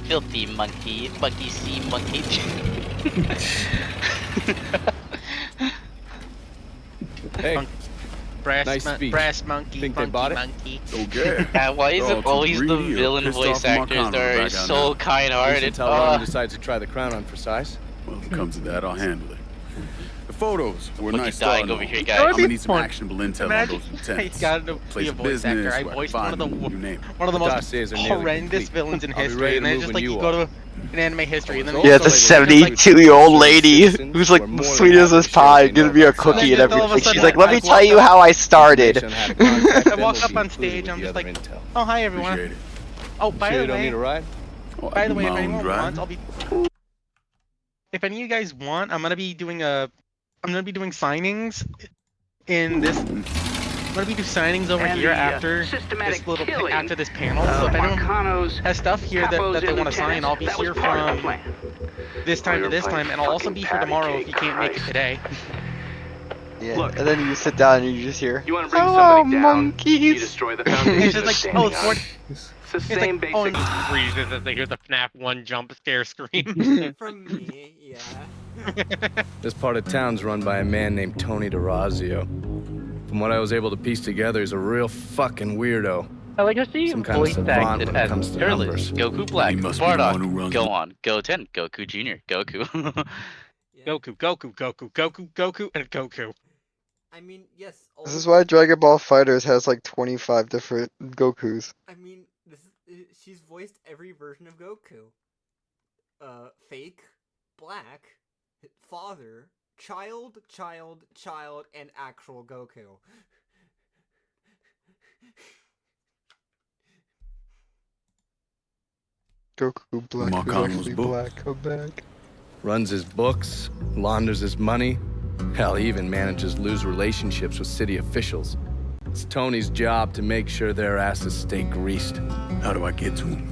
S17: Filthy monkey. Monkey see monkey.
S9: Hey,
S3: Brass,
S9: nice speech.
S3: brass monkey.
S9: Think they
S3: funky
S9: bought it?
S3: monkey.
S5: Okay.
S17: Why is it always the villain voice actors that are so kind-hearted?
S9: Until one decides to try the crown on for size.
S5: Well, if it comes to that, I'll handle it. The photos were a
S17: Look,
S5: nice
S17: he's dying
S5: start.
S17: over here,
S5: I'm
S17: guys.
S5: gonna need some actionable intel on
S3: Imagine
S5: those
S3: it's
S5: lieutenants.
S3: gotta be
S5: Place
S3: a
S5: of
S3: voice actor.
S5: business,
S3: I
S5: where
S3: voiced
S5: find
S3: one of
S5: them, you name it.
S3: the most
S9: Dossiers are nearly
S3: horrendous
S9: complete.
S3: villains in
S9: I'll be
S3: history,
S9: ready
S3: and
S9: to
S3: then
S9: move
S3: just
S9: when
S3: like you
S9: you
S3: go
S9: are.
S3: to an anime history, and then
S7: Yeah, it's a 72-year-old lady who's like sweet as this pie, giving me a cookie and
S3: then all of a
S7: everything. She's
S3: sudden
S7: like, "Let me
S3: I
S7: tell you
S3: walk up-
S7: how I started."
S3: I walk up on stage, I'm just like, "Oh, hi everyone."
S5: Appreciate it.
S3: Oh, by
S9: Sure
S3: the
S9: you don't
S3: way,
S9: need a ride?
S3: by the way, if
S5: my own
S3: anyone
S5: drive.
S3: wants, I'll be. If any of you guys want, I'm gonna be doing signings in this. I'm gonna be doing signings over
S18: And
S3: here
S18: the,
S3: after
S18: systematic
S3: this little
S18: killing
S3: after this panel. So if anyone
S18: Marcano's
S3: has stuff here
S18: capos
S3: that they
S18: and
S3: want to sign, I'll be
S18: lieutenants, that
S3: here
S18: was part of the
S3: from
S18: plan.
S3: this time to
S18: you're
S3: this
S18: playing
S3: time, and I'll also
S18: fucking
S3: be here
S18: patty
S3: tomorrow if
S18: cake,
S3: you can't make it
S18: Christ.
S3: today.
S7: Yeah,
S18: Look.
S7: and then you sit down and you just hear,
S18: You want to bring
S7: "Hello,
S18: somebody down,
S7: monkeys."
S18: you destroy the foundation
S3: It's just
S18: they're
S3: like,
S18: standing
S3: oh, it's
S18: on.
S3: more.
S18: It's the same basic.
S3: Oh, and
S20: Freezes as they hear the FNAF 1 jump scare scream.
S13: From me, yeah.
S9: This part of town's run by a man named Tony DeRazio. From what I was able to piece together, he's a real fucking weirdo.
S17: I like how she
S9: Some kind of
S17: voice
S9: savant
S17: acted
S9: when it
S17: as
S9: comes to
S17: Turles,
S9: numbers.
S17: Goku Black,
S5: He must be the
S17: Bardock,
S5: one who runs
S17: Go
S5: the-
S17: on, Goten, Goku Jr., Goku.
S20: Goku, and Goku.
S13: I mean, yes.
S7: This is why Dragon Ball Fighters has like 25 different Gokus.
S13: I mean, she's voiced every version of Goku. Fake, black, father, child, and actual Goku.
S7: Goku Black, who's
S5: Marcano's
S7: actually
S5: book.
S7: black, come back.
S9: Runs his books, launders his money. Hell, he even manages to lose relationships with city officials. It's Tony's job to make sure their asses stay greased.
S5: How do I get to him?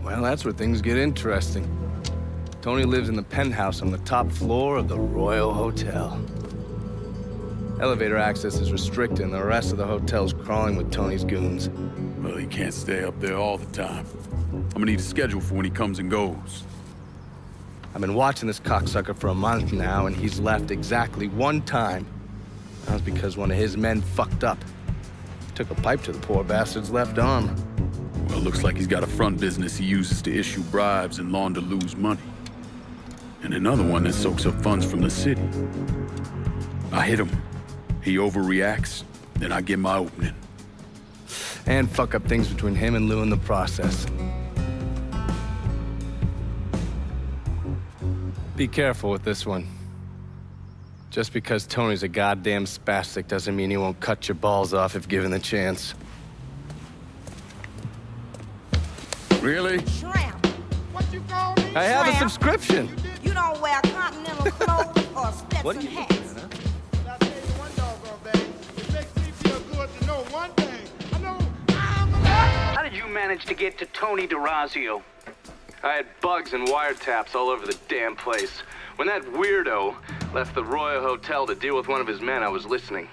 S9: Well, that's where things get interesting. Tony lives in the penthouse on the top floor of the Royal Hotel. Elevator access is restricted, and the rest of the hotel's crawling with Tony's goons.
S5: Well, he can't stay up there all the time. I'm gonna need a schedule for when he comes and goes.
S9: I've been watching this cocksucker for a month now, and he's left exactly one time. That was because one of his men fucked up. Took a pipe to the poor bastard's left arm.
S5: Well, looks like he's got a front business he uses to issue bribes and launder loose money. And another one that soaks up funds from the city. I hit him. He overreacts, then I get my opening.
S9: And fuck up things between him and Lou in the process. Be careful with this one. Just because Tony's a goddamn spastic doesn't mean he won't cut your balls off if given the chance.
S5: Really?
S2: Shrimp. What you call me?
S9: I have a subscription.
S2: You don't wear continental clothes or Stetson hats.
S16: I'll tell you one doggone thing. It makes me feel good to know one thing. I know I'm alive.
S18: How did you manage to get to Tony DeRazio?
S19: I had bugs and wiretaps all over the damn place. When that weirdo left the Royal Hotel to deal with one of his men, I was listening.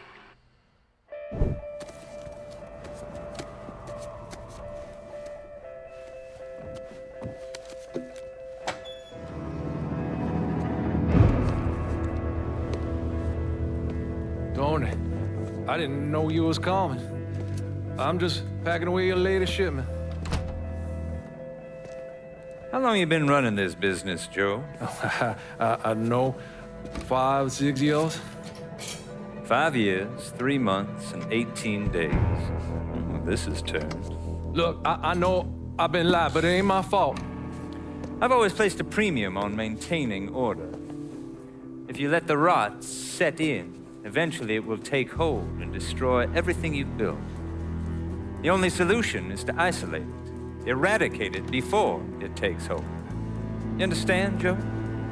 S15: Tony, I didn't know you was coming. I'm just packing away your latest shipment.
S21: How long you been running this business, Joe?
S15: I know 5, 6 years.
S21: 5 years, 3 months, and 18 days. Well, this is turned.
S15: Look, I know I've been lied, but it ain't my fault.
S21: I've always placed a premium on maintaining order. If you let the rot set in, eventually it will take hold and destroy everything you've built. The only solution is to isolate it, eradicate it before it takes hold. You understand, Joe?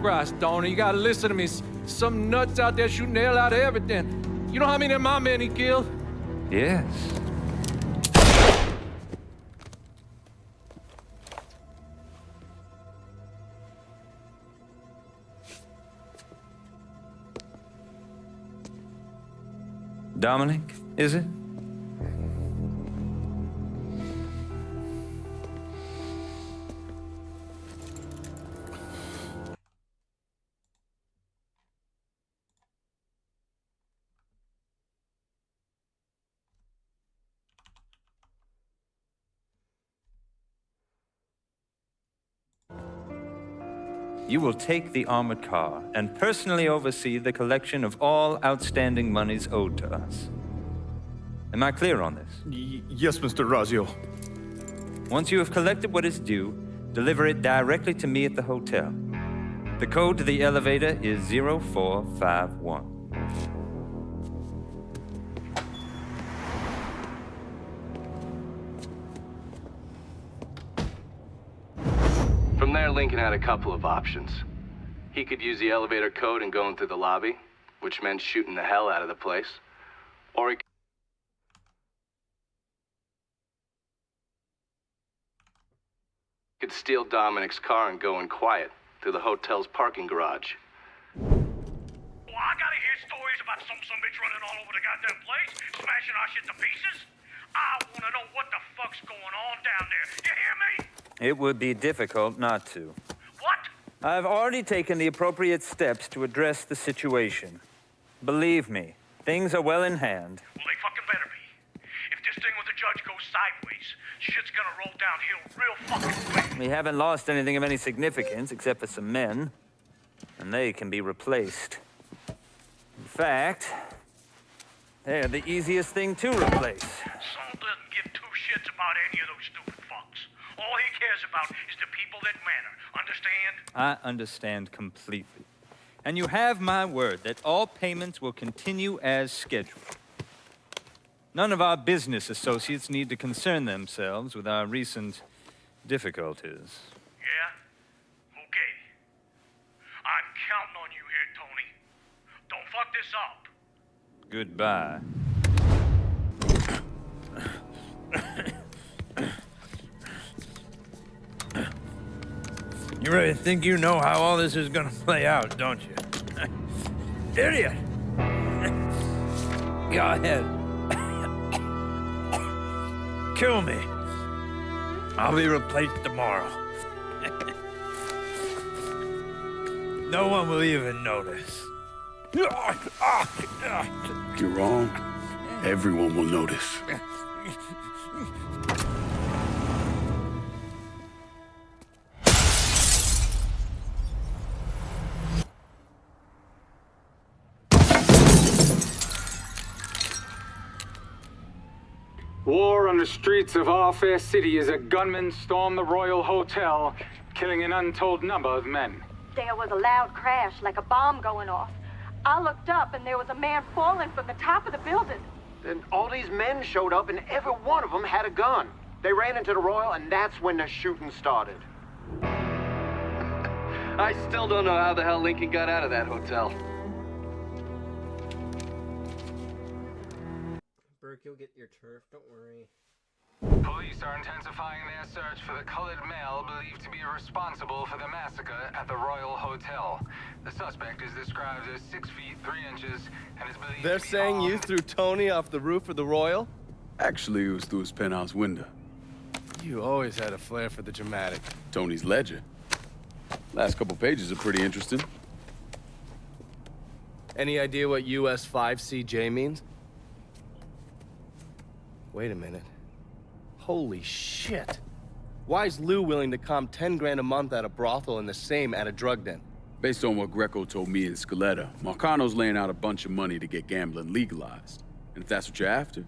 S15: Christ, Tony, you gotta listen to me. Some nuts out there shooting the hell out of everything. You know how many of my men he killed?
S21: Yes. Dominic, is it? You will take the armored car and personally oversee the collection of all outstanding monies owed to us. Am I clear on this?
S14: Yes, Mr. Razio.
S21: Once you have collected what is due, deliver it directly to me at the hotel. The code to the elevator is 0451.
S19: From there, Lincoln had a couple of options. He could use the elevator code and go into the lobby, which meant shooting the hell out of the place. Or he could steal Dominic's car and go in quiet through the hotel's parking garage.
S22: Well, I gotta hear stories about some bitch running all over the goddamn place, smashing our shit to pieces. I wanna know what the fuck's going on down there. You hear me?
S21: It would be difficult not to.
S22: What?
S21: I've already taken the appropriate steps to address the situation. Believe me, things are well in hand.
S22: Well, they fucking better be. If this thing with the judge goes sideways, shit's gonna roll downhill real fucking quick.
S21: We haven't lost anything of any significance except for some men, and they can be replaced. In fact, they're the easiest thing to replace.
S22: Saul doesn't give two shits about any of those stupid fucks. All he cares about is the people that matter. Understand?
S21: I understand completely. And you have my word that all payments will continue as scheduled. None of our business associates need to concern themselves with our recent difficulties.
S22: Yeah? Okay. I'm counting on you here, Tony. Don't fuck this up.
S21: Goodbye.
S15: You really think you know how all this is gonna play out, don't you? Idiot! Go ahead. Kill me. I'll be replaced tomorrow. No one will even notice.
S5: You're wrong. Everyone will notice.
S4: War on the streets of our fair city as a gunman stormed the Royal Hotel, killing an untold number of men.
S2: There was a loud crash, like a bomb going off. I looked up and there was a man falling from the top of the building.
S6: Then all these men showed up and every one of them had a gun. They ran into the Royal and that's when the shooting started.
S19: I still don't know how the hell Lincoln got out of that hotel.
S13: Burke, you'll get your turf, don't worry.
S4: Police are intensifying their search for the colored male believed to be responsible for the massacre at the Royal Hotel. The suspect is described as 6 feet 3 inches and is believed
S9: They're
S4: to be
S9: saying you
S4: armed.
S9: threw Tony off the roof of the Royal?
S5: Actually, it was through his penthouse window.
S9: You always had a flair for the dramatic.
S5: Tony's ledger. Last couple pages are pretty interesting.
S9: Any idea what US 5CJ means? Wait a minute. Holy shit. Why is Lou willing to comp 10 grand a month at a brothel and the same at a drug den?
S5: Based on what Greco told me and Scaletta, Marcano's laying out a bunch of money to get gambling legalized. And if that's what you're after,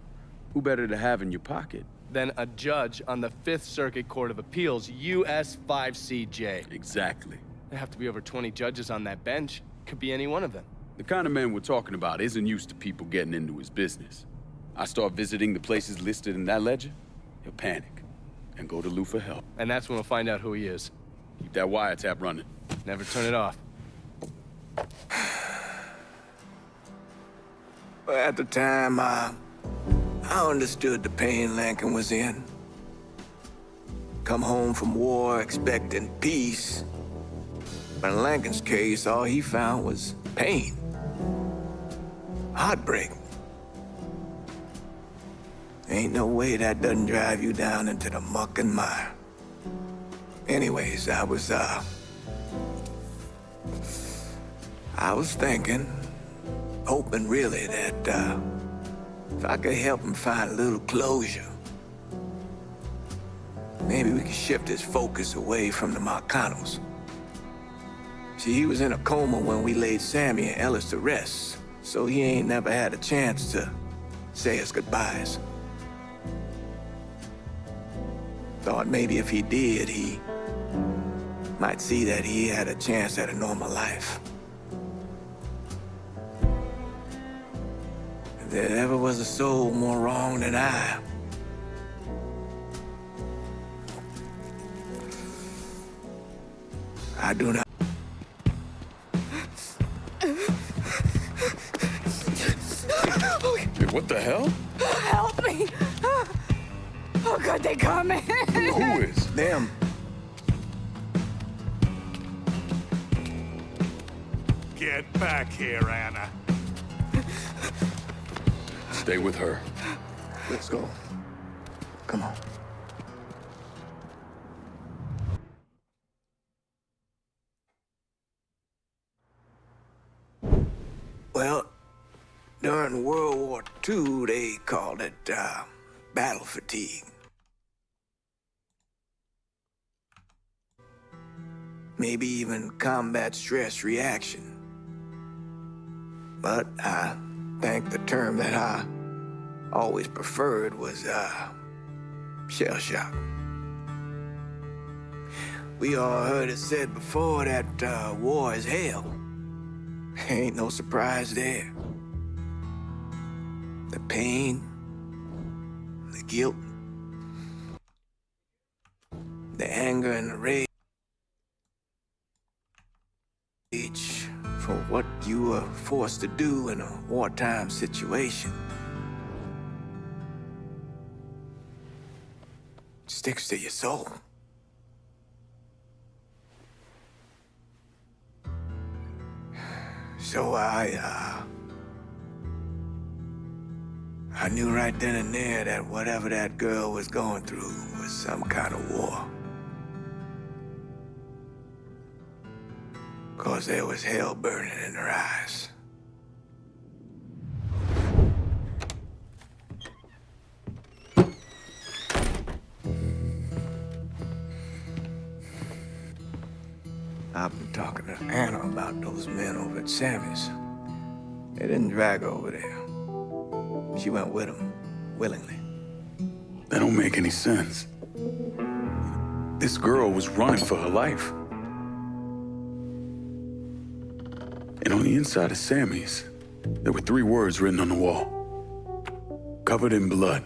S5: who better to have in your pocket?
S9: Then a judge on the 5th Circuit Court of Appeals, US 5CJ.
S5: Exactly.
S9: There have to be over 20 judges on that bench. Could be any one of them.
S5: The kind of man we're talking about isn't used to people getting into his business. I start visiting the places listed in that ledger, he'll panic and go to Lou for help.
S9: And that's when we'll find out who he is.
S5: Keep that wiretap running.
S9: Never turn it off.
S10: At the time, I understood the pain Lincoln was in. Come home from war expecting peace. But in Lincoln's case, all he found was pain. Heartbreak. Ain't no way that doesn't drive you down into the muck and mire. Anyways, I was thinking, hoping really that, if I could help him find a little closure, maybe we could shift his focus away from the Marcanos. See, he was in a coma when we laid Sammy and Ellis to rest, so he ain't never had a chance to say his goodbyes. Thought maybe if he did, he might see that he had a chance at a normal life. If there ever was a soul more wrong than I do not.
S5: Hey, what the hell?
S8: Help me! Oh, God, they coming!
S5: Who is?
S10: Them.
S14: Get back here, Anna.
S5: Stay with her.
S10: Let's go. Come on. Well, during World War II, they called it battle fatigue. Maybe even combat stress reaction. But I think the term that I always preferred was shell shock. We all heard it said before that war is hell. Ain't no surprise there. The pain, the guilt, the anger and the rage for what you were forced to do in a wartime situation sticks to your soul. So I knew right then and there that whatever that girl was going through was some kind of war. 'Cause there was hell burning in her eyes. I've been talking to Anna about those men over at Sammy's. They didn't drag her over there. She went with them, willingly.
S5: That don't make any sense. This girl was running for her life. And on the inside of Sammy's, there were 3 words written on the wall. Covered in blood.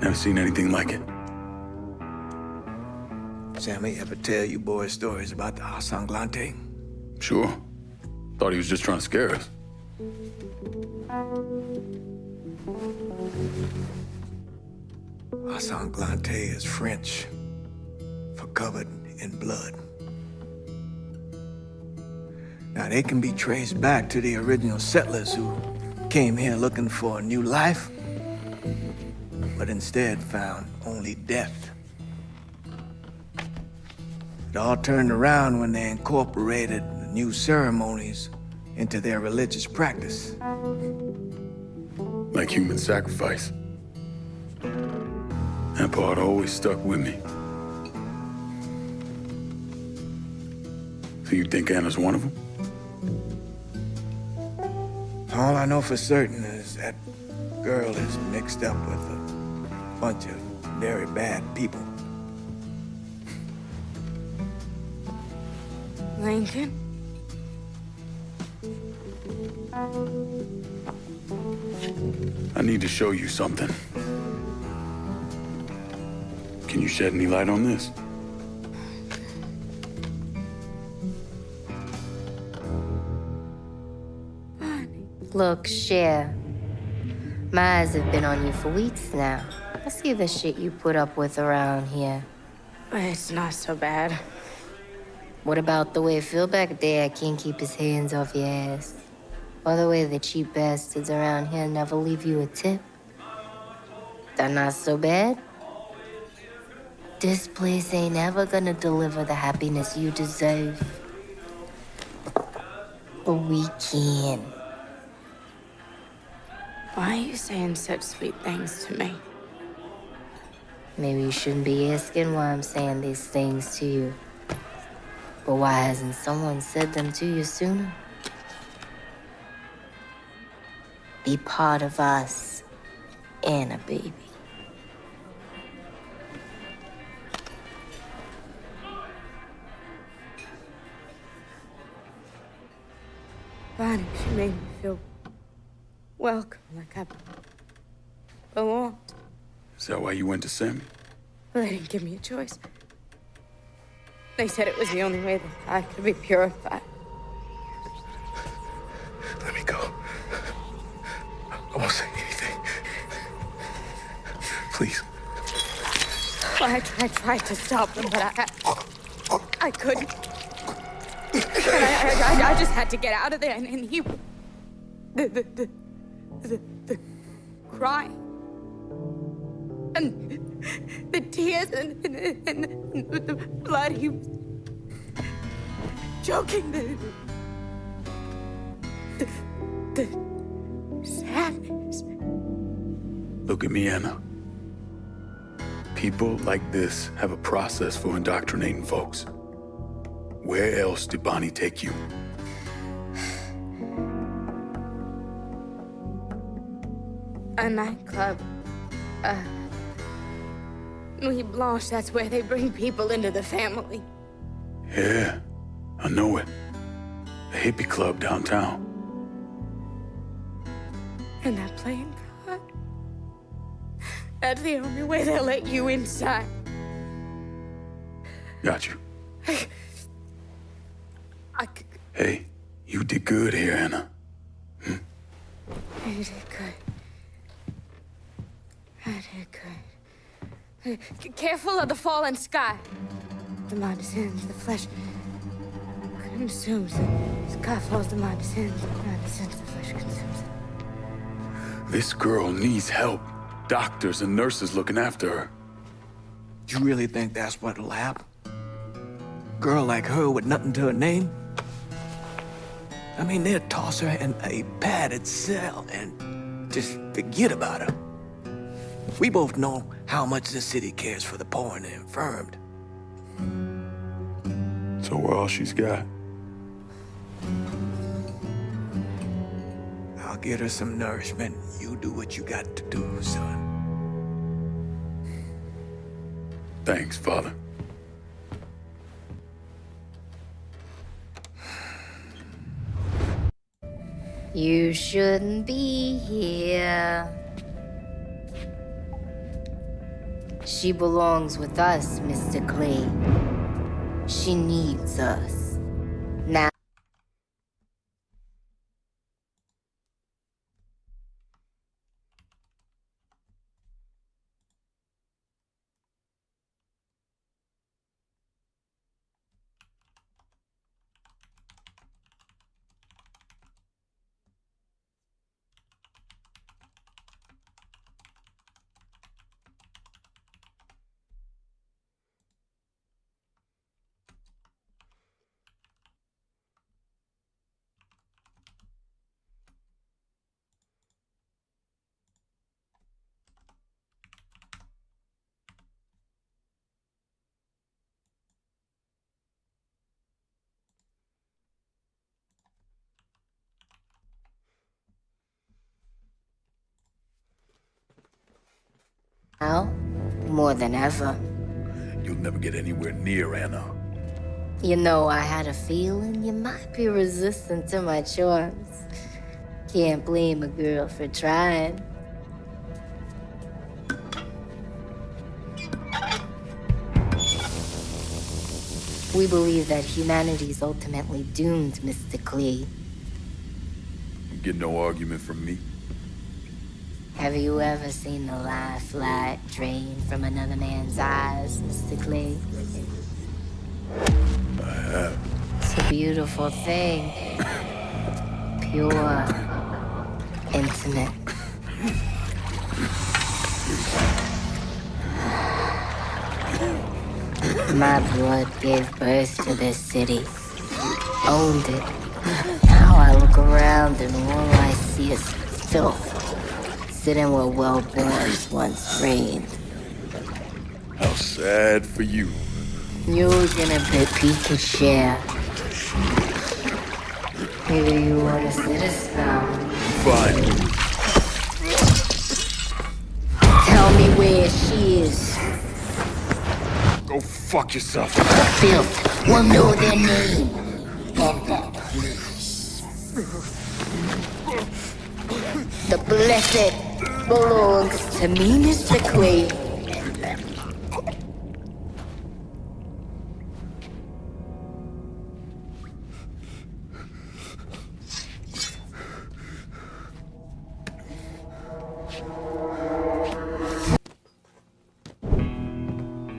S5: Never seen anything like it.
S10: Sammy ever tell you boys stories about the Asanglante?
S5: Sure. Thought he was just trying to scare us.
S10: Asanglante is French for covered in blood. Now, they can be traced back to the original settlers who came here looking for a new life, but instead found only death. It all turned around when they incorporated the new ceremonies into their religious practice.
S5: Like human sacrifice. That part always stuck with me. So you think Anna's one of them?
S10: All I know for certain is that girl is mixed up with a bunch of very bad people.
S8: Lincoln?
S5: I need to show you something. Can you shed any light on this?
S1: Look, Cher. My eyes have been on you for weeks now. I see the shit you put up with around here.
S8: It's not so bad.
S1: What about the way Phil back there can't keep his hands off your ass? Or the way the cheap bastards around here never leave you a tip? That not so bad? This place ain't ever gonna deliver the happiness you deserve. But we can.
S8: Why are you saying such sweet things to me?
S1: Maybe you shouldn't be asking why I'm saying these things to you. But why hasn't someone said them to you sooner? Be part of us, Anna, baby.
S8: Bonnie, she made me feel welcome, like I belonged.
S5: Is that why you went to Sammy?
S8: Well, they didn't give me a choice. They said it was the only way that I could be purified.
S14: Let me go. I won't say anything. Please.
S8: Well, I tried to stop them, but I couldn't. And I just had to get out of there, and he... The crying. And the tears and the blood, he was choking the sadness.
S5: Look at me, Anna. People like this have a process for indoctrinating folks. Where else did Bonnie take you?
S8: A nightclub. Nuit Blanche, that's where they bring people into the family.
S5: Yeah, I know it. A hippie club downtown.
S8: And that playing card? That's the only way they'll let you inside.
S5: Got you.
S8: I
S5: Hey, you did good here, Anna.
S8: did good. I did good. Careful of the fallen sky. The mind is in the flesh.
S1: consumes it. Sky falls to my descends, my descends the flesh consumes it.
S5: This girl needs help. Doctors and nurses looking after her.
S10: You really think that's what'll happen? Girl like her with nothing to her name? I mean, they'll toss her in a padded cell and just forget about her. We both know how much the city cares for the poor and the infirmed.
S5: So we're all she's got.
S10: I'll get her some nourishment. You do what you got to do, son.
S5: Thanks, Father.
S1: You shouldn't be here. She belongs with us, Mr. Clay. She needs us. Now. Now, more than ever.
S5: You'll never get anywhere near Anna.
S1: You know, I had a feeling you might be resistant to my charms. Can't blame a girl for trying. We believe that humanity's ultimately doomed, Mr. Clay.
S5: You get no argument from me.
S1: Have you ever seen the life light drain from another man's eyes, Mr. Clay?
S5: I have.
S1: It's a beautiful thing. Pure. Intimate. My blood gave birth to this city. Owned it. Now I look around and all I see is filth. Sitting where well-borns once reigned.
S5: How sad for you.
S1: You're gonna peek and share. Maybe you want to sit a spell.
S5: Fine.
S1: Tell me where she is.
S5: Go fuck yourself.
S1: Filth will know their name. And that the blessed belongs to me, Mr. Clay.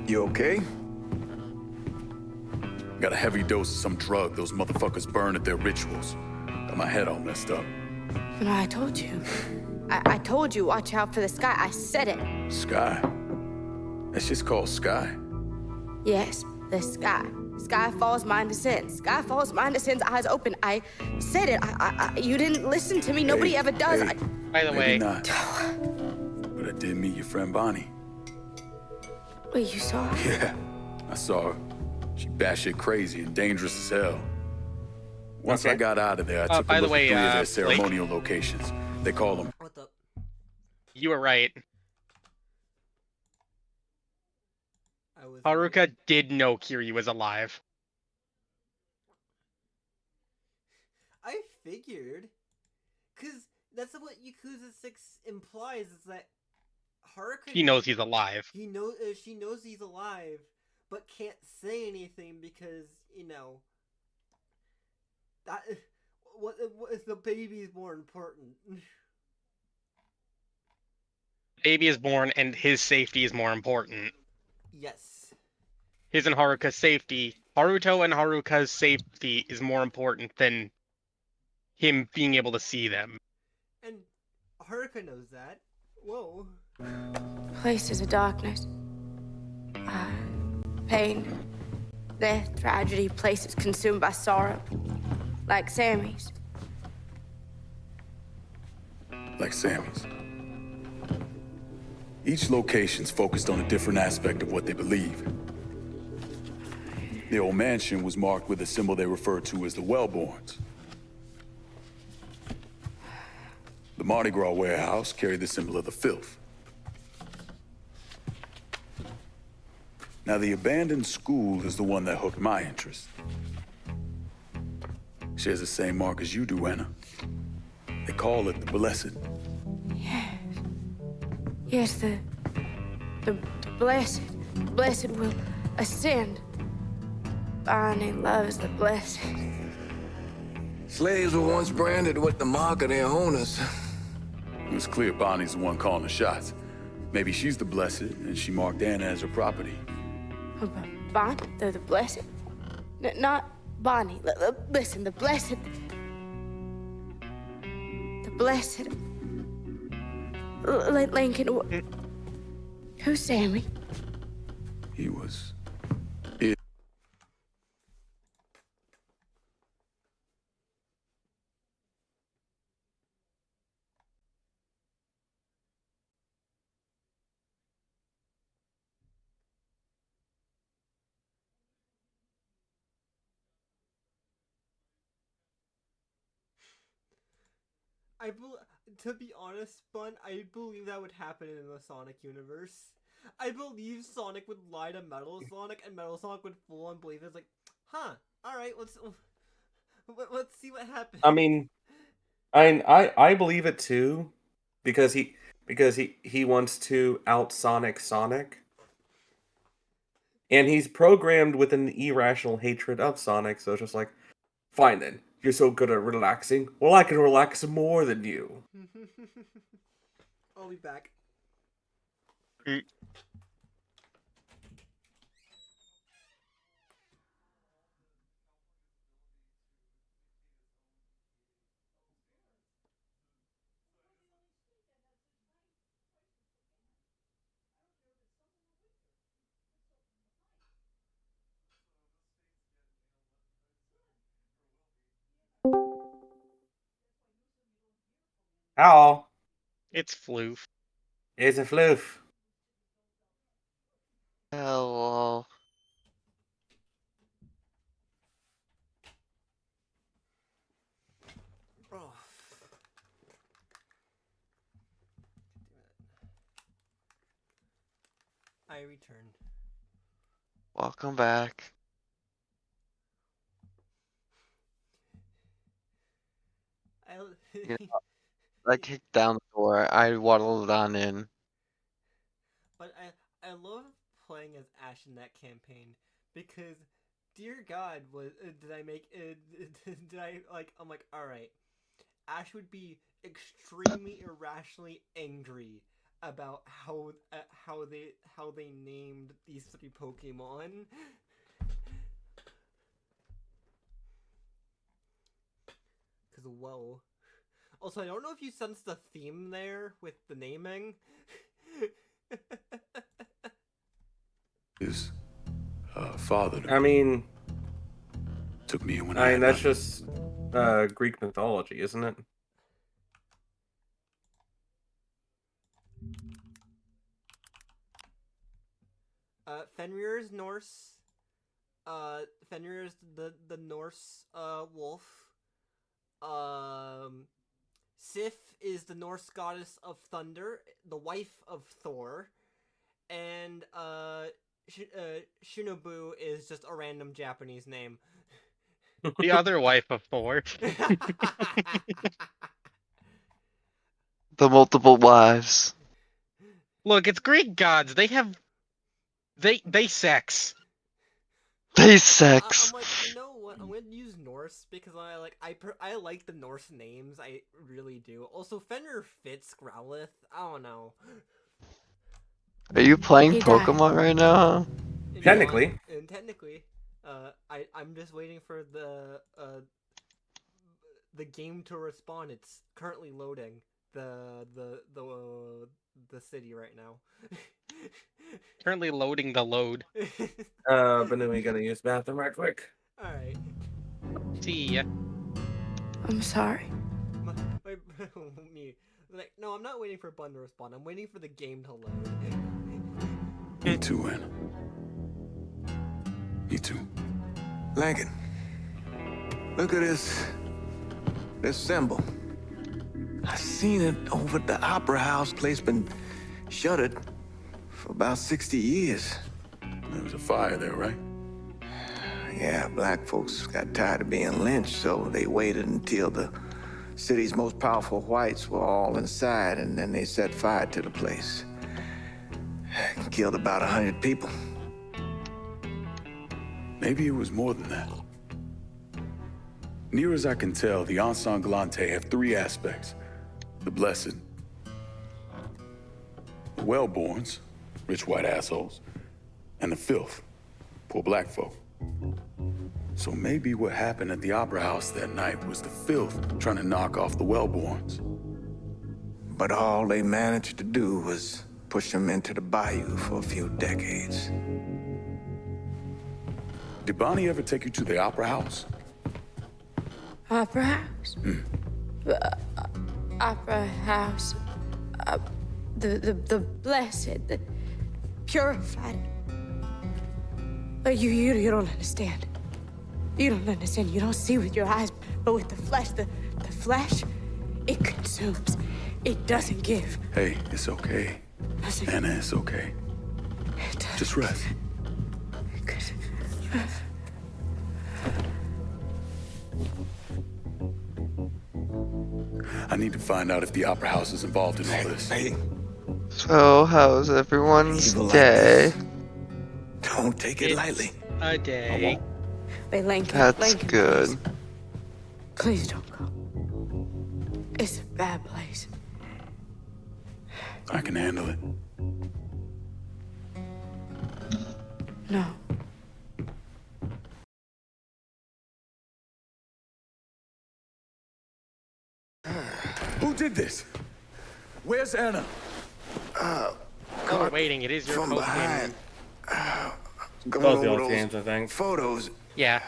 S5: You okay? Got a heavy dose of some drug those motherfuckers burn at their rituals. Got my head all messed up.
S11: No, I told you. I told you, watch out for the sky. I said it.
S5: Sky? That's just called Sky.
S11: Yes, the sky. Sky falls, mind descends. Sky falls, mind descends, eyes open. I said it. You didn't listen to me. Nobody ever does.
S5: Hey,
S3: By the way,
S5: maybe not. But I did meet your friend Bonnie.
S11: Wait, you saw her?
S5: Yeah, I saw her. She batshit crazy and dangerous as hell. Once I got out of there, I took a look at 3 of their ceremonial locations. They call them.
S13: What the?
S3: you were right. Haruka did know Kiryu was alive.
S13: I figured. Because that's what Yakuza 6 implies, is that Haruka...
S3: He knows he's alive.
S13: She knows he's alive, but can't say anything because, you know... That... What if the baby is more important?
S3: Baby is born and his safety is more important.
S13: Yes.
S3: His and Haruka's safety Haruto and Haruka's safety is more important than him being able to see them.
S13: And Haruka knows that. Whoa.
S11: Places of darkness. Pain. Death, tragedy, places consumed by sorrow. Like Sammy's.
S5: Like Sammy's. Each location's focused on a different aspect of what they believe. The old mansion was marked with a symbol they referred to as the Wellborns. The Mardi Gras warehouse carried the symbol of the Filth. Now, the abandoned school is the one that hooked my interest. Shares the same mark as you do, Anna. They call it the Blessed.
S11: Yes, the blessed. Blessed will ascend. Bonnie loves the blessed.
S10: Slaves were once branded with the mark of their owners.
S5: It was clear Bonnie's the one calling the shots. Maybe she's the Blessed, and she marked Anna as her property.
S11: Bonnie, the blessed? Not Bonnie. Listen, the blessed. The blessed. Lincoln. Who's Sammy?
S5: He was.
S13: To be honest, Spun, I believe that would happen in the Sonic universe. I believe Sonic would lie to Metal Sonic, and Metal Sonic would full on believe it's like, huh? All right, let's see what happens.
S12: I mean, I believe it too, because he wants to out Sonic, and he's programmed with an irrational hatred of Sonic. So it's just like, fine then, you're so good at relaxing. Well, I can relax more than you.
S13: I'll be back.
S12: How?
S3: It's floof.
S12: It's a floof.
S7: Hello.
S13: Oh. I returned.
S7: Welcome back. You know, I kicked down the door. I waddled on in.
S13: But I love playing as Ash in that campaign because, dear God, did I make did I like? I'm like, all right, Ash would be extremely irrationally angry about how they named these 3 Pokemon. Cause whoa. Also, I don't know if you sensed the theme there with the naming.
S5: His father.
S12: I mean,
S5: took me in when
S12: I mean, that's just Greek mythology, isn't it?
S13: Fenrir is Norse. Fenrir is the Norse wolf. Sif is the Norse goddess of thunder, the wife of Thor, and Shinobu is just a random Japanese name.
S3: The other wife of Thor.
S7: The multiple wives.
S3: Look, it's Greek gods. They have they sex.
S7: They sex.
S13: I'm like, you know what? I'm gonna use Norse because I like the Norse names. I really do. Also, Fenrir fits Growlithe. I don't know.
S7: Are you playing Pokemon right now?
S12: Technically.
S13: Technically. I'm just waiting for the game to respond. It's currently loading the city right now.
S3: Currently loading the load.
S12: But then we gotta use the bathroom right quick.
S13: Alright.
S3: See ya.
S11: I'm sorry.
S13: Me. Like, no, I'm not waiting for Bun to respond. I'm waiting for the game to load.
S5: Me too, Anna. Me too.
S10: Lincoln, look at this symbol. I seen it over at the Opera House. Place been shuttered for about 60 years.
S5: There was a fire there, right?
S10: Yeah, black folks got tired of being lynched, so they waited until the city's most powerful whites were all inside, and then they set fire to the place. Killed about 100 people.
S5: Maybe it was more than that. Near as I can tell, the Ensanglante have three aspects. The blessed, the well-borns, rich white assholes, and the filth, poor black folk. So maybe what happened at the Opera House that night was the filth trying to knock off the well-borns.
S10: But all they managed to do was push them into the bayou for a few decades.
S5: Did Bonnie ever take you to the Opera House?
S11: Opera House? Opera House. The blessed, the purified. You don't understand. You don't understand. You don't see with your eyes, but with the flesh, the flesh, it consumes. It doesn't give.
S5: Hey, it's okay. Anna, it's okay. Just rest. I need to find out if the Opera House is involved in all this.
S10: Hey.
S7: So, how's everyone's day?
S10: Don't take it lightly.
S3: A day.
S11: Hey, Lincoln.
S7: That's
S11: Lincoln,
S7: good.
S11: Please don't go. It's a bad place.
S5: I can handle it.
S11: No.
S5: Who did this? Where's Anna?
S3: We're waiting. It is your
S10: From
S3: post
S10: behind. Going
S12: Both the
S10: over
S12: old
S10: those
S12: games, I think.
S10: photos.
S3: Yeah.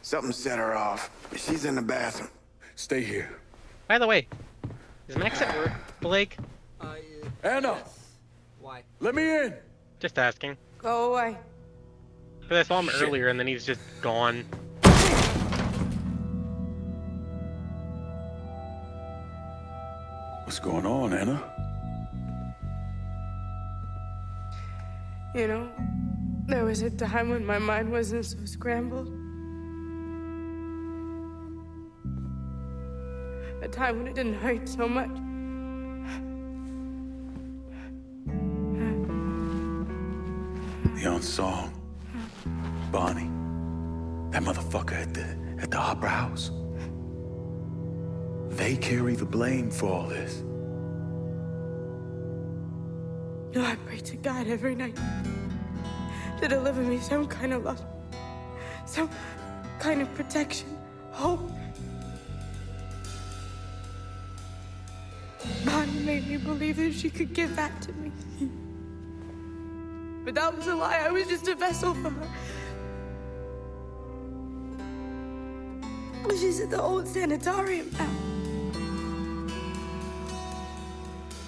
S10: Something set her off. She's in the bathroom.
S5: Stay here.
S3: By the way, is Max at work, Blake?
S5: Anna!
S13: Yes. Why?
S5: Let me in!
S3: Just asking.
S11: Go away.
S3: Because I saw him earlier and then he's just gone.
S5: What's going on, Anna?
S11: You know, there was a time when my mind wasn't so scrambled. A time when it didn't hurt so much.
S5: The unsung. Bonnie. That motherfucker at the Opera House. They carry the blame for all this.
S11: No, I pray to God every night to deliver me some kind of love, some kind of protection, hope. Bonnie made me believe that she could give that to me. But that was a lie. I was just a vessel for her. She's at the old sanitarium now.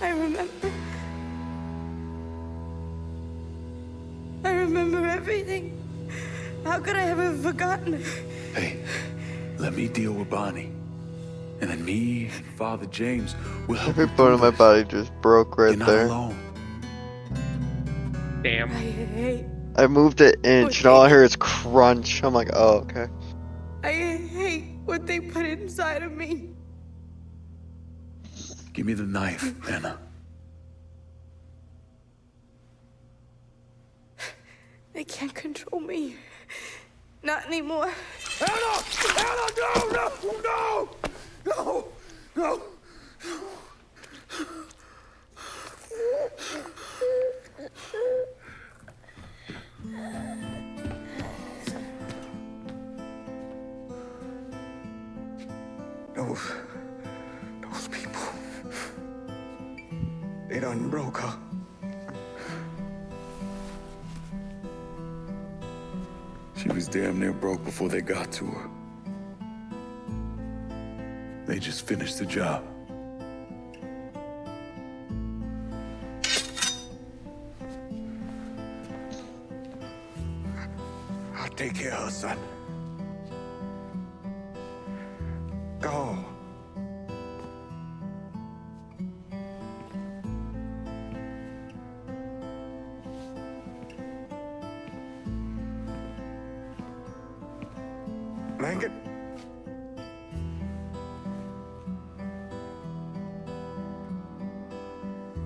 S11: I remember everything. How could I have ever forgotten her?
S5: Hey, let me deal with Bonnie. And then me and Father James will help
S7: Every bone in my body just broke right there.
S3: Damn.
S7: I moved it inch and all I hear is crunch. I'm like, oh, okay.
S11: I hate what they put inside of me.
S5: Give me the knife, Anna.
S11: They can't control me. Not anymore.
S5: Anna! Anna, no! No! No! No!
S10: done broke her.
S5: She was damn near broke before they got to her. They just finished the job.
S10: I'll take care of her, son. Go. Lincoln?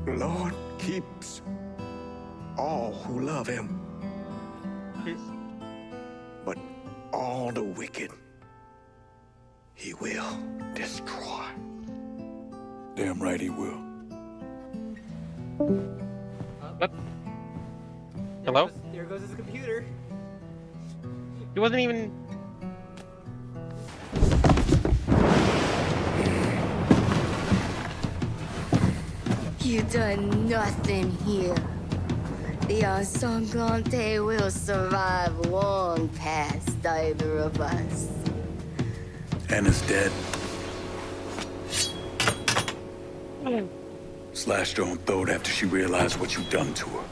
S10: The Lord keeps all who love him. But all the wicked, he will destroy.
S5: Damn right he will.
S3: What? Hello?
S13: There goes his computer.
S3: He wasn't even...
S1: You done nothing here. The Ensanglante will survive long past either of us.
S5: Anna's dead. Slashed her own throat after she realized what you'd done to her.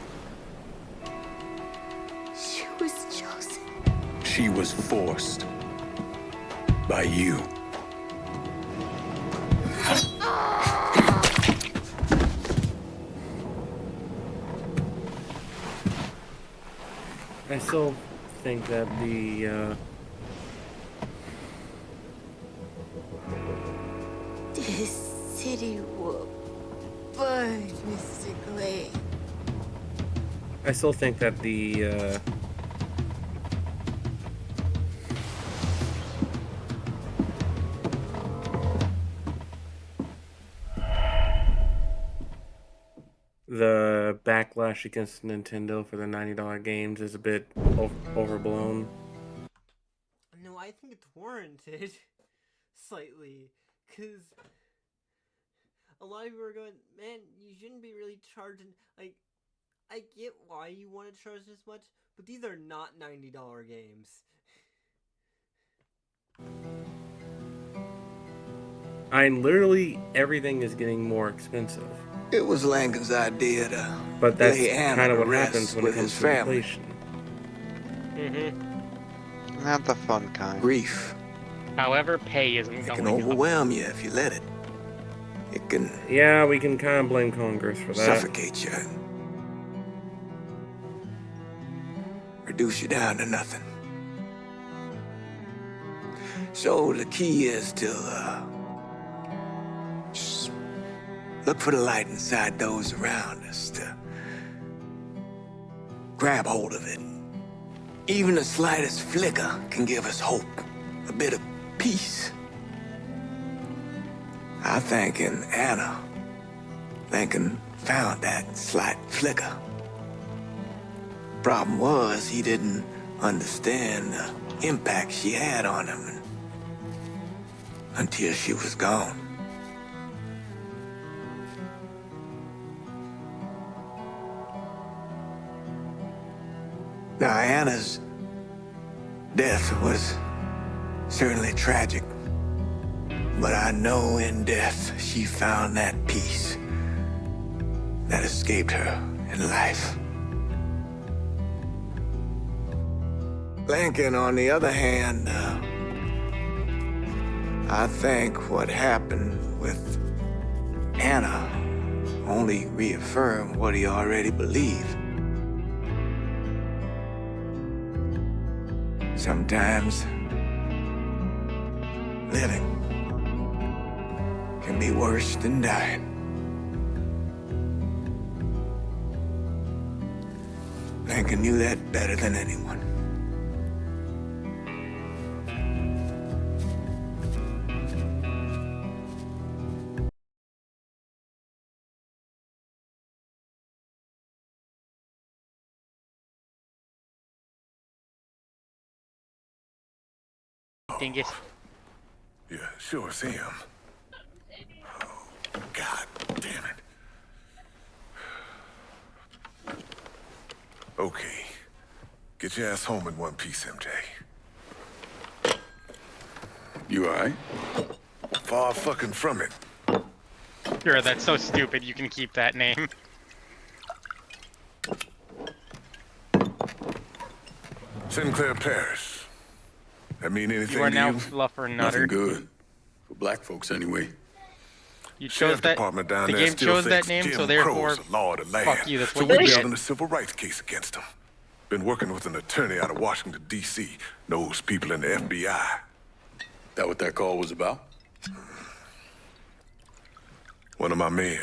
S1: She was chosen.
S5: She was forced. By you.
S12: I still think that the,
S1: This city will burn, Mr. Clay.
S12: I still think that the backlash against Nintendo for the $90 games is a bit overblown.
S13: No, I think it's warranted. Slightly. Because a lot of people are going, man, you shouldn't be really charging. Like, I get why you want to charge this much, but these are not $90 games.
S12: Literally everything is getting more expensive.
S10: It was Lankin's idea to
S12: But that's
S10: lay Anna
S12: kind of
S10: to
S12: what
S10: rest
S12: happens when it
S10: with
S12: comes
S10: his
S12: to
S10: family.
S12: inflation.
S3: Mm-hmm.
S7: Not the fun kind.
S10: Grief.
S3: However, pay isn't
S10: It
S3: going
S10: can
S3: up.
S10: overwhelm you if you let it. It can
S12: Yeah, we can kind of blame Congress for that.
S10: suffocate you. Reduce you down to nothing. So the key is to just look for the light inside those around us, to grab hold of it. Even the slightest flicker can give us hope, a bit of peace. I think in Anna, Lincoln found that slight flicker. Problem was, he didn't understand the impact she had on him until she was gone. Now, Anna's death was certainly tragic, but I know in death she found that peace that escaped her in life. Lincoln, on the other hand, I think what happened with Anna only reaffirmed what he already believed. Sometimes living can be worse than dying. Lincoln knew that better than anyone.
S3: Dingus.
S5: Yeah, sure, see him. Oh, God damn it.
S17: Okay. Get your ass home in one piece, MJ.
S5: You alright?
S17: Far fucking from it.
S3: Sure, that's so stupid you can keep that name.
S17: Sinclair Parish. That mean anything
S3: You are
S17: to
S3: now
S17: you?
S3: Fluffer Nutter.
S5: Nothing good. For black folks, anyway.
S3: You
S17: Sheriff
S3: chose that.
S17: Department down
S3: The
S17: there
S3: game
S17: still
S3: chose that
S17: thinks
S3: name,
S17: Jim
S3: so therefore,
S17: Crow's the law of the land.
S3: fuck you. That's
S17: So
S3: what
S17: we're
S3: you get.
S17: building a civil rights case against him. Been working with an attorney out of Washington, D.C. Knows people in the FBI.
S5: That what that call was about?
S17: One of my men,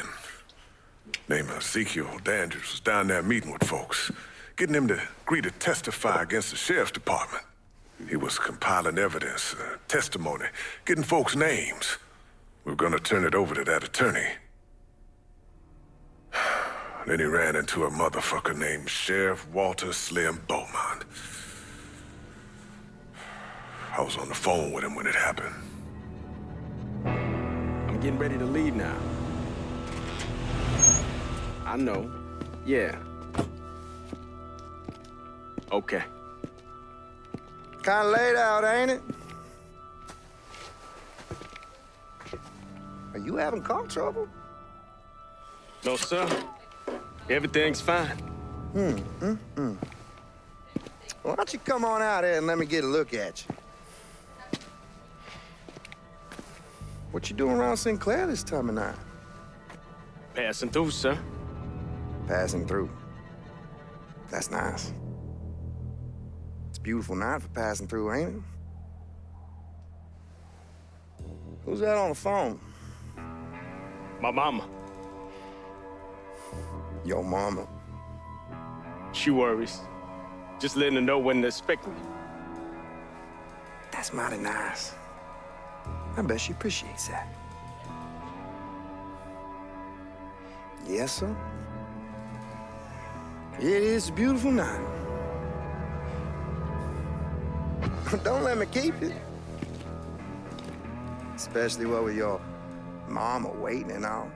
S17: named Ezekiel Dandridge, was down there meeting with folks, getting them to agree to testify against the sheriff's department. He was compiling evidence, testimony, getting folks' names. We were gonna turn it over to that attorney. Then he ran into a motherfucker named Sheriff Walter Slim Beaumont. I was on the phone with him when it happened.
S20: I'm getting ready to leave now. I know. Yeah. Okay.
S16: Kinda laid out, ain't it? Are you having car trouble?
S20: No, sir. Everything's fine.
S16: Why don't you come on out here and let me get a look at you? What you doing around Sinclair this time of night?
S20: Passing through, sir.
S16: Passing through. That's nice. It's a beautiful night for passing through, ain't it? Who's that on the phone?
S20: My mama.
S16: Your mama.
S20: She worries. Just letting her know when to expect me.
S16: That's mighty nice. I bet she appreciates that. Yes, sir. It is a beautiful night. Don't let me keep it. Especially what with your mama waiting and all.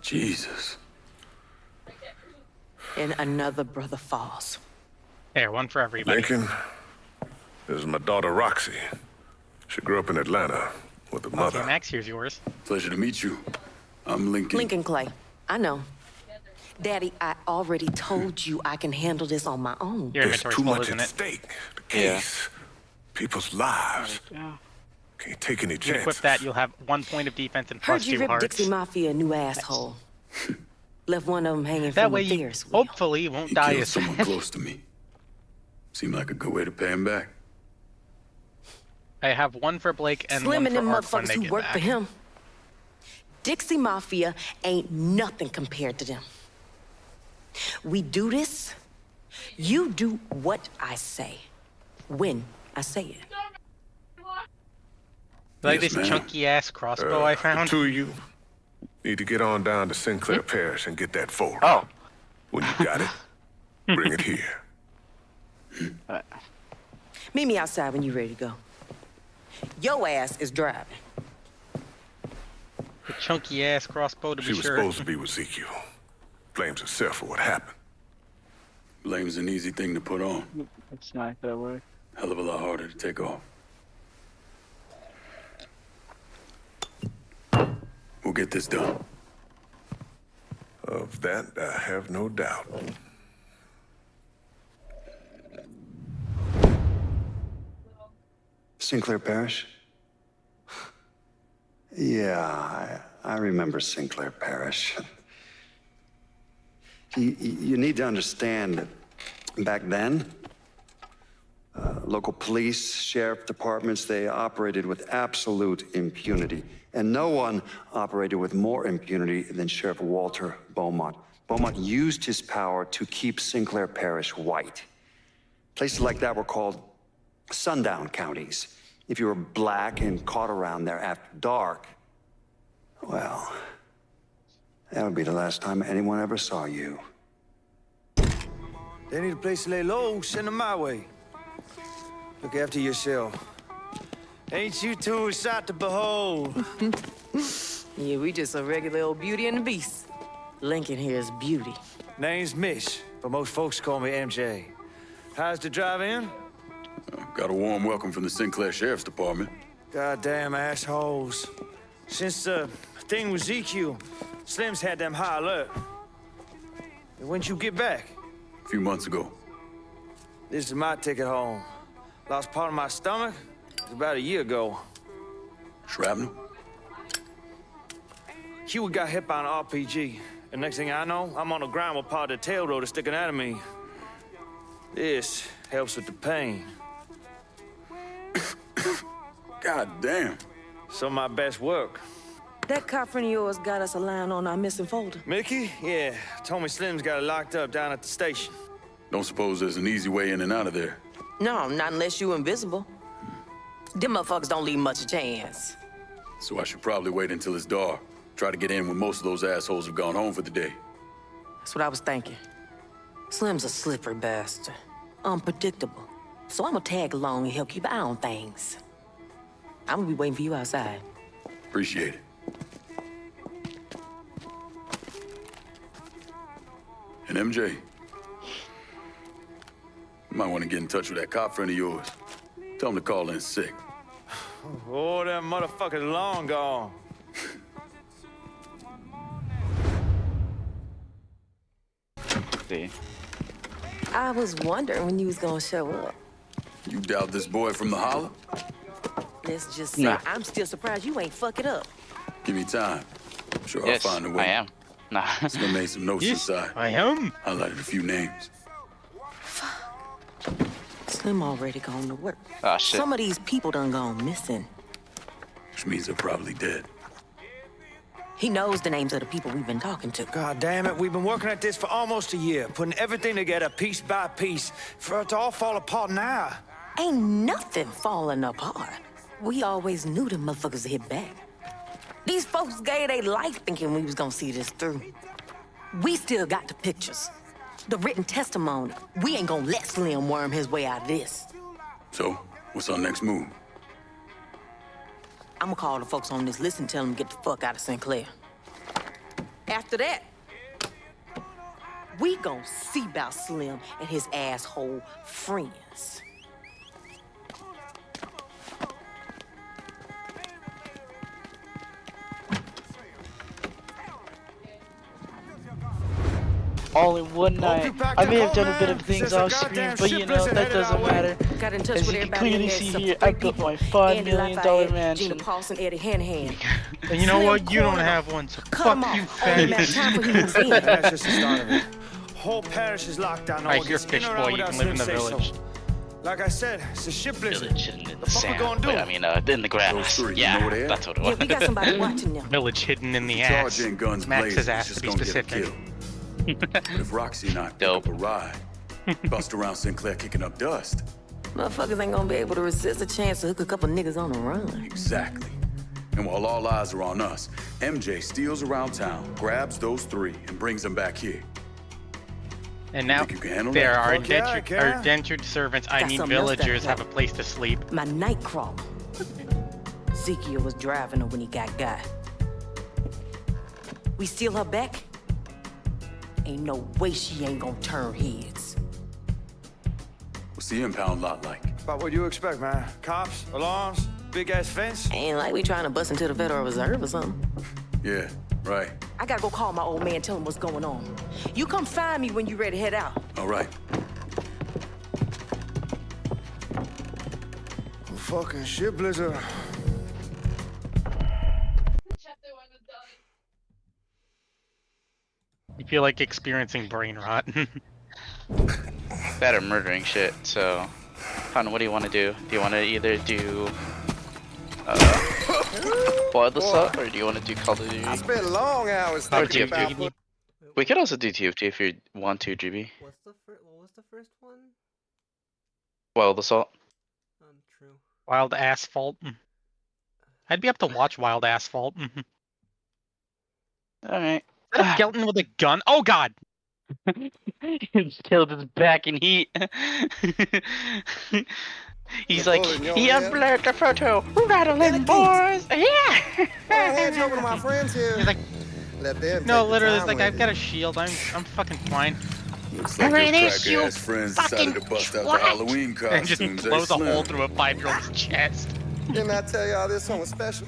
S5: Jesus.
S8: And another brother falls.
S3: Here, one for everybody.
S17: Lincoln, this is my daughter Roxy. She grew up in Atlanta with a mother.
S3: Okay, Max, here's yours.
S5: Pleasure to meet you. I'm Lincoln.
S8: Lincoln Clay. I know. Daddy, I already told you I can handle this on my own.
S3: Your
S17: There's
S3: inventory's
S17: too
S3: full,
S17: much
S3: isn't
S17: at
S3: it?
S17: stake. The case, people's lives. Can't take any
S3: You
S17: chances.
S3: equip that, you'll have 1 point of defense and
S8: Heard
S3: plus
S8: you
S3: 2
S8: ripped
S3: hearts.
S8: Dixie Mafia a new asshole. Left one of them hanging
S3: That
S8: from
S3: way
S8: a
S3: you
S8: Ferris wheel.
S3: hopefully won't
S5: He
S3: die
S5: killed
S3: as
S5: someone
S3: sad.
S5: close to me. Seemed like a good way to pay him back.
S3: I have 1 for Blake and
S8: Slim
S3: 1
S8: and
S3: for
S8: them
S3: Ark when
S8: motherfuckers
S3: they
S8: who
S3: get
S8: work
S3: back.
S8: for him. Dixie Mafia ain't nothing compared to them. We do this, you do what I say, when I say it.
S3: Like
S17: Yes,
S3: this
S17: ma'am.
S3: chunky ass crossbow I found.
S17: The two of you need to get on down to Sinclair Parish and get that folder.
S3: Oh.
S17: When you got it, bring it here.
S8: Meet me outside when you're ready to go. Your ass is driving.
S3: The chunky ass crossbow to
S17: She
S3: be
S17: was
S3: sure.
S17: supposed to be with Ezekiel. Blames herself for what happened.
S5: Blame's an easy thing to put on.
S23: It's not that way.
S5: Hell of a lot harder to take off. We'll get this done.
S17: Of that, I have no doubt.
S24: Sinclair Parish? Yeah, I remember Sinclair Parish. You need to understand that back then, local police, sheriff departments, they operated with absolute impunity. And no one operated with more impunity than Sheriff Walter Beaumont. Beaumont used his power to keep Sinclair Parish white. Places like that were called sundown counties. If you were black and caught around there after dark, well, that would be the last time anyone ever saw you.
S18: They need a place to lay low, send them my way. Look after yourself. Ain't you two a sight to behold?
S21: Yeah, we just a regular old Beauty and the Beast. Lincoln here is Beauty.
S18: Name's Mitch, but most folks call me MJ. How's the drive-in?
S5: Got a warm welcome from the Sinclair Sheriff's Department.
S18: Goddamn assholes. Since the thing with ZQ, Slim's had them high alert. When'd you get back?
S5: A few months ago.
S18: This is my ticket home. Lost part of my stomach about a year ago.
S5: Shrapnel?
S18: Huey got hit by an RPG. And next thing I know, I'm on the ground with part of the tail rotor sticking out of me. This helps with the pain.
S5: God damn.
S18: Some of my best work.
S21: That cop friend of yours got us a line on our missing folder.
S18: Mickey? Yeah. Told me Slim's got it locked up down at the station.
S5: Don't suppose there's an easy way in and out of there.
S21: No, not unless you invisible. Them motherfuckers don't leave much chance.
S5: So I should probably wait until it's dark. Try to get in when most of those assholes have gone home for the day.
S21: That's what I was thinking. Slim's a slippery bastard. Unpredictable. So I'm gonna tag along and help keep an eye on things. I'm gonna be waiting for you outside.
S5: Appreciate it. And MJ, you might want to get in touch with that cop friend of yours. Tell him to call in sick.
S18: Oh, that motherfucker's long gone.
S22: See.
S21: I was wondering when you was gonna show up.
S5: You doubt this boy from the holler?
S21: Let's just say
S22: Nah.
S21: I'm still surprised you ain't fuck it up.
S5: Give me time. I'm sure
S22: Yes,
S5: I'll find a way.
S22: I am. Nah.
S5: Slim made some notes
S3: Yes,
S5: inside.
S3: I am.
S5: Highlighted a few names.
S21: Slim already gone to work.
S22: Ah, shit.
S21: Some of these people done gone missing.
S5: Which means they're probably dead.
S21: He knows the names of the people we've been talking to.
S18: God damn it, we've been working at this for almost a year, putting everything together piece by piece, for it to all fall apart now.
S21: Ain't nothing falling apart. We always knew them motherfuckers would hit back. These folks gave their life thinking we was gonna see this through. We still got the pictures. The written testimony. We ain't gonna let Slim worm his way out of this.
S5: So, what's our next move?
S21: I'm gonna call the folks on this list and tell them to get the fuck out of Sinclair. After that, we gonna see about Slim and his asshole friends.
S22: All in one night. I may have done a bit of things off screen, but you know, that doesn't matter.
S21: Got in touch
S22: As
S21: with
S22: you can
S21: everybody
S22: clearly
S21: in there,
S22: see
S21: some
S22: here,
S21: three
S22: I built
S21: people.
S22: my $5
S21: Andy
S22: million
S21: Lafayette,
S22: mansion.
S21: Gina Paulson, Eddie Hanahan.
S3: And you know
S21: Slim
S3: what? You don't
S21: Corner.
S3: have one, so
S21: Cut 'em
S3: fuck you,
S21: off. Only amount of time for him to win.
S18: That's just the start of it. Whole parish is locked down. No
S3: I
S18: one
S3: hear
S18: gets in
S3: fish
S18: or
S3: boy,
S18: out
S3: you
S18: without
S3: can live in the
S18: Slim say so.
S3: village.
S18: Like I said, it's a ship blizzard.
S22: Village in the
S18: The fuck we
S22: sand.
S18: gonna do?
S22: Wait, I mean, in the grass.
S5: three, you
S22: Yeah,
S5: know where they at?
S22: that's what it
S21: Yeah,
S22: was.
S21: we got somebody watching them.
S3: Village hidden in the
S5: Charge
S3: ass.
S5: ain't guns
S3: Max
S5: blazing,
S3: has
S5: it's
S3: asked
S5: just
S3: to be
S5: gonna get a
S3: specific.
S5: kill. But if Roxy and I pick up a ride, bust around Sinclair kicking up dust.
S21: Motherfuckers ain't gonna be able to resist a chance to hook a couple niggas on the run.
S5: Exactly. And while all eyes are on us, MJ steals around town, grabs those three, and brings them back here.
S3: And now
S5: Think you can handle
S3: there
S5: that?
S3: are
S18: Fuck yeah, I
S3: indentured, or
S18: can.
S3: indentured servants, I
S21: Got
S3: mean
S21: something else that
S3: villagers, have a
S21: help.
S3: place to sleep.
S21: My night crawler. Ezekiel was driving her when he got. We steal her back? Ain't no way she ain't gonna turn heads.
S5: What's the impound lot like?
S18: About what you expect, man. Cops, alarms, big ass fence.
S21: Ain't like we trying to bust into the Federal Reserve or something.
S5: Yeah, right.
S21: I gotta go call my old man, tell him what's going on. You come find me when you ready to head out.
S5: All right.
S18: Fucking ship blizzard.
S3: You feel like experiencing brain rot.
S22: Better murdering shit, so Con, what do you want to do? Do you want to either do boil the salt, or do you want to do Call of Duty?
S2: I spent long hours
S22: Or
S2: thinking about
S22: TFT? We could also do TFT if you want to, GB.
S13: What was the first one?
S22: Boil the salt.
S13: True.
S3: Wild Asphalt. I'd be up to watch Wild Asphalt.
S22: Alright.
S3: Is that a skeleton with a gun? Oh god!
S22: He's killed his back in heat. He's
S2: The
S22: like,
S2: bullet in your
S22: yeah,
S2: head?
S22: blur the photo, rattling boys, yeah!
S2: Well, I'll hand you over to my friends here.
S3: He's like,
S2: Let them
S3: no,
S2: take
S3: literally,
S2: the
S3: it's
S2: time
S3: like,
S2: with
S3: I've got a shield, I'm fucking fine.
S14: Looks like
S3: Alright,
S14: your
S3: it's you
S14: cracker-ass friends decided to bust out the
S3: twat.
S14: Halloween
S3: And just
S14: costumes.
S3: blows a
S14: Slim?
S3: hole through a 5-year-old's chest.
S2: Didn't I tell y'all this one was special?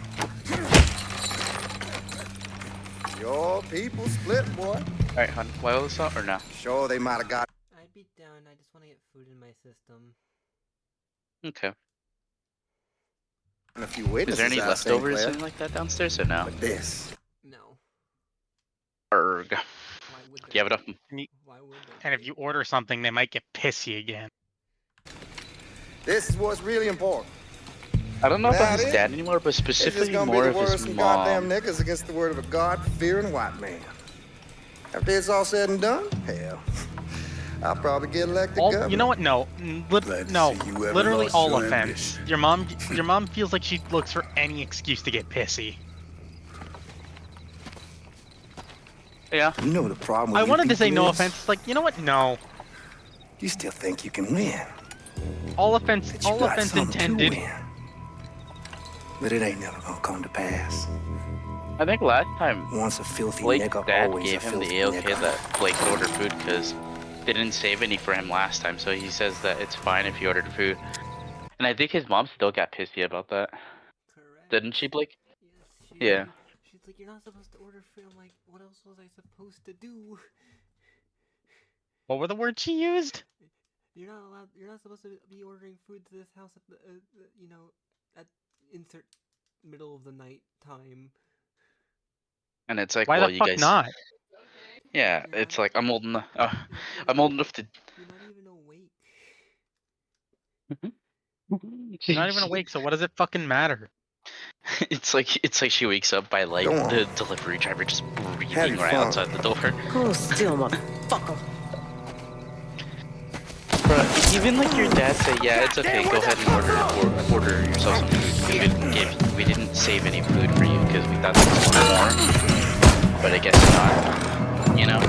S2: Your people split, boy.
S22: Alright, hon, boil the salt or no?
S2: Sure, they might have got.
S13: I'd be down. I just want to get food in my system.
S22: Okay.
S2: And a few
S22: Is
S2: witnesses.
S22: there any
S2: out, St.
S22: leftovers
S2: Clair.
S22: something like that downstairs or no?
S2: But this.
S13: No.
S22: Erg. Do you have enough?
S3: And if you order something, they might get pissy again.
S2: This is what's really important.
S22: I don't know
S2: Without
S22: about his
S2: it,
S22: dad anymore, but
S2: It's just
S22: specifically
S2: gonna
S22: more
S2: be
S22: of
S2: the worst
S22: his
S2: from
S22: mom.
S2: goddamn niggas against the word of a God-fearing white man. After it's all said and done, hell, I'll probably get elected governor.
S3: You know what? No, no.
S2: see you ever
S3: Literally
S2: lost
S3: all
S2: your
S3: offense. Your mom feels like she looks for any excuse to get pissy.
S22: Yeah.
S2: You know the problem with
S3: I
S2: you
S3: wanted to say
S2: people
S3: no
S2: is,
S3: offense. It's like, you know what? No.
S2: You still think you can win.
S3: All offense.
S2: But you
S3: All
S2: got
S3: offense
S2: something to
S3: intended.
S2: win. But it ain't never gonna come to pass.
S22: I think last time
S2: Once a filthy
S22: Blake's
S2: nigga,
S22: dad
S2: always
S22: gave
S2: a
S22: him the
S2: filthy
S22: AOK
S2: nigga.
S22: that Blake could order food because they didn't save any for him last time, so he says that it's fine if he ordered food. And I think his mom still got pissy about that. Didn't she, Blake? Yeah.
S13: She's like, you're not supposed to order food. I'm like, what else was I supposed to do?
S3: What were the words she used?
S13: You're not allowed. You're not supposed to be ordering food to this house at the, you know, at insert middle of the night time.
S22: And it's like,
S3: Why
S22: well,
S3: the
S22: you
S3: fuck
S22: guys.
S3: not?
S22: Yeah, it's like I'm old enough. I'm old enough to.
S13: You're not even awake.
S3: She's not even awake, so what does it fucking matter?
S22: It's like she wakes up by like
S2: Go on.
S22: the delivery driver just
S2: Have
S22: breathing
S2: your
S22: right
S2: fun.
S22: outside the door.
S21: Oh, still, motherfucker.
S22: But even like your dad say, yeah, it's okay, go ahead and order yourself some food because we didn't save any food for you because we thought there was more. But I guess not. You know.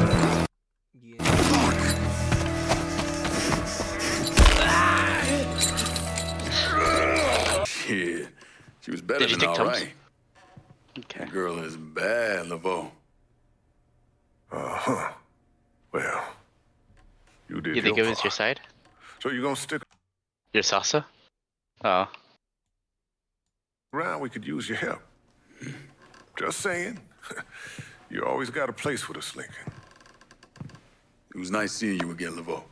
S14: Shit. She was better
S22: Did you
S14: than
S22: take
S14: all
S22: Tums?
S14: right. Okay. That girl is bad, Laveau.
S17: Uh-huh. Well, you did
S22: You think
S17: your
S22: it was
S17: part.
S22: your side?
S17: So you gonna stick
S22: Your salsa? Oh.
S17: around? We could use your help. Just saying. You always got a place with us, Lincoln.
S14: It was nice seeing you again, Laveau.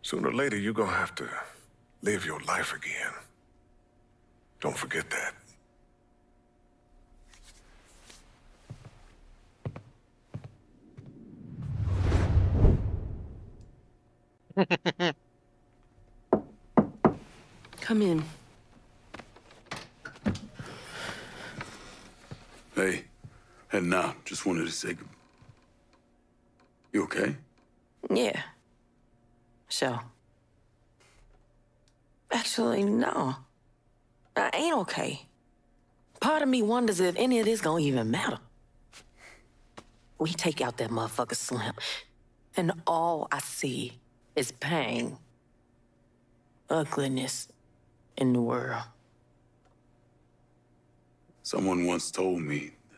S17: Sooner or later, you're gonna have to live your life again. Don't forget that.
S21: Come in.
S14: Hey, heading out. Just wanted to say. You okay?
S21: Yeah. So. Actually, no. I ain't okay. Part of me wonders if any of this gonna even matter. We take out that motherfucker Slim, and all I see is pain, ugliness in the world.
S14: Someone once told me that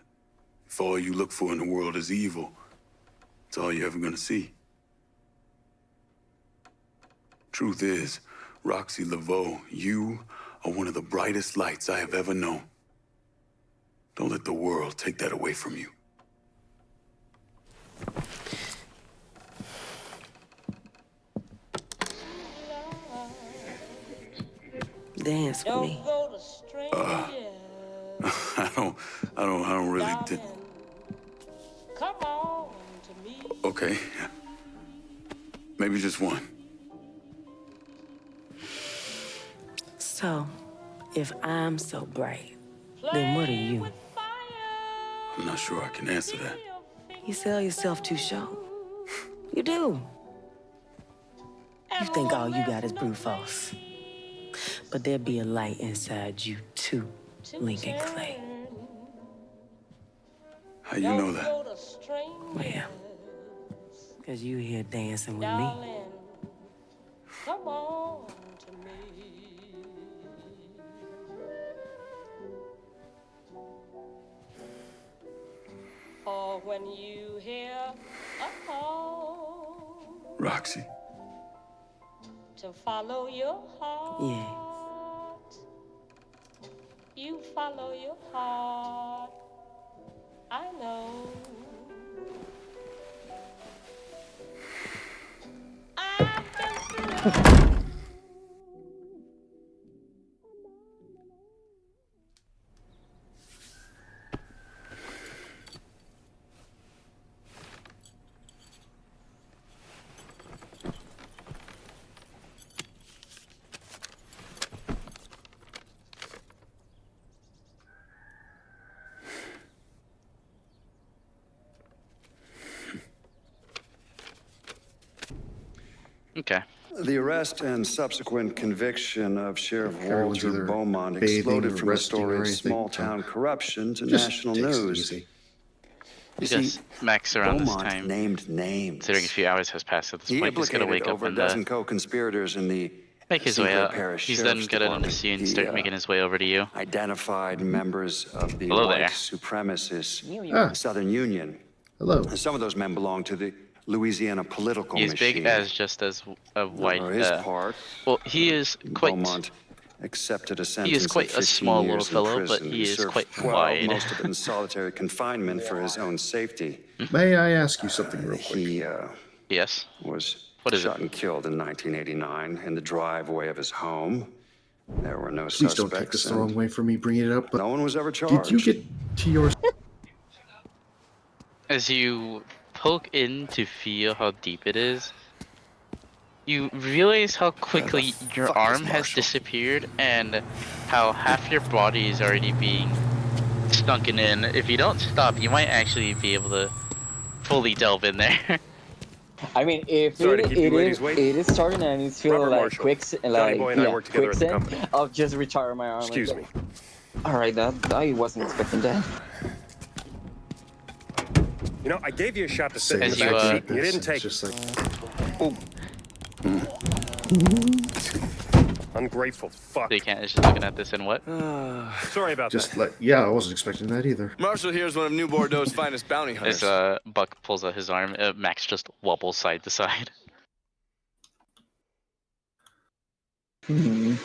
S14: if all you look for in the world is evil, it's all you're ever gonna see. Truth is, Roxy Laveau, you are one of the brightest lights I have ever known. Don't let the world take that away from you.
S21: Dance with me.
S14: I don't really did. Okay. Maybe just one.
S21: So, if I'm so bright, then what are you?
S5: I'm not sure I can answer that.
S21: You sell yourself too short. You do. You think all you got is brute force. But there be a light inside you, too, Lincoln Clay.
S5: How you know that?
S21: Well, because you here dancing with me.
S6: Come on to me. Or when you hear a call
S5: Roxy.
S6: to follow your heart.
S21: Yes.
S6: You follow your heart. I know.
S22: Okay.
S24: The arrest and subsequent conviction of Sheriff
S15: Everyone's
S24: Walter
S15: either
S24: Beaumont
S15: bathing
S24: exploded
S15: or
S24: from the
S15: resting or
S24: story of
S15: anything,
S24: small-town corruption to
S15: just
S24: national
S15: takes it
S24: news.
S15: easy.
S24: You
S22: Because
S24: see,
S22: Max around this
S24: Beaumont
S22: time,
S24: named names.
S22: considering a few hours has passed at this
S24: He
S22: point, he's got to
S24: implicated
S22: wake up
S24: over a
S22: and
S24: dozen co-conspirators in the
S22: make his
S24: St.
S22: way
S24: Clair
S22: out.
S24: Parish
S22: He's then
S24: Sheriff's
S22: got it on
S24: Department.
S22: his suit and
S24: He
S22: start making his way over to you.
S24: identified members of the
S22: Hello
S24: white
S22: there.
S24: supremacists,
S15: Ah.
S24: Southern Union.
S15: Hello.
S24: And some of those men belong to the Louisiana political
S22: He's
S24: machine.
S22: big as just as a white.
S24: For his part,
S22: well, he is quite.
S24: Beaumont accepted a
S22: He
S24: sentence
S22: is quite
S24: of
S22: a
S24: 15
S22: small little
S24: years in
S22: fellow, but
S24: prison.
S22: he is
S24: served
S22: quite
S24: 12,
S22: wide.
S24: most of it in solitary confinement for his own safety.
S15: May I ask you something real quick?
S24: He
S22: yes.
S24: Was
S22: what is
S24: shot and killed in 1989 in the driveway of his home. There were no
S15: Please
S24: suspects.
S15: don't take this the
S24: and
S15: wrong way for me bringing it up, but
S24: no one was ever
S15: did
S24: charged.
S15: you get to your...
S22: As you poke in to feel how deep it is, you realize how quickly your arm has disappeared and how half your body is already being sunken in. If you don't stop, you might actually be able to fully delve in there.
S19: I mean, if
S20: Sorry to keep you ladies
S19: it
S20: waiting.
S19: is starting and it's feel
S20: Robert
S19: like
S20: Marshall.
S19: quick,
S20: Johnny Boy and I work together at the
S19: quicksand,
S20: company.
S19: I'll just retire my arm.
S20: Excuse me.
S19: All right, that I wasn't expecting that.
S20: You know, I gave you a shot to sit in
S22: As
S20: the
S22: you,
S20: back seat. You didn't take
S15: just like...
S20: Ungrateful fuck.
S22: They can't. Is just looking at this and what?
S20: Sorry about
S15: Just
S20: that.
S15: like... Yeah, I wasn't expecting that either.
S9: Marshall here is one of New Bordeaux's finest bounty hunters.
S22: As Buck pulls out his arm, Max just wobbles side to side.
S19: I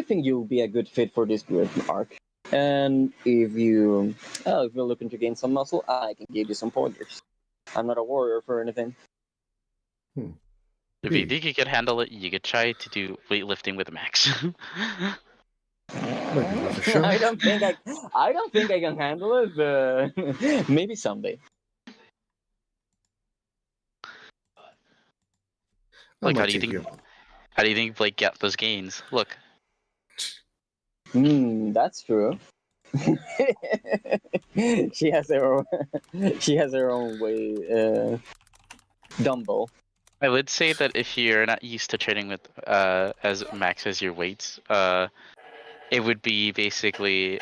S19: think you'll be a good fit for this group, Mark. And if you're looking to gain some muscle, I can give you some pointers. I'm not a warrior for anything.
S22: If you think you could handle it, you could try to do weightlifting with Max.
S15: Might be worth a shot.
S19: I don't think I can handle it, but maybe someday.
S22: Like,
S15: might
S22: how do you
S15: take
S22: think?
S15: you up.
S22: How do you think Blake got those gains? Look.
S19: That's true. She has her own way dumbbell.
S22: I would say that if you're not used to training with as Max as your weights, it would be basically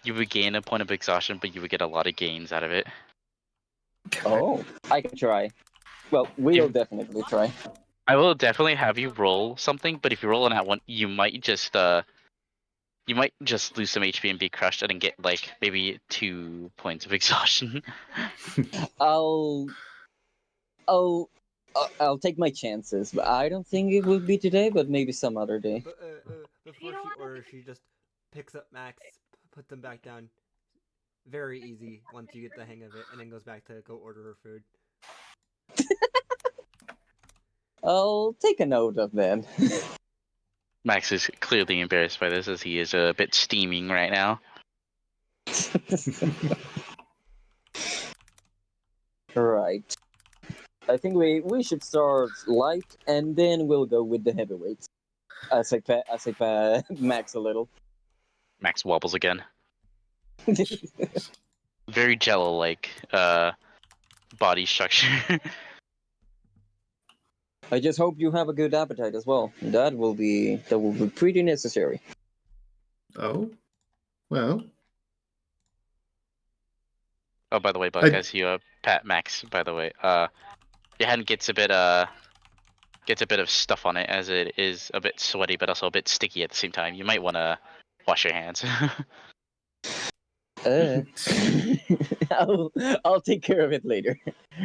S22: you would gain a point of exhaustion, but you would get a lot of gains out of it.
S19: Oh, I can try. Well, we'll definitely try.
S22: I will definitely have you roll something, but if you roll an at one, you might just lose some HP and be crushed, and then get like maybe 2 points of exhaustion.
S19: I'll take my chances, but I don't think it will be today, but maybe some other day.
S13: Before she orders, she just picks up Max, puts them back down. Very easy once you get the hang of it, and then goes back to go order her food.
S19: I'll take a note of that.
S22: Max is clearly embarrassed by this, as he is a bit steaming right now.
S19: Right. I think we should start light, and then we'll go with the heavyweights. As I Max a little.
S22: Max wobbles again. Very jello-like body structure.
S19: I just hope you have a good appetite as well. That will be pretty necessary.
S15: Oh, well.
S22: Oh, by the way, Buck, as you pat Max, by the way, your hand gets a bit of stuff on it, as it is a bit sweaty, but also a bit sticky at the same time. You might want to wash your hands.
S19: I'll take care of it later.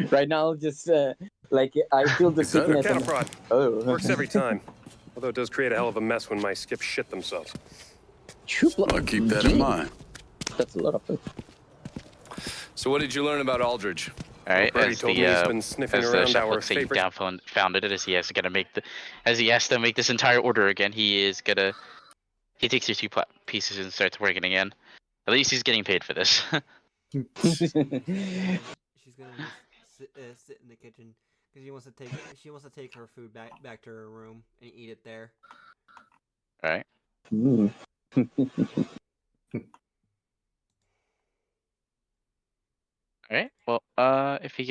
S19: Right now, just like I feel the stickiness.
S1: Cattle prod.
S19: Oh,
S1: Works every time. Although it does create a hell of a mess when my skips shit themselves.
S5: I'll keep that in mind.
S19: That's a lot of food.
S9: So what did you learn about Aldridge?
S22: All right,
S1: Birdie
S22: as
S1: told
S22: the
S1: me he's been sniffing around
S22: chef
S1: our
S22: looks like
S1: favorite-
S22: you founded it, as he has to make this entire order again. He takes your two pieces and starts working again. At least he's getting paid for this.
S13: She's gonna just sit in the kitchen because she wants to take her food back to her room and eat it there.
S22: All right. All right. Well, if you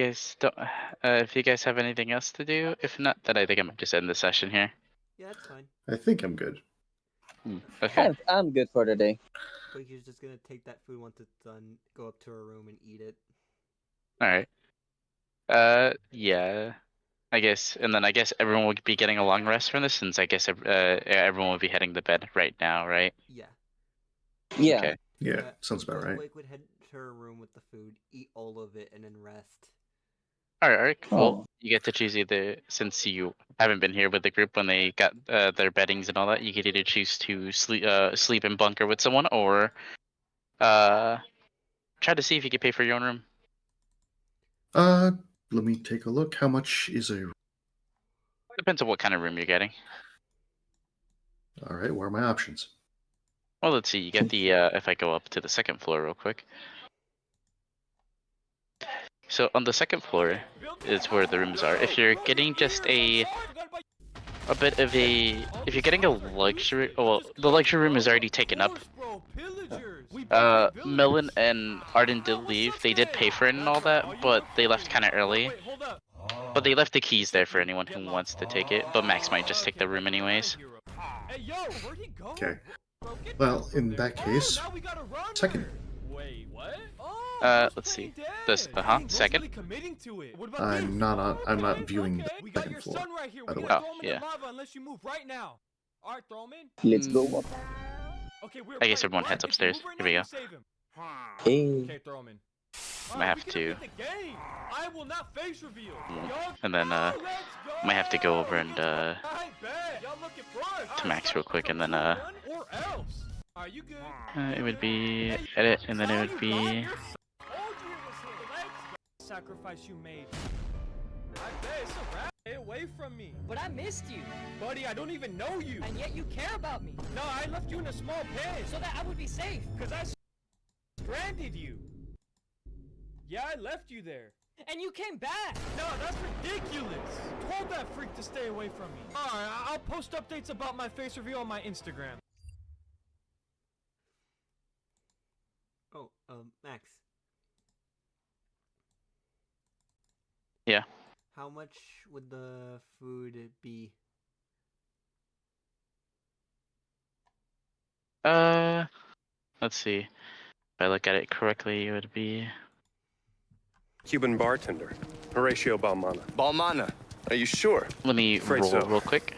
S22: guys have anything else to do, if not, then I think I might just end the session here.
S13: Yeah, that's fine.
S15: I think I'm good.
S22: Okay.
S19: I'm good for today.
S13: But she's just gonna take that food once it's done, go up to her room and eat it.
S22: All right. Yeah. I guess everyone would be getting a long rest from this, since I guess everyone would be heading to bed right now, right?
S13: Yeah.
S19: Yeah.
S22: Okay.
S15: Yeah, sounds about right.
S13: Blake would head to her room with the food, eat all of it, and then rest.
S22: All right.
S19: Oh.
S22: Well, you get to choose either, since you haven't been here with the group when they got their beddings and all that. You could either choose to sleep in bunker with someone, or try to see if you could pay for your own room.
S15: Let me take a look. How much is a...
S22: Depends on what kind of room you're getting.
S15: All right, what are my options?
S22: Well, let's see. You get the if I go up to the second floor real quick. So on the second floor is where the rooms are. If you're getting just if you're getting a luxury, well, the luxury room is already taken up. Millen and Arden did leave. They did pay for it and all that, but they left kind of early. But they left the keys there for anyone who wants to take it. But Max might just take the room anyways.
S15: Okay. Well, in that case, second.
S22: Let's see. This, second.
S15: I'm not viewing the second floor, by the way.
S22: Oh, yeah.
S19: Let's go up.
S22: I guess everyone heads upstairs. Here we go.
S19: Hey.
S22: Might have to. And then might have to go over and to Max real quick, and then it would be edit, and then it would be.
S4: Sacrifice you made. I bet it's a wrap. Stay away from me.
S8: But I missed you.
S4: Buddy, I don't even know you.
S8: And yet you care about me.
S4: No, I left you in a small pen.
S8: So that I would be safe.
S4: Because I stranded you. Yeah, I left you there.
S8: And you came back.
S4: No, that's ridiculous. Told that freak to stay away from me. Alright, I'll post updates about my face reveal on my Instagram.
S13: Oh, Max.
S22: Yeah.
S13: How much would the food be?
S22: Let's see. If I look at it correctly, it would be.
S1: Cuban bartender, Horatio Balmana.
S9: Balmana, are you sure?
S22: Let me roll
S1: so.
S22: real quick.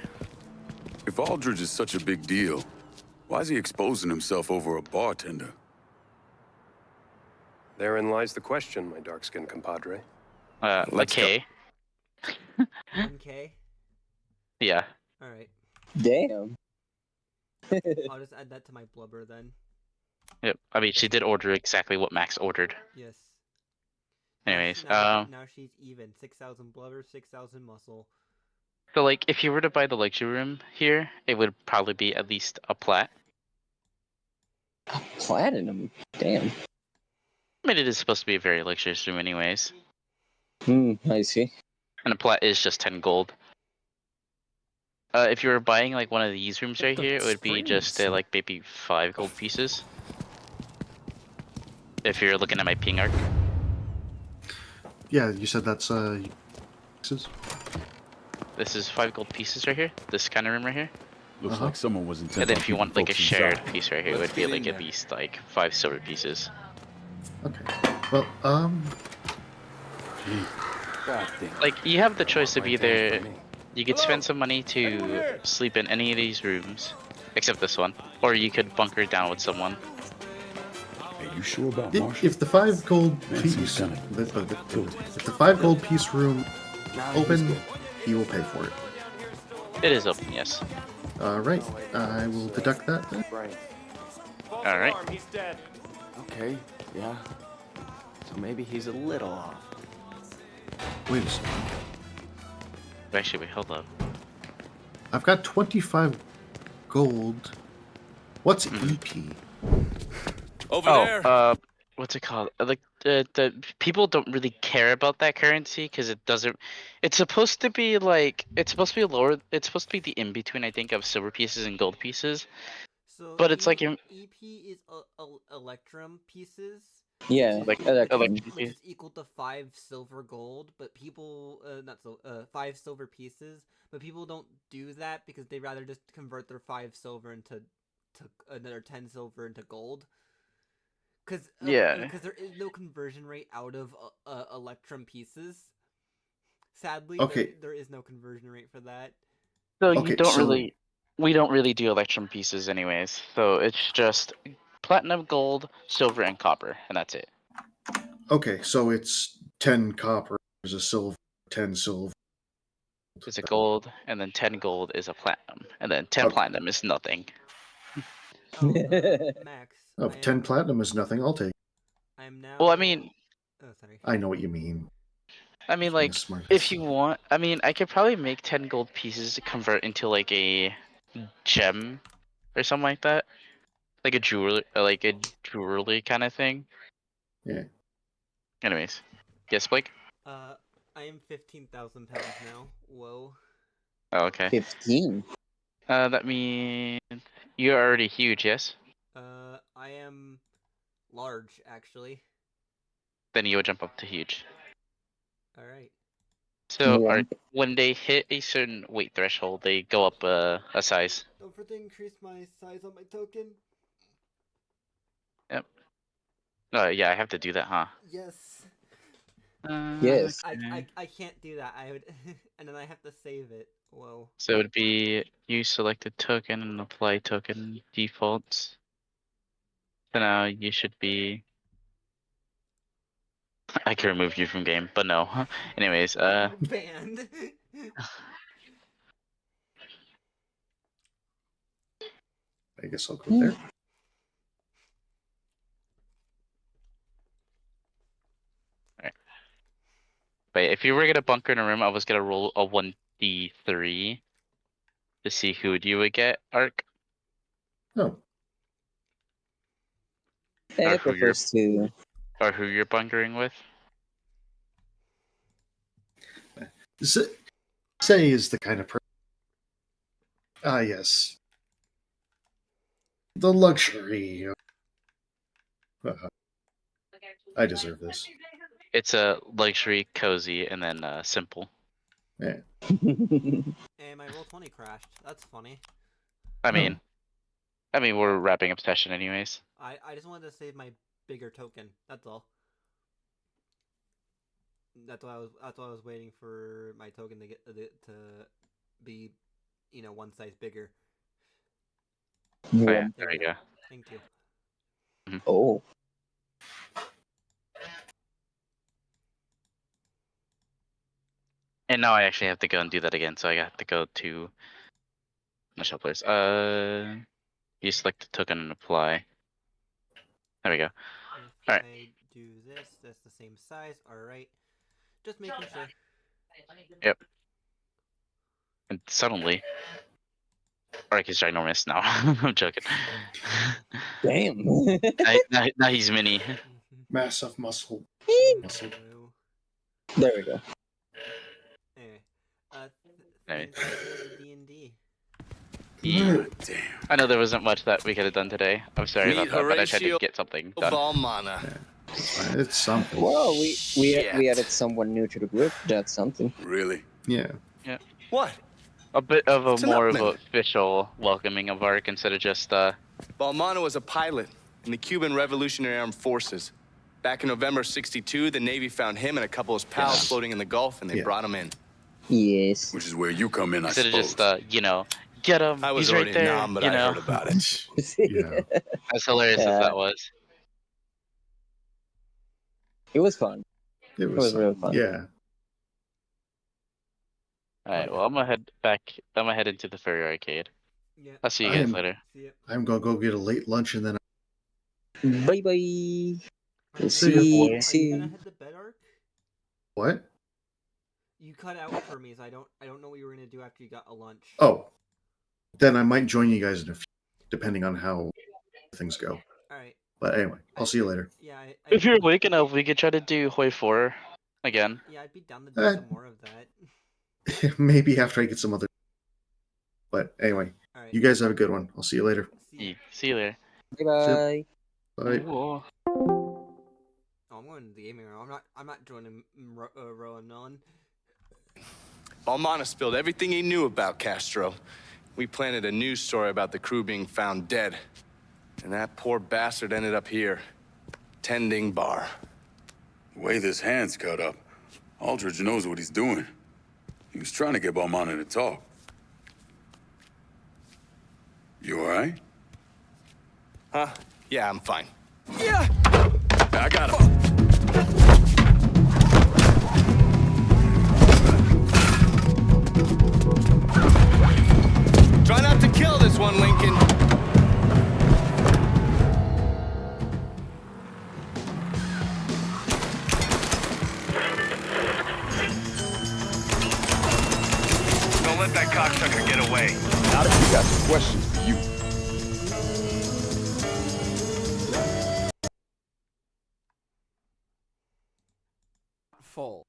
S5: If Aldridge is such a big deal, why is he exposing himself over a bartender?
S1: Therein lies the question, my dark-skinned compadre.
S22: A K.
S13: 1K?
S22: Yeah.
S13: Alright.
S19: Damn.
S13: I'll just add that to my blubber then.
S22: Yep. I mean, she did order exactly what Max ordered.
S13: Yes.
S22: Anyways,
S13: now she's even. 6,000 blubber, 6,000 muscle.
S22: So like, if you were to buy the luxury room here, it would probably be at least a plat.
S19: Platinum? Damn.
S22: I mean, it is supposed to be a very luxurious room anyways.
S19: I see.
S22: And a plat is just 10 gold. If you were buying like one of these rooms right here, it would be just like maybe 5 gold pieces. If you're looking at my ping arc.
S15: Yeah, you said that's pieces?
S22: This is 5 gold pieces right here. This kind of room right here.
S5: Looks like someone was intent
S22: And then
S5: on
S22: if you
S5: keeping
S22: want like a
S5: folks
S22: shared
S5: inside.
S22: piece right here, it
S5: Let's
S22: would be
S5: get
S22: like
S5: in
S22: at
S5: there.
S22: least like 5 silver pieces.
S15: Well,
S22: Like you have the choice of either you could spend some money to sleep in any of these rooms, except this one, or you could bunker down with someone.
S5: Are you sure about
S15: if the 5 gold piece, if the 5 gold piece room open, he will pay for it.
S22: It is open, yes.
S15: All right, I will deduct that then.
S22: All right.
S7: He's dead.
S11: Okay, yeah. So maybe he's a little off.
S15: Wait a second.
S22: Actually, wait, hold up.
S15: I've got 25 gold. What's EP?
S22: What's it called? Like the people don't really care about that currency because it doesn't. It's supposed to be like it's supposed to be lower. It's supposed to be the in between, I think, of silver pieces and gold pieces.
S13: So
S22: but it's like
S13: EP is electrum pieces.
S19: Yeah,
S13: Which is equal to 5 silver gold, but people not so 5 silver pieces, but people don't do that because they rather just convert their 5 silver into another 10 silver into gold. Because there is no conversion rate out of electrum pieces. Sadly, there is no conversion rate for that.
S22: So you don't really. We don't really do electrum pieces anyways. So it's just platinum, gold, silver, and copper, and that's it.
S15: Okay, so it's 10 copper is a silver, 10 silver.
S22: It's a gold, and then 10 gold is a platinum, and then 10 platinum is nothing.
S13: Max.
S15: Oh, 10 platinum is nothing. I'll take.
S13: I'm now.
S22: Well, I mean.
S13: Oh, sorry.
S15: I know what you mean.
S22: I mean, like, if you want, I mean, I could probably make 10 gold pieces to convert into like a gem or something like that, like a jewelry kind of thing.
S15: Yeah.
S22: Anyways, yes, Blake.
S13: I am 15,000 pounds now. Whoa.
S22: Oh, okay.
S19: 15.
S22: That means you're already huge, yes?
S13: I am large, actually.
S22: Then you would jump up to huge.
S13: All right.
S22: So, when they hit a certain weight threshold, they go up a size.
S13: Don't forget to increase my size on my token.
S22: Yep. Yeah, I have to do that, huh?
S13: Yes.
S19: Yes.
S13: I can't do that. I would, and then I have to save it. Whoa.
S22: So it would be you selected token and apply token defaults. So now you should be. I can remove you from game, but no. Anyways,
S13: banned.
S15: I guess I'll go there.
S22: Alright. But if you were gonna bunker in a room, I was gonna roll a 1d3 to see who you would get, Arc.
S15: Oh.
S19: Yeah, it prefers to.
S22: Or who you're bunkering with.
S15: Say is the kind of person. Ah, yes. The luxury. I deserve this.
S22: It's a luxury, cozy, and then simple.
S15: Yeah.
S13: And my Roll20 crashed. That's funny.
S22: I mean, we're wrapping up session anyways.
S13: I just wanted to save my bigger token. That's all. That's why I was waiting for my token to get to be, one size bigger.
S22: Oh, yeah, there you go.
S13: Thank you.
S22: Mm-hmm.
S19: Oh.
S22: And now I actually have to go and do that again, so I have to go to my shell players. You select the token and apply. There we go.
S13: If
S22: Alright.
S13: I do this, that's the same size. Alright. Just making sure.
S22: Yep. And suddenly, Arc is ginormous now. I'm joking.
S19: Damn.
S22: now he's mini.
S15: Massive muscle.
S19: There we go.
S13: Anyway,
S22: Anyway.
S13: thanks for the D&D.
S22: I know there wasn't much that we could have done today. I'm sorry
S9: Meet
S22: about that, but I tried to
S9: Horatio
S22: get something done.
S9: Balmana.
S15: It's something.
S19: Well, we added someone new to the group. That's something.
S5: Really?
S15: Yeah.
S22: Yeah.
S9: What?
S22: A bit of a
S9: It's an
S22: more of
S9: upman.
S22: a official welcoming of Ark instead of just
S9: Balmana was a pilot in the Cuban Revolutionary Armed Forces. Back in November '62, the Navy found him and a couple of his pals floating in the Gulf, and they brought him in.
S19: Yes.
S5: Which is where you come in, I
S22: instead of
S5: suppose.
S22: just you know, get him.
S9: I was
S22: He's
S9: already
S22: right there.
S9: numb, but
S22: you
S9: I
S22: know,
S9: heard about it.
S15: Yeah.
S22: as hilarious as that was.
S19: It was fun.
S15: It
S19: was real fun.
S15: Yeah.
S22: All right. Well, I'm gonna head into the Furry Arcade.
S13: Yeah.
S22: I'll see you guys later.
S15: I'm gonna go get a late lunch and then.
S19: Bye bye.
S15: See
S13: Are you
S19: See.
S13: gonna head to bed, Ark?
S15: What?
S13: You cut out for me, so I don't know what you were gonna do after you got a lunch.
S15: Oh, then I might join you guys in a few, depending on how things go.
S13: All right.
S15: But anyway, I'll see you later.
S13: Yeah.
S22: If you're awake enough, we could try to do Hoi 4 again.
S13: Yeah, I'd be down to do some more of that.
S15: Maybe after I get some other. But anyway,
S13: Alright.
S15: you guys have a good one. I'll see you later.
S22: See you later.
S19: Bye
S15: Bye.
S22: Cool.
S13: Oh, I'm going to the gaming room. I'm not joining Rowan on.
S9: Balmana spilled everything he knew about Castro. We planted a news story about the crew being found dead. And that poor bastard ended up here, tending bar.
S5: The way this hand's cut up, Aldridge knows what he's doing. He was trying to get Balmana to talk. You all right?
S9: Huh? Yeah, I'm fine.
S5: Yeah! I got him.
S9: Try not to kill this one, Lincoln.
S5: Don't let that cocksucker get away. Now that we got some questions for you.
S13: Full.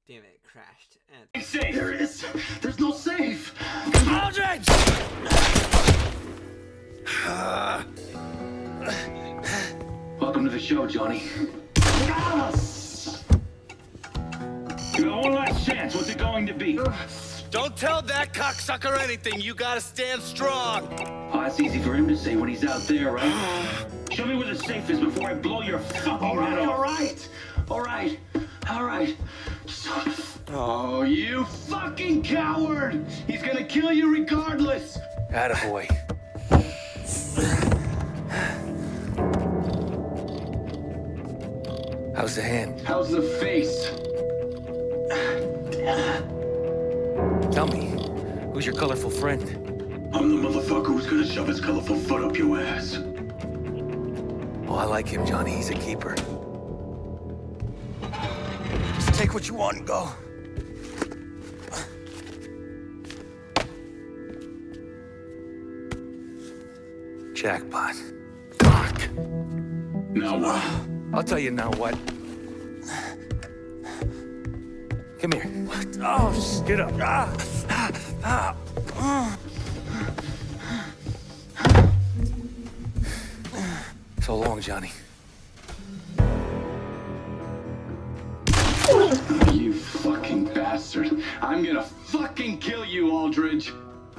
S13: Damn it, it crashed. And
S14: Safe. There is. There's no safe.
S18: Aldridge!
S14: Welcome to the show, Johnny. Yes! You got one last chance. What's it going to be?
S9: Don't tell that cocksucker anything. You gotta stand strong.
S14: Oh, that's easy for him to say when he's out there, right? Show me where the safe is before I blow your fucking head off. All right. Oh, you fucking coward! He's gonna kill you regardless.
S18: Attaboy. How's the hand?
S14: How's the face?
S18: Tell me, who's your colorful friend?
S14: I'm the motherfucker who's gonna shove his colorful foot up your ass.
S18: Oh, I like him, Johnny. He's a keeper. Just take what you want and go. Jackpot. Doc!
S14: Now what?
S18: I'll tell you now what. Come here. What? Oh, get up. So long, Johnny.
S14: You fucking bastard. I'm gonna fucking kill you, Aldridge.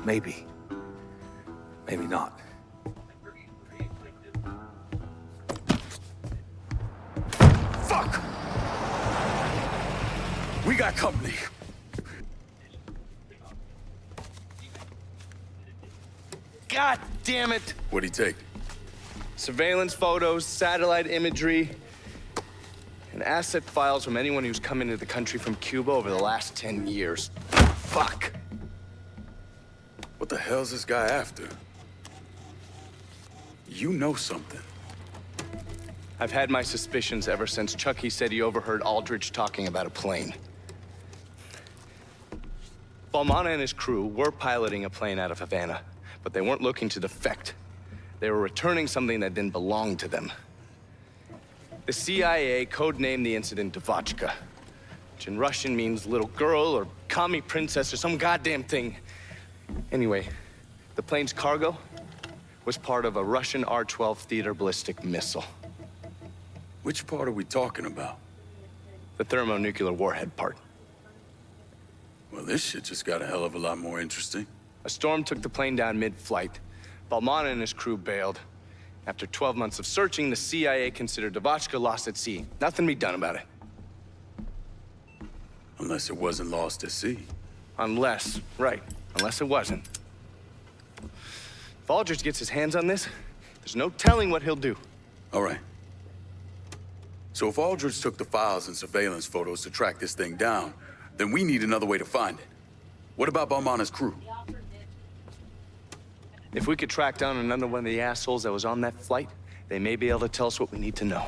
S18: Maybe. Maybe not.
S5: Fuck! We got company.
S9: God damn it!
S5: What'd he take?
S9: Surveillance photos, satellite imagery, and asset files from anyone who's come into the country from Cuba over the last 10 years. Fuck.
S5: What the hell's this guy after? You know something.
S9: I've had my suspicions ever since Chucky said he overheard Aldridge talking about a plane. Balmana and his crew were piloting a plane out of Havana, but they weren't looking to defect. They were returning something that didn't belong to them. The CIA codenamed the incident Devachka, which in Russian means little girl or commie princess or some goddamn thing. Anyway, the plane's cargo was part of a Russian R-12 theater ballistic missile.
S5: Which part are we talking about?
S9: The thermonuclear warhead part.
S5: Well, this shit just got a hell of a lot more interesting.
S9: A storm took the plane down mid-flight. Balmana and his crew bailed. After 12 months of searching, the CIA considered Devachka lost at sea. Nothing to be done about it.
S5: Unless it wasn't lost at sea.
S9: Unless, right, unless it wasn't. If Aldrich gets his hands on this, there's no telling what he'll do.
S5: All right. So if Aldrich took the files and surveillance photos to track this thing down, then we need another way to find it. What about Balmana's crew?
S9: If we could track down another one of the assholes that was on that flight, they may be able to tell us what we need to know.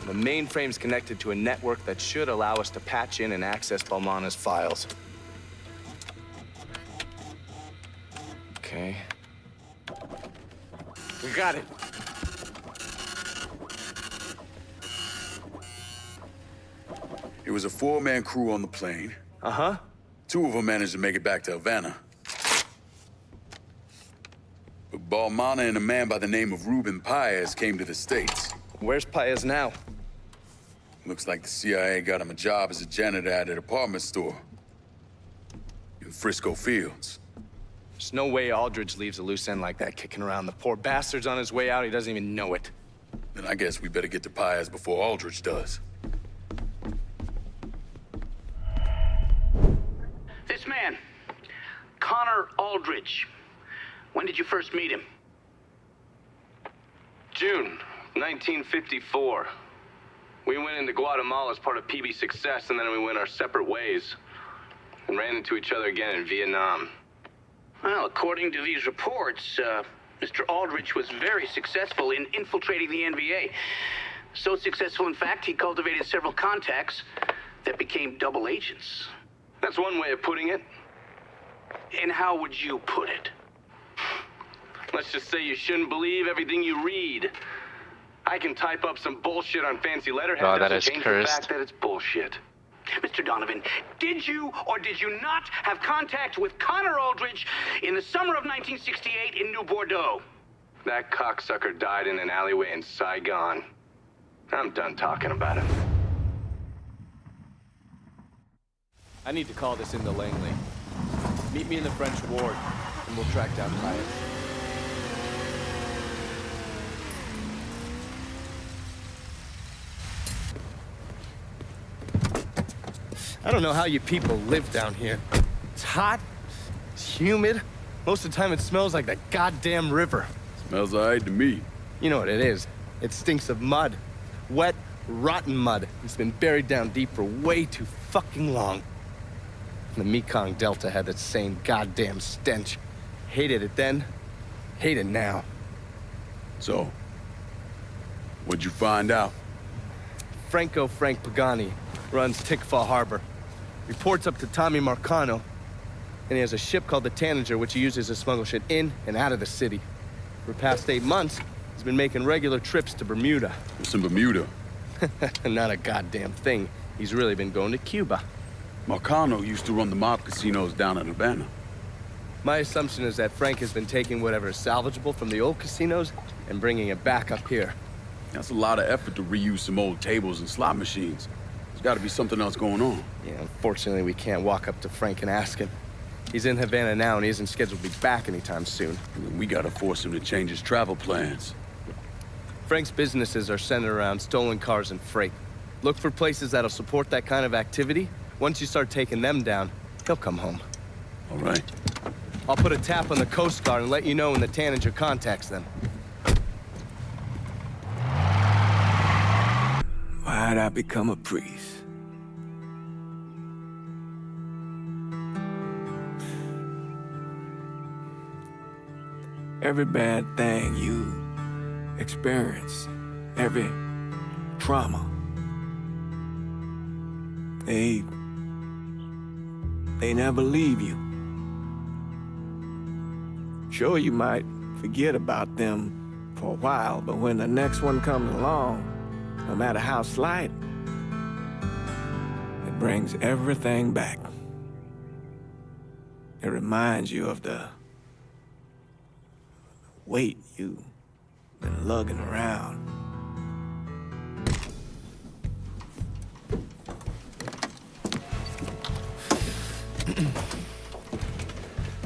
S9: The mainframe's connected to a network that should allow us to patch in and access Balmana's files. Okay. We got it.
S5: It was a 4-man crew on the plane.
S9: Uh-huh.
S5: 2 of them managed to make it back to Havana. But Balmana and a man by the name of Ruben Paez came to the States.
S9: Where's Paez now?
S5: Looks like the CIA got him a job as a janitor at an apartment store in Frisco Fields.
S9: There's no way Aldridge leaves a loose end like that kicking around. The poor bastard's on his way out, he doesn't even know it.
S5: Then I guess we better get to Paez before Aldrich does.
S7: This man, Connor Aldridge. When did you first meet him?
S10: June 1954. We went into Guatemala as part of PB Success, and then we went our separate ways. And ran into each other again in Vietnam.
S7: Well, according to these reports, Mr. Aldrich was very successful in infiltrating the NVA. So successful, in fact, he cultivated several contacts that became double agents.
S10: That's one way of putting it.
S7: And how would you put it?
S10: Let's just say you shouldn't believe everything you read. I can type up some bullshit on fancy letterhead.
S22: Oh, that
S10: doesn't
S22: is
S10: change
S22: cursed.
S10: the fact that it's bullshit.
S7: Mr. Donovan, did you or did you not have contact with Connor Aldridge in the summer of 1968 in New Bordeaux?
S10: That cocksucker died in an alleyway in Saigon. I'm done talking about it.
S9: I need to call this into Langley. Meet me in the French ward, and we'll track down Paez. I don't know how you people live down here. It's hot, it's humid. Most of the time it smells like the goddamn river.
S5: Smells all right to me.
S9: You know what it is. It stinks of mud. Wet, rotten mud. It's been buried down deep for way too fucking long. The Mekong Delta had that same goddamn stench. Hated it then, hate it now.
S5: So, what'd you find out?
S9: Frank Pagani runs Tikfa Harbor. Reports up to Tommy Marcano, and he has a ship called the Tanager, which he uses to smuggle shit in and out of the city. For the past 8 months, he's been making regular trips to Bermuda.
S5: What's in Bermuda?
S9: Not a goddamn thing. He's really been going to Cuba.
S5: Marcano used to run the mob casinos down in Havana.
S9: My assumption is that Frank has been taking whatever is salvageable from the old casinos and bringing it back up here.
S5: That's a lot of effort to reuse some old tables and slot machines. There's got to be something else going on.
S9: Yeah, unfortunately, we can't walk up to Frank and ask him. He's in Havana now, and he isn't scheduled to be back anytime soon.
S5: We got to force him to change his travel plans.
S9: Frank's businesses are centered around stolen cars and freight. Look for places that'll support that kind of activity. Once you start taking them down, he'll come home.
S5: All right.
S9: I'll put a tap on the Coast Guard and let you know when the Tanager contacts them.
S12: Why'd I become a priest? Every bad thing you experience, every trauma, they never leave you. Sure, you might forget about them for a while, but when the next one comes along, no matter how slight, brings everything back. It reminds you of the weight you've been lugging around.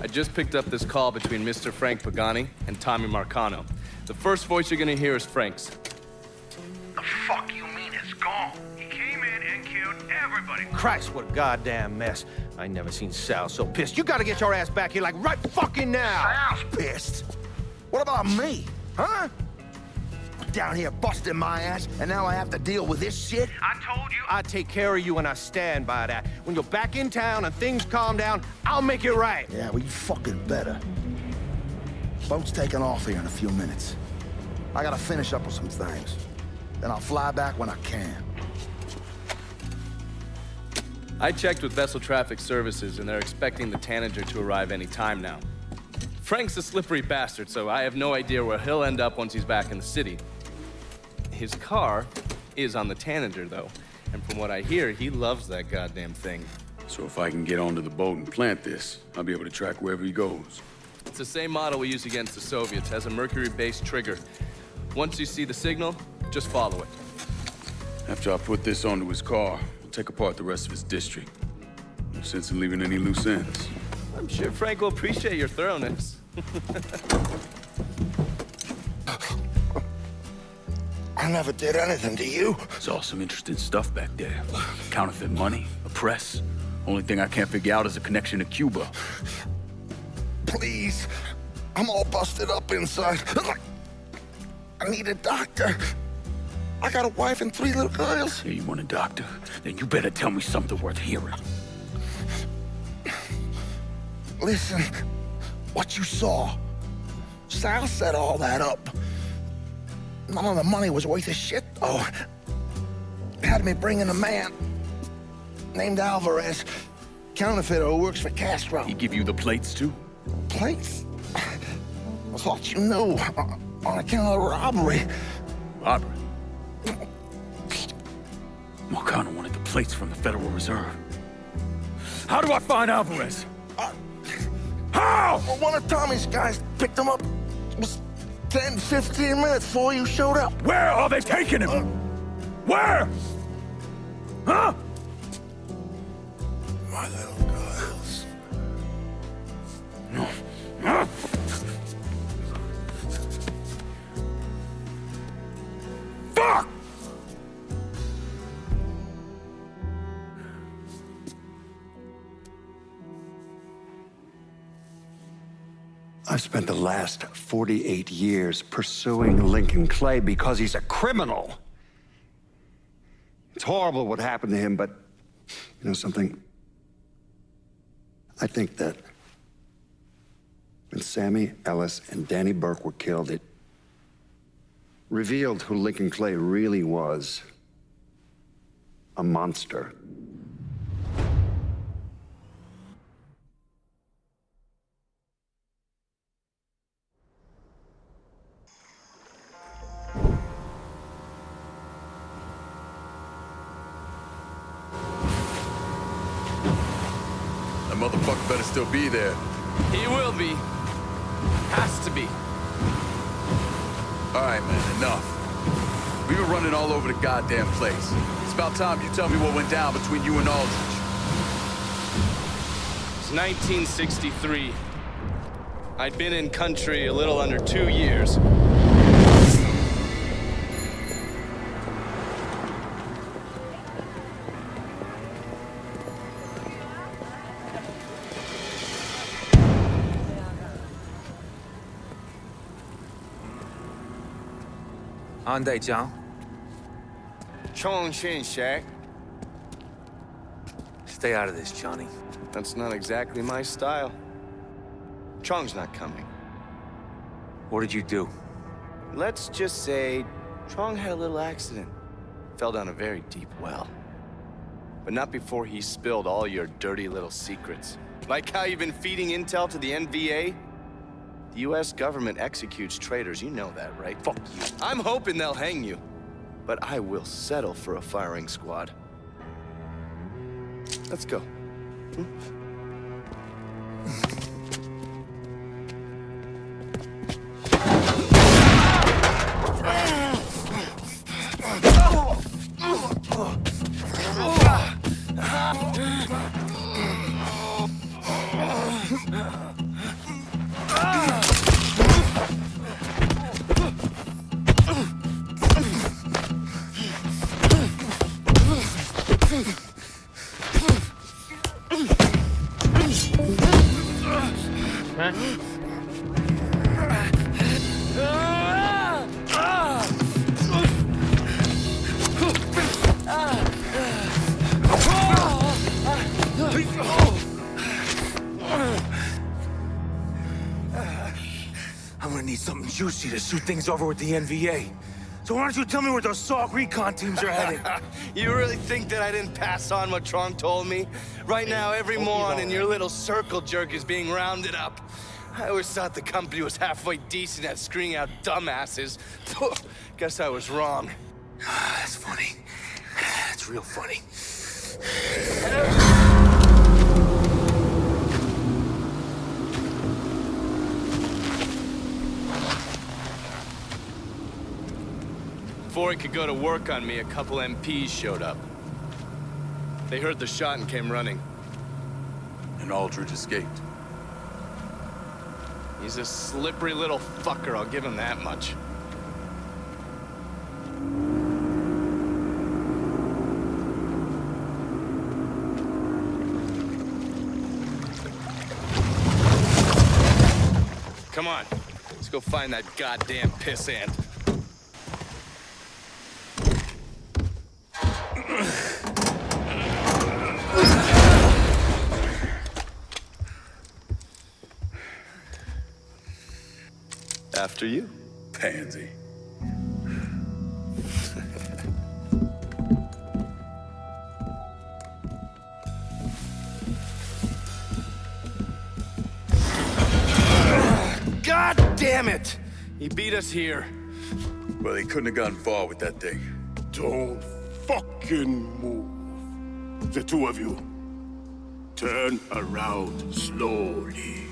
S9: I just picked up this call between Mr. Frank Pagani and Tommy Marcano. The first voice you're gonna hear is Frank's.
S14: The fuck you mean it's gone? He came in and killed everybody.
S18: Christ, what a goddamn mess. I never seen Sal so pissed. You gotta get your ass back here like right fucking now.
S14: Sal's pissed. What about me? Huh? Down here busting my ass, and now I have to deal with this shit?
S18: I told you I'd take care of you, and I stand by that. When you're back in town and things calm down, I'll make it right.
S14: Yeah, well, you fucking better. Boat's taking off here in a few minutes. I gotta finish up with some things. Then I'll fly back when I can.
S9: I checked with Vessel Traffic Services, and they're expecting the Tanager to arrive any time now. Frank's a slippery bastard, so I have no idea where he'll end up once he's back in the city. His car is on the Tanager, though, and from what I hear, he loves that goddamn thing.
S5: So if I can get onto the boat and plant this, I'll be able to track wherever he goes.
S9: It's the same model we used against the Soviets, has a mercury-based trigger. Once you see the signal, just follow it.
S5: After I put this onto his car, we'll take apart the rest of his district. No sense in leaving any loose ends.
S9: I'm sure Frank will appreciate your thoroughness.
S14: I never did anything to you.
S5: Saw some interesting stuff back there. Counterfeit money, a press. Only thing I can't figure out is a connection to Cuba.
S14: Please. I'm all busted up inside. I need a doctor. I got a wife and 3 little girls.
S5: Yeah, you want a doctor? Then you better tell me something worth hearing.
S14: Listen, what you saw. Sal set all that up. None of the money was worth a shit, though. Had me bring in a man named Alvarez, counterfeiter who works for Castro.
S5: He give you the plates, too?
S14: Plates? I thought you knew. On account of the robbery.
S5: Robbery? Marcano wanted the plates from the Federal Reserve. How do I find Alvarez? How?
S14: Well, one of Tommy's guys picked him up. It was 10, 15 minutes before you showed up.
S5: Where are they taking him? Where? Huh?
S14: My little girls.
S5: No. Huh? Fuck!
S24: I've spent the last 48 years pursuing Lincoln Clay because he's a criminal. It's horrible what happened to him, but you know something? I think that when Sammy Ellis and Danny Burke were killed, it revealed who Lincoln Clay really was. A monster.
S5: That motherfucker better still be there.
S9: He will be. Has to be.
S5: All right, man, enough. We've been running all over the goddamn place. It's about time you tell me what went down between you and Aldrich.
S9: It's 1963. I'd been in country a little under 2 years.
S18: Ande John. Chong Shin Shak. Stay out of this, Johnny.
S11: That's not exactly my style. Chong's not coming.
S18: What did you do?
S11: Let's just say Chong had a little accident. Fell down a very deep well. But not before he spilled all your dirty little secrets. Like how you've been feeding intel to the NVA? The US government executes traitors, you know that, right? Fuck you. I'm hoping they'll hang you. But I will settle for a firing squad. Let's go.
S18: I'm gonna need something juicy to shoot things over with the NVA. So why don't you tell me where those SALT recon teams are heading?
S11: You really think that I didn't pass on what Trong told me? Right now, every moron in your little circle jerk is being rounded up. I always thought the company was halfway decent at screening out dumbasses. Guess I was wrong.
S18: That's funny. That's real funny.
S9: Before he could go to work on me, a couple MPs showed up. They heard the shot and came running.
S5: And Aldridge escaped.
S9: He's a slippery little fucker, I'll give him that much. Come on, let's go find that goddamn pissant.
S11: After you.
S5: Pansy.
S11: God damn it! He beat us here.
S5: Well, he couldn't have gotten far with that thing.
S14: Don't fucking move. The two of you. Turn around slowly.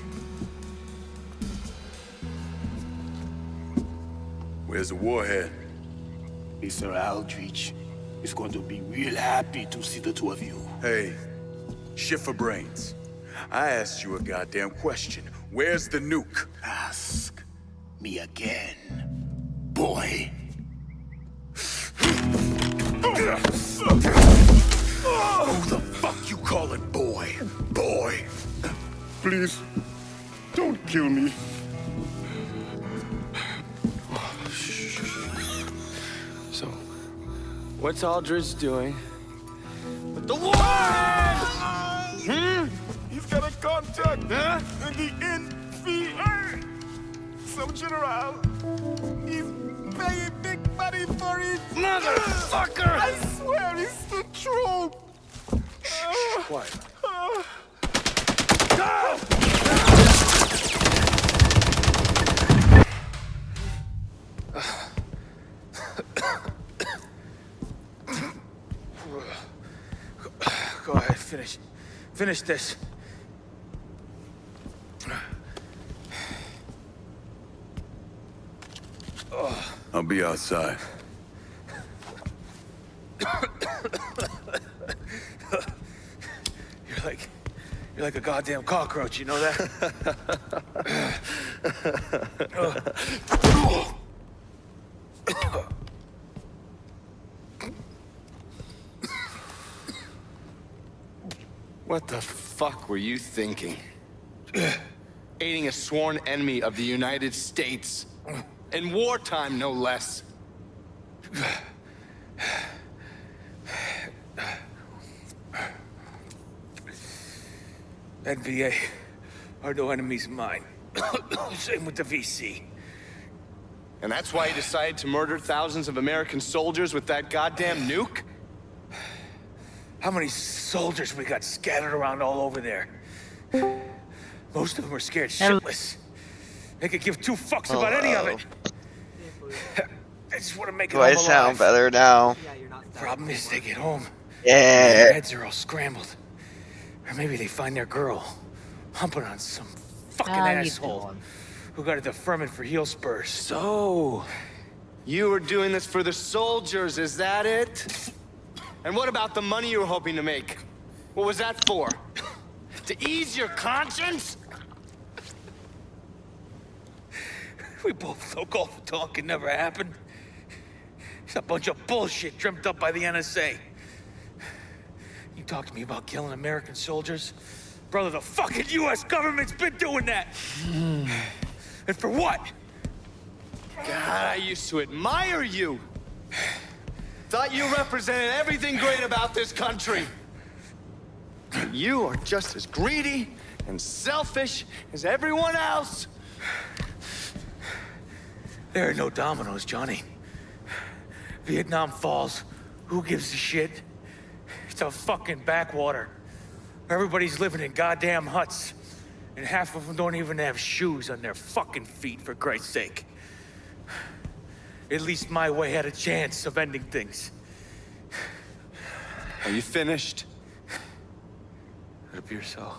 S5: Where's the warhead?
S14: Mr. Aldrich is going to be real happy to see the two of you.
S5: Hey, shift for brains. I asked you a goddamn question. Where's the nuke?
S14: Ask me again, boy.
S5: Who the fuck you calling boy? Boy.
S14: Please, don't kill me.
S9: So, what's Aldridge doing?
S14: But the warhead! He's got a contact in the NVA. Some general. He's paying big money for it.
S9: Motherfucker!
S14: I swear it's the truth.
S5: Quiet.
S18: Go ahead, finish this.
S5: I'll be outside.
S18: You're like a goddamn cockroach, you know that?
S11: What the fuck were you thinking? Aiding a sworn enemy of the United States. In wartime, no less.
S18: NVA are no enemies of mine. Same with the VC.
S11: And that's why you decided to murder thousands of American soldiers with that goddamn nuke?
S18: How many soldiers we got scattered around all over there? Most of them are scared shitless. They could give two fucks about any of it. I just want to make it
S2: Do I
S18: home
S2: sound
S18: alive.
S2: better now?
S18: Problem is, they get home.
S2: Yeah.
S18: Their heads are all scrambled. Or maybe they find their girl humping on some fucking
S2: How you
S18: asshole
S2: doing?
S18: who got a deferment for heel spurs.
S11: So, you were doing this for the soldiers, is that it? And what about the money you were hoping to make? What was that for? To ease your conscience?
S18: We both know Gulf of Tonkin never happened. It's a bunch of bullshit dreamt up by the NSA. You talk to me about killing American soldiers? Brother, the fucking US government's been doing that! And for what?
S11: God, I used to admire you. Thought you represented everything great about this country. You are just as greedy and selfish as everyone else.
S18: There are no dominoes, Johnny. Vietnam falls. Who gives a shit? It's a fucking backwater. Everybody's living in goddamn huts. And half of them don't even have shoes on their fucking feet, for Christ's sake. At least my way had a chance of ending things.
S11: Are you finished?
S18: It appears so.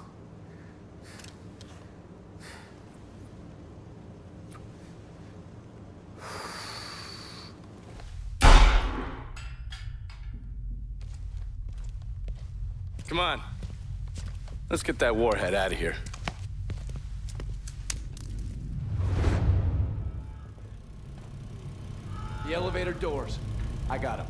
S11: Come on. Let's get that warhead out of here.
S9: The elevator doors. I got him.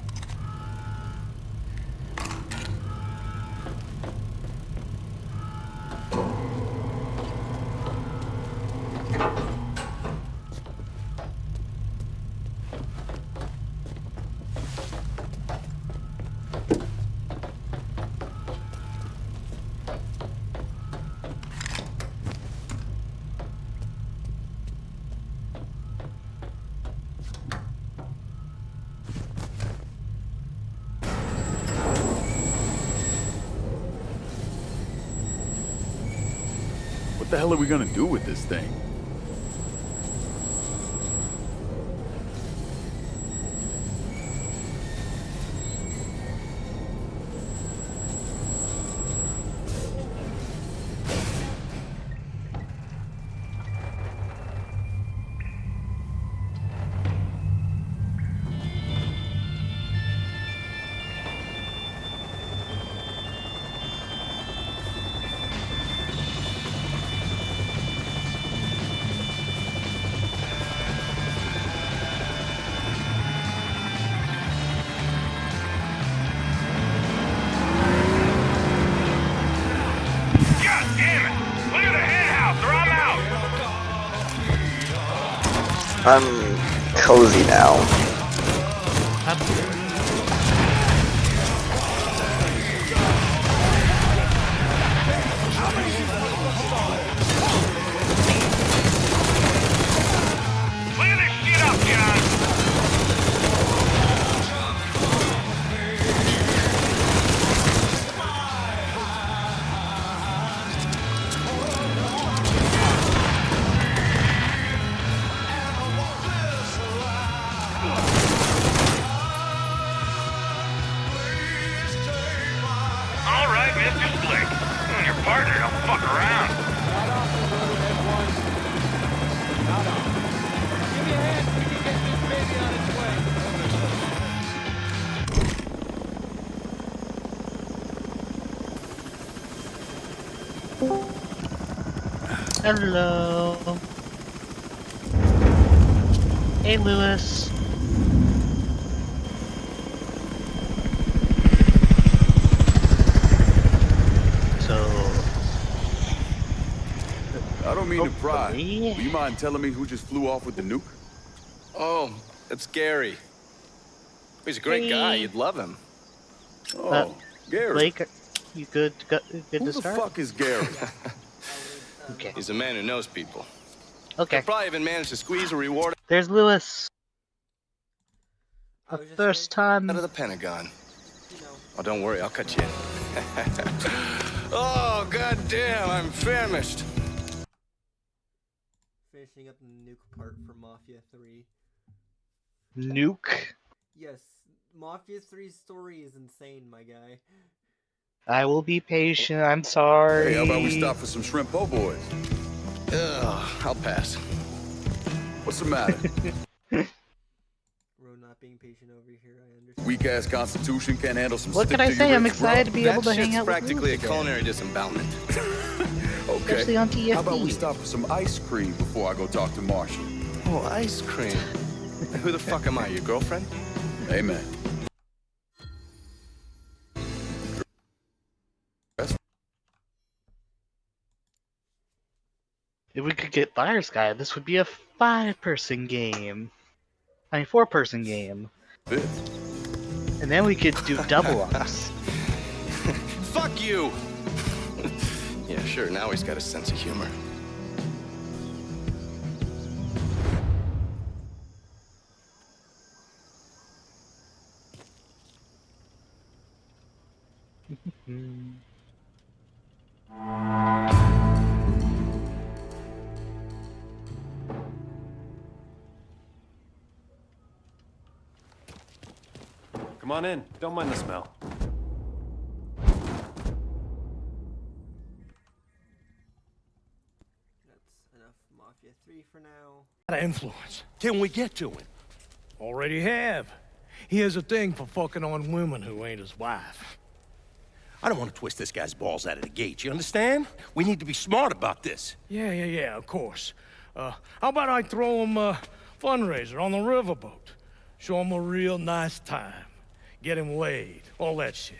S5: What the hell are we gonna do with this thing?
S3: I'm cozy now.
S16: Clear this shit up, John! All right, Mr. Slick. You and your partner don't fuck around.
S4: Give me a hand so we can get this baby on its way.
S2: Hello. Hey, Lewis.
S5: I don't mean to pry. Will you mind telling me who just flew off with the nuke?
S11: Oh, it's Gary. He's a great guy. You'd love him.
S5: Oh, Gary.
S2: Blake, you good
S5: Who
S2: to
S5: the
S2: start?
S5: fuck is Gary?
S2: Okay.
S11: He's a man who knows people.
S2: Okay.
S11: He'll probably even manage to squeeze a reward
S2: There's Lewis. A first time.
S11: out of the Pentagon. Oh, don't worry, I'll cut you in. Oh, goddamn, I'm famished.
S13: Finishing up the nuke part for Mafia 3.
S2: Nuke?
S13: Yes, Mafia 3's story is insane, my guy.
S2: I will be patient. I'm sorry.
S5: Hey, how about we stop for some shrimp po' boys?
S11: I'll pass.
S5: What's the matter?
S13: Ro not being patient over here, I understand.
S5: Weak ass constitution can't handle some
S2: What
S5: stick
S2: can I
S5: to
S2: say?
S5: your
S2: I'm
S5: ribs,
S2: excited to
S5: bro.
S2: be able to
S11: That
S2: hang
S11: shit's
S2: out with
S11: practically a
S2: Luke again.
S11: culinary disembowelment.
S5: Okay.
S2: Especially on TFT.
S5: How about we stop for some ice cream before I go talk to Marshall?
S11: Oh, ice cream. Who the fuck am I, your girlfriend?
S5: Amen.
S2: If we could get Buyer's Guide, this would be a 5-person game. I mean, 4-person game. And then we could do double ups.
S11: Fuck you! Yeah, sure, now he's got a sense of humor.
S1: Come on in. Don't mind the smell.
S13: That's enough Mafia 3 for now.
S14: What influence can we get to him? Already have. He has a thing for fucking on women who ain't his wife.
S18: I don't want to twist this guy's balls out of the gate, you understand? We need to be smart about this.
S14: Yeah, of course. How about I throw him a fundraiser on the riverboat? Show him a real nice time. Get him laid, all that shit.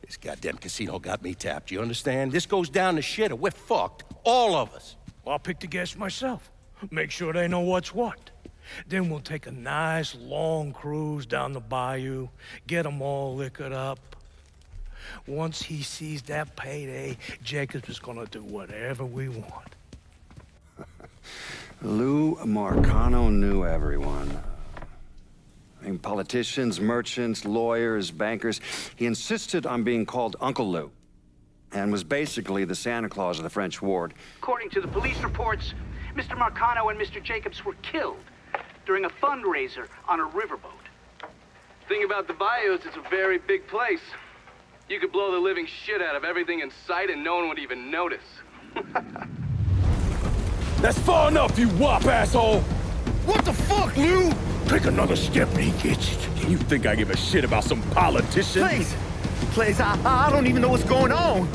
S18: This goddamn casino got me tapped, you understand? This goes down the shitter, we're fucked. All of us.
S14: Well, I'll pick the guests myself. Make sure they know what's what. Then we'll take a nice long cruise down the bayou, get them all liquored up. Once he sees that payday, Jacobs is gonna do whatever we want.
S24: Lou Marcano knew everyone. I mean, politicians, merchants, lawyers, bankers. He insisted on being called Uncle Lou, and was basically the Santa Claus of the French ward.
S7: According to the police reports, Mr. Marcano and Mr. Jacobs were killed during a fundraiser on a riverboat.
S10: Thing about the bayous, it's a very big place. You could blow the living shit out of everything in sight and no one would even notice.
S14: That's far enough, you wop asshole! What the fuck, Lou? Take another step and he gets it.
S5: You think I give a shit about some politician?
S18: Please, I don't even know what's going on.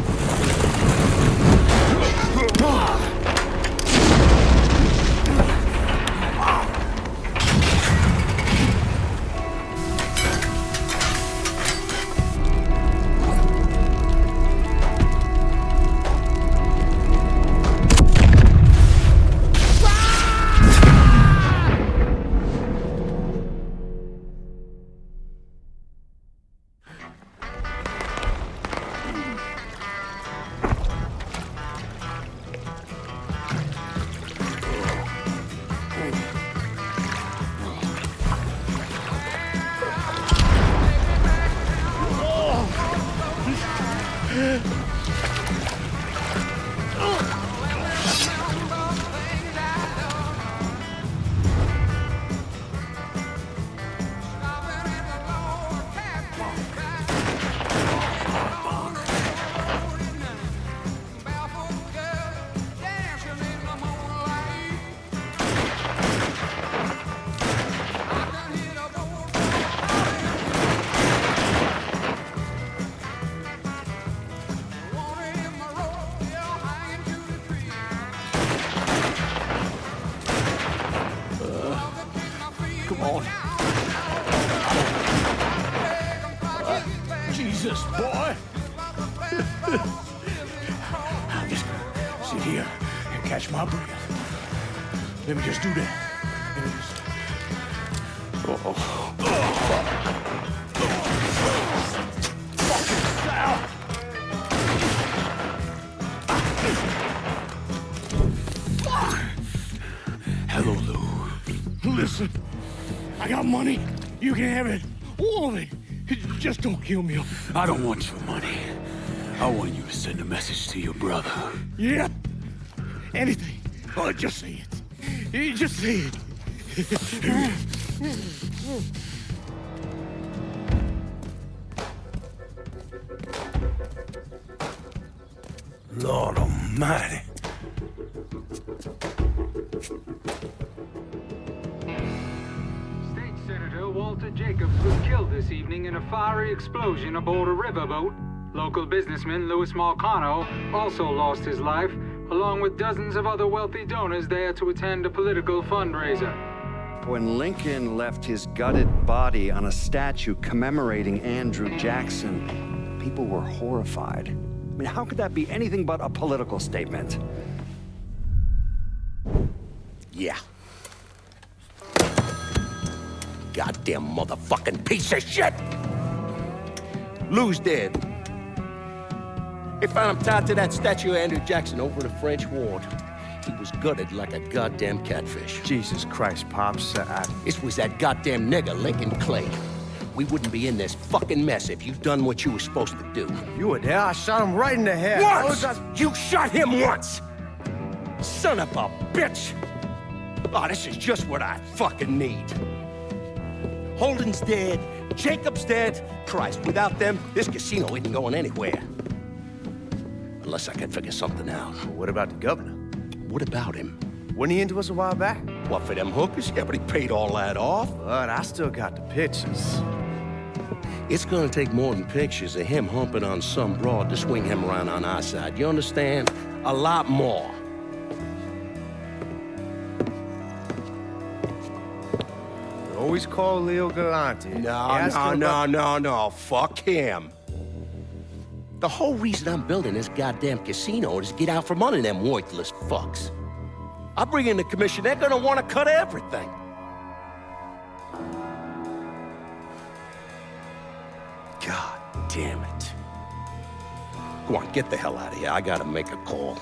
S14: Come on. Jesus, boy! I'm just gonna sit here and catch my breath. Let me just do that. Let me just... Hello, Lou. Listen, I got money. You can have it. All of it. Just don't kill me.
S5: I don't want your money. I want you to send a message to your brother.
S14: Yeah? Anything. Oh, just say it. Just say it. Lord almighty.
S6: State Senator Walter Jacobs was killed this evening in a fiery explosion aboard a riverboat. Local businessman Louis Marcano also lost his life, along with dozens of other wealthy donors there to attend a political fundraiser.
S24: When Lincoln left his gutted body on a statue commemorating Andrew Jackson, people were horrified. I mean, how could that be anything but a political statement?
S14: Yeah. Goddamn motherfucking piece of shit! Lou's dead. They found him tied to that statue of Andrew Jackson over in the French Ward. He was gutted like a goddamn catfish.
S12: Jesus Christ, Pops.
S14: This was that goddamn nigger, Lincoln Clay. We wouldn't be in this fucking mess if you'd done what you were supposed to do.
S12: You were there. I shot him right in the head.
S14: Once! You shot him once! Son of a bitch! Oh, this is just what I fucking need. Holden's dead. Jacob's dead. Christ, without them, this casino isn't going anywhere. Unless I can figure something out.
S12: What about the governor?
S14: What about him?
S12: Wasn't he into us a while back?
S14: What, for them hookers? Yeah, but he paid all that off.
S12: But I still got the pictures.
S14: It's gonna take more than pictures of him humping on some broad to swing him around on our side. You understand? A lot more.
S12: Always call Leo Galante.
S14: No. Fuck him. The whole reason I'm building this goddamn casino is to get out from under them worthless fucks. I bring in the commission, they're gonna want to cut everything. God damn it. Go on, get the hell out of here. I gotta make a call.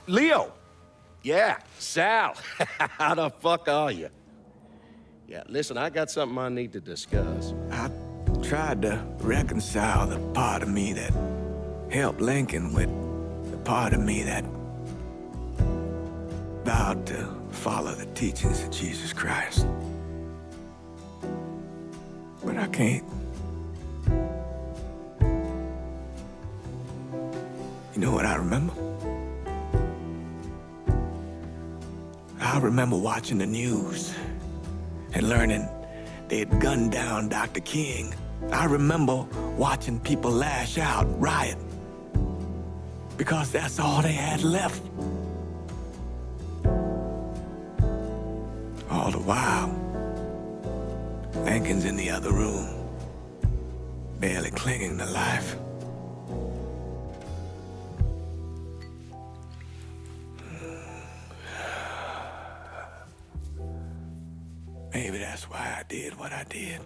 S14: Leo! Yeah, Sal. How the fuck are you? Yeah, listen, I got something I need to discuss.
S12: I tried to reconcile the part of me that helped Lincoln with the part of me that vowed to follow the teachings of Jesus Christ. But I can't. You know what I remember? I remember watching the news and learning they'd gunned down Dr. King. I remember watching people lash out, riot, because that's all they had left. All the while, Lincoln's in the other room, barely clinging to life. Maybe that's why I did what I did.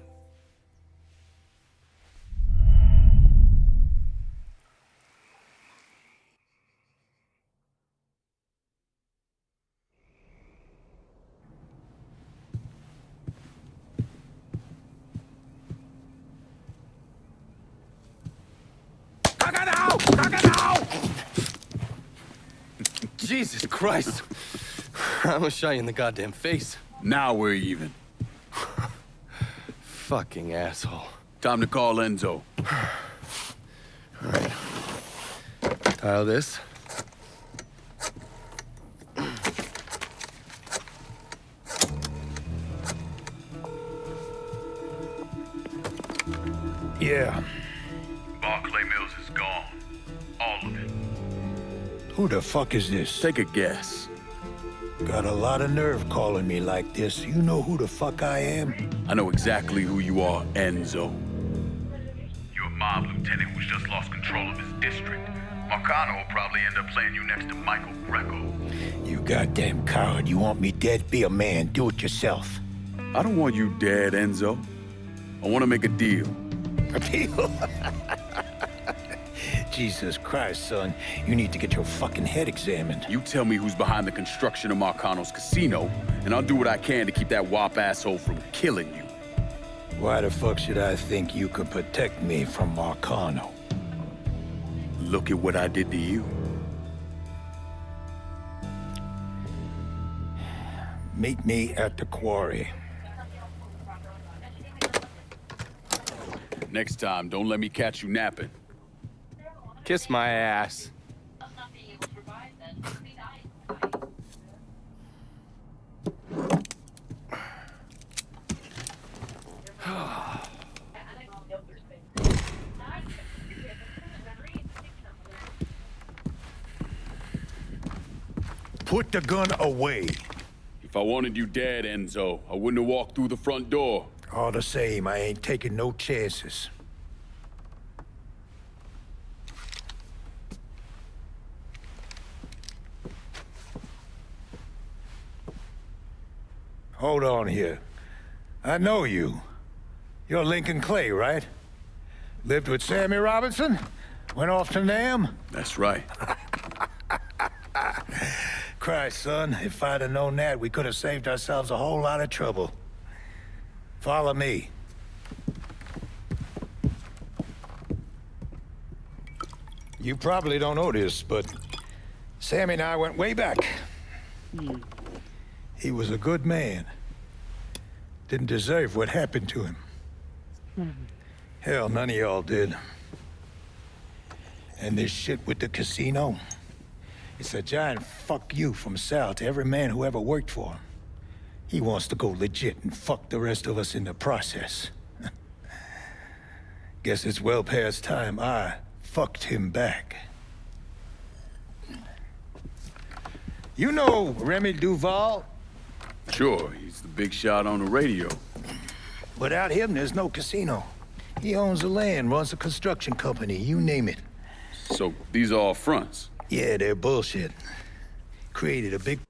S9: Jesus Christ. I almost shot you in the goddamn face.
S5: Now we're even.
S9: Fucking asshole.
S5: Time to call Enzo.
S9: All right. Tile this.
S14: Yeah.
S16: Barclay Mills is gone. All of it.
S14: Who the fuck is this?
S5: Take a guess.
S14: Got a lot of nerve calling me like this. You know who the fuck I am?
S5: I know exactly who you are, Enzo.
S16: You're a mob lieutenant who's just lost control of his district. Marcano will probably end up playing you next to Michael Greco.
S14: You goddamn coward. You want me dead? Be a man. Do it yourself.
S5: I don't want you dead, Enzo. I want to make a deal.
S14: A deal? Jesus Christ, son. You need to get your fucking head examined.
S5: You tell me who's behind the construction of Marcano's casino, and I'll do what I can to keep that wop asshole from killing you.
S14: Why the fuck should I think you could protect me from Marcano?
S5: Look at what I did to you.
S14: Meet me at the quarry.
S5: Next time, don't let me catch you napping.
S9: Kiss my ass.
S14: Put the gun away.
S5: If I wanted you dead, Enzo, I wouldn't have walked through the front door.
S14: All the same, I ain't taking no chances. Hold on here. I know you. You're Lincoln Clay, right? Lived with Sammy Robinson? Went off to Nam?
S5: That's right.
S14: Christ, son, if I'd have known that, we could have saved ourselves a whole lot of trouble. Follow me. You probably don't know this, but Sammy and I went way back. He was a good man. Didn't deserve what happened to him. Hell, none of y'all did. And this shit with the casino, it's a giant fuck you from Sal to every man who ever worked for him. He wants to go legit and fuck the rest of us in the process. Guess it's well past time I fucked him back. You know Remy Duval?
S5: Sure, he's the big shot on the radio.
S14: Without him, there's no casino. He owns the land, runs a construction company, you name it.
S5: So these are all fronts?
S14: Yeah, they're bullshit. Created a big...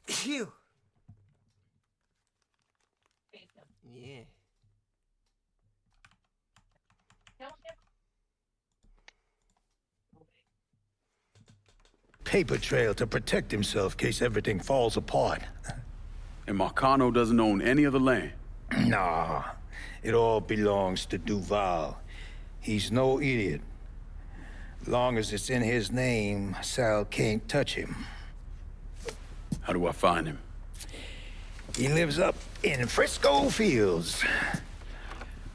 S13: Phew. Yeah.
S14: paper trail to protect himself in case everything falls apart.
S5: And Marcano doesn't own any of the land?
S14: Nah, it all belongs to Duval. He's no idiot. Long as it's in his name, Sal can't touch him.
S5: How do I find him?
S14: He lives up in Frisco Fields.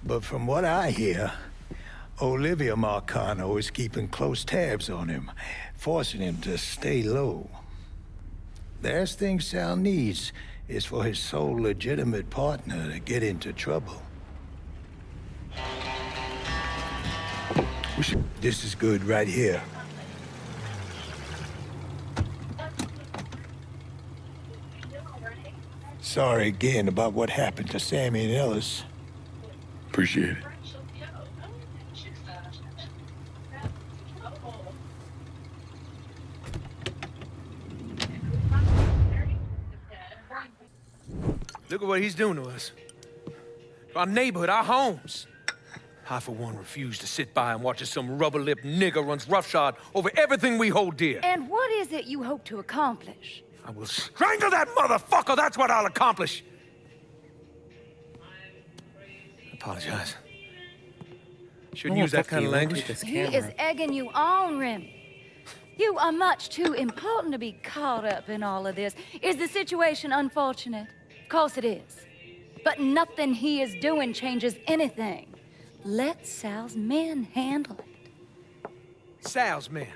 S14: But from what I hear, Olivia Marcano is keeping close tabs on him, forcing him to stay low. Last thing Sal needs is for his sole legitimate partner to get into trouble. This is good right here. Sorry again about what happened to Sammy and Ellis.
S5: Appreciate it.
S18: Look at what he's doing to us. Our neighborhood, our homes. I, for one, refuse to sit by and watch as some rubber-lipped nigger runs roughshod over everything we hold dear.
S8: And what is it you hope to accomplish?
S18: I will strangle that motherfucker! That's what I'll accomplish! I apologize. Shouldn't use that kind of language.
S8: He is egging you on, Remy. You are much too important to be caught up in all of this. Is the situation unfortunate?
S17: course it is. But nothing he is doing changes anything. Let Sal's men handle it.
S18: Sal's men.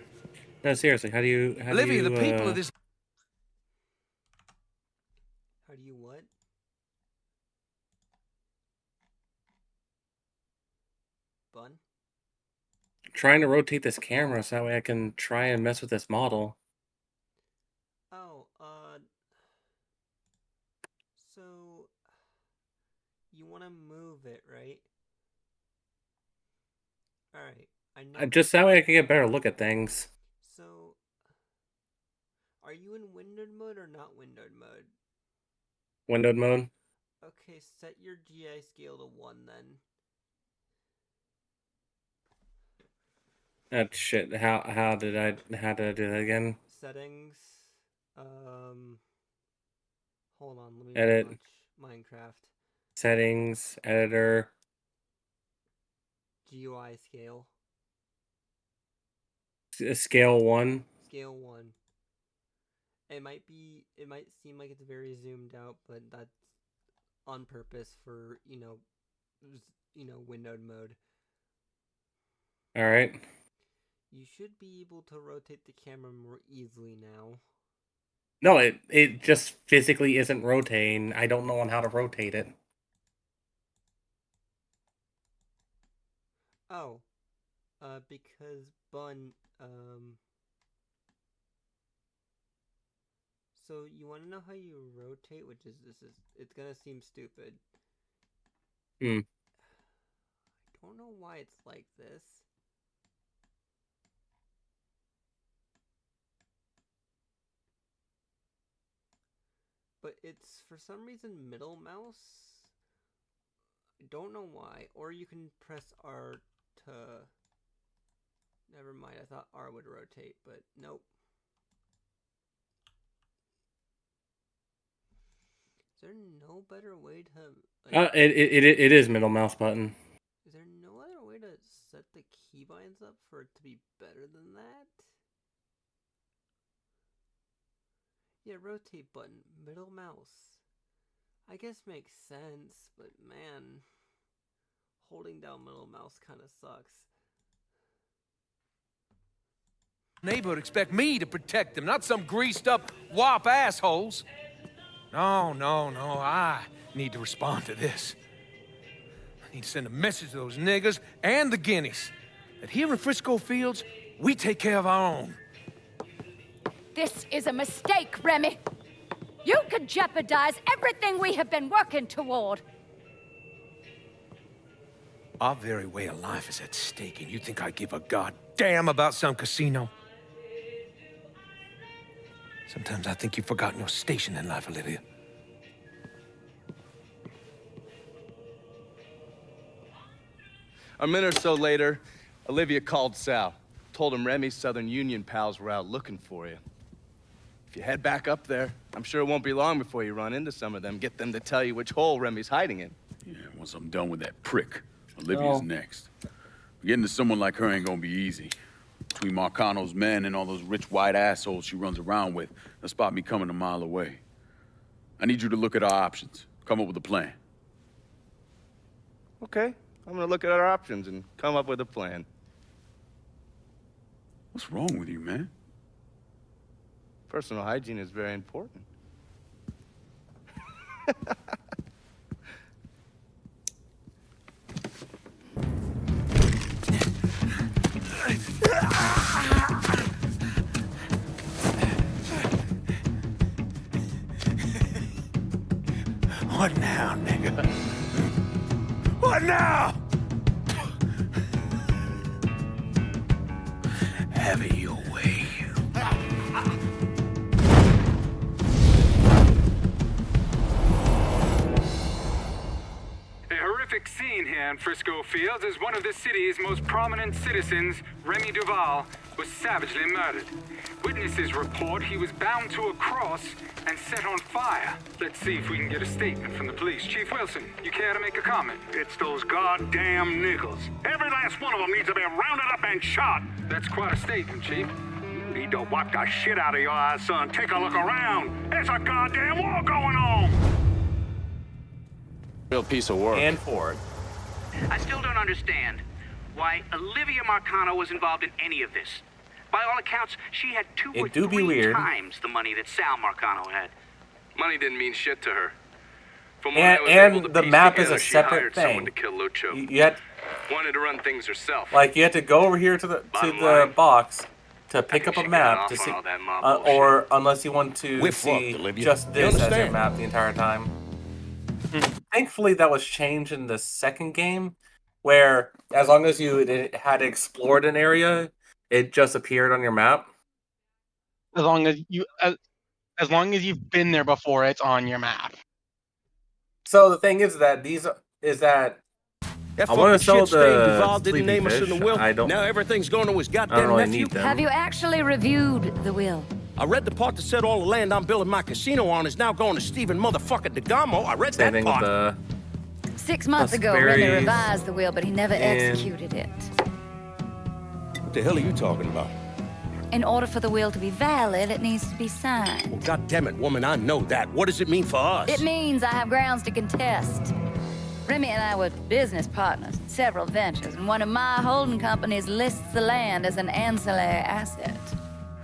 S20: No, seriously, how do you...
S18: Olivia, the people of this...
S13: How do you what? Bun?
S20: Trying to rotate this camera so that way I can try and mess with this model.
S13: Oh, so you want to move it, right? All right, I know.
S20: Just that way I can get a better look at things.
S13: So, are you in windowed mode or not windowed mode?
S20: Windowed mode.
S13: Okay, set your GI scale to 1 then.
S20: Shit. How did I do that again?
S13: Settings. Hold on, let me
S20: Edit.
S13: launch Minecraft.
S20: Settings, editor.
S13: GUI scale.
S20: Scale 1.
S13: Scale 1. It might seem like it's very zoomed out, but that's on purpose for, windowed mode.
S20: All right.
S13: You should be able to rotate the camera more easily now.
S20: No, it just physically isn't rotating. I don't know on how to rotate it.
S13: Oh, because Bun, so you want to know how you rotate, it's gonna seem stupid.
S20: Hmm.
S13: I don't know why it's like this. But it's, for some reason, middle mouse. I don't know why. Or you can press R to... Never mind, I thought R would rotate, but nope. Is there no better way to... Like,
S20: It is middle mouse button.
S13: Is there no other way to set the keybinds up for it to be better than that? Yeah, rotate button, middle mouse. I guess makes sense, but man, holding down middle mouse kind of sucks.
S18: Neighborhood expect me to protect them, not some greased up wop assholes. No, I need to respond to this. I need to send a message to those niggas and the guineas that here in Frisco Fields, we take care of our own.
S17: This is a mistake, Remy. You could jeopardize everything we have been working toward.
S18: Our very way of life is at stake, and you think I give a goddamn about some casino? Sometimes I think you've forgotten your station in life, Olivia.
S9: A minute or so later, Olivia called Sal. Told him Remy's Southern Union pals were out looking for you. If you head back up there, I'm sure it won't be long before you run into some of them. Get them to tell you which hole Remy's hiding in.
S5: Yeah, once I'm done with that prick, Olivia's next. Getting to someone like her ain't gonna be easy. Between Marcano's men and all those rich white assholes she runs around with, they'll spot me coming a mile away. I need you to look at our options. Come up with a plan.
S9: Okay, I'm gonna look at our options and come up with a plan.
S5: What's wrong with you, man?
S9: Personal hygiene is very important.
S18: What now, nigga? What now? Have it your way.
S6: A horrific scene here in Frisco Fields as one of the city's most prominent citizens, Remy Duval, was savagely murdered. Witnesses report he was bound to a cross and set on fire. Let's see if we can get a statement from the police. Chief Wilson, you care to make a comment?
S16: It's those goddamn niggles. Every last one of them needs to be rounded up and shot.
S6: That's quite a statement, Chief.
S16: You need to wipe the shit out of your eyes, son. Take a look around. There's a goddamn war going on.
S11: Real piece of work.
S9: And Ford.
S7: I still don't understand why Olivia Marcano was involved in any of this. By all accounts, she had two or three times the money that Sal Marcano had.
S10: Money didn't mean shit to her. From
S9: And the map is a
S10: she
S9: separate
S10: hired someone
S9: thing.
S10: to kill Lucho.
S9: You had,
S10: Wanted to run things herself.
S9: like, you had to go over here to the box to pick up a map to see, or unless you want to
S14: We're
S9: see
S14: fucked, Olivia.
S9: just
S14: You
S9: this as your
S14: understand?
S9: map the entire time. Thankfully, that was changed in the second game, where as long as you had explored an area, it just appeared on your map.
S15: As long as you've been there before, it's on your map.
S9: So the thing is that
S14: That
S9: I want
S14: fucking
S9: to sell
S14: shit stain
S9: the
S14: Duval didn't
S9: sleepy
S14: name us in the
S9: fish.
S14: will.
S9: I don't.
S14: Now everything's going to his
S9: I
S14: goddamn
S9: don't really
S14: nephew.
S9: need them.
S17: Have you actually reviewed the will?
S14: I read the part that said all the land I'm building my casino on is now going to Stephen motherfucking DeGamo. I read
S9: Same
S14: that
S9: thing
S14: part.
S9: with the
S17: 6 months ago,
S9: Berries
S17: Remy revised the will, but he never
S9: and-
S17: executed it.
S14: What the hell are you talking about?
S17: In order for the will to be valid, it needs to be signed.
S14: Well, goddammit, woman, I know that. What does it mean for us?
S17: It means I have grounds to contest. Remy and I were business partners in several ventures, and one of my holding companies lists the land as an ancillary asset.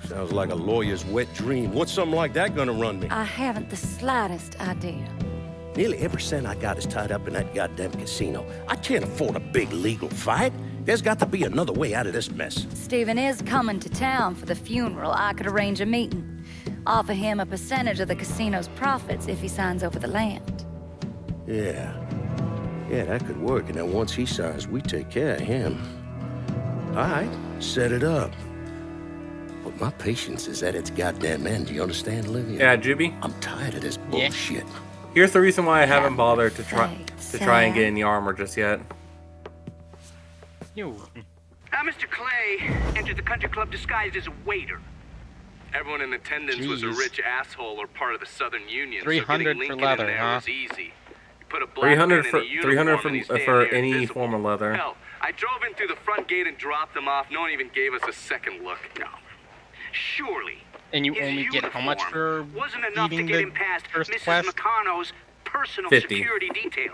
S14: Sounds like a lawyer's wet dream. What's something like that gonna run me?
S17: I haven't the slightest idea.
S14: Nearly every cent I got is tied up in that goddamn casino. I can't afford a big legal fight. There's got to be another way out of this mess.
S17: Stephen is coming to town for the funeral. I could arrange a meeting. Offer him a percentage of the casino's profits if he signs over the land.
S14: Yeah. Yeah, that could work. And then once he signs, we take care of him. All right, set it up. But my patience is at its goddamn end. Do you understand, Olivia?
S9: Yeah, Juby.
S14: I'm tired of this bullshit.
S9: Here's the reason why I haven't bothered to try and get any armor just yet.
S7: Mr. Clay entered the country club disguised as a waiter.
S10: Everyone in attendance was a rich asshole or part of the Southern Union.
S15: 300
S10: so
S15: for
S10: Lincoln
S15: leather,
S10: in there
S15: huh?
S10: was easy. You put a black
S9: 300
S10: man
S9: for
S10: in a uniform and he's damn
S9: for
S10: near
S9: any
S10: invisible.
S9: form of leather.
S10: Hell, I drove in through the front gate and dropped them off. No one even gave us a second look. No.
S7: Surely.
S15: And you
S7: his
S15: only get how much for
S7: wasn't enough to
S15: beating
S7: get
S15: the
S7: him past
S15: first
S7: Mrs.
S15: quest?
S7: McConnell's personal
S9: 50.
S7: security detail.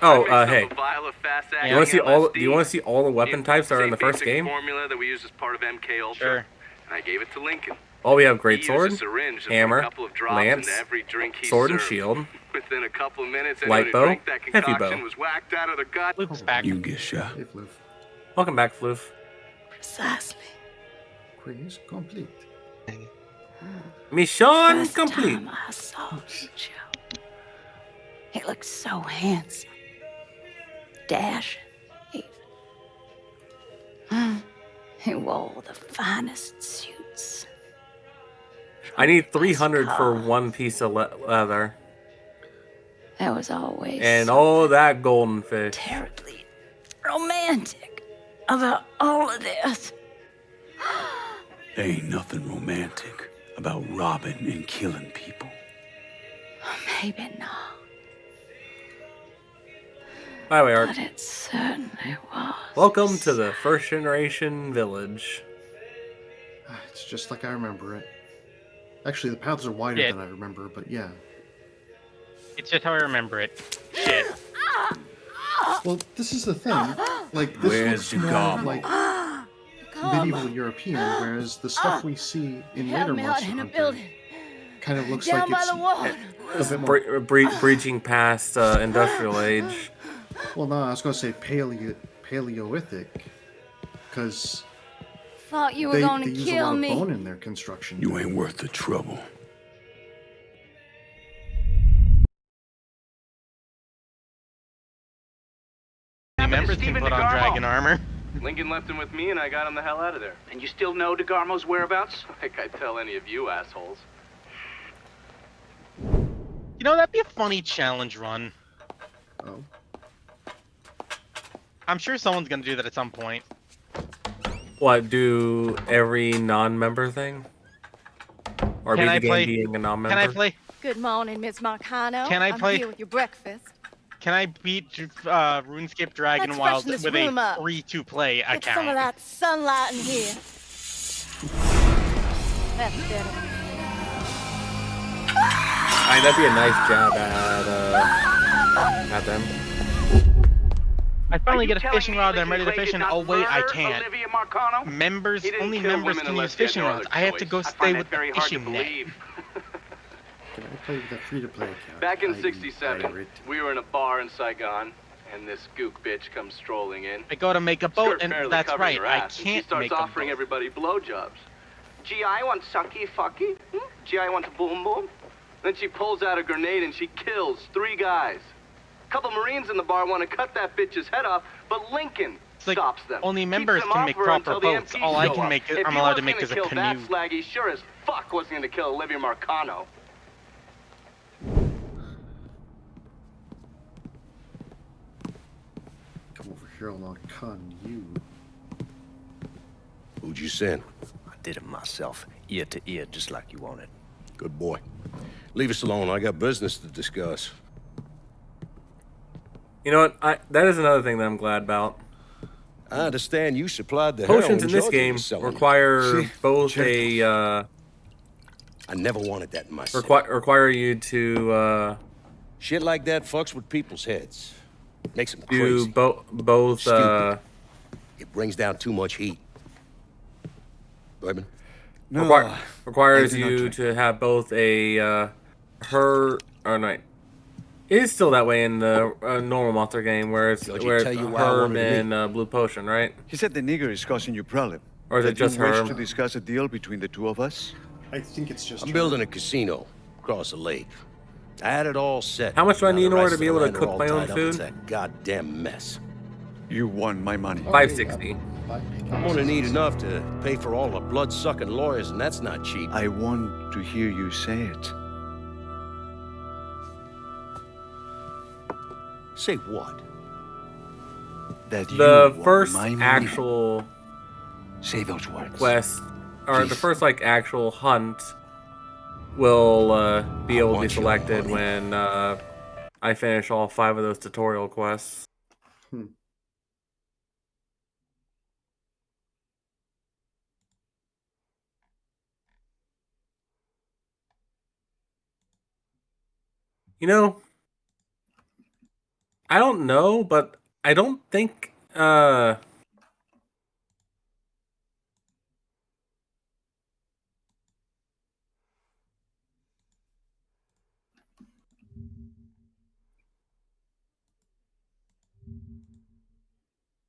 S9: Oh, hey.
S10: A vial of fast
S9: Do you want to see all? Do you want to see all the weapon types that are in the first
S10: basic
S9: game?
S10: formula that we use as part of MK Ultra.
S15: Sure.
S10: And I gave it to Lincoln.
S9: Oh, we have
S10: He
S9: great
S10: used
S9: sword,
S10: a syringe and put
S9: hammer,
S10: a couple of drops
S9: lance,
S10: into every drink he
S9: sword and
S10: served.
S9: shield,
S10: Within a couple of minutes,
S9: light
S10: anyone who
S9: bow,
S10: drank that
S9: heavy
S10: concoction
S9: bow.
S10: was whacked out of the gut.
S14: You get shot.
S9: Welcome back, Floof.
S17: Precisely.
S19: Quiz complete.
S9: Mission
S17: First
S9: complete.
S17: time I saw Lucho, he looked so handsome. Dashing, even. He wore the finest suits.
S9: I need 300 for one piece of leather.
S17: That was always
S9: And all that golden fish.
S17: terribly romantic about all of this.
S21: There ain't nothing romantic about robbing and killing people.
S17: Maybe not,
S9: By the way, Art.
S17: but it certainly was.
S9: Welcome to the first generation village.
S19: It's just like I remember it. Actually, the paths are wider
S15: Shit.
S19: than I remember, but yeah.
S15: It's just how I remember it. Shit.
S19: Well, this is the thing. Like, this
S21: Where's
S19: looks more
S21: Gamo?
S19: like medieval European, whereas the stuff we see in later
S17: Held me out
S19: Monster
S17: in a
S19: Hunter
S17: building
S19: kind of looks
S17: down
S19: like
S17: by
S19: it's
S17: the wall.
S19: a bit more.
S9: Breaching past industrial age.
S19: Well, no, I was going to say Paleolithic, because
S17: Thought you were
S19: they
S17: going to
S19: use a
S17: kill
S19: lot of
S17: me.
S19: bone in their construction.
S21: You ain't worth the trouble.
S15: Members can put on dragon armor.
S10: Lincoln left him with me, and I got him the hell out of there.
S7: And you still know DeGarmo's whereabouts?
S10: Like I'd tell any of you assholes.
S15: You know, that'd be a funny challenge run.
S19: Oh.
S15: I'm sure someone's gonna do that at some point.
S9: What, do every non-member thing? Or
S15: Can
S9: be
S15: I
S9: the game
S15: play?
S9: being a non-member?
S15: Can I play?
S8: Good morning, Miss Marcano.
S15: Can I
S8: I'm
S15: play-
S8: here with your breakfast.
S15: Can I beat RuneScape Dragon
S8: Let's
S15: Wild
S8: freshen this
S15: with
S8: room
S15: a
S8: up.
S15: free-to-play
S8: Get some of
S15: account?
S8: that sunlight in here. That's better.
S20: that'd be a nice jab at them.
S15: I finally get a fishing rod that I'm ready to fish, and oh wait, I can't. Members, only members can use fishing rods. I have to go stay with the fishing net.
S19: Can I play with a free-to-play account?
S10: Back in
S19: I
S10: '67,
S19: pirate.
S10: we were in a bar in Saigon, and this gook bitch comes strolling in.
S15: I go to make a boat,
S10: Skirt
S15: and
S10: barely
S15: that's
S10: covering
S15: right,
S10: her
S15: I
S10: ass, and she
S15: can't
S10: starts
S15: make a
S10: offering
S15: boat.
S10: everybody blowjobs. Gee, I want sucky fucky. Gee, I want boom boom. Then she pulls out a grenade and she kills 3 guys. A couple Marines in the bar want to cut that bitch's head off, but Lincoln stops them.
S15: Only members
S10: Keeps them
S15: can
S10: off
S15: make
S10: her
S15: proper
S10: until the
S15: boats.
S10: MPs
S15: All I
S10: show
S15: can
S10: up.
S15: make,
S10: If
S15: I'm
S10: he
S15: allowed
S10: wasn't
S15: to make
S10: gonna
S15: is a
S10: kill that
S15: canoe.
S10: slag, he sure as fuck wasn't gonna kill Olivia Marcano.
S19: Come over here and I'll con you.
S3: Who'd you send? I did it myself, ear to ear, just like you wanted. Good boy. Leave us alone. I got business to discuss.
S20: You know what? That is another thing that I'm glad about.
S3: I understand you supplied the
S20: Potions
S3: heroin
S20: in this
S3: Georgia
S20: game
S3: was selling.
S20: require
S3: See?
S20: both
S3: Check.
S20: a
S3: I never wanted that in my city.
S20: require you to
S3: Shit like that fucks with people's heads. Makes them
S20: do
S3: crazy.
S20: both
S3: Stupid. It brings down too much heat. Bourbon?
S20: requires
S3: I do not
S20: you
S3: drink.
S20: to have both a it is still that way in the normal monster game where it's
S3: Georgie,
S20: where it's
S3: tell you why I
S20: Herm
S3: wanted to meet.
S20: and Blue Potion, right?
S4: He said the nigger is causing you problem.
S20: Or is it
S4: That
S20: just
S4: you wish
S20: Herm?
S4: to discuss a deal between the two of us?
S19: I think it's just.
S3: I'm building a casino across the lake. I had it all set.
S20: How much do I
S3: Now
S20: need
S3: the
S20: in order
S3: rights
S20: to be
S3: the
S20: able to
S3: land are
S20: cook
S3: all
S20: my own
S3: tied up. It's
S20: food?
S3: a goddamn mess.
S4: You won my money.
S20: $5.60.
S3: I'm gonna need enough to pay for all the blood-sucking lawyers, and that's not cheap.
S4: I want to hear you say it.
S3: Say what?
S4: That
S20: The
S4: you
S20: first
S4: want my money.
S20: actual
S4: Say those words.
S20: quest, or the first like actual hunt, will be able to be selected when I finish all 5 of those tutorial quests. You know, I don't know, but I don't think by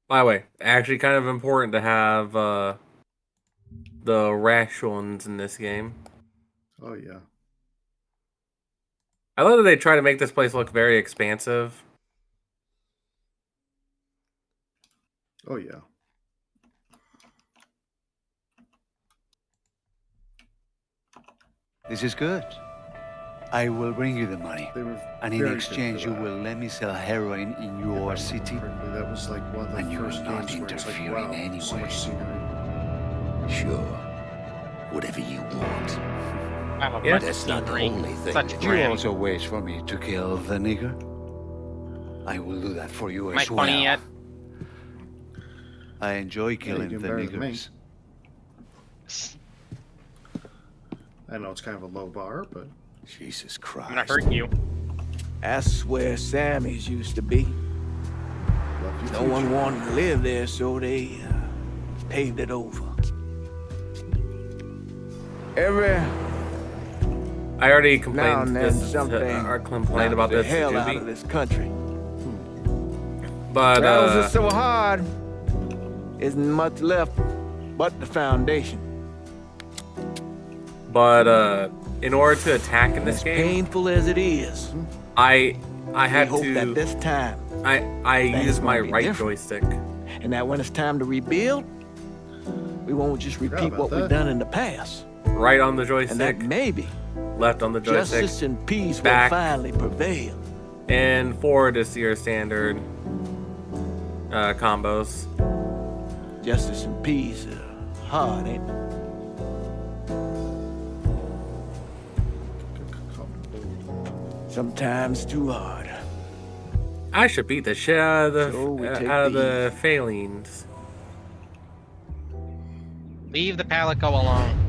S20: the way, actually kind of important to have the rations in this game.
S19: Oh yeah.
S20: I love that they try to make this place look very expansive.
S19: Oh yeah.
S4: This is good. I will bring you the money. And in
S19: very good
S4: exchange,
S19: for
S4: you
S19: that.
S4: will let me sell heroin in your city.
S19: That was like one of the
S4: And you
S19: first
S4: are not
S19: games where it's like,
S4: interfering
S19: wow,
S4: anyway.
S19: so much scenery.
S3: Sure. Whatever you want.
S4: Yeah,
S3: That's not the only thing.
S4: Such you also wish for me to kill the nigger? I will do that for you as well.
S15: funny yet?
S4: I enjoy killing
S19: doing
S4: the
S19: better than me.
S4: niggers.
S19: I know it's kind of a low bar, but
S3: Jesus Christ.
S15: I'm gonna hurt you.
S18: That's where Sammy's used to be. No one wanted to live there, so they paved it over.
S20: I already
S18: Now
S20: complained
S18: and then
S20: this
S18: something
S20: or complained about
S18: knocks the
S20: this
S18: hell
S20: to
S18: out
S20: Juby.
S18: of this country.
S20: But
S18: Travels is so hard. Isn't much left but the foundation.
S20: But in order to attack in this
S18: As
S20: game,
S18: painful as it is,
S20: I
S18: we
S20: had
S18: hope
S20: to
S18: that this time
S20: I
S18: things
S20: used my
S18: gonna be
S20: right
S18: different.
S20: joystick.
S18: and that when it's time to rebuild, we won't just repeat
S19: about
S18: what we've
S19: that.
S18: done in the past.
S20: Right on the
S18: And
S20: joystick,
S18: that maybe
S20: left on the joystick,
S18: justice and peace
S20: back.
S18: will finally prevail.
S20: and forward is your standard combos.
S18: Justice and peace hard, ain't it? Sometimes too hard.
S20: I should beat the shit out of the
S18: So we take
S20: the Phalines.
S15: Leave the Palico alone.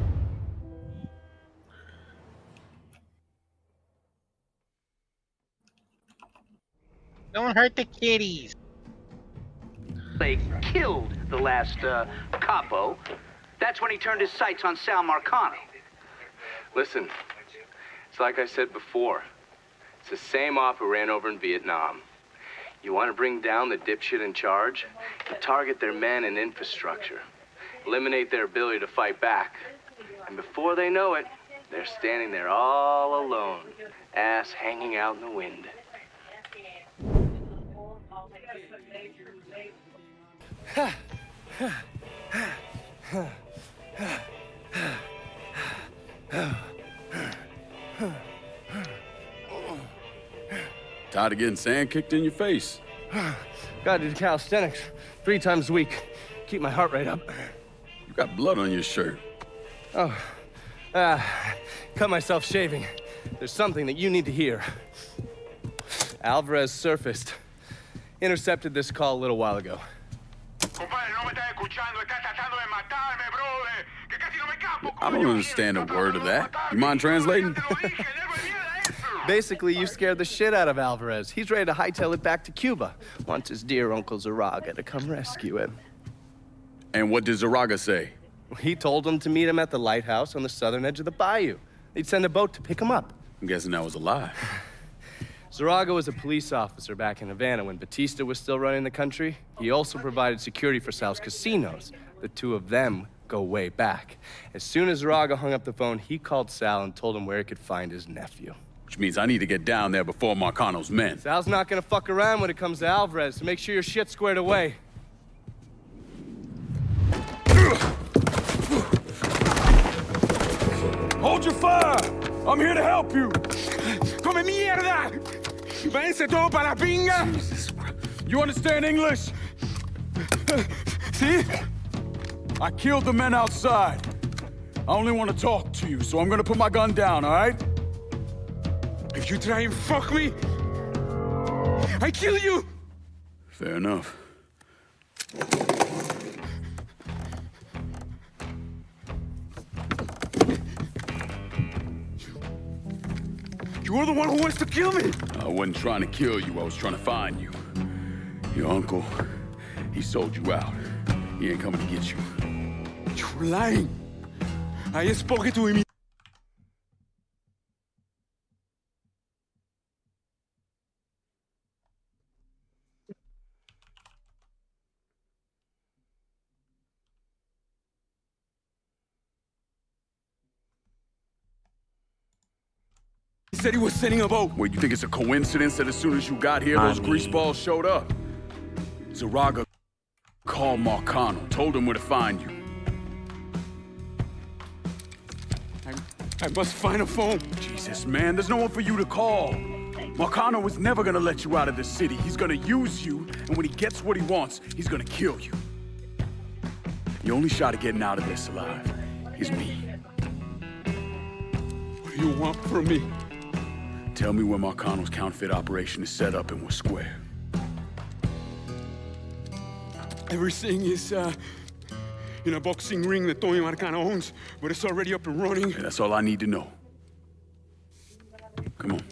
S15: Don't hurt the kitties.
S7: They killed the last capo. That's when he turned his sights on Sal Marcano.
S10: Listen, it's like I said before. It's the same op who ran over in Vietnam. You want to bring down the dipshit in charge? You target their men and infrastructure. Eliminate their ability to fight back. And before they know it, they're standing there all alone, ass hanging out in the wind.
S5: Tired of getting sand kicked in your face?
S9: Gotta do calisthenics 3 times a week. Keep my heart rate up.
S5: You got blood on your shirt.
S9: Oh, cut myself shaving. There's something that you need to hear. Alvarez surfaced. Intercepted this call a little while ago.
S5: I don't understand a word of that. You mind translating?
S9: Basically, you scared the shit out of Alvarez. He's ready to hightail it back to Cuba. Wants his dear Uncle Zaraga to come rescue him.
S5: And what did Zaraga say?
S9: He told him to meet him at the lighthouse on the southern edge of the bayou. They'd send a boat to pick him up.
S5: I'm guessing that was a lie.
S9: Zaraga was a police officer back in Havana when Batista was still running the country. He also provided security for Sal's casinos. The two of them go way back. As soon as Zaraga hung up the phone, he called Sal and told him where he could find his nephew.
S5: Which means I need to get down there before Marcano's men.
S9: Sal's not gonna fuck around when it comes to Alvarez, so make sure your shit's squared away.
S18: Hold your fire! I'm here to help you! Come mierda! Váyanse todo para la pinga!
S5: You understand English?
S18: See?
S5: I killed the men outside. I only want to talk to you, so I'm gonna put my gun down, all right?
S18: If you try and fuck me, I kill you!
S5: Fair enough.
S18: You're the one who wants to kill me!
S5: I wasn't trying to kill you, I was trying to find you. Your uncle, he sold you out. He ain't coming to get you.
S18: You're lying. I just spoke to him. He said he was sending a boat.
S5: Wait, you think it's a coincidence that as soon as you got here, those greaseballs showed up? Zaraga called Marcano, told him where to find you.
S18: I must find a phone.
S5: Jesus, man, there's no one for you to call. Marcano was never gonna let you out of the city. He's gonna use you, and when he gets what he wants, he's gonna kill you. The only shot at getting out of this alive is me.
S18: What do you want from me?
S5: Tell me where Marcano's counterfeit operation is set up and we're square.
S18: Everything is, in a boxing ring that Tony Marcano owns, but it's already up and running.
S5: Yeah, that's all I need to know. Come on.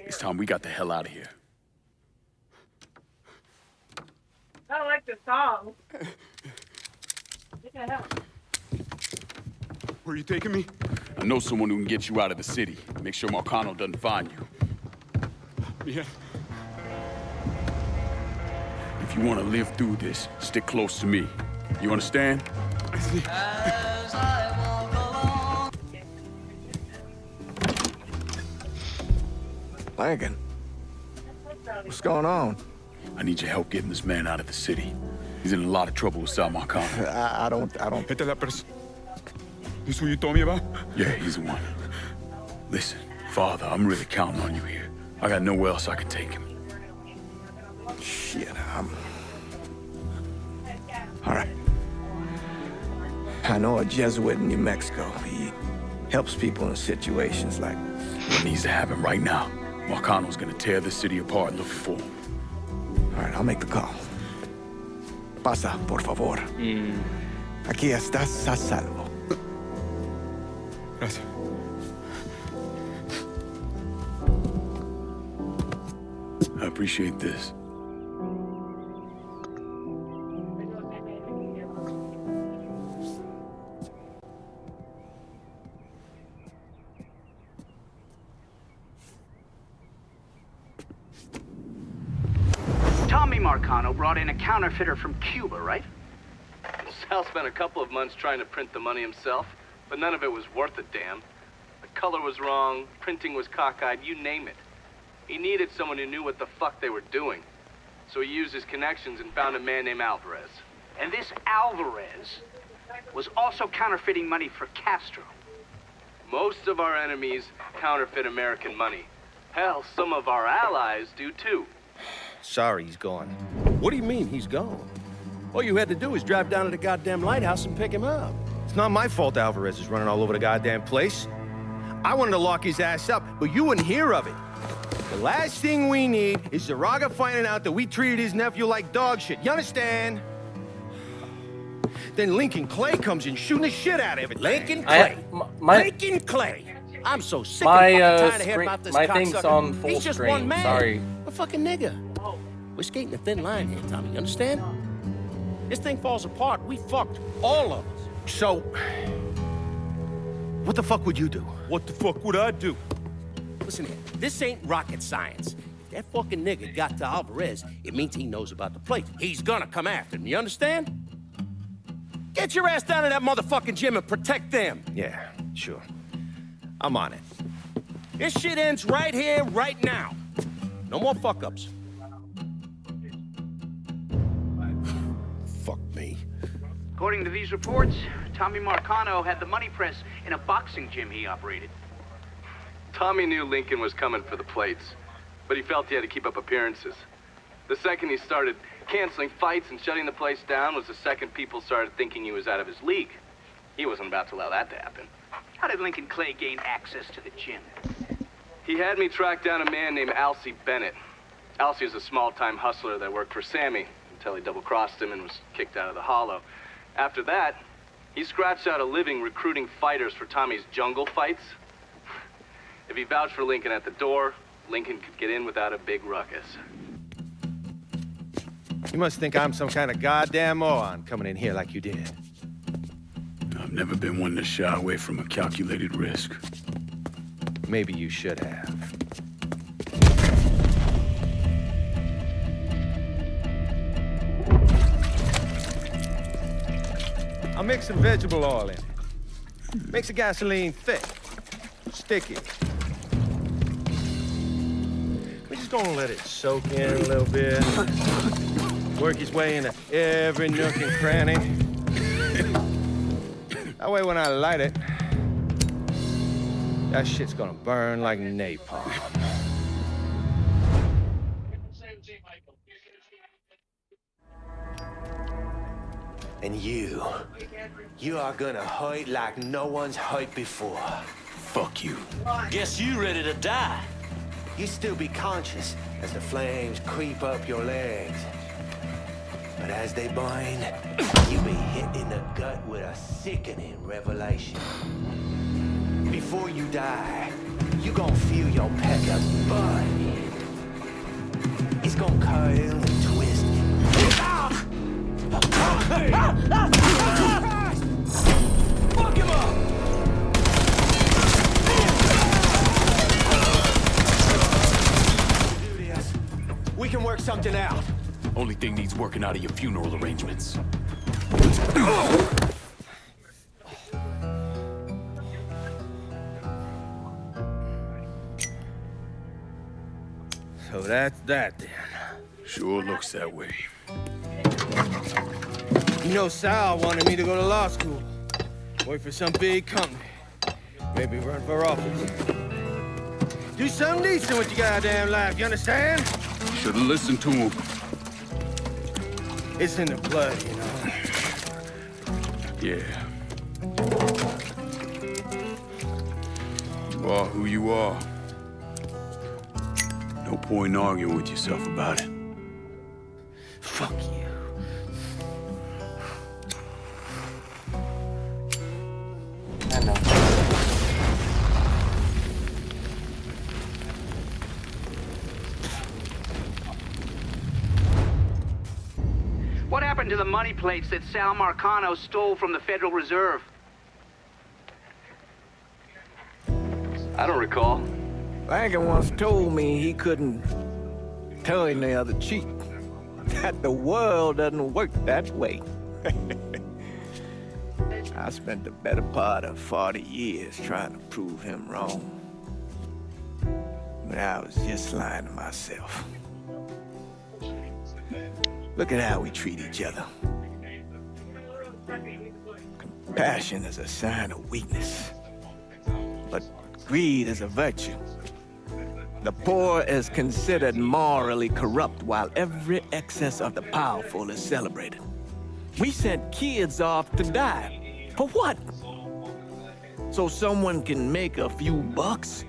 S5: It's time we got the hell out of here.
S1: I like the song. You can help.
S18: Where are you taking me?
S5: I know someone who can get you out of the city. Make sure Marcano doesn't find you.
S18: Yeah.
S5: If you want to live through this, stick close to me. You understand?
S18: I see.
S12: Langan, what's going on?
S5: I need your help getting this man out of the city. He's in a lot of trouble with Sal Marcano.
S12: I don't.
S18: Esta es la persona. This who you told me about?
S5: Yeah, he's the one. Listen, Father, I'm really counting on you here. I got nowhere else I can take him.
S12: Shit, all right. I know a Jesuit in New Mexico. He helps people in situations like...
S5: What needs to happen right now? Marcano's gonna tear the city apart looking for him.
S12: All right, I'll make the call. Pasa, por favor. Aquí estás a salvo.
S18: Gracias.
S21: appreciate this.
S7: Tommy Marcano brought in a counterfeiter from Cuba, right?
S10: Sal spent a couple of months trying to print the money himself, but none of it was worth a damn. The color was wrong, printing was cockeyed, you name it. He needed someone who knew what the fuck they were doing. So he used his connections and found a man named Alvarez.
S7: And this Alvarez was also counterfeiting money for Castro.
S10: Most of our enemies counterfeit American money. Hell, some of our allies do too.
S3: Sorry, he's gone. What do you mean, he's gone? All you had to do was drive down to the goddamn lighthouse and pick him up. It's not my fault Alvarez is running all over the goddamn place. I wanted to lock his ass up, but you wouldn't hear of it. The last thing we need is Zaraga finding out that we treated his nephew like dog shit. You understand? Then Lincoln Clay comes in shooting the shit out of everything. Lincoln Clay. Lincoln Clay. I'm so sick and fucking tired of hearing about this
S20: my thing's
S3: cocksucker.
S20: on full
S3: He's just
S20: screen.
S3: one man.
S20: Sorry.
S3: A fucking nigga. We're skating a thin line here, Tommy. You understand? This thing falls apart. We fucked. All of us. So, what the fuck would you do? What the fuck would I do? Listen here. This ain't rocket science. If that fucking nigga got to Alvarez, it means he knows about the place. He's gonna come after him. You understand? Get your ass down to that motherfucking gym and protect them. Yeah, sure. I'm on it. This shit ends right here, right now. No more fuck-ups. Fuck me.
S7: According to these reports, Tommy Marcano had the money press in a boxing gym he operated.
S10: Tommy knew Lincoln was coming for the plates, but he felt he had to keep up appearances. The second he started canceling fights and shutting the place down was the second people started thinking he was out of his league. He wasn't about to allow that to happen.
S7: How did Lincoln Clay gain access to the gym?
S10: He had me track down a man named Alcy Bennett. Alcy is a small-time hustler that worked for Sammy until he double-crossed him and was kicked out of the Hollow. After that, he scratched out a living recruiting fighters for Tommy's jungle fights. If he vouched for Lincoln at the door, Lincoln could get in without a big ruckus.
S3: You must think I'm some kind of goddamn moron coming in here like you did.
S21: I've never been one to shy away from a calculated risk.
S3: Maybe you should have. I'll mix some vegetable oil in it. Makes the gasoline thick, sticky. We're just gonna let it soak in a little bit. Work his way into every nook and cranny. That way when I light it, that shit's gonna burn like napalm.
S2: And you are gonna hurt like no one's hurt before.
S21: Fuck you.
S2: Guess you ready to die. You still be conscious as the flames creep up your legs. But as they burn, you be hit in the gut with a sickening revelation. Before you die, you gon' feel your pecker burn. It's gon' curl and twist. Fuck him up! We can work something out.
S21: Only thing needs working out of your funeral arrangements.
S3: So that's that then.
S21: Sure looks that way.
S3: You know, Sal wanted me to go to law school. Work for some big company. Maybe run for office. Do something decent with your goddamn life, you understand?
S21: Should've listened to him.
S3: It's in the blood, you know.
S21: Yeah. You are who you are. No point in arguing with yourself about it.
S3: Fuck you.
S20: I know.
S7: What happened to the money plates that Sal Marcano stole from the Federal Reserve?
S10: I don't recall.
S12: Lankin once told me he couldn't tell any other cheat. That the world doesn't work that way. I spent the better part of 40 years trying to prove him wrong. But I was just lying to myself. Look at how we treat each other. Compassion is a sign of weakness, but greed is a virtue. The poor is considered morally corrupt, while every excess of the powerful is celebrated. We sent kids off to die. For what? So someone can make a few bucks?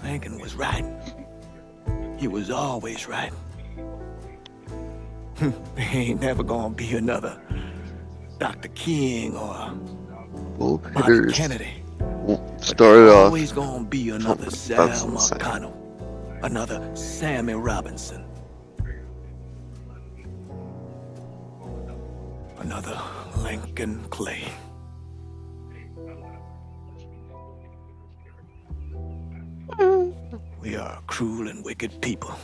S12: Lincoln was right. He was always right. There ain't never gonna be another Dr. King or Bobby Kennedy.
S13: Started off
S12: Always gonna be another Sal Marcano, another Sammy Robinson, another Lincoln Clay. We are a cruel and wicked people.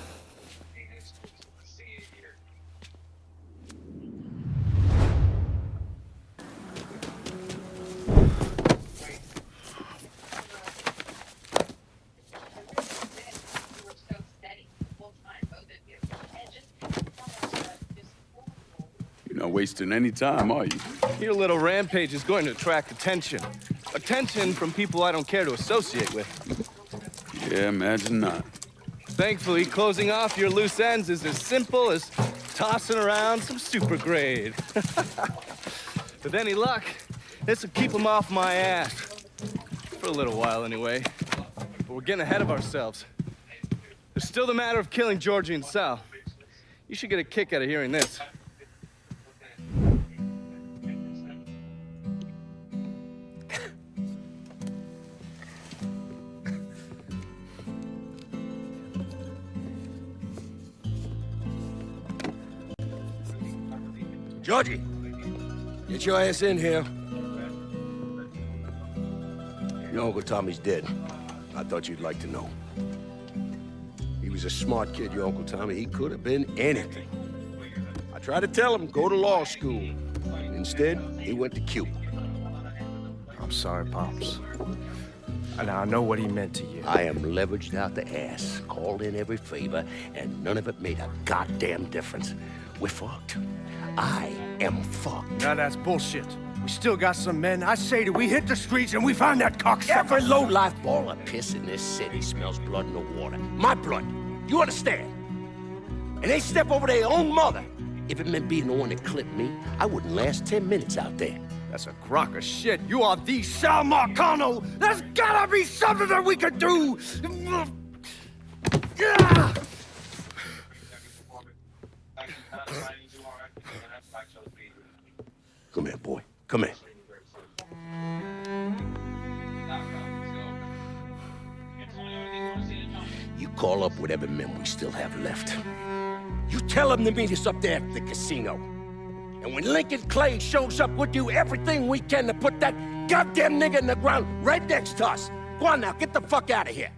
S5: You're not wasting any time, are you?
S9: Your little rampage is going to attract attention. Attention from people I don't care to associate with.
S5: Yeah, imagine not.
S9: Thankfully, closing off your loose ends is as simple as tossing around some super grade. With any luck, this will keep them off my ass. For a little while, anyway. But we're getting ahead of ourselves. There's still the matter of killing Georgie and Sal. You should get a kick out of hearing this.
S3: Georgie, get your ass in here. Your Uncle Tommy's dead. I thought you'd like to know. He was a smart kid, your Uncle Tommy. He could have been anything. I tried to tell him, go to law school. Instead, he went to Cuba.
S22: I'm sorry, Pops. And I know what he meant to you.
S3: I am leveraged out the ass, called in every favor, and none of it made a goddamn difference. We're fucked. I am fucked.
S22: Now that's bullshit. We still got some men. I say that we hit the streets and we find that cocksucker.
S3: Every low-life ball of piss in this city smells blood in the water. My blood. You understand? And they step over their own mother. If it meant being the one that clipped me, I wouldn't last 10 minutes out there.
S22: That's a crock of shit. You are the Sal Marcano. There's gotta be something that we could do.
S3: Come here, boy. Come here. You call up whatever men we still have left. You tell them to meet us up there at the casino. And when Lincoln Clay shows up, we'll do everything we can to put that goddamn nigga in the ground right next to us. Go on now, get the fuck out of here.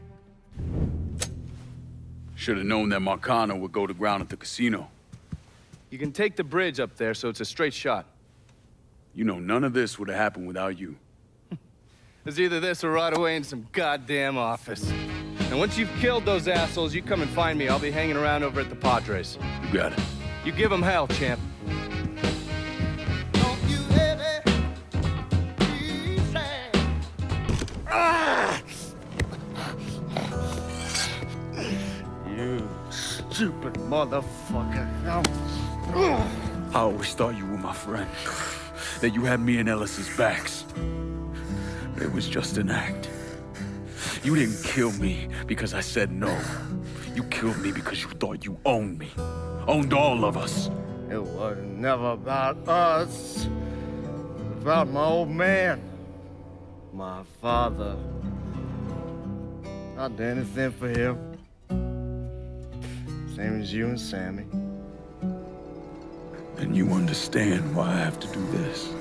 S5: Should have known that Marcano would go to ground at the casino.
S9: You can take the bridge up there, so it's a straight shot.
S5: You know, none of this would have happened without you.
S9: There's either this or right away in some goddamn office. And once you've killed those assholes, you come and find me. I'll be hanging around over at the Padres.
S5: You got it.
S9: You give them hell, champ.
S22: You stupid motherfucker.
S5: I always thought you were my friend. That you had me and Ellis's backs. It was just an act. You didn't kill me because I said no. You killed me because you thought you owned me. Owned all of us.
S22: It was never about us. It was about my old man. My father. I'd do anything for him. Same as you and Sammy.
S21: And you understand why I have to do this.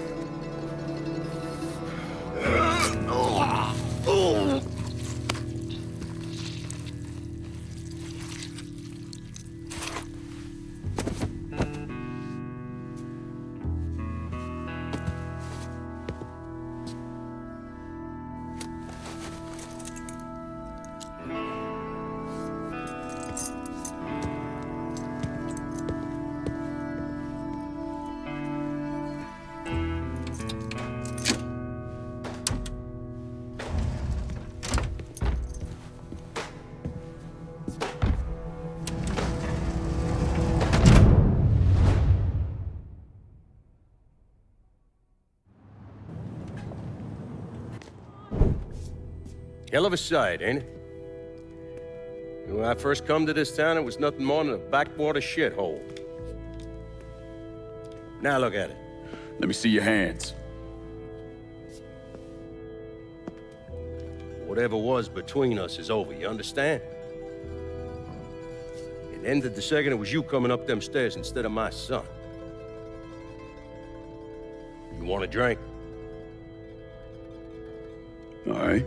S3: Hell of a sight, ain't it? When I first come to this town, it was nothing more than a backwater shithole. Now look at it.
S5: Let me see your hands.
S3: Whatever was between us is over, you understand? It ended the second it was you coming up them stairs instead of my son. You want a drink?
S21: All right.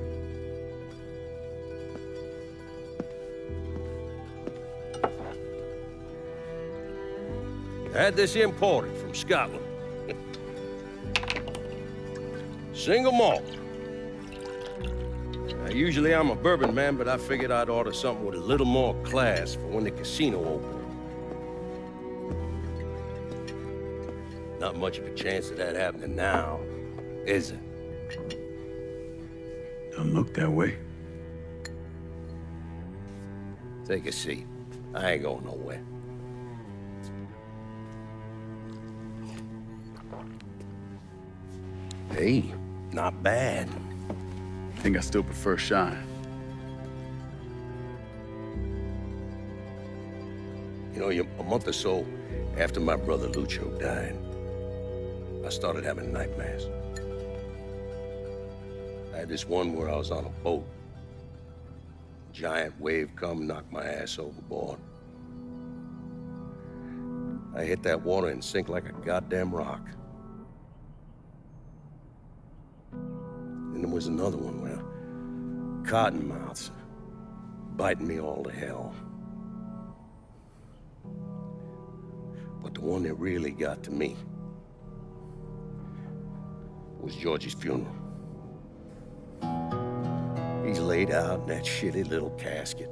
S3: I had this imported from Scotland. Single malt. Now, usually I'm a bourbon man, but I figured I'd order something with a little more class for when the casino opened. Not much of a chance of that happening now, is it?
S21: Don't look that way.
S3: Take a seat. I ain't going nowhere. Hey, not bad.
S5: I think I still prefer Shine.
S3: You know, a month or so after my brother Lucio died, I started having nightmares. I had this one where I was on a boat. Giant wave come, knocked my ass overboard. I hit that water and sink like a goddamn rock. And there was another one where cottonmouths biting me all to hell. But the one that really got to me was Georgie's funeral. He's laid out in that shitty little casket.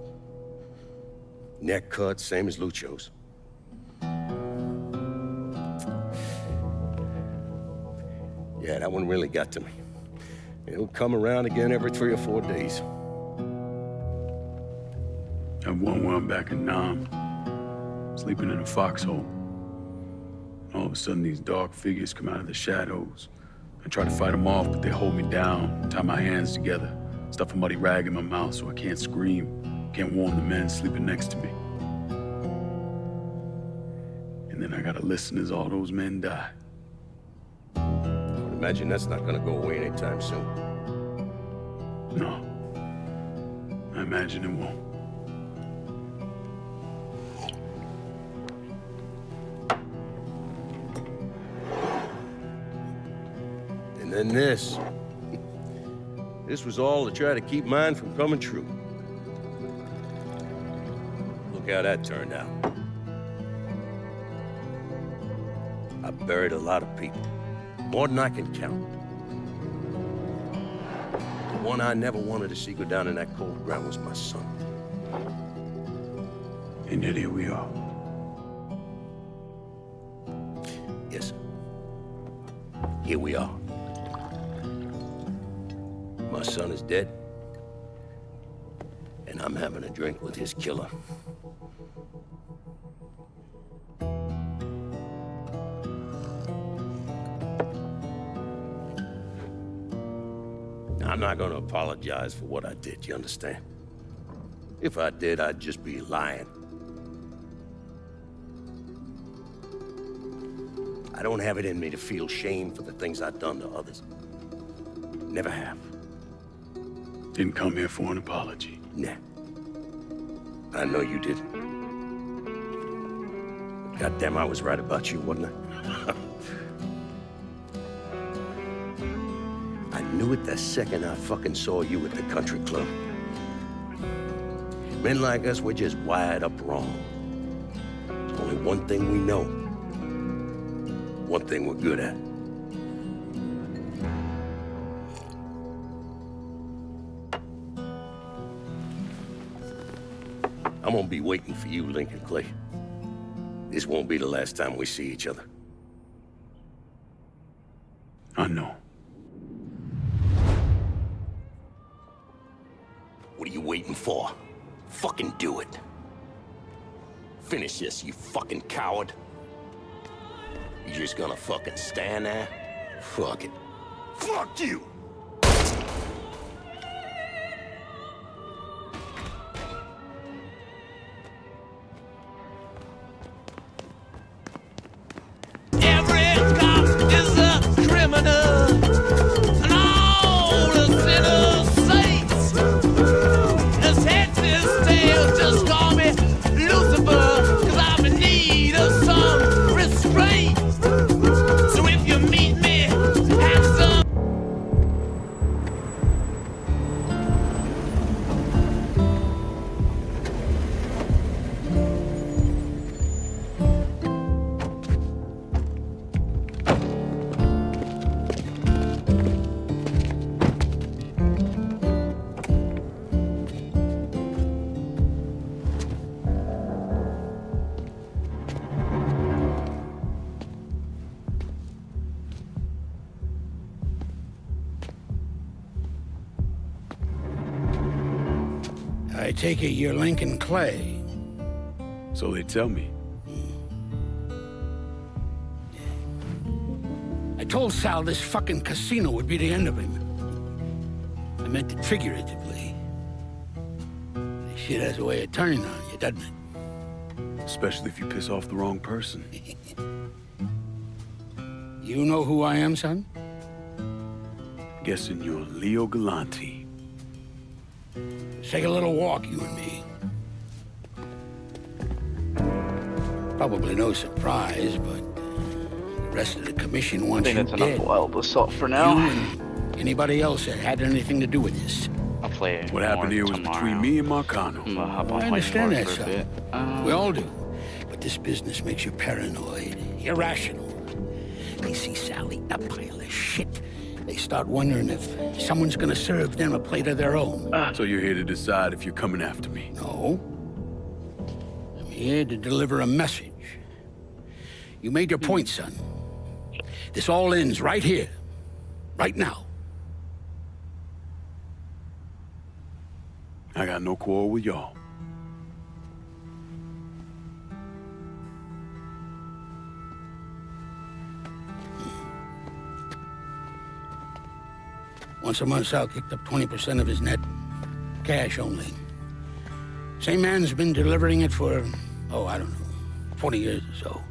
S3: Neck cut, same as Lucio's. Yeah, that one really got to me. It'll come around again every 3 or 4 days.
S21: I have one where I'm back in Nam, sleeping in a foxhole. All of a sudden, these dark figures come out of the shadows. I try to fight them off, but they hold me down, tie my hands together, stuff a muddy rag in my mouth so I can't scream, can't warn the men sleeping next to me. And then I gotta listen as all those men die.
S3: I would imagine that's not gonna go away anytime soon.
S21: No. I imagine it won't.
S3: And then this. This was all to try to keep mine from coming true. Look how that turned out. I buried a lot of people. More than I can count. The one I never wanted to see go down in that cold ground was my son.
S21: And yet here we are.
S3: Yes, sir. Here we are. My son is dead, and I'm having a drink with his killer. I'm not gonna apologize for what I did, you understand? If I did, I'd just be lying. I don't have it in me to feel shame for the things I've done to others. Never have.
S21: Didn't come here for an apology.
S3: Nah. I know you didn't. Goddamn, I was right about you, wasn't I? I knew it the second I fucking saw you at the country club. Men like us, we're just wired up wrong. There's only one thing we know. One thing we're good at. I'm gonna be waiting for you, Lincoln Clay. This won't be the last time we see each other.
S21: I know.
S3: What are you waiting for? Fucking do it. Finish this, you fucking coward. You just gonna fucking stand there? Fuck it. Fuck you!
S6: I take it you're Lincoln Clay.
S21: So they tell me.
S6: I told Sal this fucking casino would be the end of him. I meant it figuratively. This shit has a way of turning on you, doesn't it?
S21: Especially if you piss off the wrong person.
S6: You know who I am, son?
S21: Guessing you're Leo Galante.
S6: Let's take a little walk, you and me. Probably no surprise, but the rest of the commission wants you dead.
S16: I think that's enough wild assault for now.
S6: You and anybody else that had anything to do with this.
S16: I'll play it.
S21: What happened here was between me and Marcano.
S16: I'm gonna hop on
S6: I understand that,
S16: for a bit.
S6: son. We all do. But this business makes you paranoid, irrational. They see Sally, a pile of shit. They start wondering if someone's gonna serve them a plate of their own.
S21: So you're here to decide if you're coming after me?
S6: No. I'm here to deliver a message. You made your point, son. This all ends right here, right now.
S21: I got no quarrel with y'all.
S6: Once a month, Sal kicked up 20% of his net. Cash only. Same man's been delivering it for, I don't know, 20 years or so.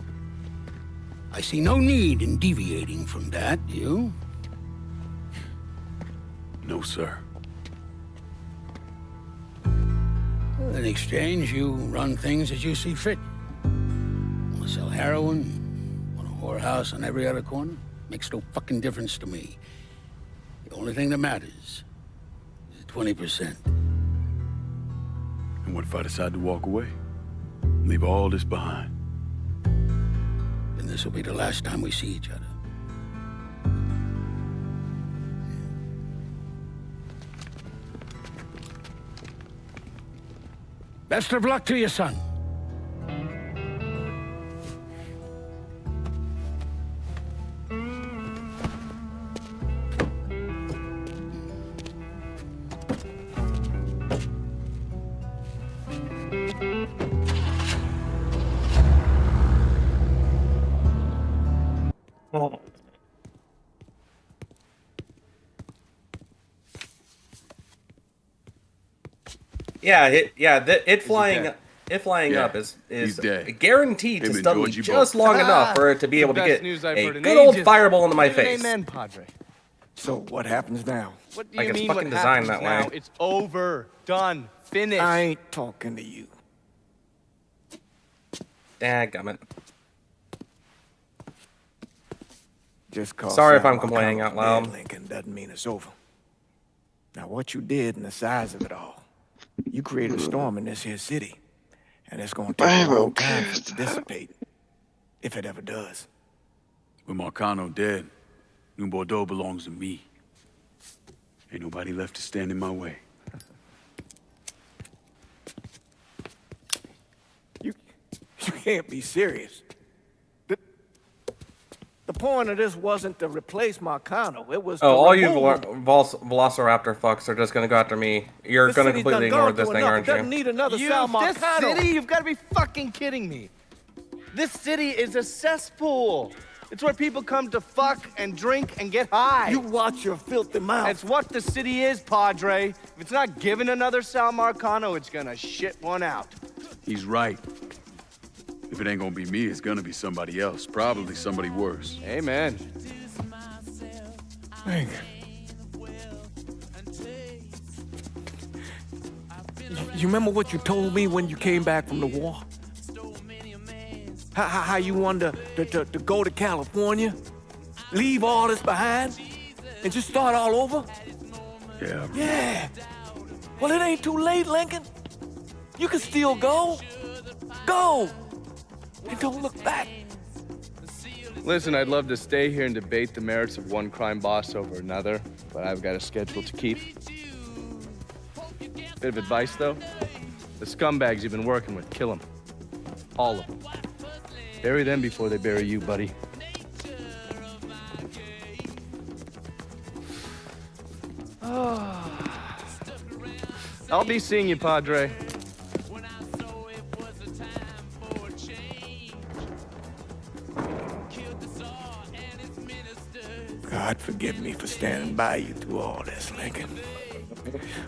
S6: I see no need in deviating from that, do you?
S21: No, sir.
S6: In exchange, you run things as you see fit. Want to sell heroin? Want a whorehouse on every other corner? Makes no fucking difference to me. The only thing that matters is 20%.
S21: And what if I decide to walk away? Leave all this behind?
S6: Then this will be the last time we see each other. Best of luck to you, son.
S20: Yeah, it flying up is guaranteed to stun me just long enough for it to be able to get a good old fireball into my face.
S19: Amen, Padre. So what happens now?
S9: What do
S20: Like
S9: you
S20: it's
S9: mean
S20: fucking
S9: what
S20: designed
S9: happens
S20: that way.
S9: now? It's over. Done. Finished.
S19: I ain't talking to you.
S20: Dadgummit.
S12: Just cause
S2: Sorry if
S12: Sam
S2: I'm complaining
S12: Marcano's
S2: out loud.
S12: dead, Lincoln, doesn't mean it's over. Now, what you did and the size of it all, you created a storm in this here city, and it's gonna take a long time for it to dissipate, if it ever does.
S21: With Marcano dead, New Bordeaux belongs to me. Ain't nobody left to stand in my way.
S12: You can't be serious. The point of this wasn't to replace Marcano. It was to
S2: all you
S12: remove him.
S2: Velociraptor fucks are just gonna go after me. You're gonna completely ignore this thing, aren't
S12: It doesn't need another Sal
S9: This
S12: Marcano.
S9: city? You've got to be fucking kidding me. This city is a cesspool. It's where people come to fuck and drink and get high.
S12: You watch your filthy mouth.
S9: It's what the city is, Padre. If it's not giving another Sal Marcano, it's gonna shit one out.
S21: He's right. If it ain't gonna be me, it's gonna be somebody else. Probably somebody worse.
S9: Amen.
S12: Hank. You remember what you told me when you came back from the war? How you wanted to go to California? Leave all this behind? And just start all over?
S21: Yeah.
S12: Yeah. Well, it ain't too late, Lincoln. You can still go. Go. And don't look back.
S9: Listen, I'd love to stay here and debate the merits of one crime boss over another, but I've got a schedule to keep. Bit of advice, though. The scumbags you've been working with, kill them. All of them. Bury them before they bury you, buddy. I'll be seeing you, Padre.
S12: God forgive me for standing by you through all this, Lincoln.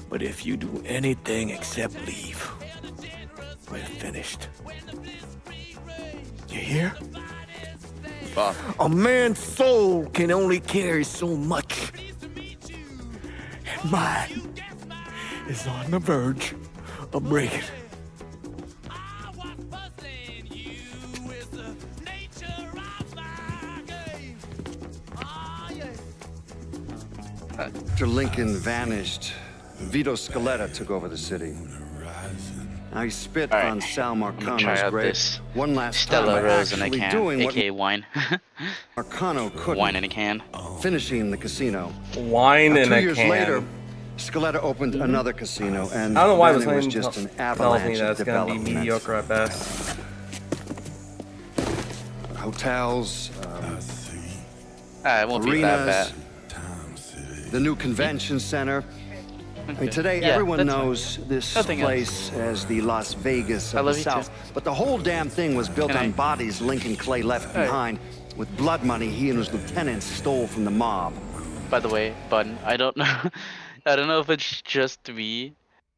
S12: But if you do anything except leave, we're finished. You hear?
S21: Bob.
S12: A man's soul can only carry so much. And mine is on the verge of breaking.
S4: After Lincoln vanished, Vito Scaletta took over the city. Now he spit on Sal Marcano's grave. One last
S16: Stella
S4: time,
S16: Rose in a
S4: actually
S16: can,
S4: doing what
S16: aka wine.
S4: Marcano couldn't.
S16: Wine in a can.
S4: Finishing the casino.
S2: Wine in a can.
S4: 2 years later, Scaletta opened another casino, and
S2: I don't know why
S4: then
S2: this
S4: it was
S2: name
S4: just an
S2: tells
S4: avalanche
S2: me that
S4: of
S2: it's gonna be
S4: development.
S2: mediocre at best.
S4: Hotels,
S16: It won't be that bad.
S4: the new convention center. I mean, today
S16: Yeah,
S4: everyone
S16: that's
S4: knows this
S16: Nothing
S4: place as the Las Vegas of the
S16: love you
S4: South.
S16: too.
S4: But the whole damn thing was built
S16: Good
S4: on
S16: night.
S4: bodies Lincoln Clay left behind with blood money he and his lieutenants stole from the mob.
S16: By the way, Button, I don't know. I don't know if it's just me,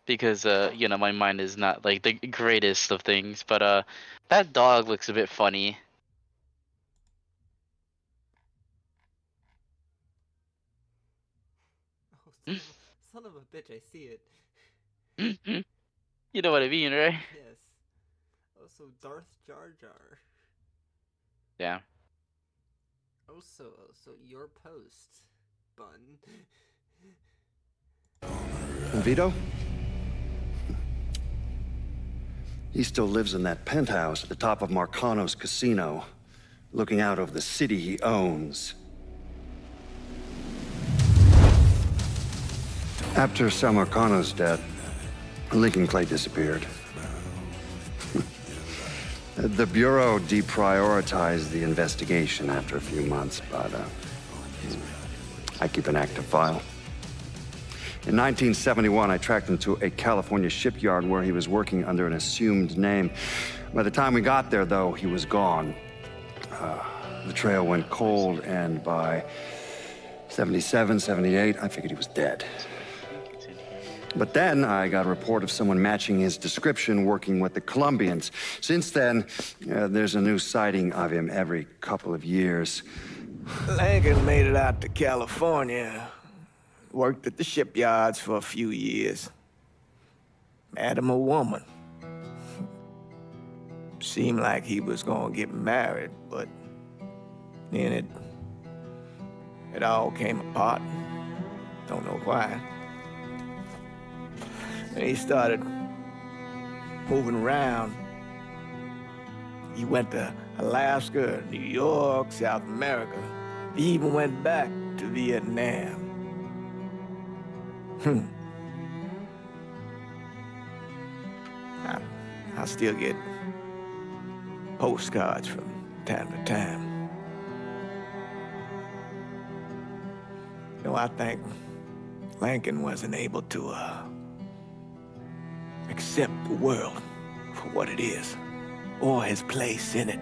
S16: because you know, my mind is not like the greatest of things. But that dog looks a bit funny.
S10: Son of a bitch, I see it.
S16: You know what I mean, right?
S10: Yes. Oh, so Darth Jar Jar.
S16: Yeah.
S10: Oh, so your post, Bun.
S4: And Vito? He still lives in that penthouse at the top of Marcano's casino, looking out over the city he owns. After Sal Marcano's death, Lincoln Clay disappeared. The Bureau deprioritized the investigation after a few months, but I keep an active file. In 1971, I tracked him to a California shipyard where he was working under an assumed name. By the time we got there, though, he was gone. The trail went cold, and by 77, 78, I figured he was dead. But then I got a report of someone matching his description working with the Colombians. Since then, there's a new sighting of him every couple of years.
S12: Lincoln made it out to California. Worked at the shipyards for a few years. Met him a woman. Seemed like he was gonna get married, but then it all came apart. Don't know why. And he started moving around. He went to Alaska, New York, South America. He even went back to Vietnam. I still get postcards from time to time. No, I think Lincoln wasn't able to accept the world for what it is, or his place in it.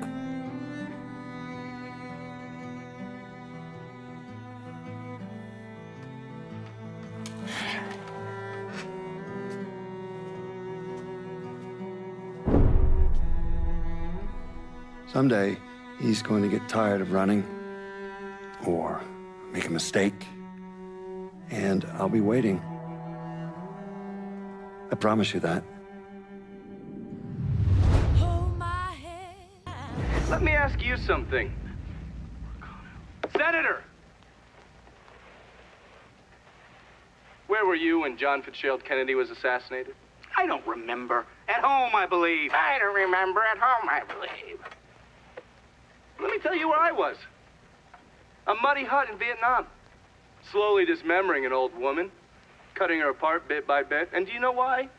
S4: Someday, he's going to get tired of running, or make a mistake, and I'll be waiting. I promise you that.
S10: Let me ask you something. Senator! Where were you when John Fitzgerald Kennedy was assassinated?
S7: I don't remember. At home, I believe. I don't remember. At home, I believe.
S10: Let me tell you where I was. A muddy hut in Vietnam. Slowly dismembering an old woman, cutting her apart bit by bit. And do you know why?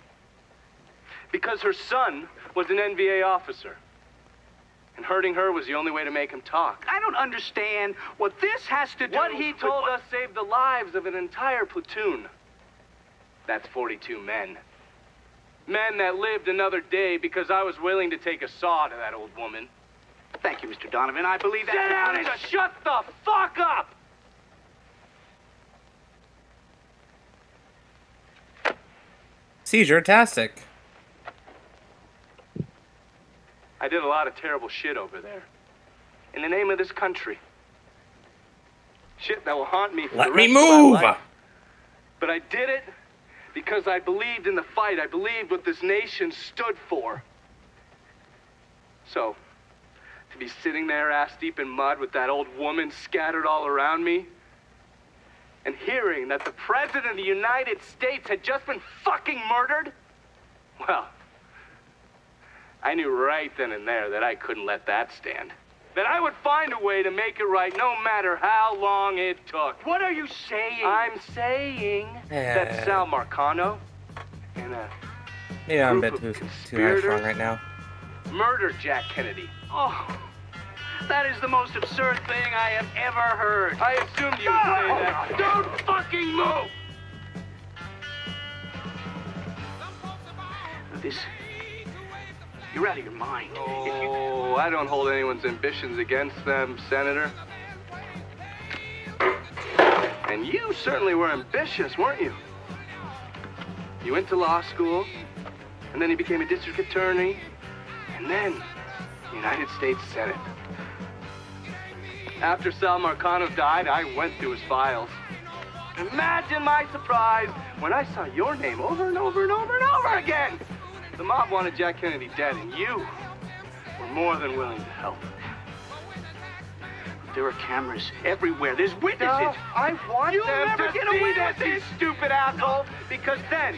S10: Because her son was an NVA officer. And hurting her was the only way to make him talk.
S7: I don't understand what this has to do.
S10: What he told us saved the lives of an entire platoon. That's 42 men. Men that lived another day because I was willing to take a saw to that old woman.
S7: Thank you, Mr. Donovan. I believe that.
S10: Sit down and shut the fuck up!
S20: Seizure-tastic.
S10: I did a lot of terrible shit over there. In the name of this country. Shit that will haunt me for
S20: Let
S10: the
S20: me
S10: rest of my
S20: move!
S10: life. But I did it because I believed in the fight. I believed what this nation stood for. So, to be sitting there ass deep in mud with that old woman scattered all around me, and hearing that the President of the United States had just been fucking murdered, well, I knew right then and there that I couldn't let that stand. That I would find a way to make it right no matter how long it took.
S7: What are you saying?
S10: I'm saying that Sal Marcano and a
S20: Yeah, I'm a
S10: group
S20: bit
S10: of
S20: too high
S10: conspirators
S20: strung right now.
S10: murdered Jack Kennedy.
S7: Oh, that is the most absurd thing I have ever heard.
S10: I assumed you would say that. Don't fucking move!
S7: This... You're out of your mind.
S10: Oh, I don't hold anyone's ambitions against them, Senator. And you certainly were ambitious, weren't you? You went to law school, and then you became a district attorney, and then United States Senate. After Sal Marcano died, I went through his files. Imagine my surprise when I saw your name over and over and over and over again. The mob wanted Jack Kennedy dead, and you were more than willing to help.
S7: There are cameras everywhere. There's witnesses.
S10: No, I want
S7: You'll
S10: them
S7: never
S10: to
S7: get
S10: see
S7: away
S10: this,
S7: with
S10: you
S7: this.
S10: stupid asshole, because then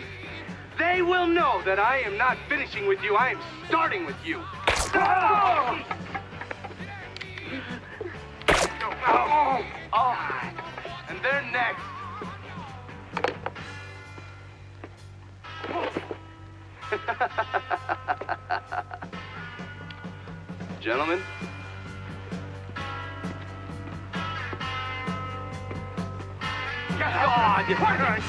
S10: they will know that I am not finishing with you. I am starting with you. Oh! Oh! And they're next. Gentlemen. God!